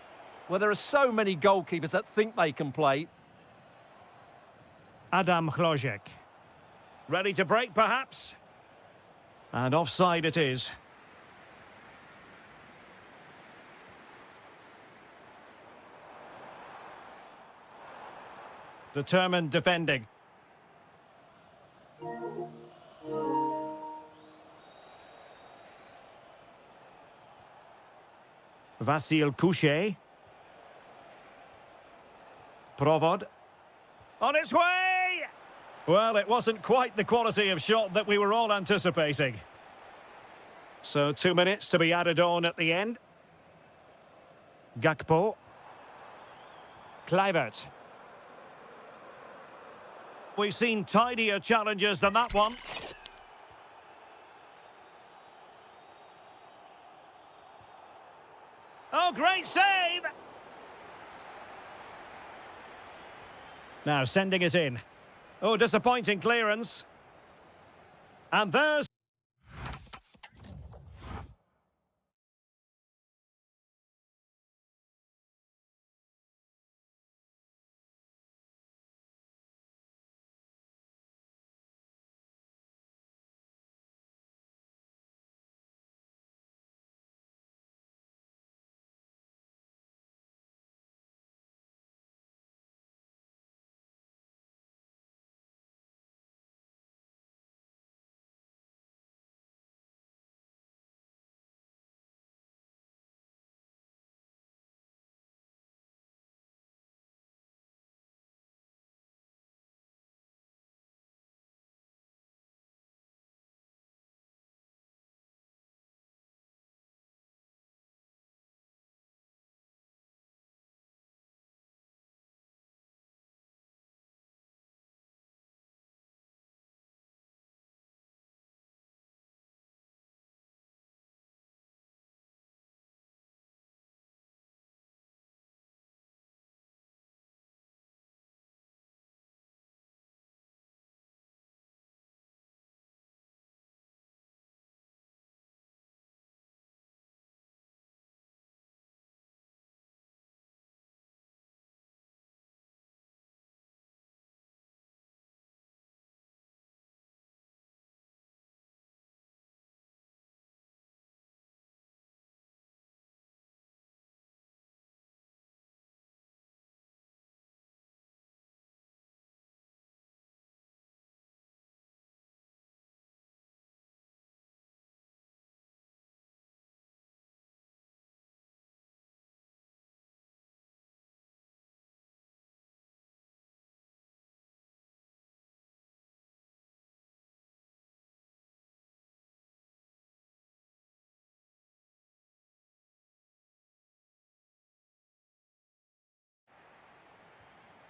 Well, there are so many goalkeepers that think they can play. Adam Hlojek. Ready to break, perhaps? And offside it is. Determined defending. Vasil Couchet. Provod. On its way! Well, it wasn't quite the quality of shot that we were all anticipating. So 2 minutes to be added on at the end. Gakpo. Kluivert. We've seen tidier challenges than that one. Oh, great save! Now sending it in. Oh, disappointing clearance. And there's...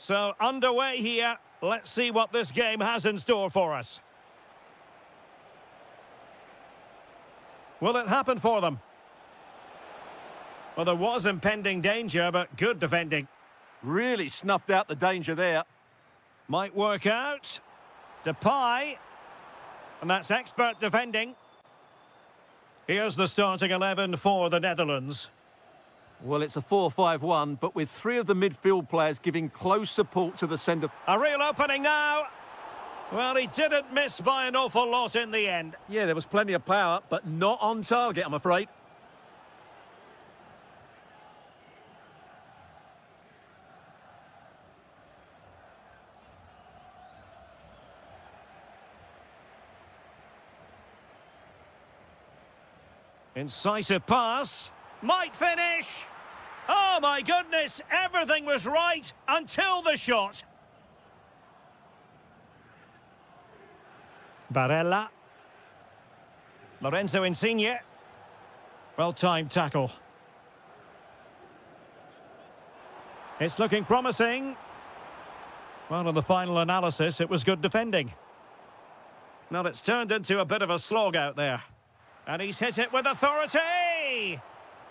So, underway here. Let's see what this game has in store for us. Will it happen for them? Well, there was impending danger, but good defending. Really snuffed out the danger there. Might work out. Depay. And that's expert defending. Here's the starting 11 for the Netherlands. Well, it's a 4-5-1, but with three of the midfield players giving close support to the centre. A real opening now. Well, he didn't miss by an awful lot in the end. Yeah, there was plenty of power, but not on target, I'm afraid. Incisive pass. Might finish. Oh, my goodness. Everything was right until the shot. Barella. Lorenzo Insigne. Well-timed tackle. It's looking promising. Well, in the final analysis, it was good defending. Now it's turned into a bit of a slog out there. And he's hit it with authority!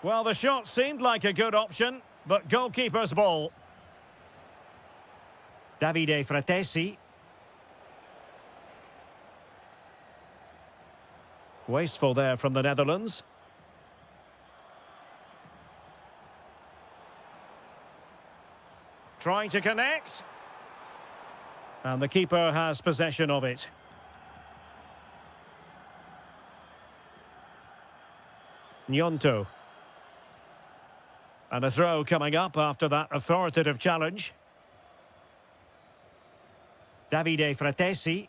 Well, the shot seemed like a good option, but goalkeeper's ball. Davide Fratesi. Wasteful there from the Netherlands. Trying to connect. And the keeper has possession of it. Gnonto. And a throw coming up after that authoritative challenge. Davide Fratesi.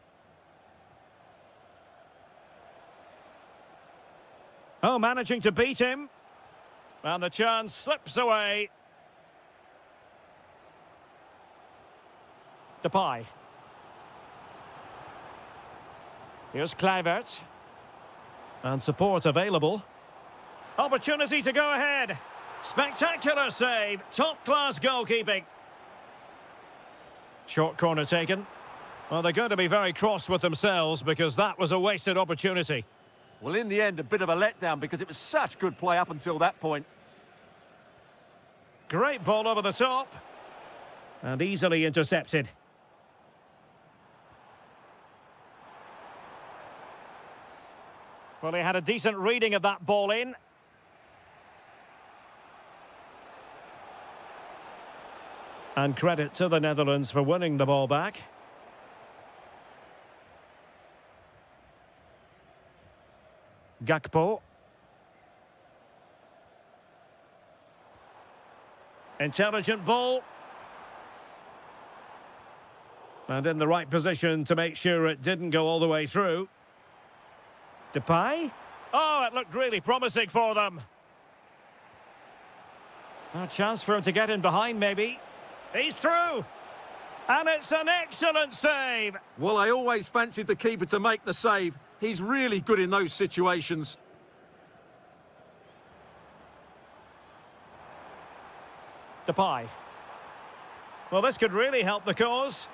Oh, managing to beat him. And the chance slips away. Depay. Here's Kluivert. And support available. Opportunity to go ahead. Spectacular save. Top-class goalkeeping. Short corner taken. Well, they're going to be very cross with themselves because that was a wasted opportunity. Well, in the end, a bit of a letdown because it was such good play up until that point. Great ball over the top. And easily intercepted. Well, he had a decent reading of that ball in. And credit to the Netherlands for winning the ball back. Gakpo. Intelligent ball. And in the right position to make sure it didn't go all the way through. Depay. Oh, it looked really promising for them. A chance for him to get in behind, maybe. He's through. And it's an excellent save. Well, I always fancied the keeper to make the save. He's really good in those situations. Depay. Well, this could really help the cause.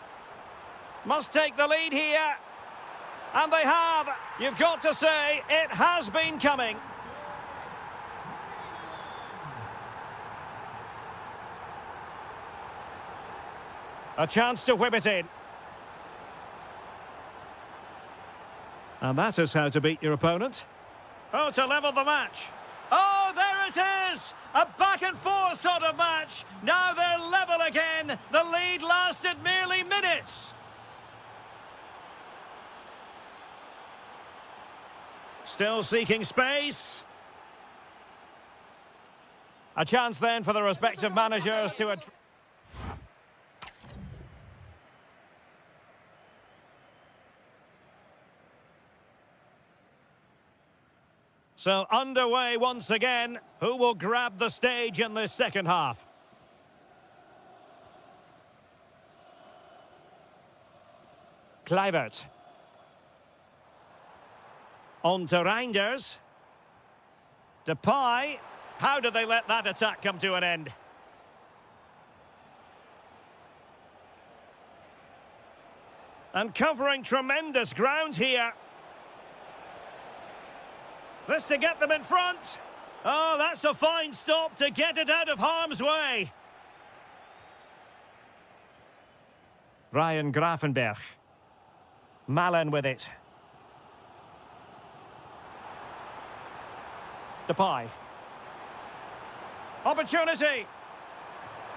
Must take the lead here. And they have. You've got to say, it has been coming. A chance to whip it in. And that is how to beat your opponent. Oh, to level the match. Oh, there it is! A back-and-forth sort of match. Now they're level again. The lead lasted merely minutes. Still seeking space. A chance then for the respective managers to... So underway once again. Who will grab the stage in this second half? Kluivert. On to Reinders. Depay. How did they let that attack come to an end? And covering tremendous ground here. This to get them in front. Oh, that's a fine stop to get it out of harm's way. Ryan Grafenberg. Malen with it. Depay. Opportunity.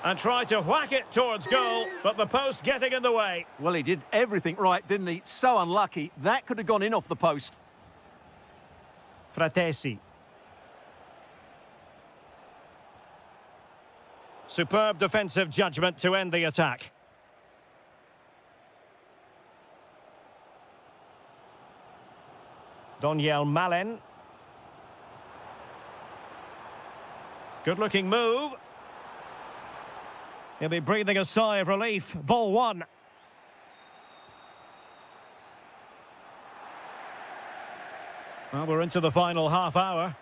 And try to whack it towards goal, but the post getting in the way. Well, he did everything right, didn't he? So unlucky. That could have gone in off the post. Fratesi. Superb defensive judgment to end the attack. Daniel Malen. Good-looking move. He'll be breathing a sigh of relief. Ball one. Well, we're into the final half hour.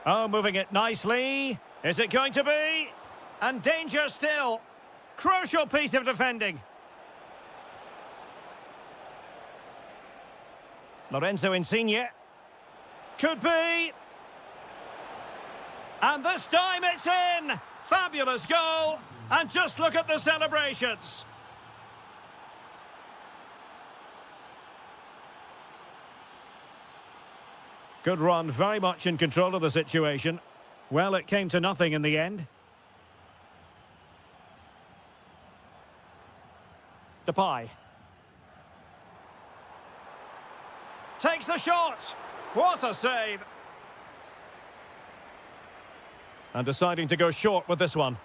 Oh, moving it nicely. Is it going to be? And danger still. Crucial piece of defending. Lorenzo Insigne. Could be. And this time it's in. Fabulous goal. And just look at the celebrations. Good run, very much in control of the situation. Well, it came to nothing in the end. Depay. Takes the shot. What a save. And deciding to go short with this one.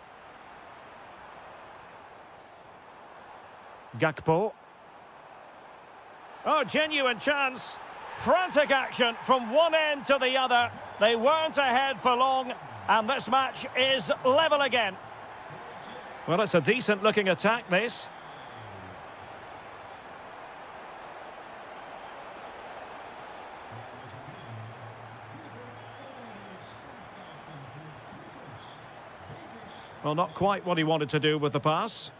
Gakpo. Oh, genuine chance. Frantic action from one end to the other. They weren't ahead for long, and this match is level again. Well, it's a decent-looking attack, this. Well, not quite what he wanted to do with the pass.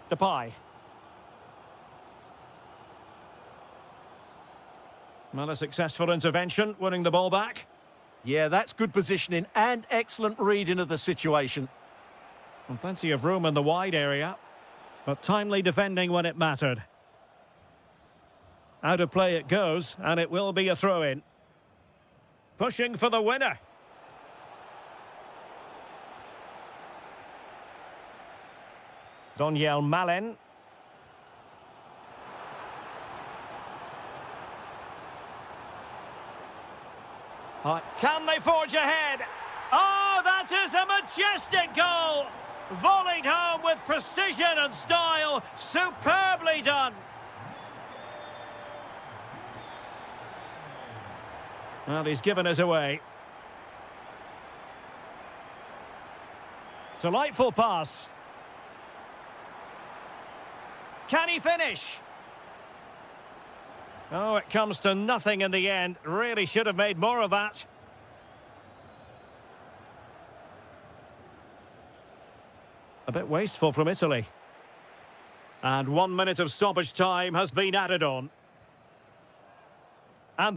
Depay. Well, a successful intervention, winning the ball back. Yeah, that's good positioning and excellent reading of the situation. And plenty of room in the wide area, but timely defending when it mattered. Out of play it goes, and it will be a throw-in. Pushing for the winner. Daniel Malen. Can they forge ahead? Oh, that is a majestic goal! Volleyed home with precision and style. Superbly done. Well, he's given us away. Delightful pass. Can he finish? Oh, it comes to nothing in the end. Really should have made more of that. A bit wasteful from Italy. And 1 minute of stoppage time has been added on. And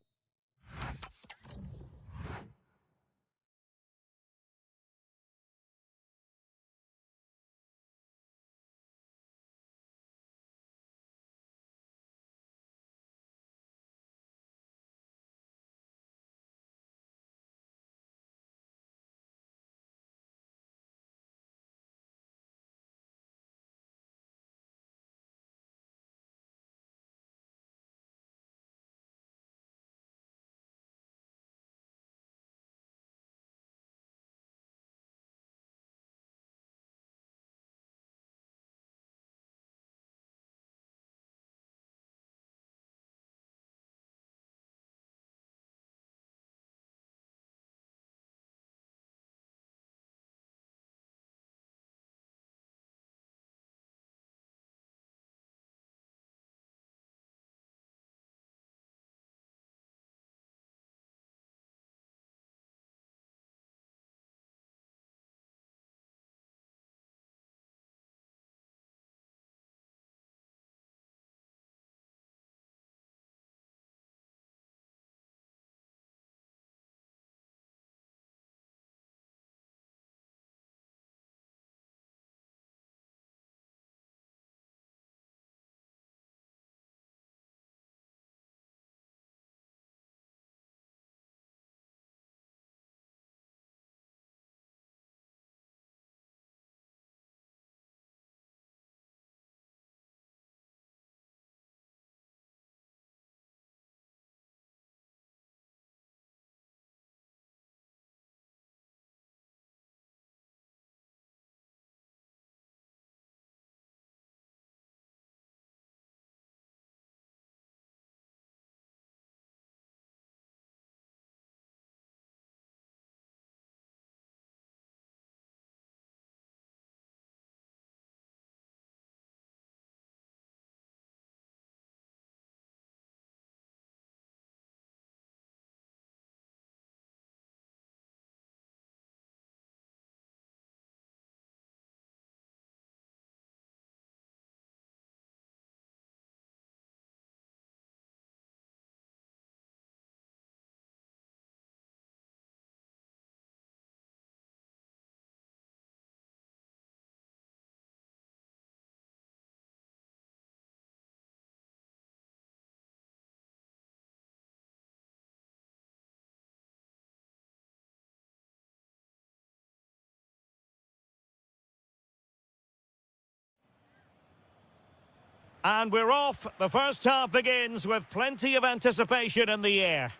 And we're off. The first half begins with plenty of anticipation in the air.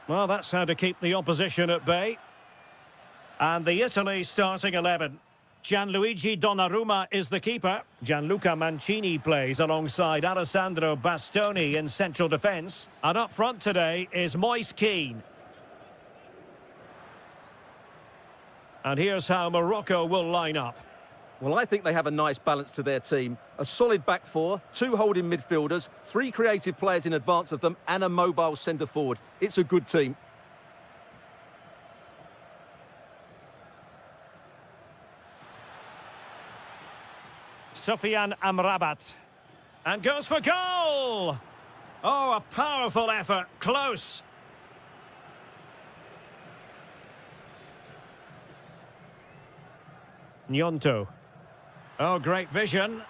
Well, that's how to keep the opposition at bay. And the Italy starting 11. Gianluigi Donnarumma is the keeper. Gianluca Mancini plays alongside Alessandro Bastoni in central defence. And up front today is Moise Kean. And here's how Morocco will line up. Well, I think they have a nice balance to their team. A solid back four, 2 holding midfielders, 3 creative players in advance of them, and a mobile centre-forward. It's a good team. Sofiane Amrabat. And goes for goal! Oh, a powerful effort. Close. Gnonto. Oh, great vision.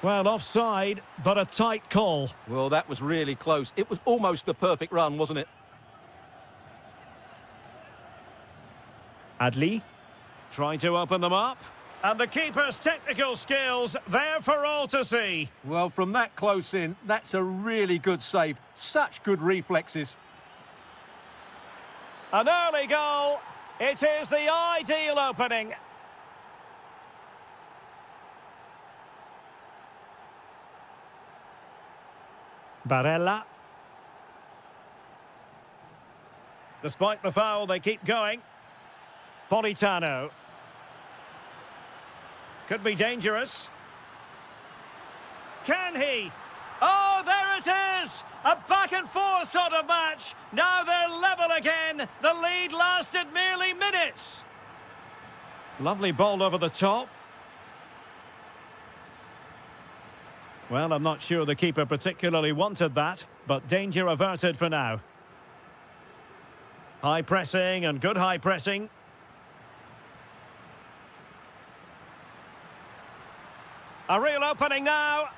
Well, offside, but a tight call. Well, that was really close. It was almost the perfect run, wasn't it? Adli. Trying to open them up. And the keeper's technical skills there for all to see. Well, from that close in, that's a really good save. Such good reflexes. An early goal. It is the ideal opening. Barella. Despite the foul, they keep going. Politano. Could be dangerous. Can he? Oh, there it is! A back and forth sort of match. Now they're level again. The lead lasted merely minutes. Lovely ball over the top. Well, I'm not sure the keeper particularly wanted that, but danger averted for now. High pressing and good high pressing. A real opening now.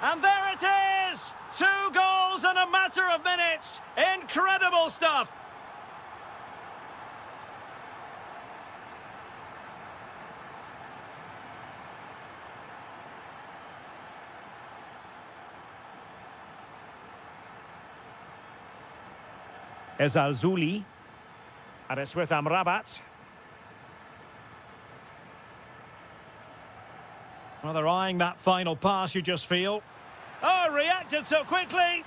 And there it is! 2 goals in a matter of minutes. Incredible stuff. Ezalzouli. And it's with Amrabat. Well, they're eyeing that final pass, you just feel. Oh, reacted so quickly.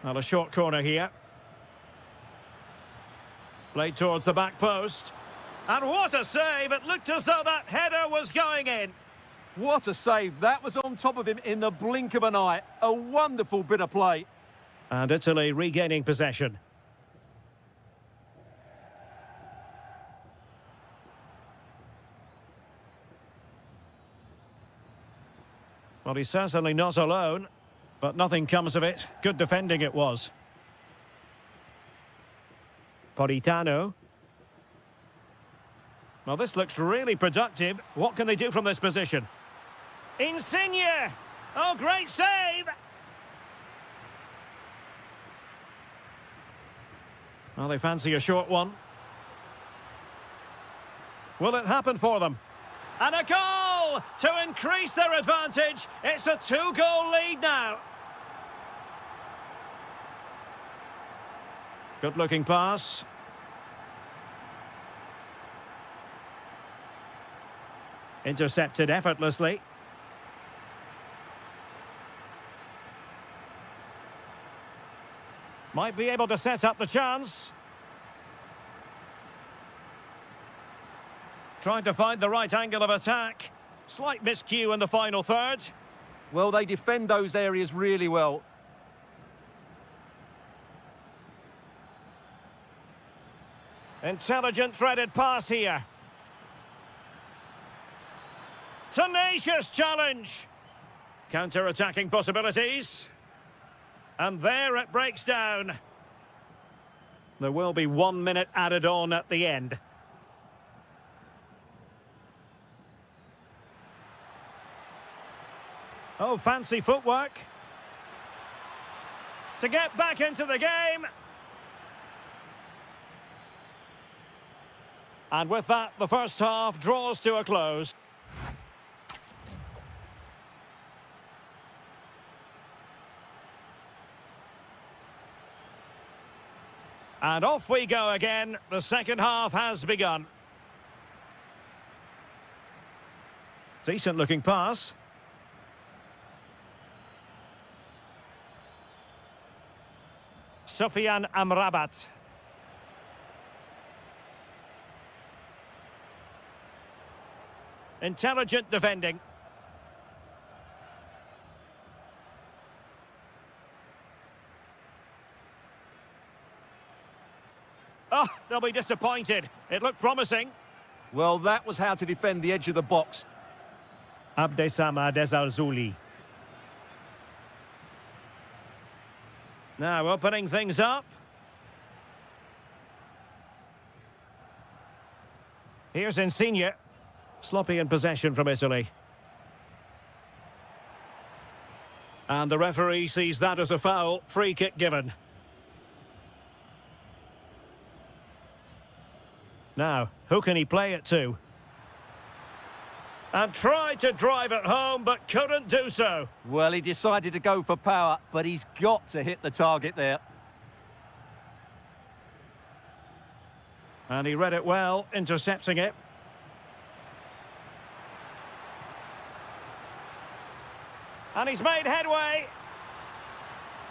Well, a short corner here. Played towards the back post. And what a save! It looked as though that header was going in. What a save. That was on top of him in the blink of an eye. A wonderful bit of play. And Italy regaining possession. Well, he's certainly not alone, but nothing comes of it. Good defending it was. Politano. Well, this looks really productive. What can they do from this position? Insigne! Oh, great save! Well, they fancy a short one. Will it happen for them? And a goal to increase their advantage. It's a 2-goal lead now. Good-looking pass. Intercepted effortlessly. Might be able to set up the chance. Trying to find the right angle of attack. Slight miscue in the final third. Well, they defend those areas really well. Intelligent threaded pass here. Tenacious challenge. Counter-attacking possibilities. And there it breaks down. There will be 1 minute added on at the end. Oh, fancy footwork. To get back into the game. And with that, the first half draws to a close. And off we go again. The second half has begun. Decent looking pass. Sufyan Amrabat. Intelligent defending. Oh, they'll be disappointed. It looked promising. Well, that was how to defend the edge of the box. Abdessamad Ezzalzouli. Now opening things up. Here's Insigne. Sloppy in possession from Italy. And the referee sees that as a foul. Free kick given. Now, who can he play it to? And tried to drive it home, but couldn't do so. Well, he decided to go for power, but he's got to hit the target there. And he read it well, intercepting it. And he's made headway.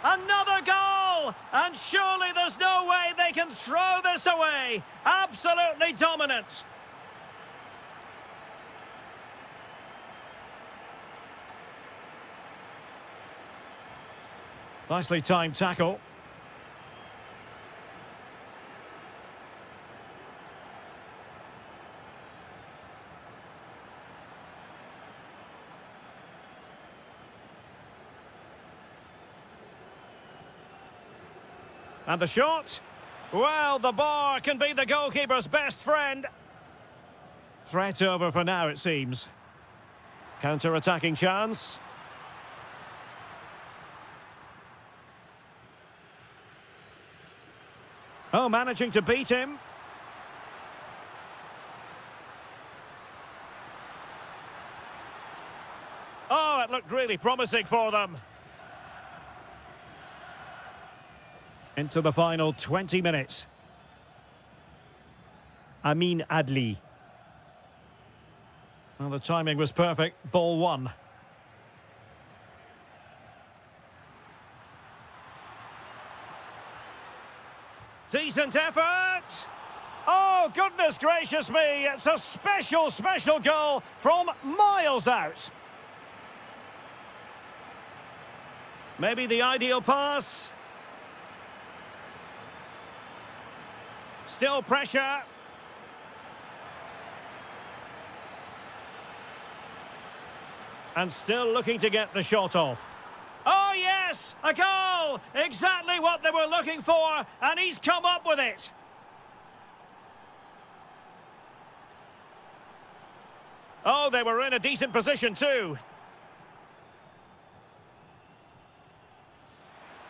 Another goal! And surely there's no way they can throw this away. Absolutely dominant. Nicely timed tackle. And the shot? Well, the bar can be the goalkeeper's best friend. Threat over for now, it seems. Counter-attacking chance. Oh, managing to beat him. Oh, it looked really promising for them. Into the final 20 minutes. Amin Adli. Well, the timing was perfect. Ball one. Decent effort. Oh, goodness gracious me. It's a special, special goal from miles out. Maybe the ideal pass. Still pressure. And still looking to get the shot off. Oh, yes! A goal! Exactly what they were looking for, and he's come up with it. Oh, they were in a decent position too.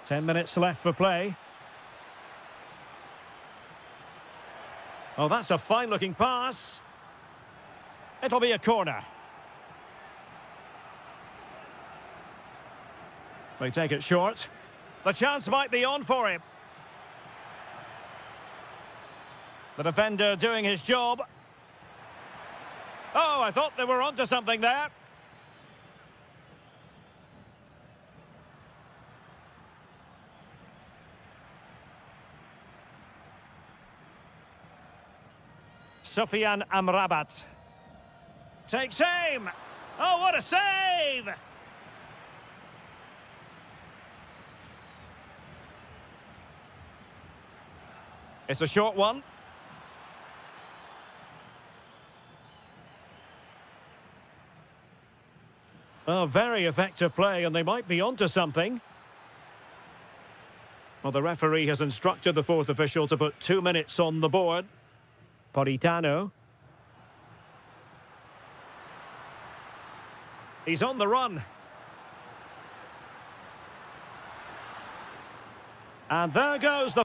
10 minutes left for play. Oh, that's a fine-looking pass. It'll be a corner. They take it short. The chance might be on for him. The defender doing his job. Oh, I thought they were onto something there. Sufyan Amrabat. Takes aim. Oh, what a save! It's a short one. Oh, very effective play, and they might be onto something. Well, the referee has instructed the fourth official to put 2 minutes on the board. Politano. He's on the run. And there goes the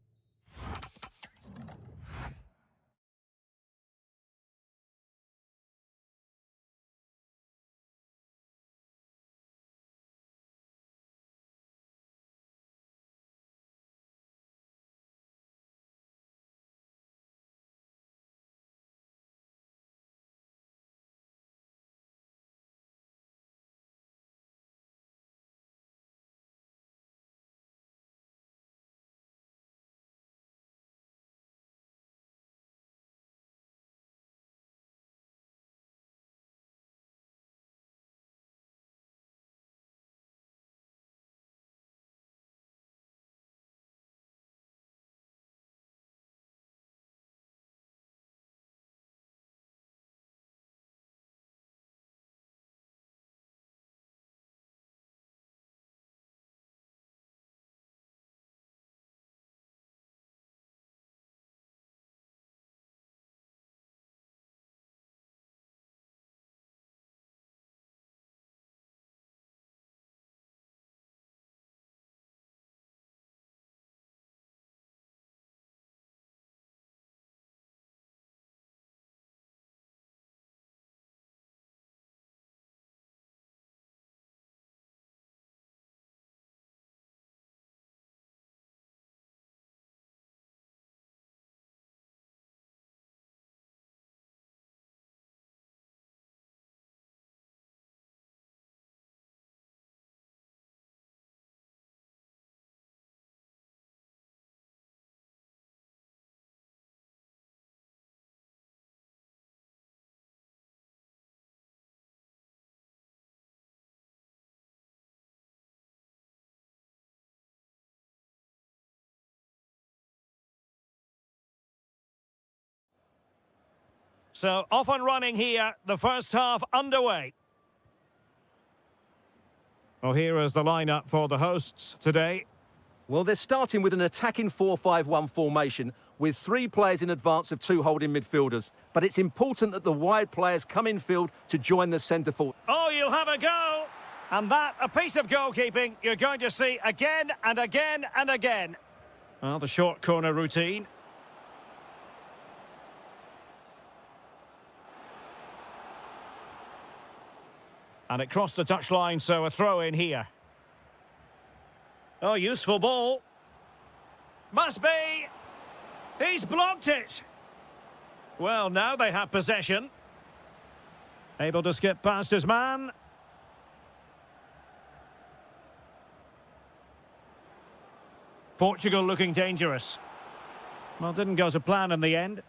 So off and running here, the first half underway. Well, here is the lineup for the hosts today. Well, they're starting with an attacking 4-5-1 formation with 3 players in advance of 2 holding midfielders. But it's important that the wide players come in field to join the centre forward. Oh, you'll have a go! And that, a piece of goalkeeping you're going to see again and again and again. Well, the short corner routine. And it crossed the touchline, so a throw in here. Oh, useful ball. Must be. He's blocked it. Well, now they have possession. Able to skip past his man. Portugal looking dangerous. Well, didn't go to plan in the end.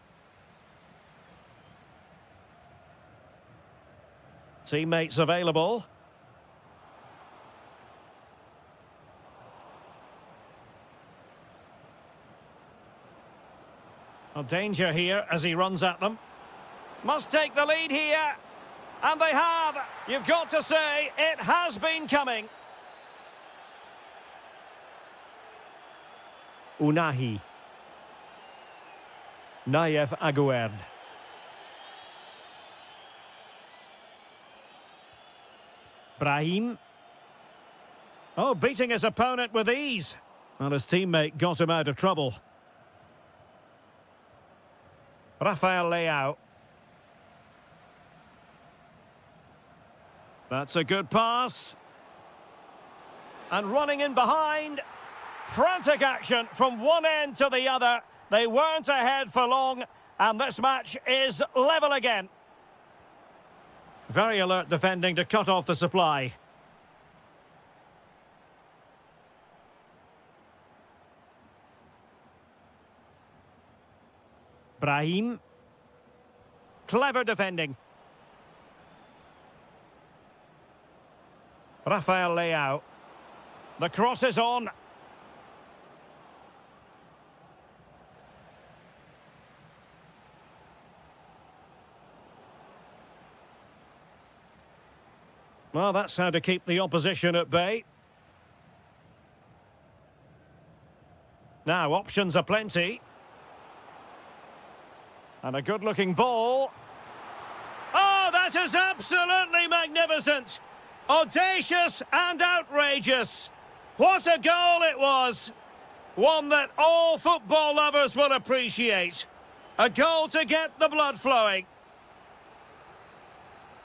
Teammates available. Well, danger here as he runs at them. Must take the lead here. And they have. You've got to say, it has been coming. Unahi. Nayev Aguerd. Brahim. Oh, beating his opponent with ease. Well, his teammate got him out of trouble. Rafael Leao. That's a good pass. And running in behind. Frantic action from one end to the other. They weren't ahead for long, and this match is level again. Very alert defending to cut off the supply. Brahim. Clever defending. Rafael Leao. The cross is on. Well, that's how to keep the opposition at bay. Now, options are plenty. And a good-looking ball. Oh, that is absolutely magnificent! Audacious and outrageous. What a goal it was! One that all football lovers will appreciate. A goal to get the blood flowing.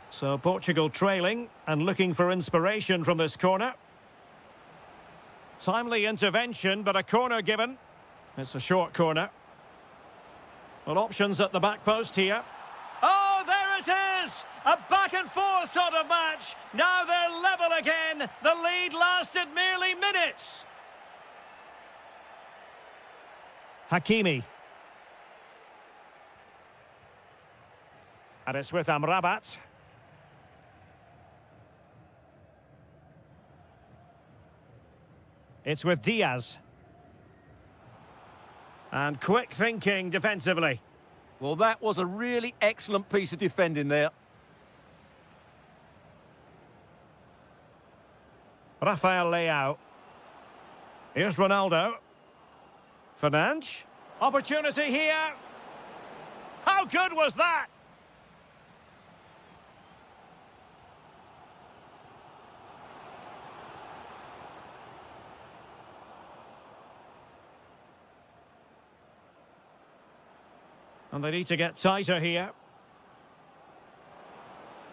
So Portugal trailing and looking for inspiration from this corner. Timely intervention, but a corner given. It's a short corner. Well, options at the back post here. Oh, there it is! A back and forth sort of match. Now they're level again. The lead lasted merely minutes. Hakimi. And it's with Amrabat. It's with Diaz. And quick thinking defensively. Well, that was a really excellent piece of defending there. Rafael Leao. Here's Ronaldo. Fernandes. Opportunity here. How good was that? And they need to get tighter here.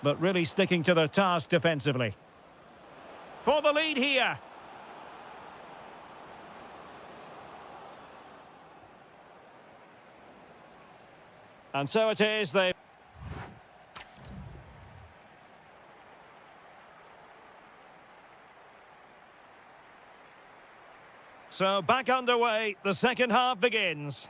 But really sticking to their task defensively. For the lead here. And so it is, they... So back underway, the second half begins.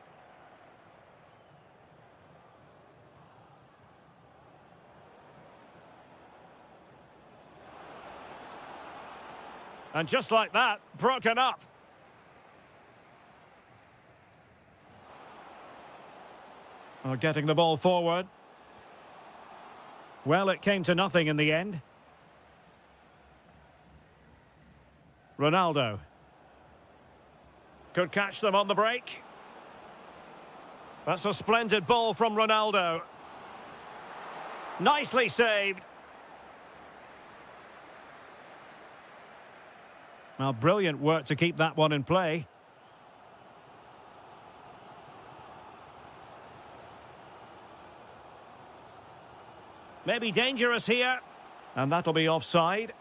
And just like that, broken up. Well, getting the ball forward. Well, it came to nothing in the end. Ronaldo. Could catch them on the break. That's a splendid ball from Ronaldo. Nicely saved. Well, brilliant work to keep that one in play. Maybe dangerous here. And that'll be offside.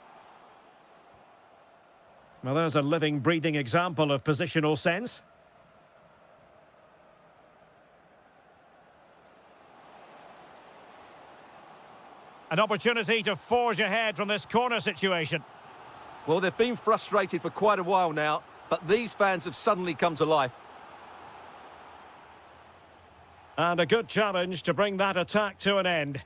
Well, there's a living, breathing example of positional sense. An opportunity to forge ahead from this corner situation. Well, they've been frustrated for quite a while now, but these fans have suddenly come to life. And a good challenge to bring that attack to an end.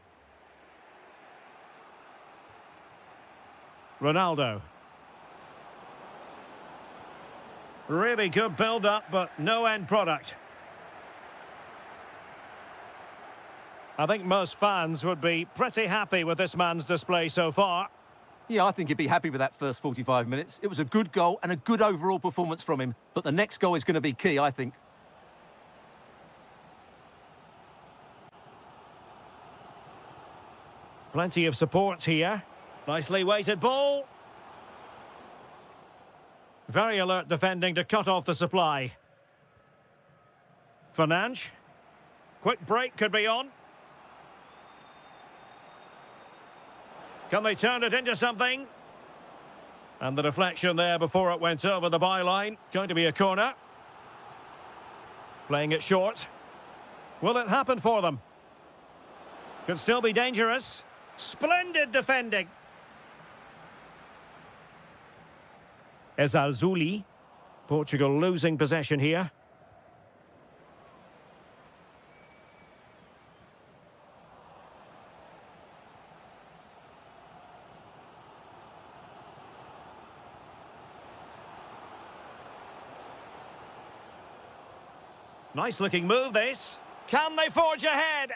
Ronaldo. Really good build-up, but no end product. I think most fans would be pretty happy with this man's display so far. Yeah, I think he'd be happy with that first 45 minutes. It was a good goal and a good overall performance from him. But the next goal is going to be key, I think. Plenty of support here. Nicely weighted ball. Very alert defending to cut off the supply. Fernandes. Quick break could be on. Can they turn it into something? And the deflection there before it went over the byline. Going to be a corner. Playing it short. Will it happen for them? Could still be dangerous. Splendid defending. Ezalzouli. Portugal losing possession here. Nice looking move this. Can they forge ahead?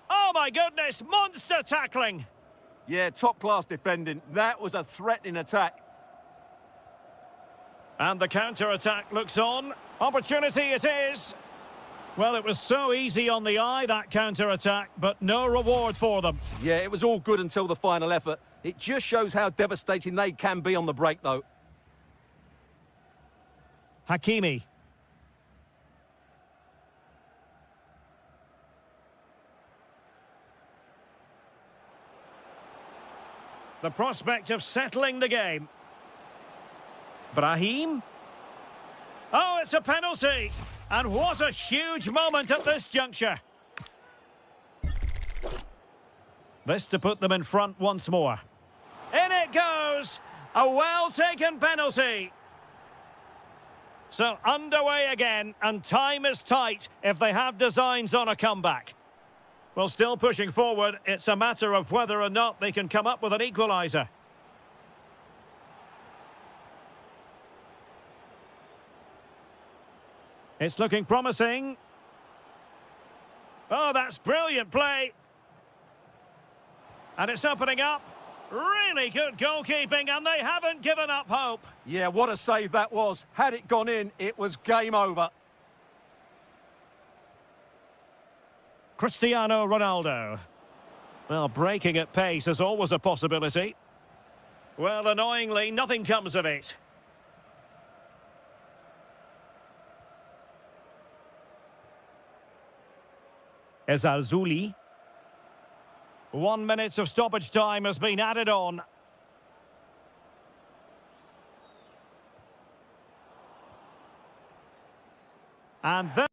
Oh my goodness, monster tackling. Yeah, top-class defending. That was a threatening attack. And the counter-attack looks on. Opportunity it is. Well, it was so easy on the eye, that counter-attack, but no reward for them. Yeah, it was all good until the final effort. It just shows how devastating they can be on the break, though. Hakimi. The prospect of settling the game. Brahim. Oh, it's a penalty. And what a huge moment at this juncture. This to put them in front once more. In it goes. A well-taken penalty. So underway again, and time is tight if they have designs on a comeback. Well, still pushing forward, it's a matter of whether or not they can come up with an equaliser. It's looking promising. Oh, that's brilliant play. And it's opening up. Really good goalkeeping, and they haven't given up hope. Yeah, what a save that was. Had it gone in, it was game over. Cristiano Ronaldo. Well, breaking at pace is always a possibility. Well, annoyingly, nothing comes of it. Ezalzouli. 1 minute of stoppage time has been added on. And then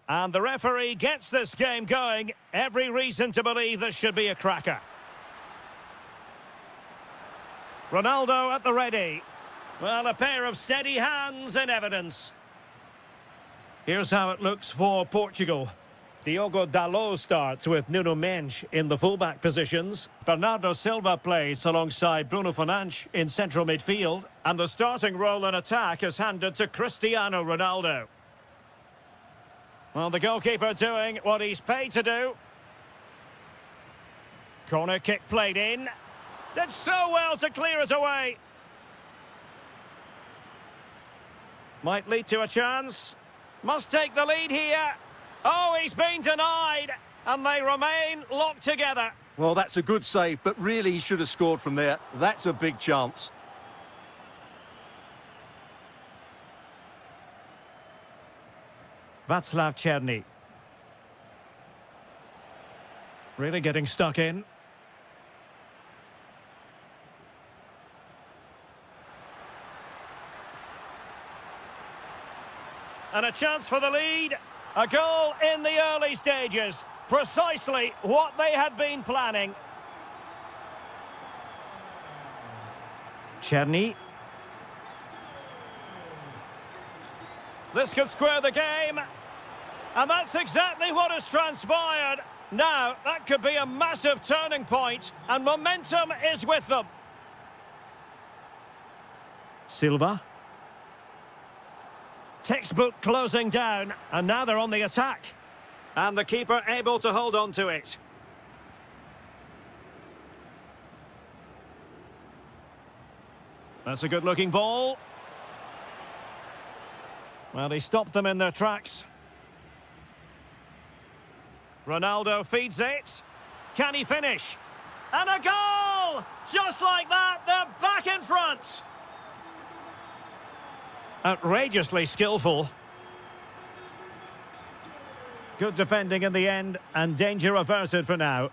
And the referee gets this game going. Every reason to believe this should be a cracker. Ronaldo at the ready. Well, a pair of steady hands in evidence. Here's how it looks for Portugal. Diogo Dalot starts with Nuno Mendes in the fullback positions. Bernardo Silva plays alongside Bruno Fernandes in central midfield. And the starting role in attack is handed to Cristiano Ronaldo. Well, the goalkeeper doing what he's paid to do. Corner kick played in. Did so well to clear it away. Might lead to a chance. Must take the lead here. Oh, he's been denied. And they remain locked together. Well, that's a good save, but really he should have scored from there. That's a big chance. Václav Černý. Really getting stuck in. And a chance for the lead. A goal in the early stages. Precisely what they had been planning. Černý. This could square the game. And that's exactly what has transpired. Now, that could be a massive turning point. And momentum is with them. Silva. Textbook closing down, and now they're on the attack. And the keeper able to hold on to it. That's a good-looking ball. Well, he stopped them in their tracks. Ronaldo feeds it. Can he finish? And a goal! Just like that, they're back in front. Outrageously skillful. Good defending in the end, and danger averted for now.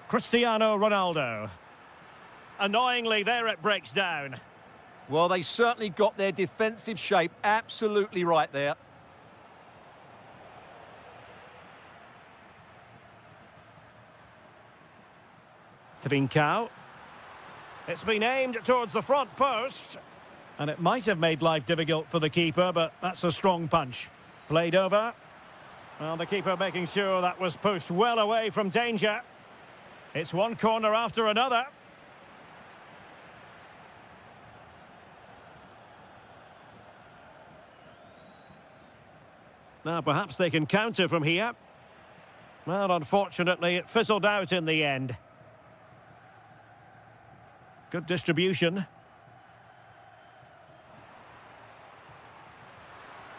Cristiano Ronaldo. Annoyingly, there it breaks down. Well, they certainly got their defensive shape absolutely right there. Trincao. It's been aimed towards the front post. And it might have made life difficult for the keeper, but that's a strong punch. Played over. Well, the keeper making sure that was pushed well away from danger. It's one corner after another. Now, perhaps they can counter from here. Well, unfortunately, it fizzled out in the end. Good distribution.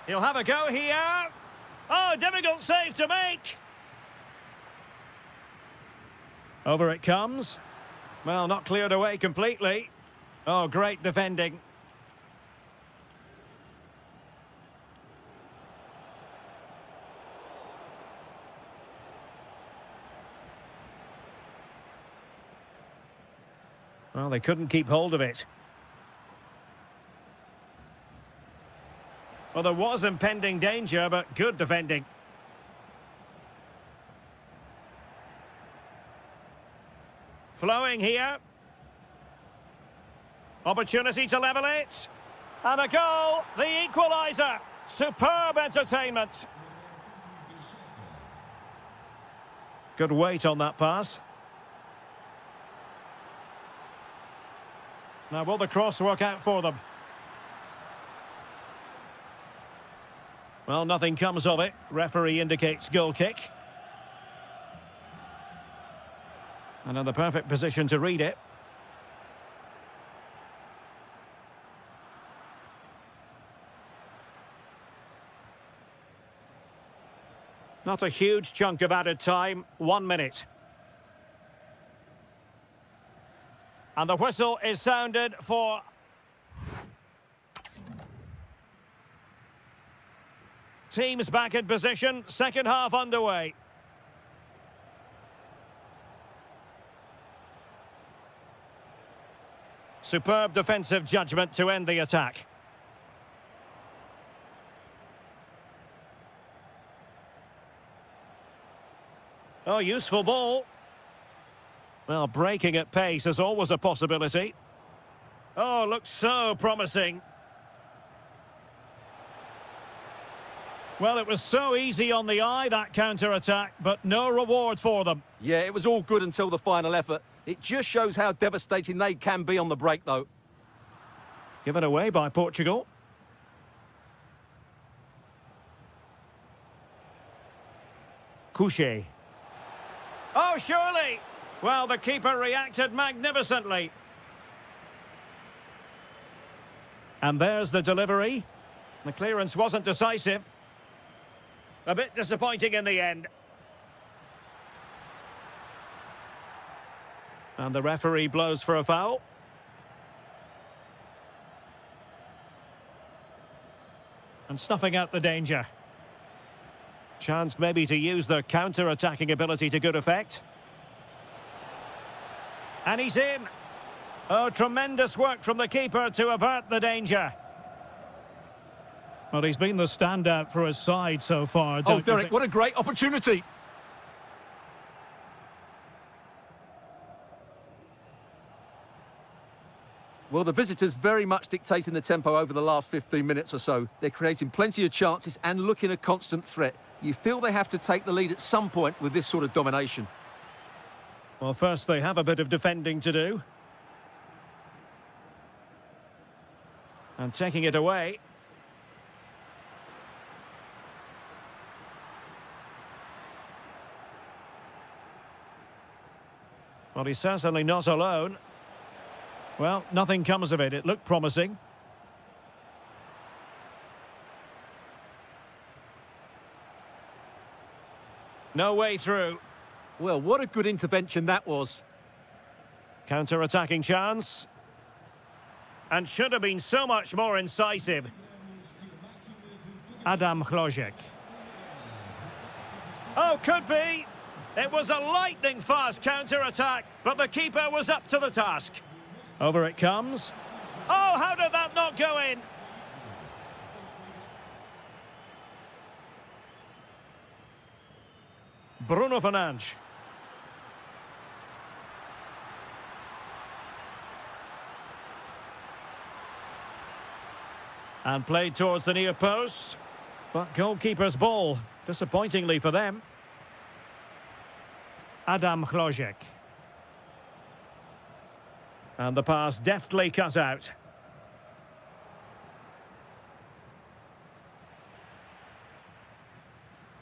He'll have a go here. Oh, difficult save to make. Over it comes. Well, not cleared away completely. Oh, great defending. Well, they couldn't keep hold of it. Well, there was impending danger, but good defending. Flowing here. Opportunity to level it. And a goal, the equaliser. Superb entertainment. Good weight on that pass. Now, will the cross work out for them? Well, nothing comes of it. Referee indicates goal kick. And in the perfect position to read it. Not a huge chunk of added time. 1 minute. And the whistle is sounded for... Teams back in position. Second half underway. Superb defensive judgment to end the attack. Oh, useful ball. Well, breaking at pace is always a possibility. Oh, looks so promising. Well, it was so easy on the eye, that counter-attack, but no reward for them. Yeah, it was all good until the final effort. It just shows how devastating they can be on the break, though. Given away by Portugal. Couché. Oh, surely! Well, the keeper reacted magnificently. And there's the delivery. The clearance wasn't decisive. A bit disappointing in the end. And the referee blows for a foul. And snuffing out the danger. Chance maybe to use their counter-attacking ability to good effect. And he's in. Oh, tremendous work from the keeper to avert the danger. Well, he's been the standout for his side so far. Oh, Derek, what a great opportunity. Well, the visitors very much dictating the tempo over the last 15 minutes or so. They're creating plenty of chances and looking a constant threat. You feel they have to take the lead at some point with this sort of domination. Well, first they have a bit of defending to do. And taking it away. Well, he's certainly not alone. Well, nothing comes of it. It looked promising. No way through. Well, what a good intervention that was. Counter-attacking chance. And should have been so much more incisive. Adam Chlojek. Oh, could be. It was a lightning-fast counter-attack, but the keeper was up to the task. Over it comes. Oh, how did that not go in? Bruno Fernandes. And played towards the near post. But goalkeeper's ball, disappointingly for them. Adam Chlojek. And the pass deftly cut out.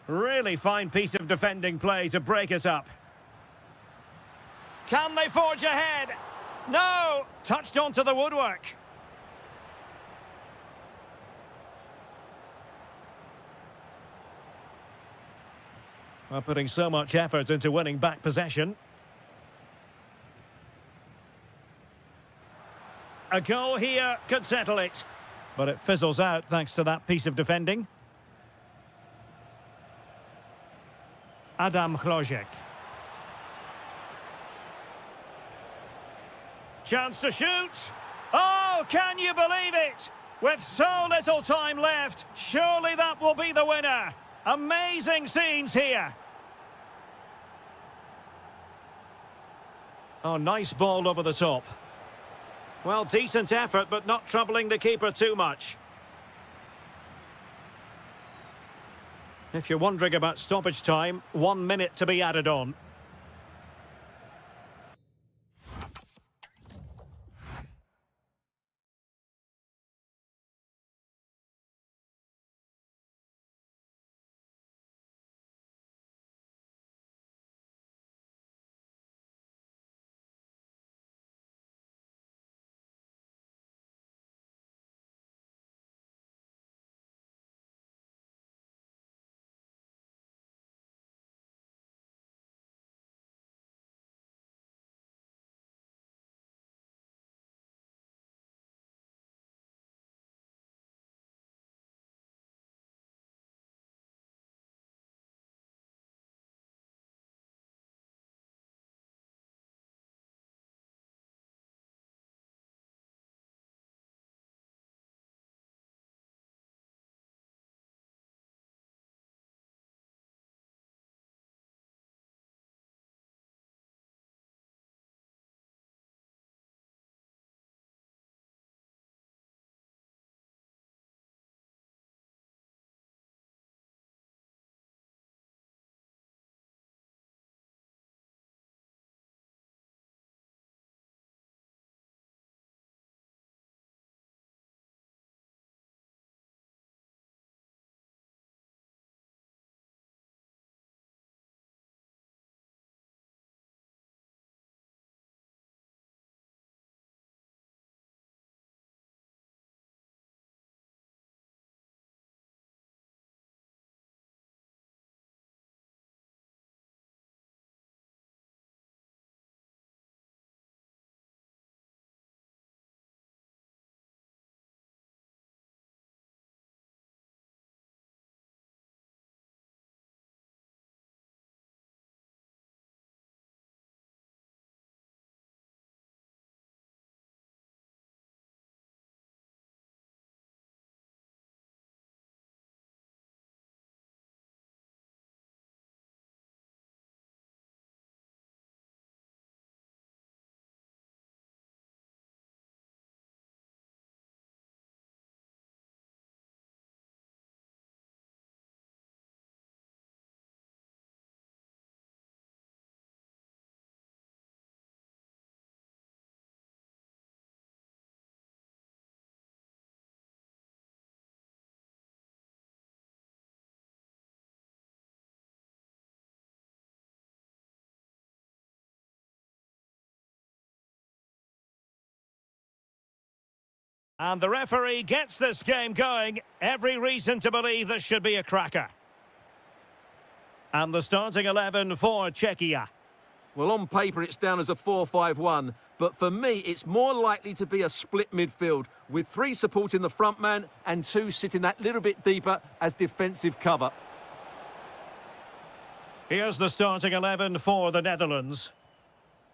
Really fine piece of defending play to break it up. Can they forge ahead? No! Touched onto the woodwork. Well, putting so much effort into winning back possession. A goal here could settle it. But it fizzles out thanks to that piece of defending. Adam Chlojek. Chance to shoot. Oh, can you believe it? With so little time left, surely that will be the winner. Amazing scenes here. Oh, nice ball over the top. Well, decent effort, but not troubling the keeper too much. If you're wondering about stoppage time, 1 minute to be added on. And the referee gets this game going. Every reason to believe this should be a cracker. And the starting 11 for Czechia. Well, on paper, it's down as a 4-5-1, but for me, it's more likely to be a split midfield, with 3 supporting the front man and 2 sitting that little bit deeper as defensive cover. Here's the starting 11 for the Netherlands.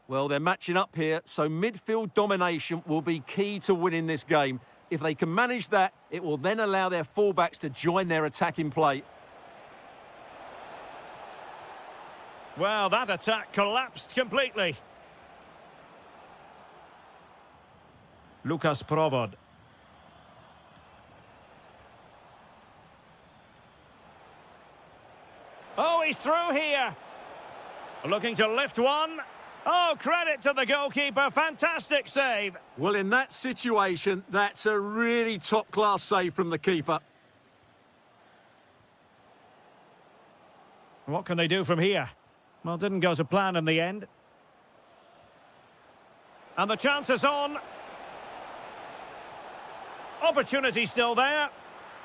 Well, they're matching up here, so midfield domination will be key to winning this game. If they can manage that, it will then allow their fullbacks to join their attacking play. Well, that attack collapsed completely. Lukas Provod. Oh, he's through here. Looking to lift one. Oh, credit to the goalkeeper. Fantastic save. Well, in that situation, that's a really top-class save from the keeper. What can they do from here? Well, didn't go to plan in the end. And the chance is on. Opportunity still there.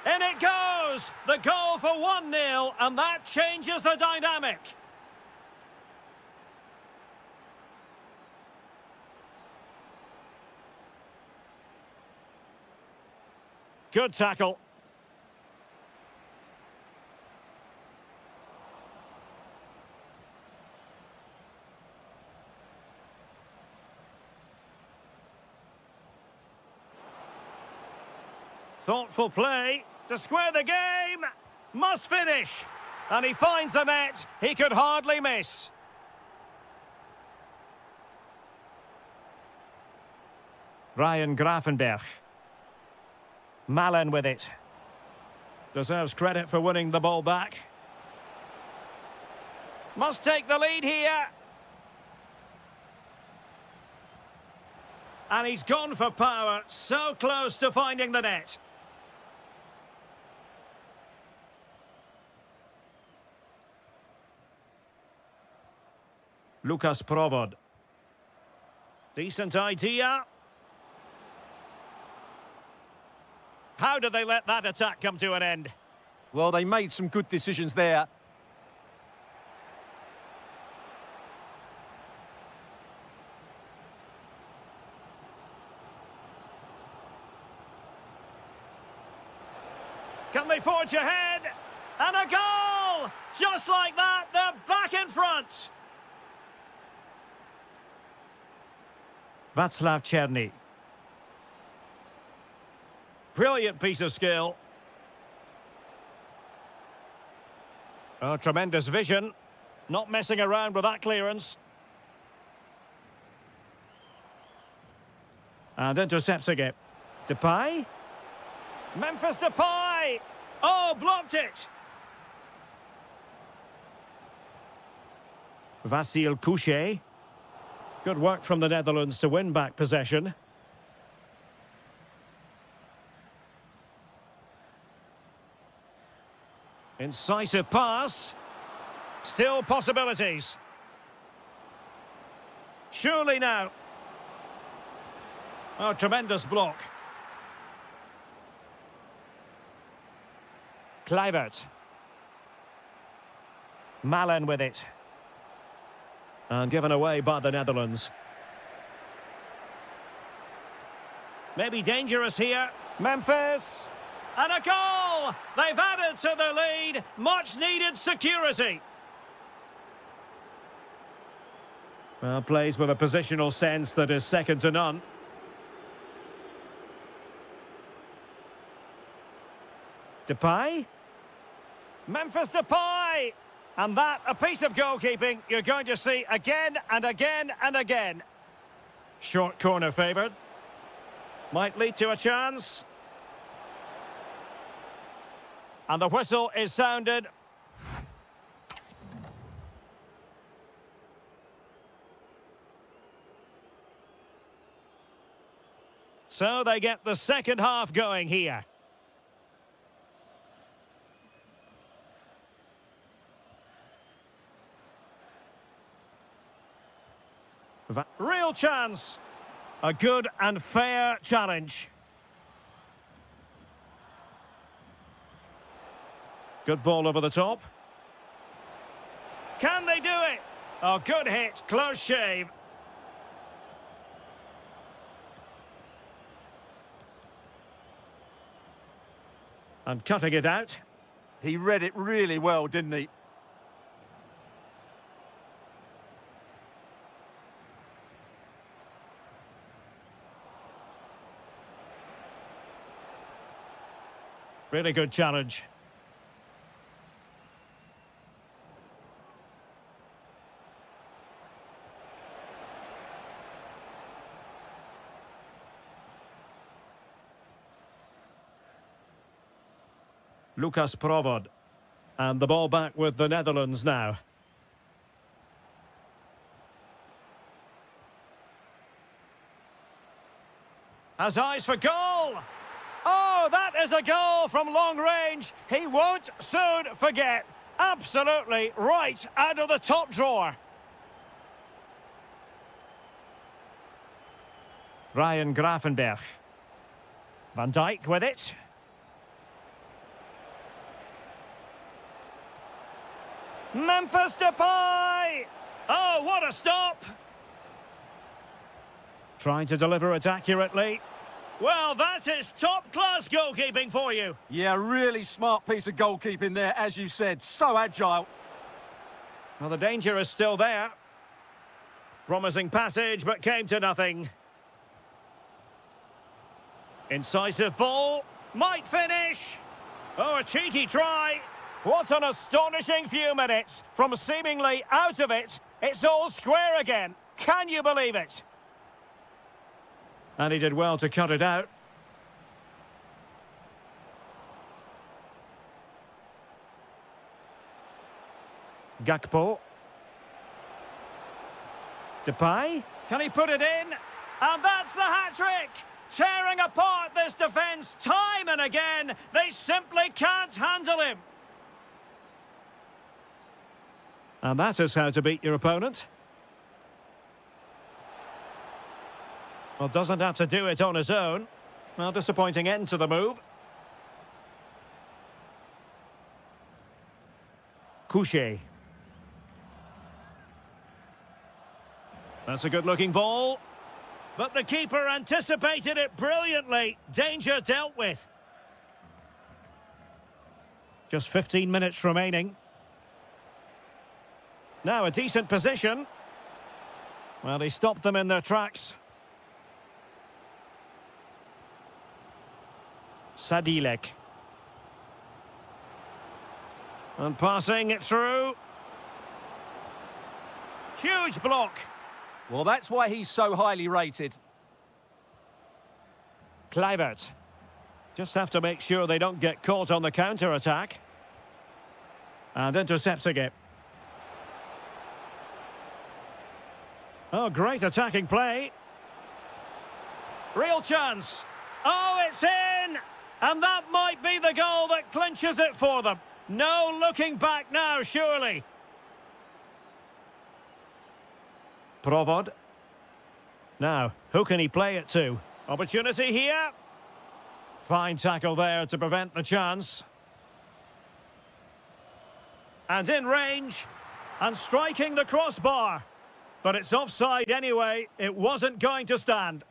In it goes! The goal for 1-0, and that changes the dynamic. Good tackle. Thoughtful play to square the game. Must finish. And he finds the net. He could hardly miss. Ryan Grafenberg. Malen with it. Deserves credit for winning the ball back. Must take the lead here. And he's gone for power. So close to finding the net. Lukas Provod. Decent idea. How did they let that attack come to an end? Well, they made some good decisions there. Can they forge ahead? And a goal! Just like that, they're back in front. Václav Černý. Brilliant piece of skill. Oh, tremendous vision. Not messing around with that clearance. And intercepting it. Depay. Memphis Depay. Oh, blocked it. Vasil Couchet. Good work from the Netherlands to win back possession. Incisive pass. Still possibilities. Surely now. Oh, tremendous block. Kluivert. Malen with it. And given away by the Netherlands. Maybe dangerous here. Memphis. And a goal! They've added to the lead. Much needed security. Well, plays with a positional sense that is second to none. Depay. Memphis Depay. And that, a piece of goalkeeping you're going to see again and again and again. Short corner favoured. Might lead to a chance. And the whistle is sounded. So they get the second half going here. Real chance. A good and fair challenge. Good ball over the top. Can they do it? Oh, good hit. Close shave. And cutting it out. He read it really well, didn't he? Really good challenge. Lucas Provod. And the ball back with the Netherlands now. Has eyes for goal! Oh, that is a goal from long range. He won't soon forget. Absolutely right out of the top drawer. Ryan Gravenberch. Van Dijk with it. Memphis Depay! Oh, what a stop! Trying to deliver it accurately. Well, that is top-class goalkeeping for you. Yeah, really smart piece of goalkeeping there, as you said. So agile. Well, the danger is still there. Promising passage, but came to nothing. Incisive ball. Might finish. Oh, a cheeky try. What an astonishing few minutes. From seemingly out of it, it's all square again. Can you believe it? And he did well to cut it out. Gakpo. Depay. Can he put it in? And that's the hat-trick! Tearing apart this defence time and again. They simply can't handle him. And that is how to beat your opponent. Well, doesn't have to do it on his own. Well, disappointing end to the move. Couché. That's a good-looking ball. But the keeper anticipated it brilliantly. Danger dealt with. Just 15 minutes remaining. Now a decent position. Well, he stopped them in their tracks. Sadilek. And passing it through. Huge block. Well, that's why he's so highly rated. Kluivert. Just have to make sure they don't get caught on the counter-attack. And intercepting it. Oh, great attacking play. Real chance. Oh, it's in! And that might be the goal that clinches it for them. No looking back now, surely. Provod. Now, who can he play it to? Opportunity here. Fine tackle there to prevent the chance. And in range. And striking the crossbar. But it's offside anyway. It wasn't going to stand.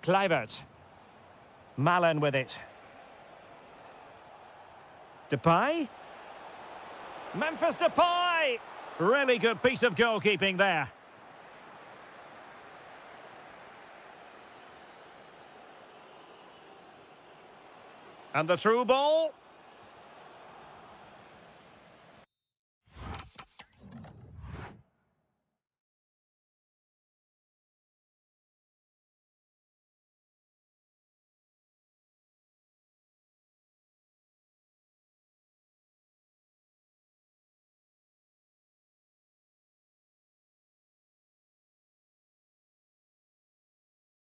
Kluivert. Malen with it. Depay. Memphis Depay. Really good piece of goalkeeping there. And the through ball.